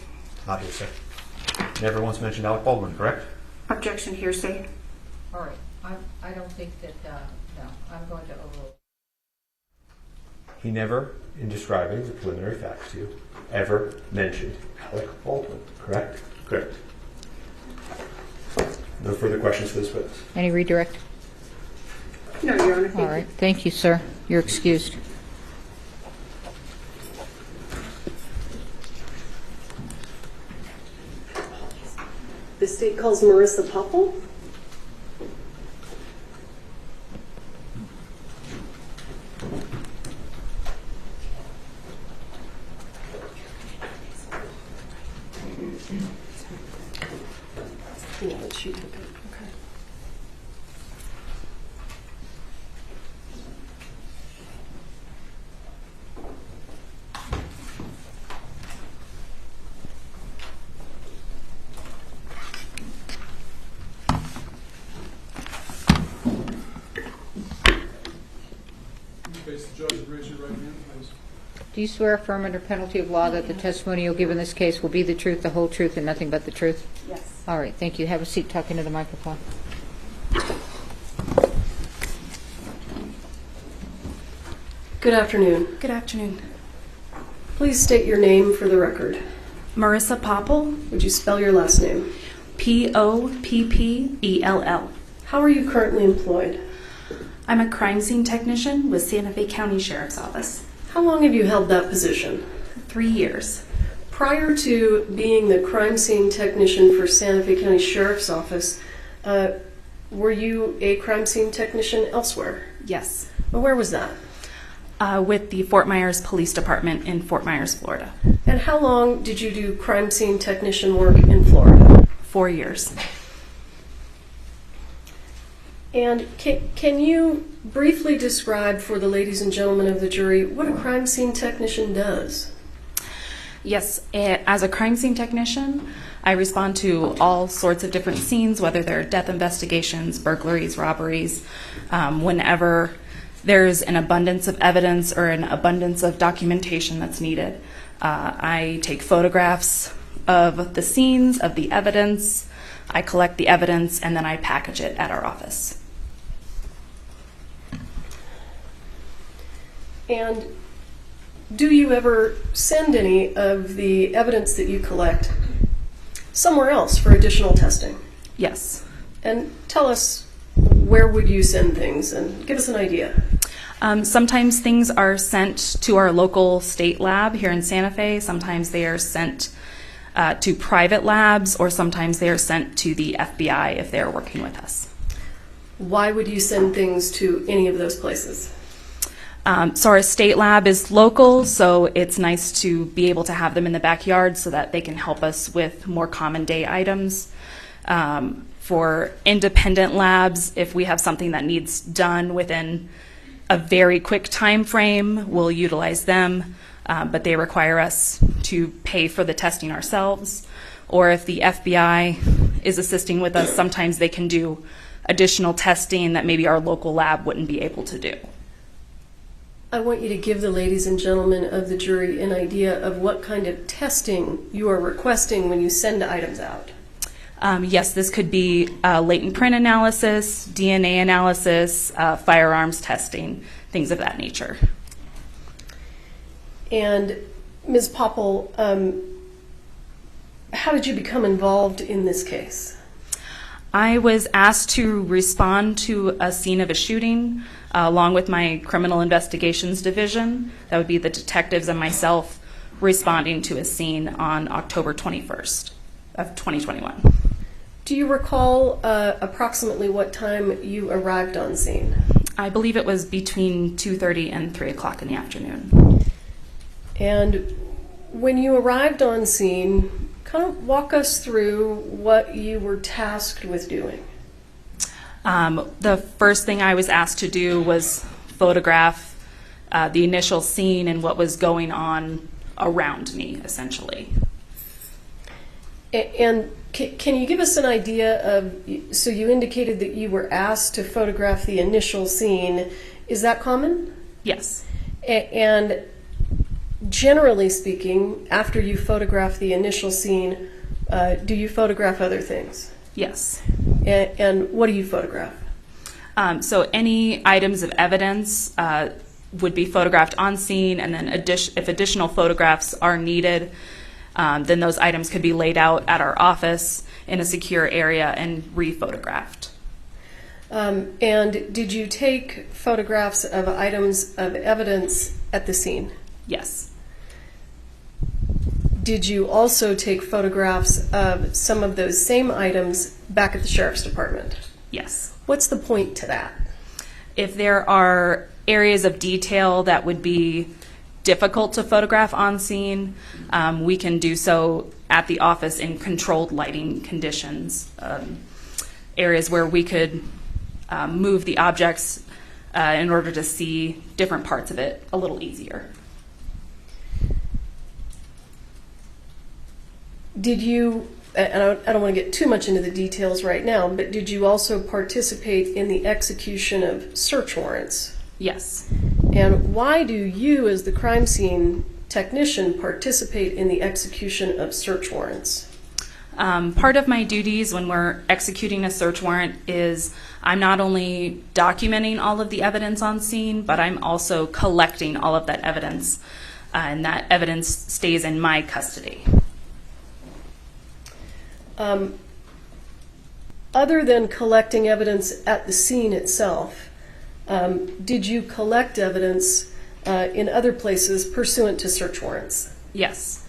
Not hearsay. Never once mentioned Alec Baldwin, correct? Objection. Hearsay. All right. I don't think that, no, I'm going to overrule. He never, in describing the preliminary facts to you, ever mentioned Alec Baldwin, correct? Correct. No further questions for this witness? Any redirect? No, Your Honor. All right. Thank you, sir. You're excused. The state calls Marissa Popple. Yeah, but she took it. Okay. Face the judge and raise your right hand, please. Do you swear affirm under penalty of law that the testimony you'll give in this case will be the truth, the whole truth, and nothing but the truth? Yes. All right. Thank you. Have a seat. Talk into the microphone. Good afternoon. Good afternoon. Please state your name for the record. Marissa Popple. Would you spell your last name? Poppell. How are you currently employed? I'm a crime scene technician with Santa Fe County Sheriff's Office. How long have you held that position? 3 years. Prior to being the crime scene technician for Santa Fe County Sheriff's Office, were you a crime scene technician elsewhere? Yes. Well, where was that? With the Fort Myers Police Department in Fort Myers, Florida. And how long did you do crime scene technician work in Florida? 4 years. And can you briefly describe for the ladies and gentlemen of the jury what a crime scene technician does? Yes, as a crime scene technician, I respond to all sorts of different scenes, whether they're death investigations, burglaries, robberies, whenever there's an abundance of evidence or an abundance of documentation that's needed. I take photographs of the scenes, of the evidence, I collect the evidence, and then I package it at our office. And do you ever send any of the evidence that you collect somewhere else for additional testing? Yes. And tell us, where would you send things, and give us an idea. Sometimes things are sent to our local state lab here in Santa Fe. Sometimes they are sent to private labs, or sometimes they are sent to the FBI if they're working with us. Why would you send things to any of those places? So our state lab is local, so it's nice to be able to have them in the backyard so that they can help us with more common day items. For independent labs, if we have something that needs done within a very quick time frame, we'll utilize them, but they require us to pay for the testing ourselves. Or if the FBI is assisting with us, sometimes they can do additional testing that maybe our local lab wouldn't be able to do. I want you to give the ladies and gentlemen of the jury an idea of what kind of testing you are requesting when you send items out. Yes, this could be latent print analysis, DNA analysis, firearms testing, things of that nature. And Ms. Popple, how did you become involved in this case? I was asked to respond to a scene of a shooting along with my criminal investigations division. That would be the detectives and myself responding to a scene on October 21st of 2021. Do you recall approximately what time you arrived on scene? I believe it was between 2:30 and 3 o'clock in the afternoon. And when you arrived on scene, kind of walk us through what you were tasked with doing. The first thing I was asked to do was photograph the initial scene and what was going on around me, essentially. And can you give us an idea of, so you indicated that you were asked to photograph the initial scene. Is that common? Yes. And generally speaking, after you photograph the initial scene, do you photograph other things? Yes. And what do you photograph? So any items of evidence would be photographed on scene, and then if additional photographs are needed, then those items could be laid out at our office in a secure area and re-photographed. And did you take photographs of items of evidence at the scene? Yes. Did you also take photographs of some of those same items back at the Sheriff's Department? Yes. What's the point to that? If there are areas of detail that would be difficult to photograph on scene, we can do so at the office in controlled lighting conditions. Areas where we could move the objects in order to see different parts of it a little easier. Did you, and I don't want to get too much into the details right now, but did you also participate in the execution of search warrants? Yes. And why do you, as the crime scene technician, participate in the execution of search warrants? Part of my duties when we're executing a search warrant is I'm not only documenting all of the evidence on scene, but I'm also collecting all of that evidence, and that evidence stays in my custody. Other than collecting evidence at the scene itself, did you collect evidence in other places pursuant to search warrants? Yes.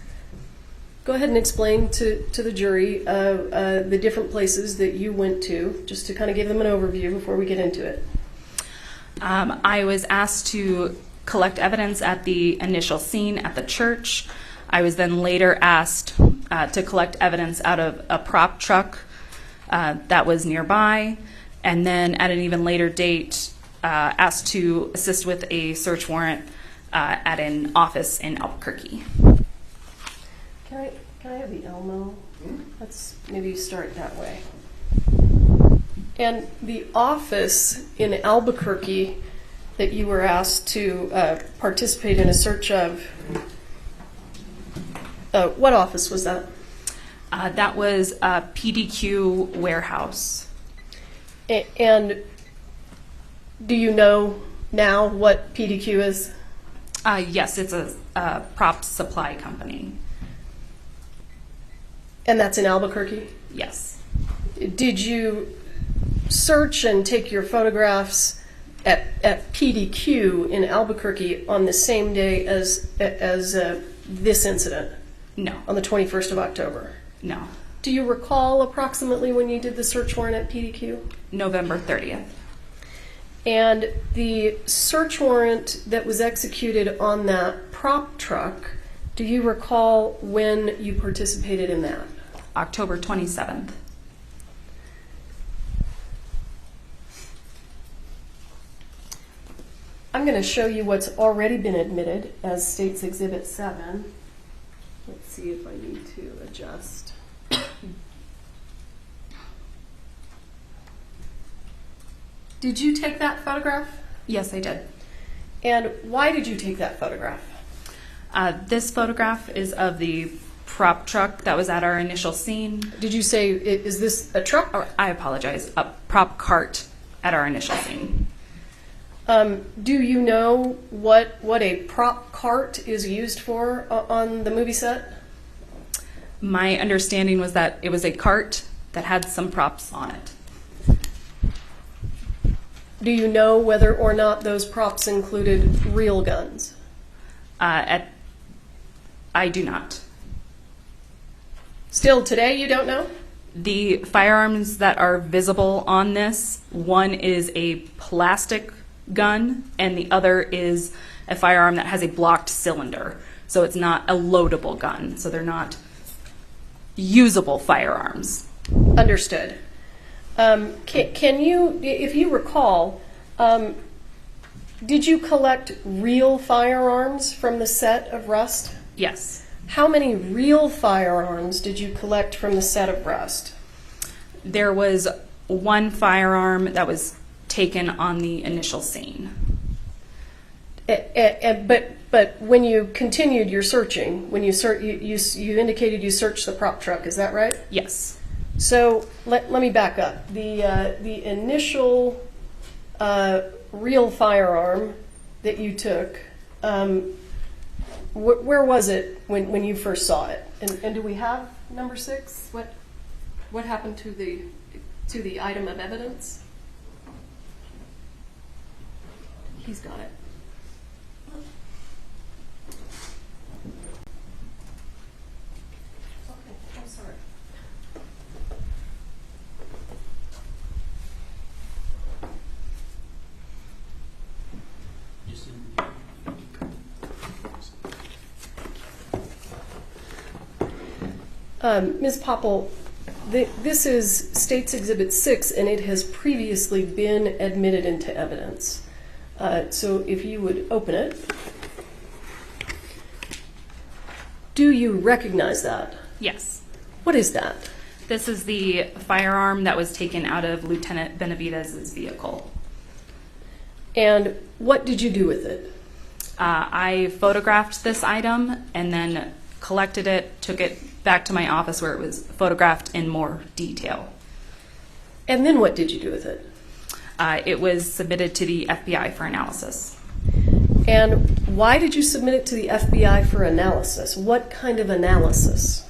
Go ahead and explain to the jury the different places that you went to, just to kind of give them an overview before we get into it. I was asked to collect evidence at the initial scene at the church. I was then later asked to collect evidence out of a prop truck that was nearby, and then at an even later date asked to assist with a search warrant at an office in Albuquerque. Can I have the Elmo? Let's maybe start that way. And the office in Albuquerque that you were asked to participate in a search of, what office was that? That was a PDQ warehouse. And do you know now what PDQ is? Yes, it's a prop supply company. And that's in Albuquerque? Yes. Did you search and take your photographs at PDQ in Albuquerque on the same day as this incident? No. On the 21st of October? No. Do you recall approximately when you did the search warrant at PDQ? November 30th. And the search warrant that was executed on that prop truck, do you recall when you participated in that? October 27th. I'm going to show you what's already been admitted as State's Exhibit 7. Let's see if I need to adjust. Did you take that photograph? Yes, I did. And why did you take that photograph? This photograph is of the prop truck that was at our initial scene. Did you say, is this a truck? Or, I apologize, a prop cart at our initial scene. Do you know what a prop cart is used for on the movie set? My understanding was that it was a cart that had some props on it. Do you know whether or not those props included real guns? I do not. Still today you don't know? The firearms that are visible on this, one is a plastic gun and the other is a firearm that has a blocked cylinder. So it's not a loadable gun. So they're not usable firearms. Understood. Can you, if you recall, did you collect real firearms from the set of Rust? Yes. How many real firearms did you collect from the set of Rust? There was one firearm that was taken on the initial scene. But when you continued your searching, when you indicated you searched the prop truck, is that right? Yes. So let me back up. The initial real firearm that you took, where was it when you first saw it? And do we have number 6? What happened to the item of evidence? He's got it. Okay, I'm sorry. Ms. Popple, this is State's Exhibit 6, and it has previously been admitted into evidence. So if you would open it. Do you recognize that? Yes. What is that? This is the firearm that was taken out of Lieutenant Benavidez's vehicle. And what did you do with it? I photographed this item and then collected it, took it back to my office where it was photographed in more detail. And then what did you do with it? It was submitted to the FBI for analysis. And why did you submit it to the FBI for analysis? What kind of analysis?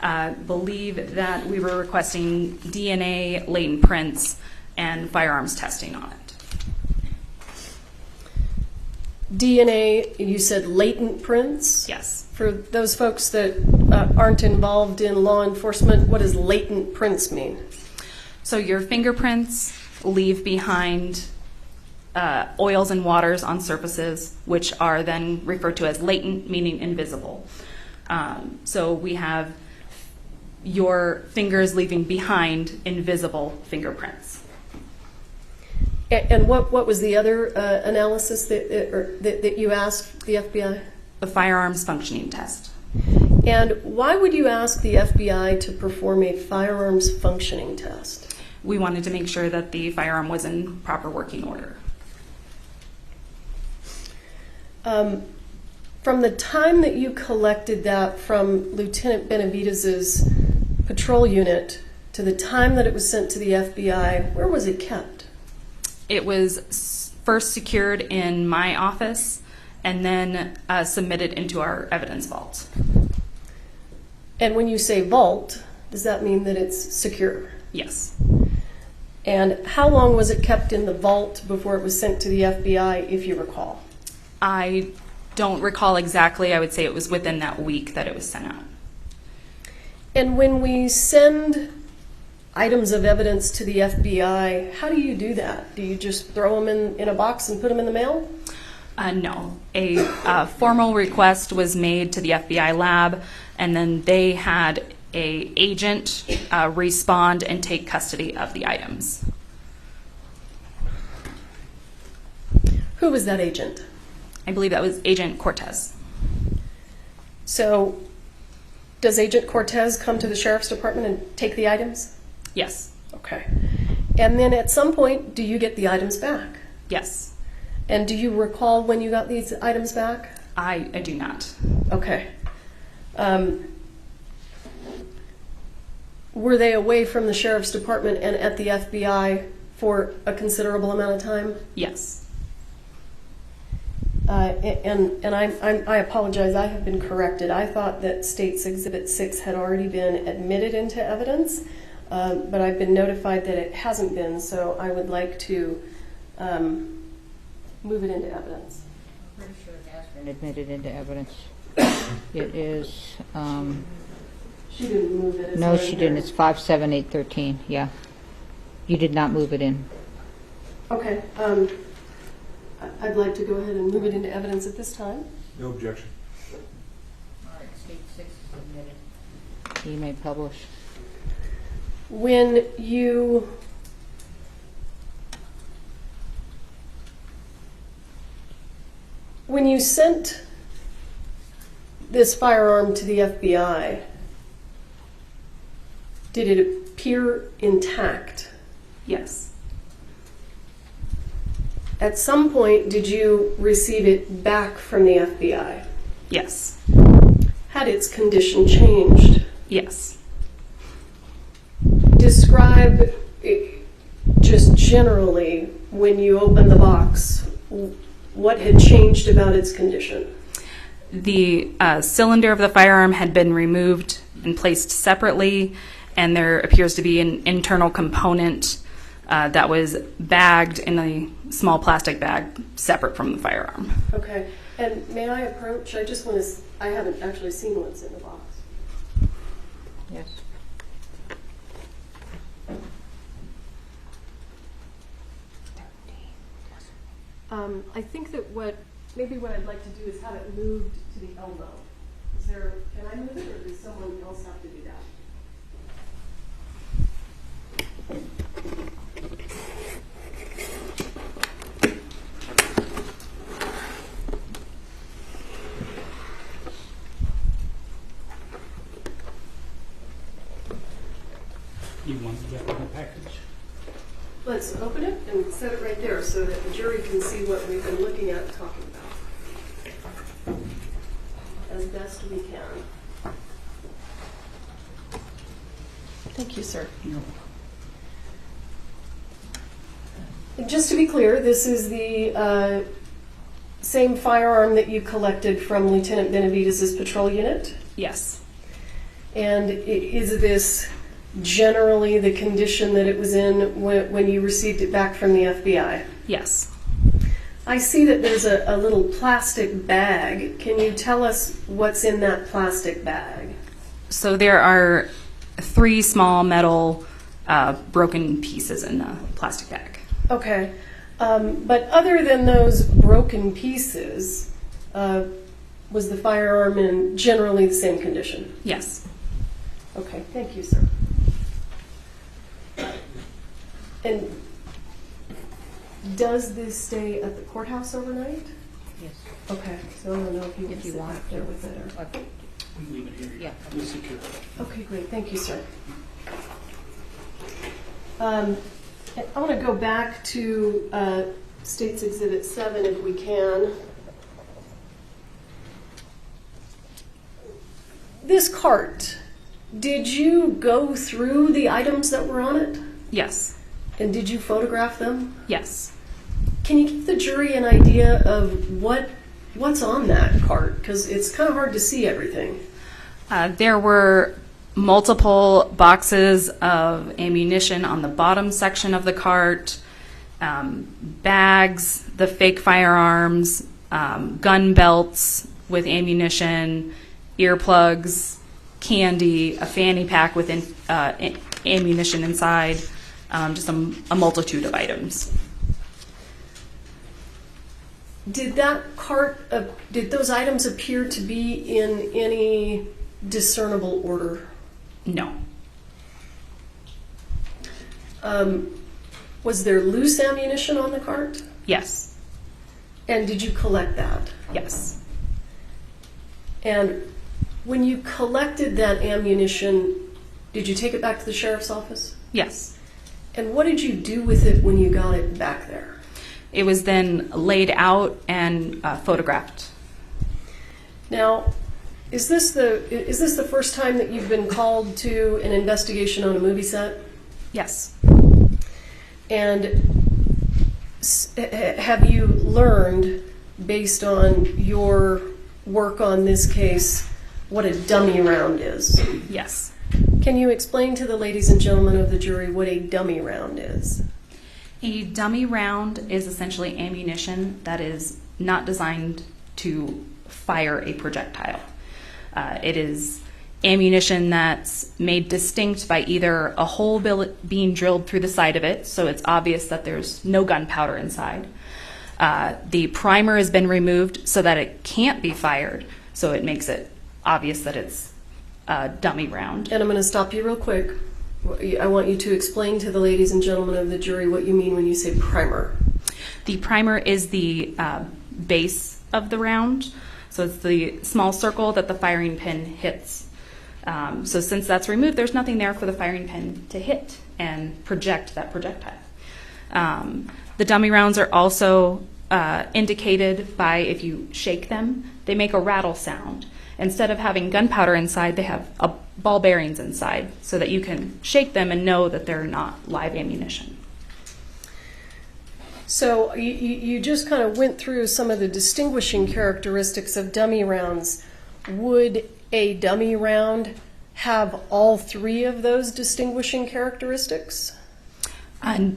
I believe that we were requesting DNA, latent prints, and firearms testing on it. DNA, you said latent prints? Yes. For those folks that aren't involved in law enforcement, what does latent prints mean? So your fingerprints leave behind oils and waters on surfaces, which are then referred to as latent, meaning invisible. So we have your fingers leaving behind invisible fingerprints. And what was the other analysis that you asked the FBI? The firearms functioning test. And why would you ask the FBI to perform a firearms functioning test? We wanted to make sure that the firearm was in proper working order. From the time that you collected that from Lieutenant Benavidez's patrol unit to the time that it was sent to the FBI, where was it kept? It was first secured in my office and then submitted into our evidence vault. And when you say vault, does that mean that it's secure? Yes. And how long was it kept in the vault before it was sent to the FBI, if you recall? I don't recall exactly. I would say it was within that week that it was sent out. And when we send items of evidence to the FBI, how do you do that? Do you just throw them in a box and put them in the mail? No. A formal request was made to the FBI lab, and then they had an agent respond and take custody of the items. Who was that agent? I believe that was Agent Cortez. So does Agent Cortez come to the Sheriff's Department and take the items? Yes. Okay. And then at some point, do you get the items back? Yes. And do you recall when you got these items back? I do not. Okay. Were they away from the Sheriff's Department and at the FBI for a considerable amount of time? Yes. And I apologize, I have been corrected. I thought that State's Exhibit 6 had already been admitted into evidence, but I've been notified that it hasn't been, so I would like to move it into evidence. I'm pretty sure it has been admitted into evidence. It is She didn't move it. No, she didn't. It's 57813. Yeah. You did not move it in. Okay. I'd like to go ahead and move it into evidence at this time. No objection. All right, state 6 is submitted. You may publish. When you sent this firearm to the FBI, did it appear intact? Yes. At some point, did you receive it back from the FBI? Yes. Had its condition changed? Yes. Describe just generally, when you opened the box, what had changed about its condition? The cylinder of the firearm had been removed and placed separately, and there appears to be an internal component that was bagged in a small plastic bag separate from the firearm. Okay. And may I approach? I just want to, I haven't actually seen what's in the box. Yes. I think that maybe what I'd like to do is have it moved to the elbow. Can I move it, or does someone else have to do that? You want to get the package? Let's open it and set it right there so that the jury can see what we've been looking at and talking about as best we can. Thank you, sir. Just to be clear, this is the same firearm that you collected from Lieutenant Benavidez' patrol unit? Yes. And is this generally the condition that it was in when you received it back from the FBI? Yes. I see that there's a little plastic bag. Can you tell us what's in that plastic bag? So there are 3 small metal broken pieces in the plastic bag. Okay. But other than those broken pieces, was the firearm in generally the same condition? Yes. Okay, thank you, sir. And does this stay at the courthouse overnight? Yes. Okay, so I don't know if you want to sit want back there with it or... We leave it here. Yeah. We'll secure it. Okay, great. Thank you, sir. I want to go back to State's Exhibit 7 if we can. This cart, did you go through the items that were on it? Yes. And did you photograph them? Yes. Can you give the jury an idea of what's on that cart? Because it's kind of hard to see everything. There were multiple boxes of ammunition on the bottom section of the cart, bags, the fake firearms, gun belts with ammunition, earplugs, candy, a fanny pack with ammunition inside, just a multitude of items. Did that cart, did those items appear to be in any discernible order? No. Was there loose ammunition on the cart? Yes. And did you collect that? Yes. And when you collected that ammunition, did you take it back to the sheriff's office? Yes. And what did you do with it when you got it back there? It was then laid out and photographed. Now, is this the first time that you've been called to an investigation on a movie set? Yes. And have you learned, based on your work on this case, what a dummy round is? Yes. Can you explain to the ladies and gentlemen of the jury what a dummy round is? A dummy round is essentially ammunition that is not designed to fire a projectile. It is ammunition that's made distinct by either a hole being drilled through the side of it, so it's obvious that there's no gunpowder inside. The primer has been removed so that it can't be fired, so it makes it obvious that it's a dummy round. And I'm going to stop you real quick. I want you to explain to the ladies and gentlemen of the jury what you mean when you say primer. The primer is the base of the round, so it's the small circle that the firing pin hits. So since that's removed, there's nothing there for the firing pin to hit and project that projectile. The dummy rounds are also indicated by, if you shake them, they make a rattle sound. Instead of having gunpowder inside, they have ball bearings inside so that you can shake them and know that they're not live ammunition. So you just kind of went through some of the distinguishing characteristics of dummy rounds. Would a dummy round have all three of those distinguishing characteristics?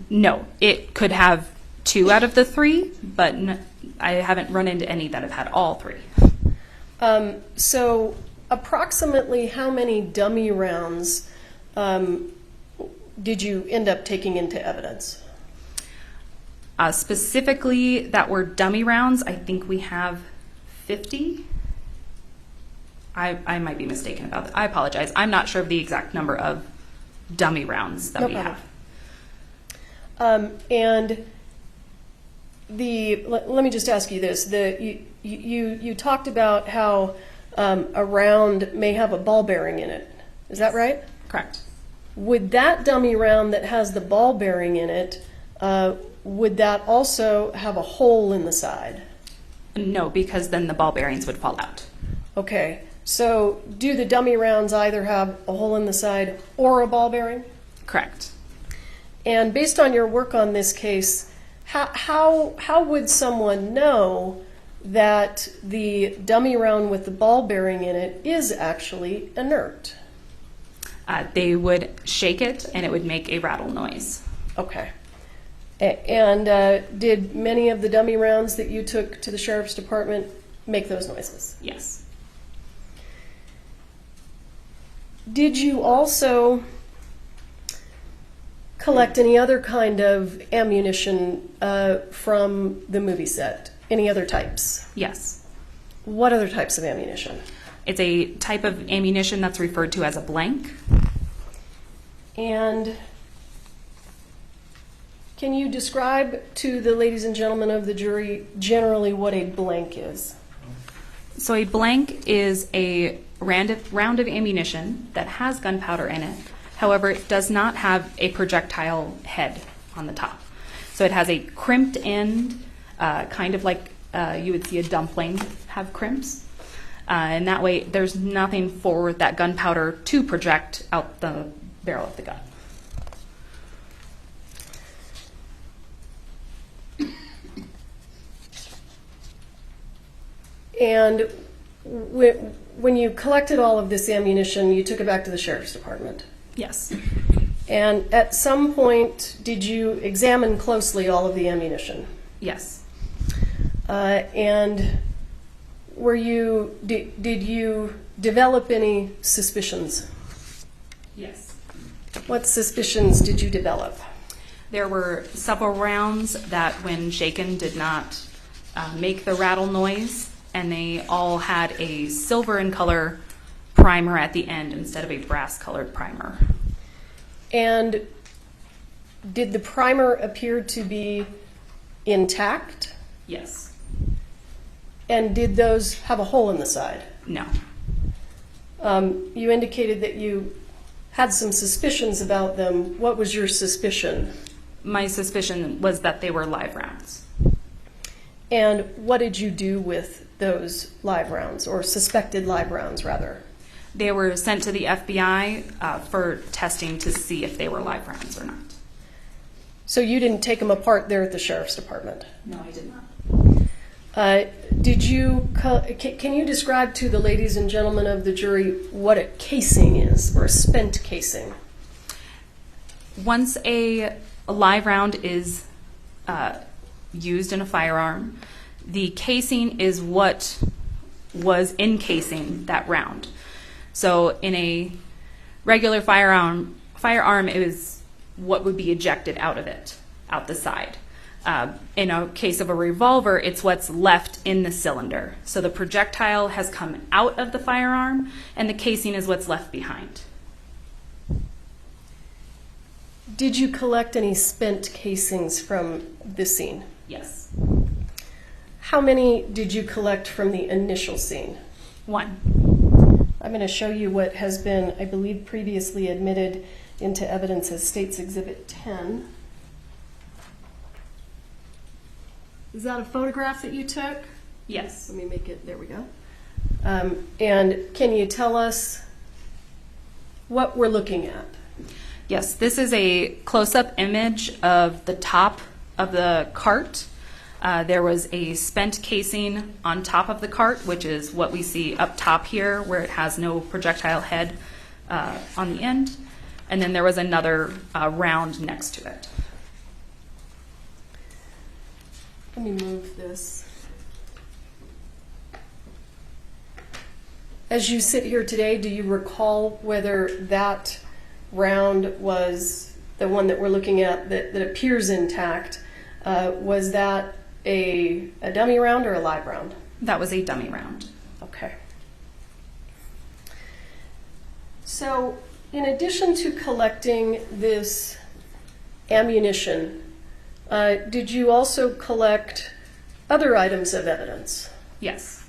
No, it could have 2 out of the 3, but I haven't run into any that have had all 3. So approximately how many dummy rounds did you end up taking into evidence? Specifically that were dummy rounds, I think we have 50. I might be mistaken about that. I apologize. I'm not sure of the exact number of dummy rounds that we have. And let me just ask you this. You talked about how a round may have a ball bearing in it. Is that right? Correct. Would that dummy round that has the ball bearing in it, would that also have a hole in the side? No, because then the ball bearings would fall out. Okay. So do the dummy rounds either have a hole in the side or a ball bearing? Correct. And based on your work on this case, how would someone know that the dummy round with the ball bearing in it is actually inert? They would shake it and it would make a rattle noise. Okay. And did many of the dummy rounds that you took to the sheriff's department make those noises? Yes. Did you also collect any other kind of ammunition from the movie set? Any other types? Yes. What other types of ammunition? It's a type of ammunition that's referred to as a blank. And can you describe to the ladies and gentlemen of the jury generally what a blank is? So a blank is a round of ammunition that has gunpowder in it. However, it does not have a projectile head on the top. So it has a crimped end, kind of like you would see a dumpling have crimps. And that way, there's nothing for that gunpowder to project out the barrel of the gun. And when you collected all of this ammunition, you took it back to the sheriff's department? Yes. And at some point, did you examine closely all of the ammunition? Yes. And did you develop any suspicions? Yes. What suspicions did you develop? There were several rounds that, when shaken, did not make the rattle noise, and they all had a silver in color primer at the end instead of a brass colored primer. And did the primer appear to be intact? Yes. And did those have a hole in the side? No. You indicated that you had some suspicions about them. What was your suspicion? My suspicion was that they were live rounds. And what did you do with those live rounds, or suspected live rounds, rather? They were sent to the FBI for testing to see if they were live rounds or not. So you didn't take them apart there at the sheriff's department? No, I did not. Can you describe to the ladies and gentlemen of the jury what a casing is, or a spent casing? Once a live round is used in a firearm, the casing is what was encasing that round. So in a regular firearm it is what would be ejected out of it, out the side. In a case of a revolver, it's what's left in the cylinder. So the projectile has come out of the firearm, and the casing is what's left behind. Did you collect any spent casings from this scene? Yes. How many did you collect from the initial scene? 1. I'm going to show you what has been, I believe, previously admitted into evidence as State's Exhibit 10. Is that a photograph that you took? Yes. Let me make it, there we go. And can you tell us what we're looking at? Yes, this is a close-up image of the top of the cart. There was a spent casing on top of the cart, which is what we see up top here, where it has no projectile head on the end. And then there was another round next to it. Let me move this. As you sit here today, do you recall whether that round was the one that we're looking at that appears intact? Was that a dummy round or a live round? That was a dummy round. Okay. So, in addition to collecting this ammunition, did you also collect other items of evidence? Yes.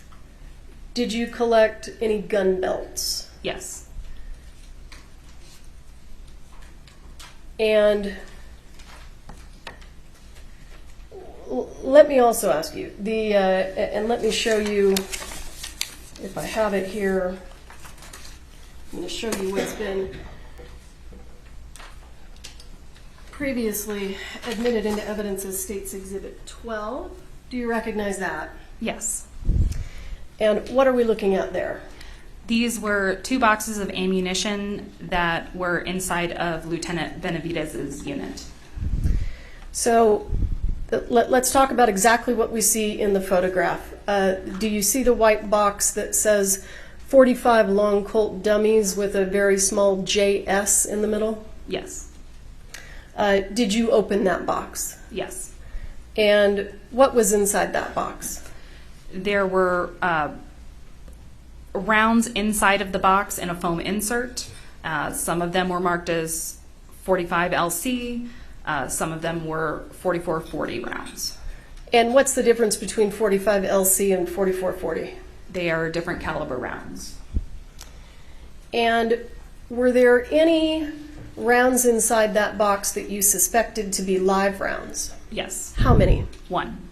Did you collect any gun belts? Yes. And let me also ask you, and let me show you, if I have it here, I'm going to show you what's been previously admitted into evidence as State's Exhibit 12. Do you recognize that? Yes. And what are we looking at there? These were 2 boxes of ammunition that were inside of Lieutenant Benavidez's unit. So let's talk about exactly what we see in the photograph. Do you see the white box that says 45 long Colt dummies with a very small JS in the middle? Yes. Did you open that box? Yes. And what was inside that box? There were rounds inside of the box in a foam insert. Some of them were marked as 45 LC. Some of them were 4440 rounds. And what's the difference between 45 LC and 4440? They are different caliber rounds. And were there any rounds inside that box that you suspected to be live rounds? Yes. How many? 1.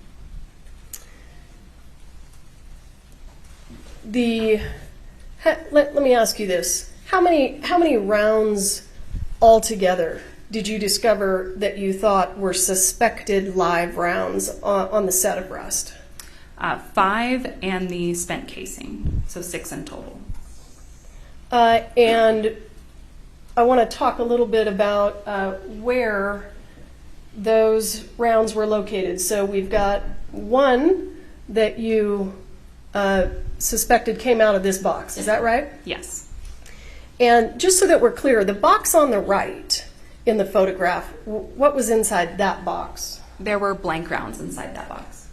Let me ask you this. How many rounds altogether did you discover that you thought were suspected live rounds on the set of Rust? 5 and the spent casing, so 6 in total. And I want to talk a little bit about where those rounds were located. So we've got 1 that you suspected came out of this box. Is that right? Yes. And just so that we're clear, the box on the right in the photograph, what was inside that box? There were blank rounds inside that box.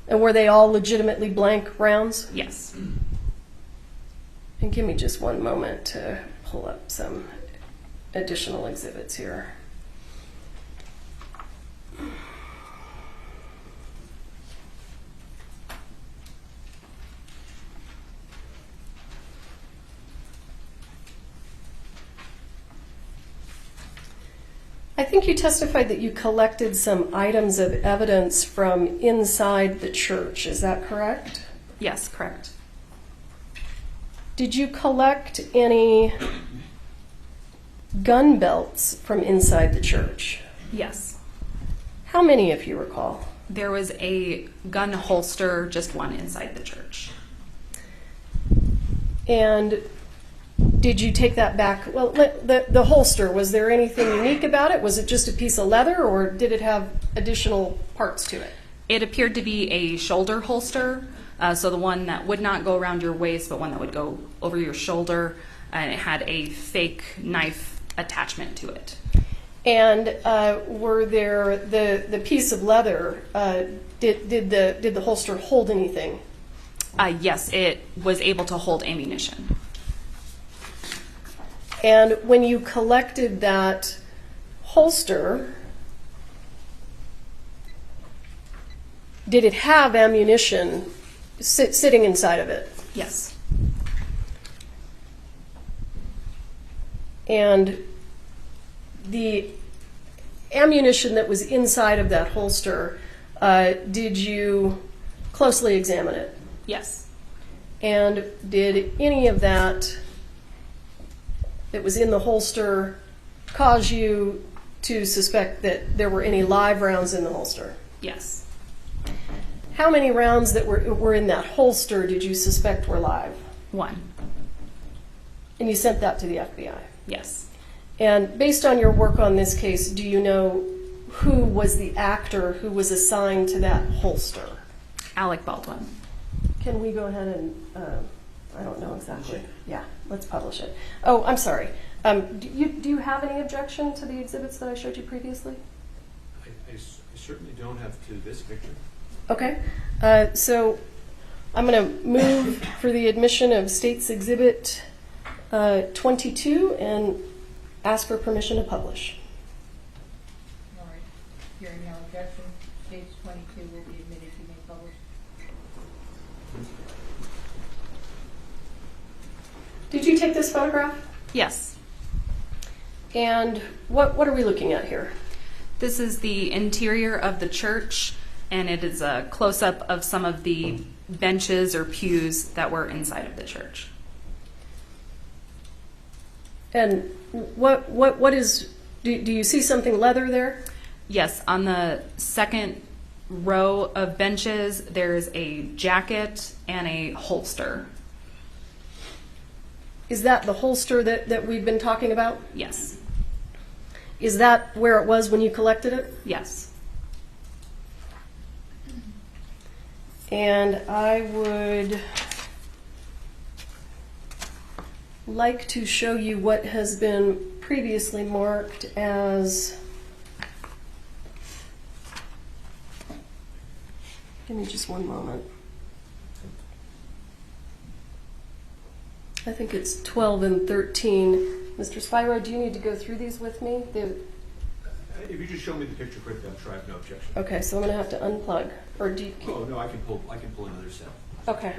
And were they all legitimately blank rounds? Yes. And give me just one moment to pull up some additional exhibits here. I think you testified that you collected some items of evidence from inside the church. Is that correct? Yes, correct. Did you collect any gun belts from inside the church? Yes. How many, if you recall? There was a gun holster, just 1 inside the church. And did you take that back? Well, the holster, was there anything unique about it? Was it just a piece of leather, or did it have additional parts to it? It appeared to be a shoulder holster. So the one that would not go around your waist, but one that would go over your shoulder, and it had a fake knife attachment to it. And were there the piece of leather? Did the holster hold anything? Yes, it was able to hold ammunition. And when you collected that holster, did it have ammunition sitting inside of it? Yes. And the ammunition that was inside of that holster, did you closely examine it? Yes. And did any of that was in the holster cause you to suspect that there were any live rounds in the holster? Yes. How many rounds that were in that holster did you suspect were live? 1. And you sent that to the FBI? Yes. And based on your work on this case, do you know who was the actor who was assigned to that holster? Alec Baldwin. Can we go ahead and, I don't know exactly. Yeah, let's publish it. Oh, I'm sorry. Do you have any objection to the exhibits that I showed you previously? I certainly don't have to this picture. Okay. So I'm going to move for the admission of State's Exhibit 22 and ask for permission to publish. All right. Hearing no objection, State's 22 will be admitted. You may publish. Did you take this photograph? Yes. And what are we looking at here? This is the interior of the church, and it is a close-up of some of the benches or pews that were inside of the church. And what is, do you see something leather there? Yes, on the second row of benches, there's a jacket and a holster. Is that the holster that we've been talking about? Yes. Is that where it was when you collected it? Yes. And I would like to show you what has been previously marked as, give me just one moment. I think it's 12 and 13. Mr. Spiro, do you need to go through these with me? If you just show me the picture quickly, I'm sure I have no objection. Okay, so I'm going to have to unplug. Or do you? Oh no, I can pull another set. Okay.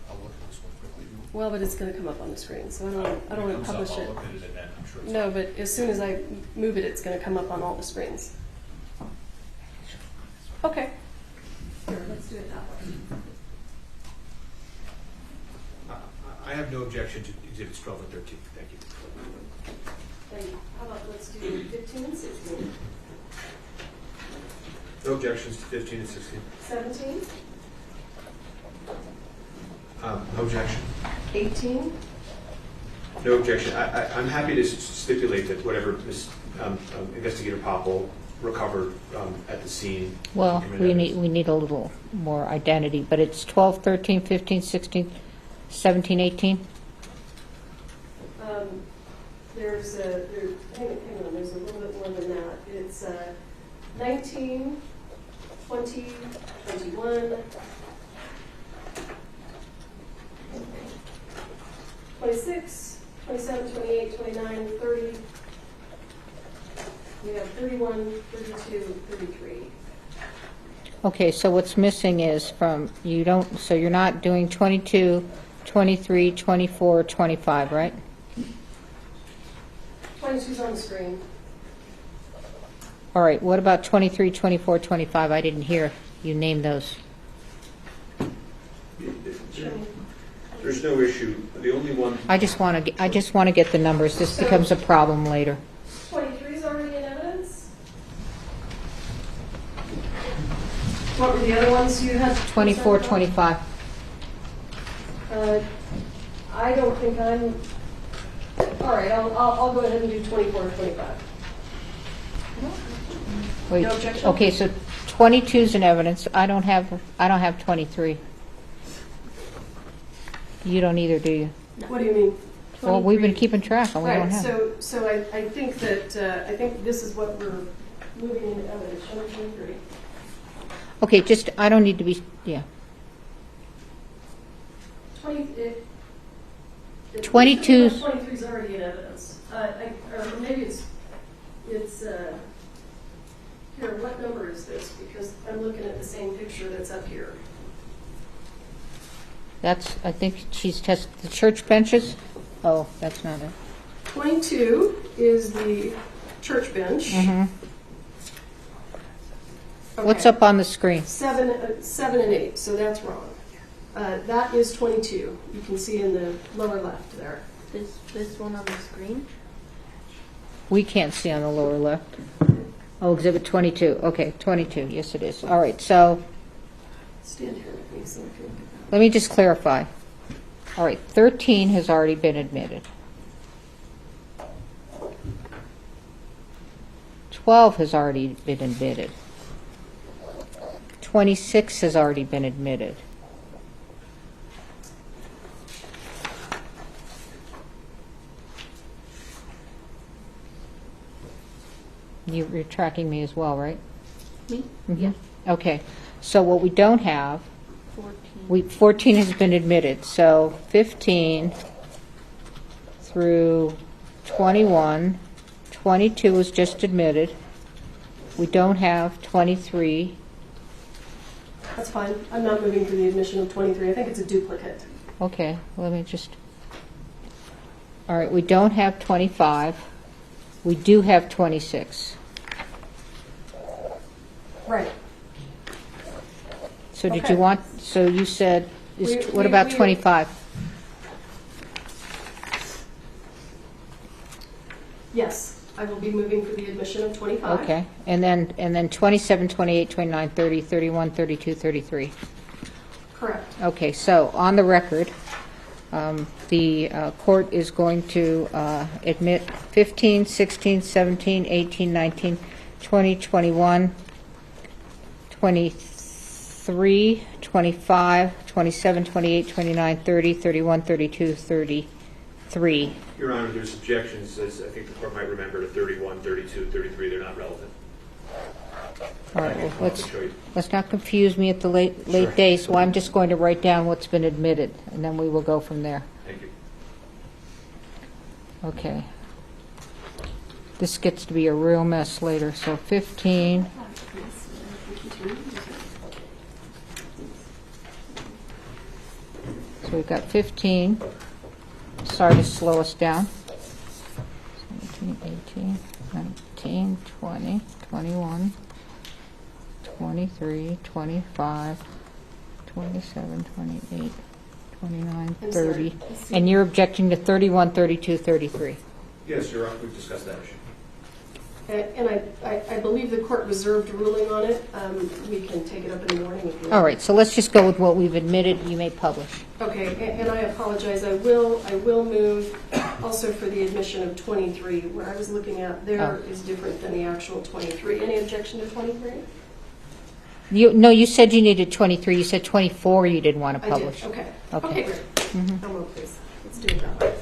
I'll look at this one quickly. Well, but it's going to come up on the screen, so I don't want to publish it. I'll look at it and then I'm sure it's No, but as soon as I move it, it's going to come up on all the screens. Okay. Here, let's do it that way. I have no objection to exhibits 12 and 13. Thank you. And how about let's do 15 and 16? No objections to 15 and 16. 17? No objection. 18? No objection. I'm happy to stipulate that whatever Investigator Popple recovered at the scene. Well, we need a little more identity, but it's 12, 13, 15, 16, 17, 18? Hang on, there's a little bit more than that. It's 19, 20, 21, 26, 27, 28, 29, 30. We have 31, 32, 33. Okay, so what's missing is so you're not doing 22, 23, 24, 25, right? 22's on the screen. All right, what about 23, 24, 25? I didn't hear you name those. There's no issue. The only one. I just want to get the numbers. This becomes a problem later. 23 is already in evidence. What were the other ones you had? 24, 25. I don't think I'm. All right, I'll go ahead and do 24 and 25. Wait, No objection? okay, so 22's in evidence. I don't have 23. You don't either, do you? What do you mean? Well, we've been 23? keeping track, and we don't Right, have. so I think that, I think this is what we're moving into evidence, show me 23. Okay, just, I don't need to be, yeah. 22 23 is already in evidence. Or maybe it's, here, what number is this? Because I'm looking at the same picture that's up here. That's, I think she's tested the church benches. Oh, that's not it. 22 is the church bench. Mm-hmm. What's up on the screen? 7 and 8, so that's wrong. That is 22. You can see in the lower left there. This one on the screen? We can't see on the lower left. Oh, exhibit 22. Okay, 22. Yes, it is. All right, so Stand here with me so I can look at that. let me just clarify. All right, 13 has already been admitted. 12 has already been admitted. 26 has already been admitted. You're tracking me as well, right? Me? Mm-hmm. Yeah. Okay. So what we don't have, 14 has been admitted. So 15 through 21, 22 was just admitted. We don't have 23. That's fine. I'm not moving for the admission of 23. I think it's a duplicate. Okay, let me just. All right, we don't have 25. We do have 26. Right. So did Okay. you want, so you said, what We- about we- 25? Yes, I will be moving for the admission of 25. Okay, and then 27, 28, 29, 30, 31, 32, 33. Correct. Okay, so on the record, the court is going to admit 15, 16, 17, 18, 19, 20, 21, 23, 25, 27, 28, 29, 30, 31, 32, 33. Your Honor, there's objections, as I think the court might remember, to 31, 32, 33. They're not relevant. All right, well, I'll show you. let's not confuse me at the late day, so I'm just going to write down what's been admitted, and then we will go from there. Thank you. Okay. This gets to be a real mess later, so 15. So we've got 15. Sorry to slow us down. 17, 18, 19, 20, 21, 23, 25, 27, 28, 29, 30. And you're objecting to 31, 32, 33. Yes, Your Honor, we've discussed that issue. And I believe the court reserved ruling on it. We can take it up in the morning if you want. All right, so let's just go with what we've admitted. You may publish. Okay, and I apologize. I will move also for the admission of 23. Where I was looking at there is different than the actual 23. Any objection to 23? No, you said you needed 23. You said 24 you didn't want to I publish. did. Okay. Okay. Okay, great. Come on, please. Let's do it that way.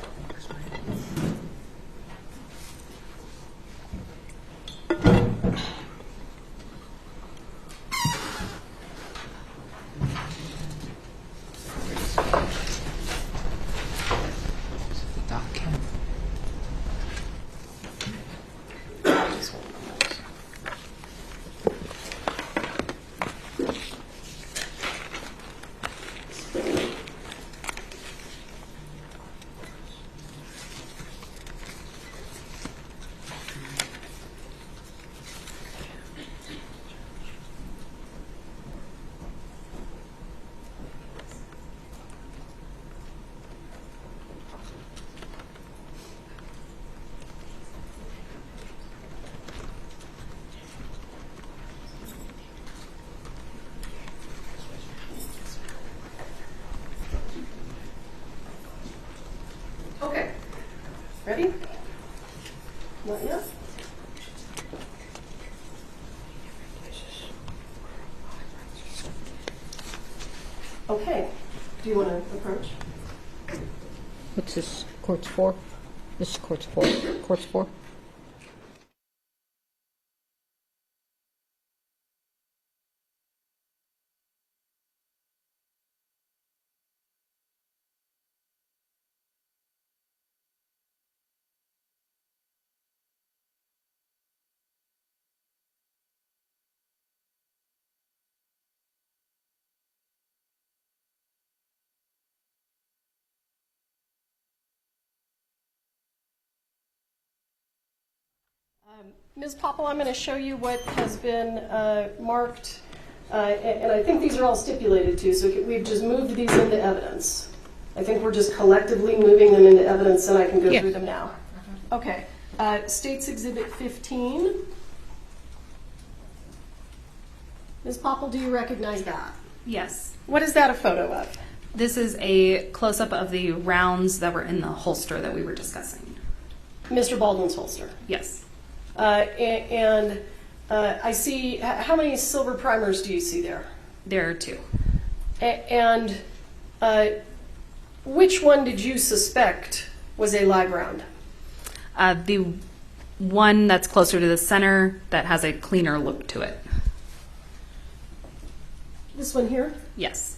Okay. Ready? Not yet? you want to approach? What's this? Court's 4? This is court's 4. Court's 4? Ms. Popple, I'm going to show you what has been marked, and I think these are all stipulated too, so we've just moved these into evidence. I think we're just collectively moving them into evidence, and I can go through them now. Okay. State's Exhibit 15. Ms. Popple, do you recognize that? Yes. What is that a photo of? This is a close-up of the rounds that were in the holster that we were discussing. Mr. Baldwin's holster? Yes. I see, how many silver primers do you see there? There are 2. And which one did you suspect was a live round? The one that's closer to the center that has a cleaner look to it. This one here? Yes.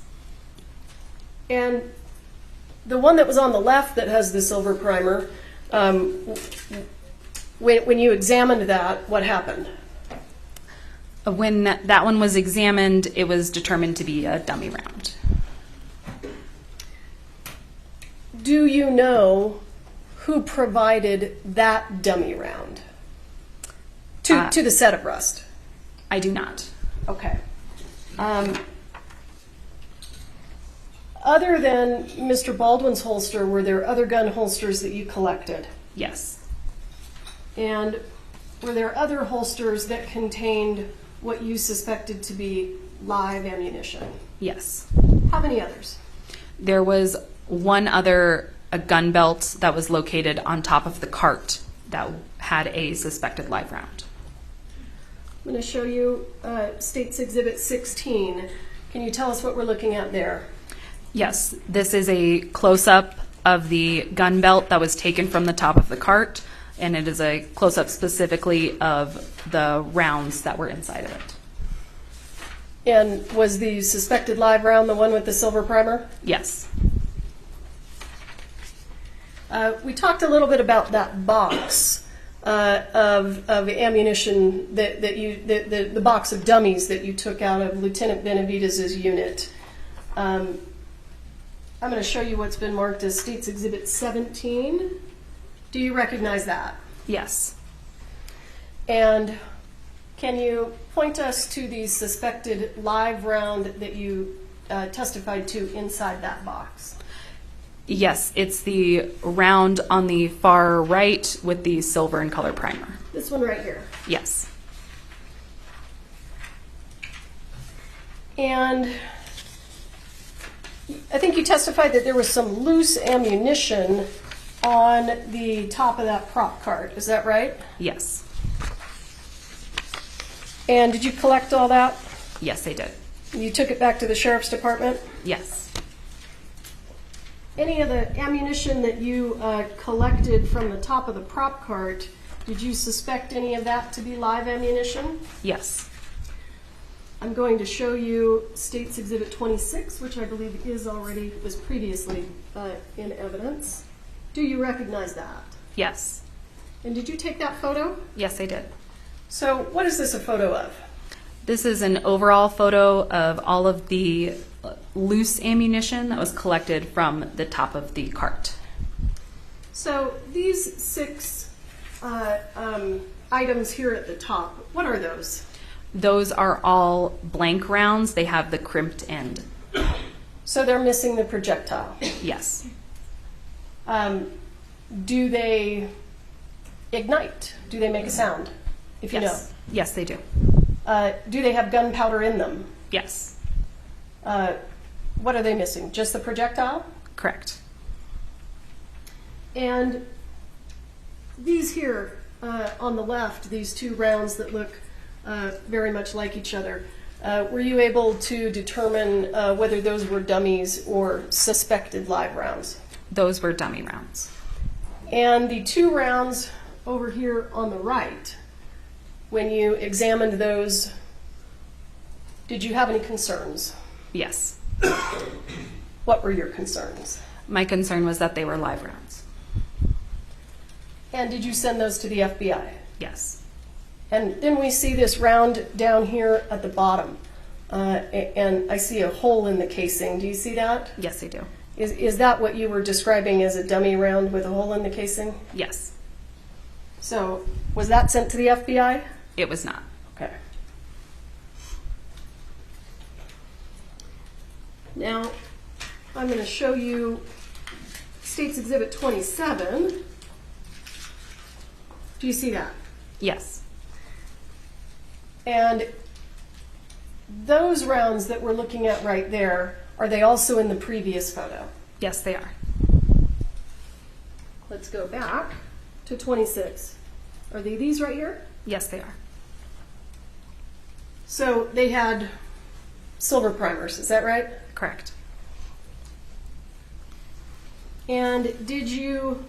And the one that was on the left that has the silver primer, when you examined that, what happened? When that one was examined, it was determined to be a dummy round. Do you know who provided that dummy round to the set of Rust? I do not. Okay. Other than Mr. Baldwin's holster, were there other gun holsters that you collected? Yes. And were there other holsters that contained what you suspected to be live ammunition? Yes. How many others? There was one other gun belt that was located on top of the cart that had a suspected live round. I'm going to show you State's Exhibit 16. Can you tell us what we're looking at there? Yes, this is a close-up of the gun belt that was taken from the top of the cart, and it is a close-up specifically of the rounds that were inside of it. And was the suspected live round the one with the silver primer? Yes. We talked a little bit about that box of ammunition that you, the box of dummies that you took out of Lieutenant Benavidez's unit. I'm going to show you what's been marked as State's Exhibit 17. Do you recognize that? Yes. And can you point us to the suspected live round that you testified to inside that box? Yes, it's the round on the far right with the silver and color primer. This one right here? Yes. And I think you testified that there was some loose ammunition on the top of that prop cart. Is that right? Yes. And did you collect all that? Yes, I did. You took it back to the sheriff's department? Yes. Any of the ammunition that you collected from the top of the prop cart, did you suspect any of that to be live ammunition? Yes. I'm going to show you State's Exhibit 26, which I believe was previously in evidence. Do you recognize that? Yes. And did you take that photo? Yes, I did. So what is this a photo of? This is an overall photo of all of the loose ammunition that was collected from the top of the cart. So these 6 items here at the top, what are those? Those are all blank rounds. They have the crimped end. So they're missing the projectile? Yes. Do they ignite? Do they make a sound? If you know. Yes, they do. Do they have gunpowder in them? Yes. What are they missing? Just the projectile? Correct. And these here on the left, these 2 rounds that look very much like each other, were you able to determine whether those were dummies or suspected live rounds? Those were dummy rounds. And the 2 rounds over here on the right, when you examined those, did you have any concerns? Yes. What were your concerns? My concern was that they were live rounds. And did you send those to the FBI? Yes. And then we see this round down here at the bottom, and I see a hole in the casing. Do you see that? Yes, I do. Is that what you were describing as a dummy round with a hole in the casing? Yes. So was that sent to the FBI? It was not. Okay. Now, I'm going to show you State's Exhibit 27. Do you see that? Yes. And those rounds that we're looking at right there, are they also in the previous photo? Yes, they are. Let's go back to 26. Are they these right here? Yes, they are. So they had silver primers, is that right? Correct. And did you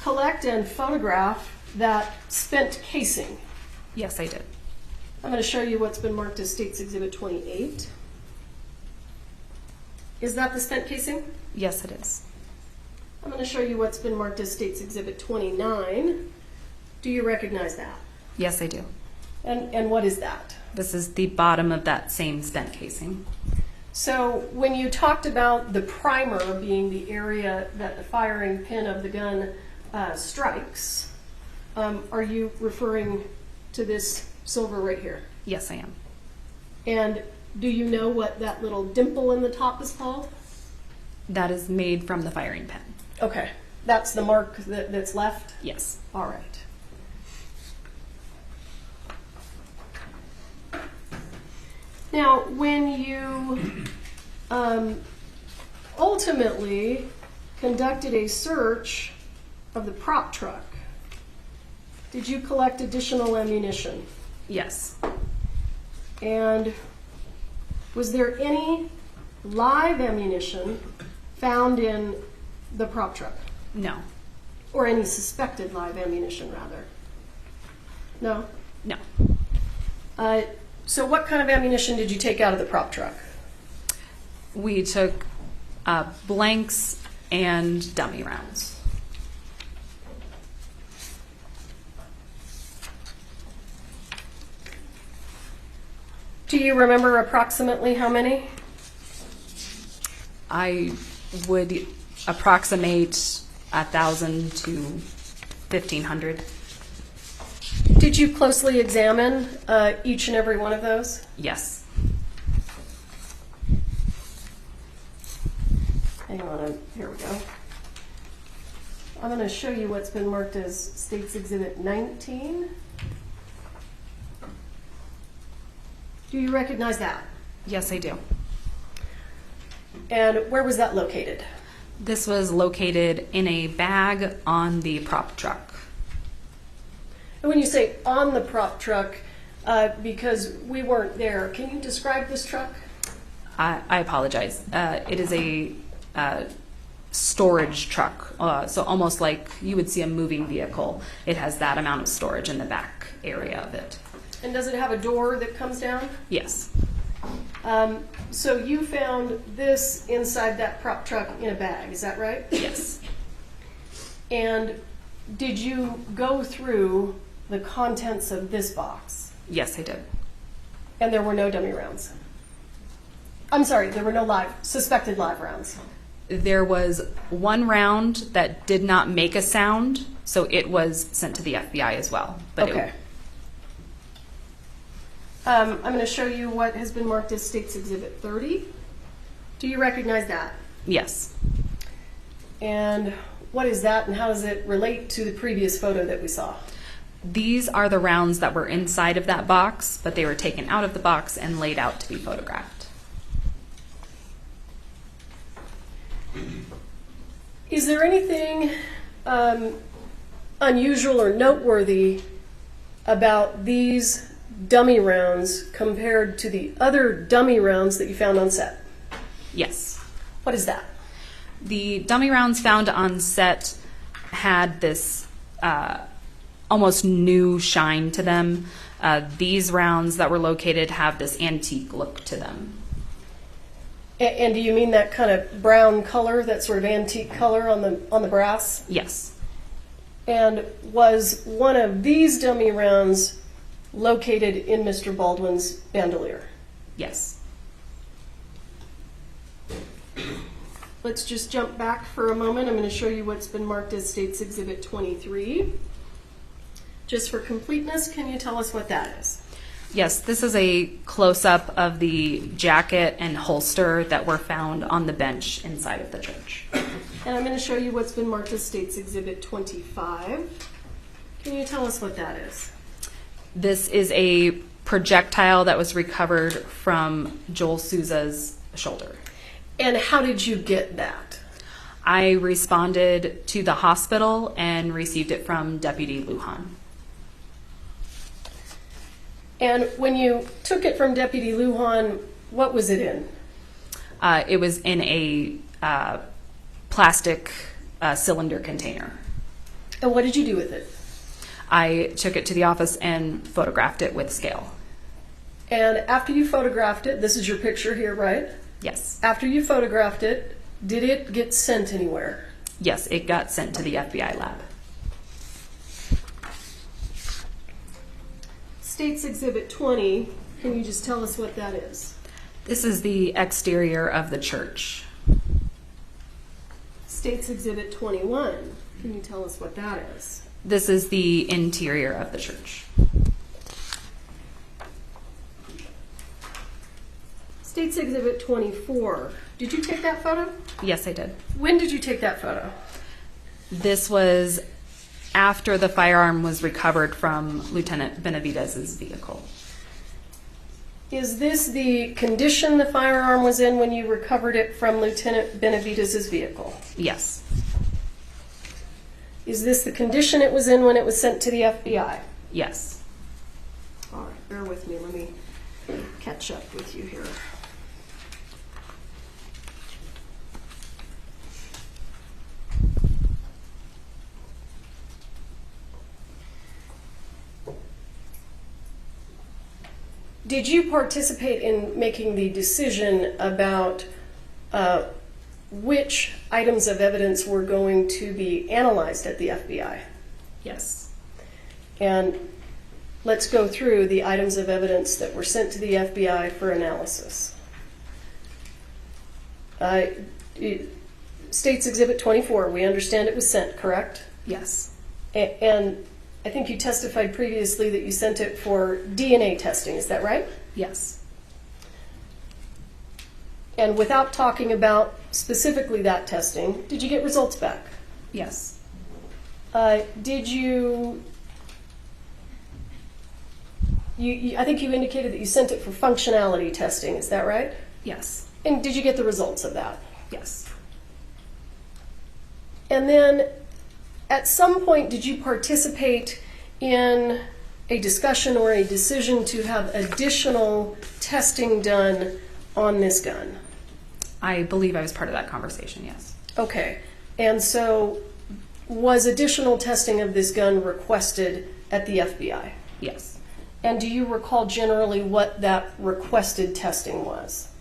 collect and photograph that spent casing? Yes, I did. I'm going to show you what's been marked as State's Exhibit 28. Is that the spent casing? Yes, it is. I'm going to show you what's been marked as State's Exhibit 29. Do you recognize that? Yes, I do. And what is that? This is the bottom of that same spent casing. So when you talked about the primer being the area that the firing pin of the gun strikes, are you referring to this silver right here? Yes, I am. And do you know what that little dimple in the top is called? That is made from the firing pin. Okay. That's the mark that's left? Yes. All right. Now, when you ultimately conducted a search of the prop truck, did you collect additional ammunition? Yes. And was there any live ammunition found in the prop truck? No. Or any suspected live ammunition, rather? No? No. So what kind of ammunition did you take out of the prop truck? We took blanks and dummy rounds. Do you remember approximately how many? I would approximate 1,000 to 1,500. Did you closely examine each and every one of those? Yes. Hang on, here we go. I'm going to show you what's been marked as State's Exhibit 19. Do you recognize that? Yes, I do. And where was that located? This was located in a bag on the prop truck. And when you say on the prop truck, because we weren't there, can you describe this truck? I apologize. It is a storage truck, so almost like you would see a moving vehicle. It has that amount of storage in the back area of it. And does it have a door that comes down? Yes. So you found this inside that prop truck in a bag, is that right? Yes. And did you go through the contents of this box? Yes, I did. And there were no dummy rounds? I'm sorry, there were no suspected live rounds? There was one round that did not make a sound, so it was sent to the FBI as well. But okay. I'm going to show you what has been marked as State's Exhibit 30. Do you recognize that? Yes. And what is that, and how does it relate to the previous photo that we saw? These are the rounds that were inside of that box, but they were taken out of the box and laid out to be photographed. Is there anything unusual or noteworthy about these dummy rounds compared to the other dummy rounds that you found on set? Yes. What is that? The dummy rounds found on set had this almost new shine to them. These rounds that were located have this antique look to them. And do you mean that kind of brown color, that sort of antique color on the brass? Yes. And was one of these dummy rounds located in Mr. Baldwin's bandolier? Yes. Let's just jump back for a moment. I'm going to show you what's been marked as State's Exhibit 23. Just for completeness, can you tell us what that is? Yes, this is a close-up of the jacket and holster that were found on the bench inside of the church. And I'm going to show you what's been marked as State's Exhibit 25. Can you tell us what that is? This is a projectile that was recovered from Joel Souza's shoulder. And how did you get that? I responded to the hospital and received it from Deputy Lujan. And when you took it from Deputy Lujan, what was it in? It was in a plastic cylinder container. And what did you do with it? I took it to the office and photographed it with scale. And after you photographed it, this is your picture here, right? Yes. After you photographed it, did it get sent anywhere? Yes, it got sent to the FBI lab. State's Exhibit 20, can you just tell us what that is? This is the exterior of the church. State's Exhibit 21, can you tell us what that is? This is the interior of the church. State's Exhibit 24, did you take that photo? Yes, I did. When did you take that photo? This was after the firearm was recovered from Lieutenant Benavidez's vehicle. Is this the condition the firearm was in when you recovered it from Lieutenant Benavidez's vehicle? Yes. Is this the condition it was in when it was sent to the FBI? Yes. All right, bear with me. Let me catch up with you here. Did you participate in making the decision about which items of evidence were going to be analyzed at the FBI? Yes. And let's go through the items of evidence that were sent to the FBI for analysis. State's Exhibit 24, we understand it was sent, correct? Yes. And I think you testified previously that you sent it for DNA testing, is that right? Yes. And without talking about specifically that testing, did you get results back? Yes. Did you I think you indicated that you sent it for functionality testing, is that right? Yes. And did you get the results of that? Yes. And then at some point, did you participate in a discussion or a decision to have additional testing done on this gun? I believe I was part of that conversation, yes. Okay. And so was additional testing of this gun requested at the FBI? Yes. And do you recall generally what that requested testing was?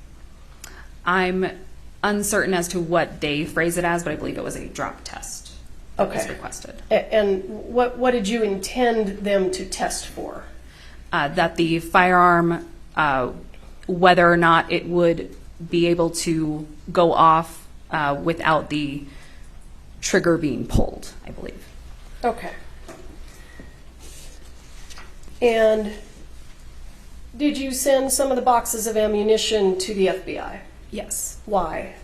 I'm uncertain as to what they phrase it as, but I believe it was a drop test. Okay. Was requested. And what did you intend them to test for? That the firearm, whether or not it would be able to go off without the trigger being pulled, I believe. Okay. And did you send some of the boxes of ammunition to the FBI? Yes. Why?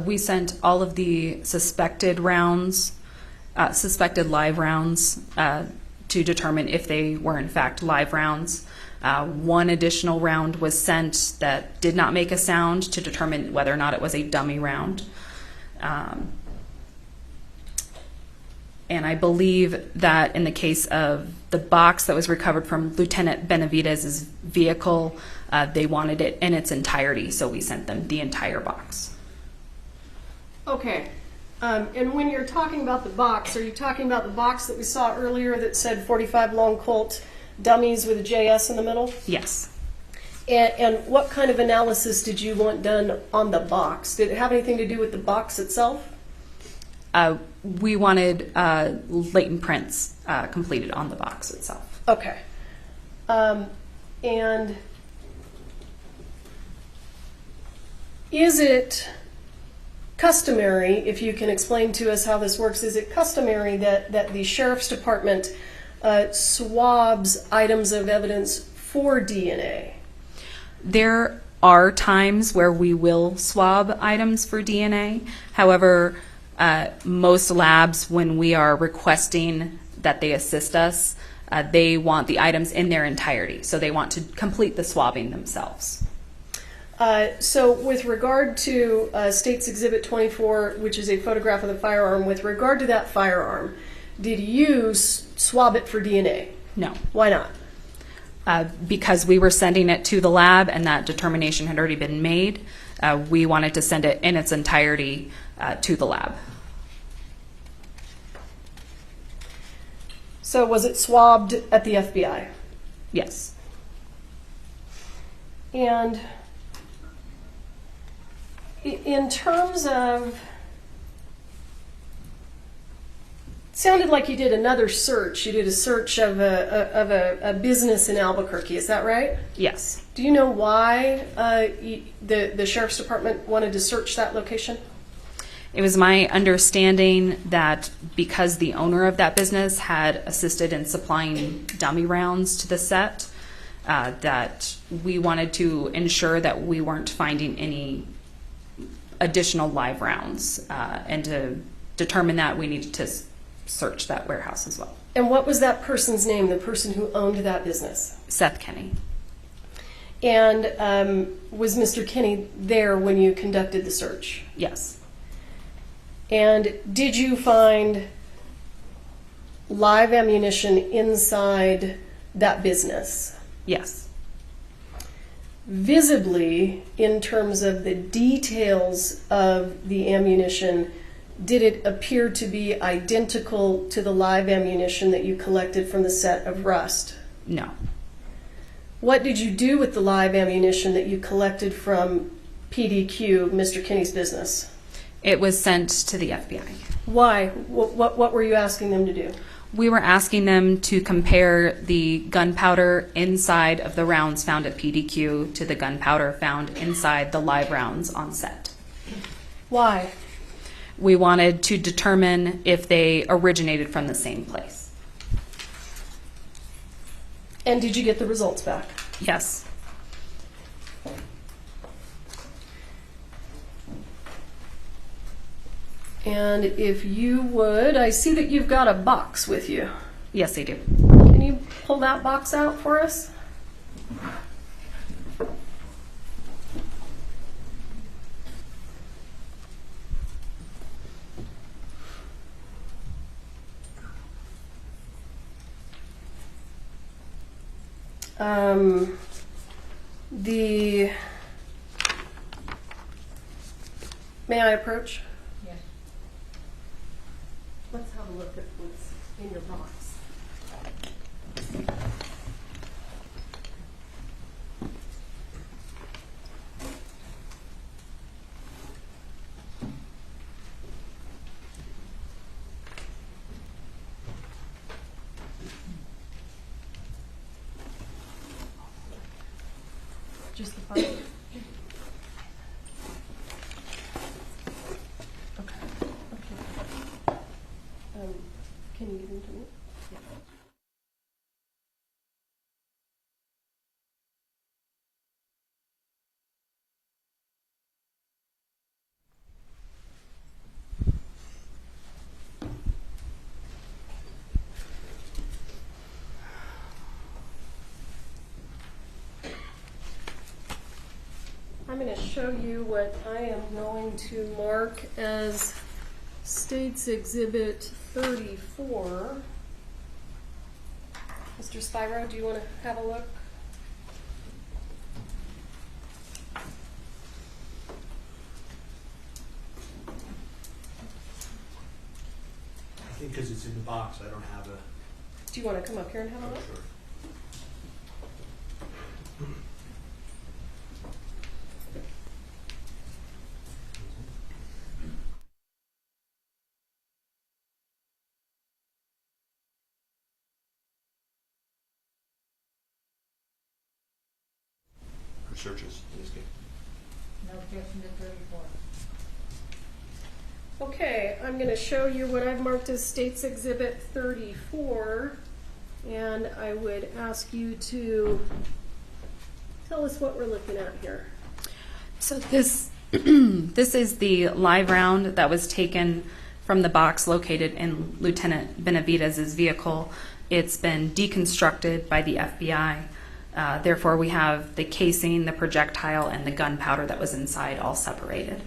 We sent all of the suspected rounds, suspected live rounds, to determine if they were in fact live rounds. One additional round was sent that did not make a sound to determine whether or not it was a dummy round. And I believe that in the case of the box that was recovered from Lieutenant Benavidez's vehicle, they wanted it in its entirety, so we sent them the entire box. Okay. And when you're talking about the box, are you talking about the box that we saw earlier that said 45 long Colt dummies with a JS in the middle? Yes. And what kind of analysis did you want done on the box? Did it have anything to do with the box itself? We wanted latent prints completed on the box itself. Okay. And is it customary, if you can explain to us how this works, is it customary that the Sheriff's Department swabs items of evidence for DNA? There are times where we will swab items for DNA. However, most labs, when we are requesting that they assist us, they want the items in their entirety. So they want to complete the swabbing themselves. So with regard to State's Exhibit 24, which is a photograph of the firearm, with regard to that firearm, did you swab it for DNA? No. Why not? Because we were sending it to the lab and that determination had already been made, we wanted to send it in its entirety to the lab. So was it swabbed at the FBI? Yes. And in terms of, it sounded like you did another search. You did a search of a business in Albuquerque. Is that right? Yes. Do you know why the Sheriff's Department wanted to search that location? It was my understanding that because the owner of that business had assisted in supplying dummy rounds to the set, that we wanted to ensure that we weren't finding any additional live rounds. And to determine that, we needed to search that warehouse as well. And what was that person's name, the person who owned that business? Seth Kenny. And was Mr. Kenny there when you conducted the search? Yes. And did you find live ammunition inside that business? Yes. Visibly, in terms of the details of the ammunition, did it appear to be identical to the live ammunition that you collected from the set of Rust? No. What did you do with the live ammunition that you collected from PDQ, Mr. Kenny's business? It was sent to the FBI. Why? What were you asking them to do? We were asking them to compare the gunpowder inside of the rounds found at PDQ to the gunpowder found inside the live rounds on set. Why? We wanted to determine if they originated from the same place. And did you get the results back? Yes. And if you would, I see that you've got a box with you. Yes, I do. Can you pull that box out for us? May I approach? Yes. Let's have a look at what's in your box. Just the part? Can you give them to me? Yeah. I'm going to show you what I am going to mark as State's Exhibit 34. Mr. Spyro, do you want to have a look? I think because it's in the box, I don't have a... Do you want to come up here and have a look? Sure. Searches in this case. No objection to 34. Okay, I'm going to show you what I've marked as State's Exhibit 34, and I would ask you to tell us what we're looking at here. So this this is the live round that was taken from the box located in Lieutenant Benavidez's vehicle. It's been deconstructed by the FBI. Therefore, we have the casing, the projectile, and the gunpowder that was inside all separated.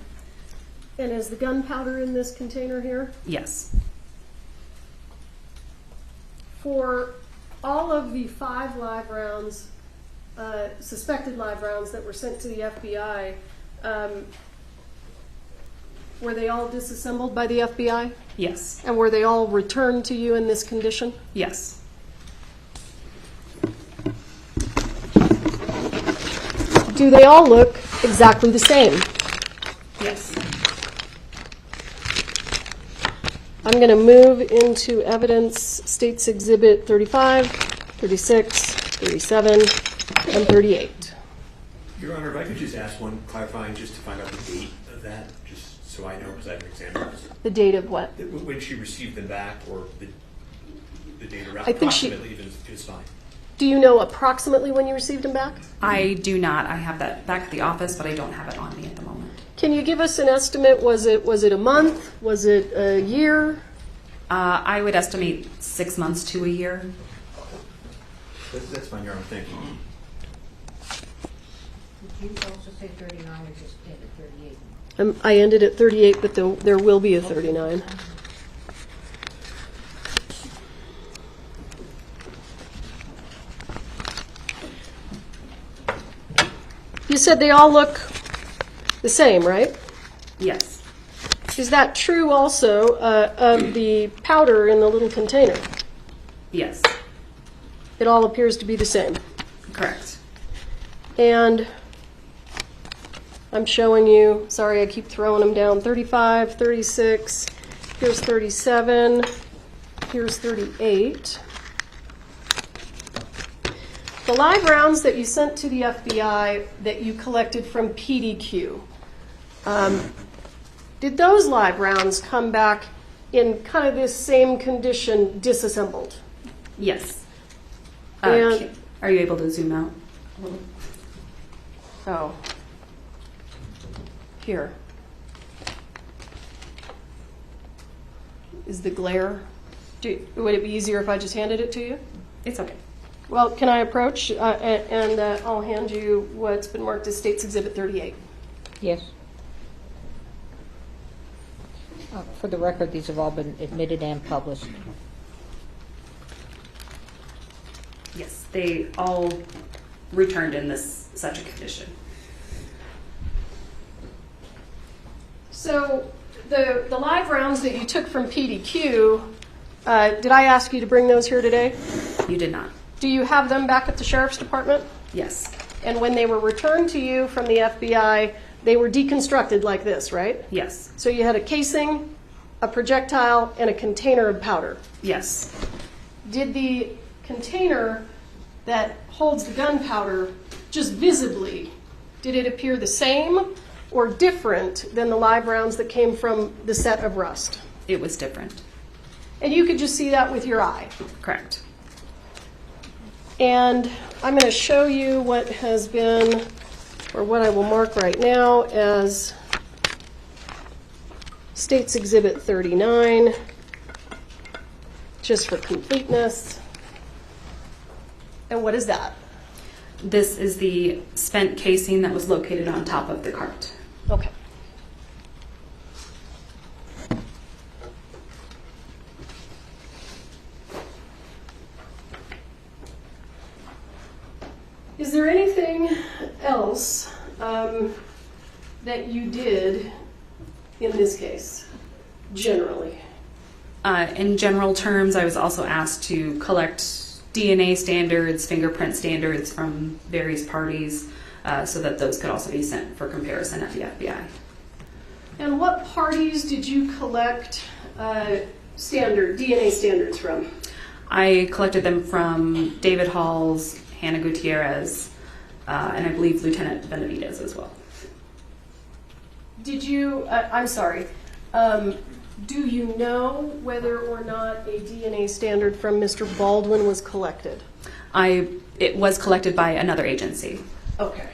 And is the gunpowder in this container here? Yes. For all of the 5 live rounds, suspected live rounds that were sent to the FBI, were they all disassembled by the FBI? Yes. And were they all returned to you in this condition? Yes. Do they all look exactly the same? Yes. I'm going to move into evidence State's Exhibit 35, 36, 37, and 38. Your Honor, if I could just ask one clarifying, just to find out the date of that, just so I know, because I haven't examined this. The date of what? When she received them back, or the date around, I think approximately even is fine. Do you know approximately when you received them back? I do not. I have that back at the office, but I don't have it on me at the moment. Can you give us an estimate? Was it a month? Was it a year? I would estimate 6 months to a year. That's fine, Your Honor. Thank you. Did you also say 39 or just end at 38? I ended at 38, but there will be a 39. You said they all look the same, right? Yes. Is that true also of the powder in the little container? Yes. It all appears to be the same. Correct. And I'm showing you, sorry I keep throwing them down, 35, 36, here's 37, here's 38. The live rounds that you sent to the FBI that you collected from PDQ, did those live rounds come back in kind of this same condition, disassembled? Yes. And are you able to zoom out a little? Oh. Here. Is the glare? Would it be easier if I just handed it to you? It's okay. Well, can I approach and I'll hand you what's been marked as State's Exhibit 38. Yes. For the record, these have all been admitted and published. Yes, they all returned in such a condition. So the live rounds that you took from PDQ, did I ask you to bring those here today? You did not. Do you have them back at the Sheriff's Department? Yes. And when they were returned to you from the FBI, they were deconstructed like this, right? Yes. So you had a casing, a projectile, and a container of powder. Yes. Did the container that holds the gunpowder just visibly, did it appear the same or different than the live rounds that came from the set of Rust? It was different. And you could just see that with your eye? Correct. And I'm going to show you what has been, or what I will mark right now as State's Exhibit 39, just for completeness. And what is that? This is the spent casing that was located on top of the cart. Okay. Is there anything else that you did in this case, generally? In general terms, I was also asked to collect DNA standards, fingerprint standards from various parties, so that those could also be sent for comparison at the FBI. And what parties did you collect DNA standards from? I collected them from David Halls, Hannah Gutierrez, and I believe Lieutenant Benavidez as well. Did you, I'm sorry, do you know whether or not a DNA standard from Mr. Baldwin was collected? It was collected by another agency. Okay.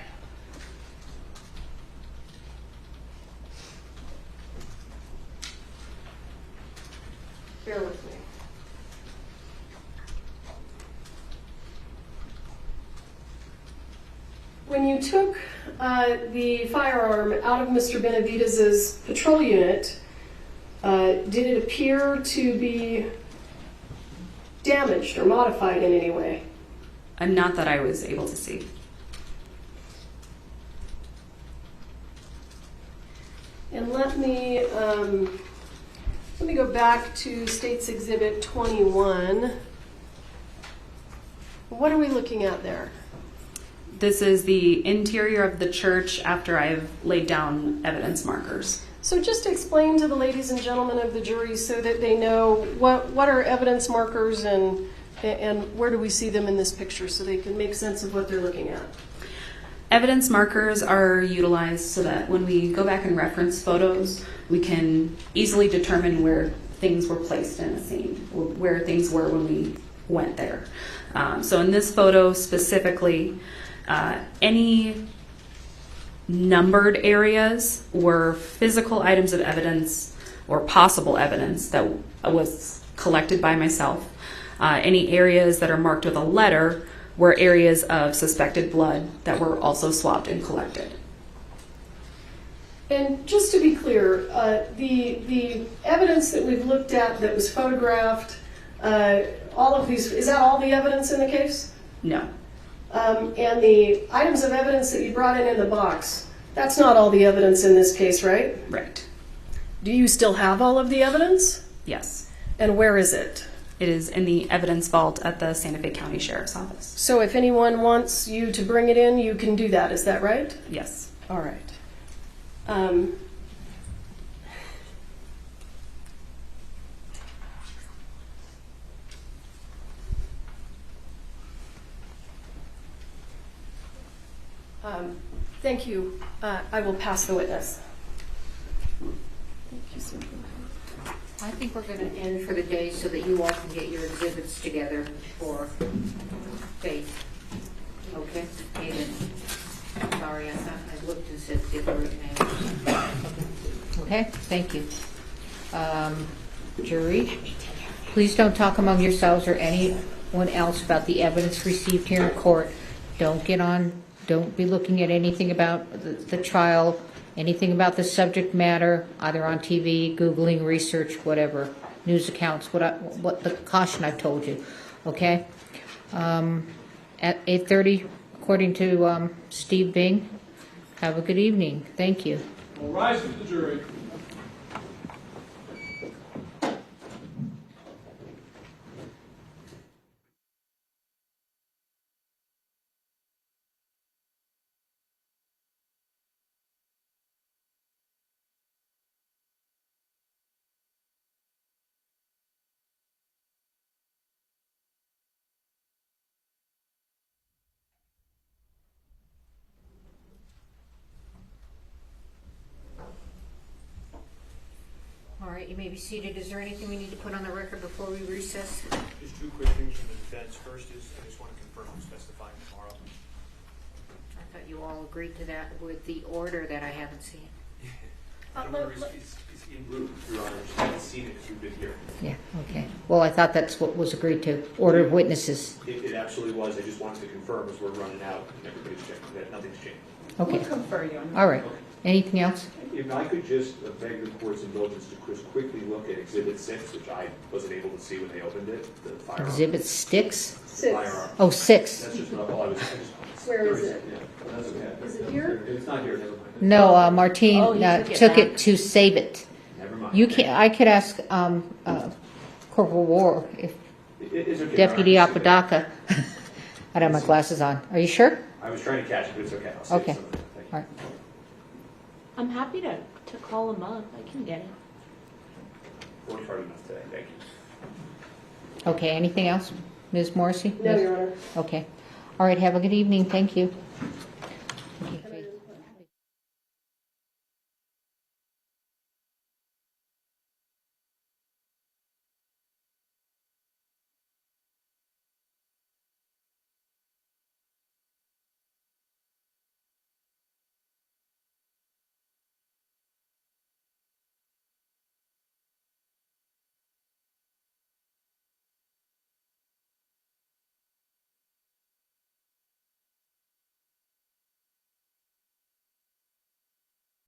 Bear with me. When you took the firearm out of Mr. Benavidez's patrol unit, did it appear to be damaged or modified in any way? Not that I was able to see. And let me go back to State's Exhibit 21. What are we looking at there? This is the interior of the church after I've laid down evidence markers. So just explain to the ladies and gentlemen of the jury so that they know what are evidence markers and where do we see them in this picture so they can make sense of what they're looking at. Evidence markers are utilized so that when we go back and reference photos, we can easily determine where things were placed in a scene, where things were when we went there. So in this photo specifically, any numbered areas were physical items of evidence or possible evidence that was collected by myself. Any areas that are marked with a letter were areas of suspected blood that were also swabbed and collected. And just to be clear, the evidence that we've looked at that was photographed, all of these, is that all the evidence in the case? No. And the items of evidence that you brought in the box, that's not all the evidence in this case, right? Right. Do you still have all of the evidence? Yes. And where is it? It is in the evidence vault at the Santa Fe County Sheriff's Office. So if anyone wants you to bring it in, you can do that. Is that right? Yes. All right. Thank you. I will pass the witness. Thank you so much. I think we're going to end for the day so that you all can get your exhibits together for Faith. Okay? Aiden. Sorry, I thought I looked and said different name. Okay, thank you. Jury, please don't talk among yourselves or anyone else about the evidence received here in court. Don't be looking at anything about the trial, anything about the subject matter, either on TV, Googling, research, whatever, news accounts, what the caution I've told you, okay? At 8:30, according to Steve Bing, have a good evening. Thank you. All rise with the jury. All right, you may be seated. Is there anything we need to put on the record before we recess? Just two quick things from the defense. First is, I just want to confirm who's testifying tomorrow. I thought you all agreed to that with the order that I haven't seen. The order is in blue, Your Honor. You haven't seen it if you've been here. Yeah, okay. Well, I thought that's what was agreed to. Order of witnesses. It absolutely was. I just wanted to confirm as we're running out and everybody's checking that nothing's changed. Okay. We'll confer you on that. All right. Anything else? Thank you. If I could just beg the court's indulgence to just quickly look at Exhibit 6, which I wasn't able to see when they opened it, the firearm. Exhibit sticks? Firearm. Oh, 6. That's just all I was. Where is it? Yeah, that's okay. Is it here? It's not here, never mind. No, Martine Oh, you took it to save it. Never mind. You can. I could ask Corporal War if It's okay. Deputy All right, Apodaca. I don't have my glasses on. Are you sure? I was trying to catch it, but it's okay. I'll save Okay. some of it. Thank you. All right. I'm happy to call him up. I can get it. Worked hard enough today. Thank you. Okay. Anything else, Ms. Morrissey? No, Your Honor. Okay. All right. Have a good evening. Thank you.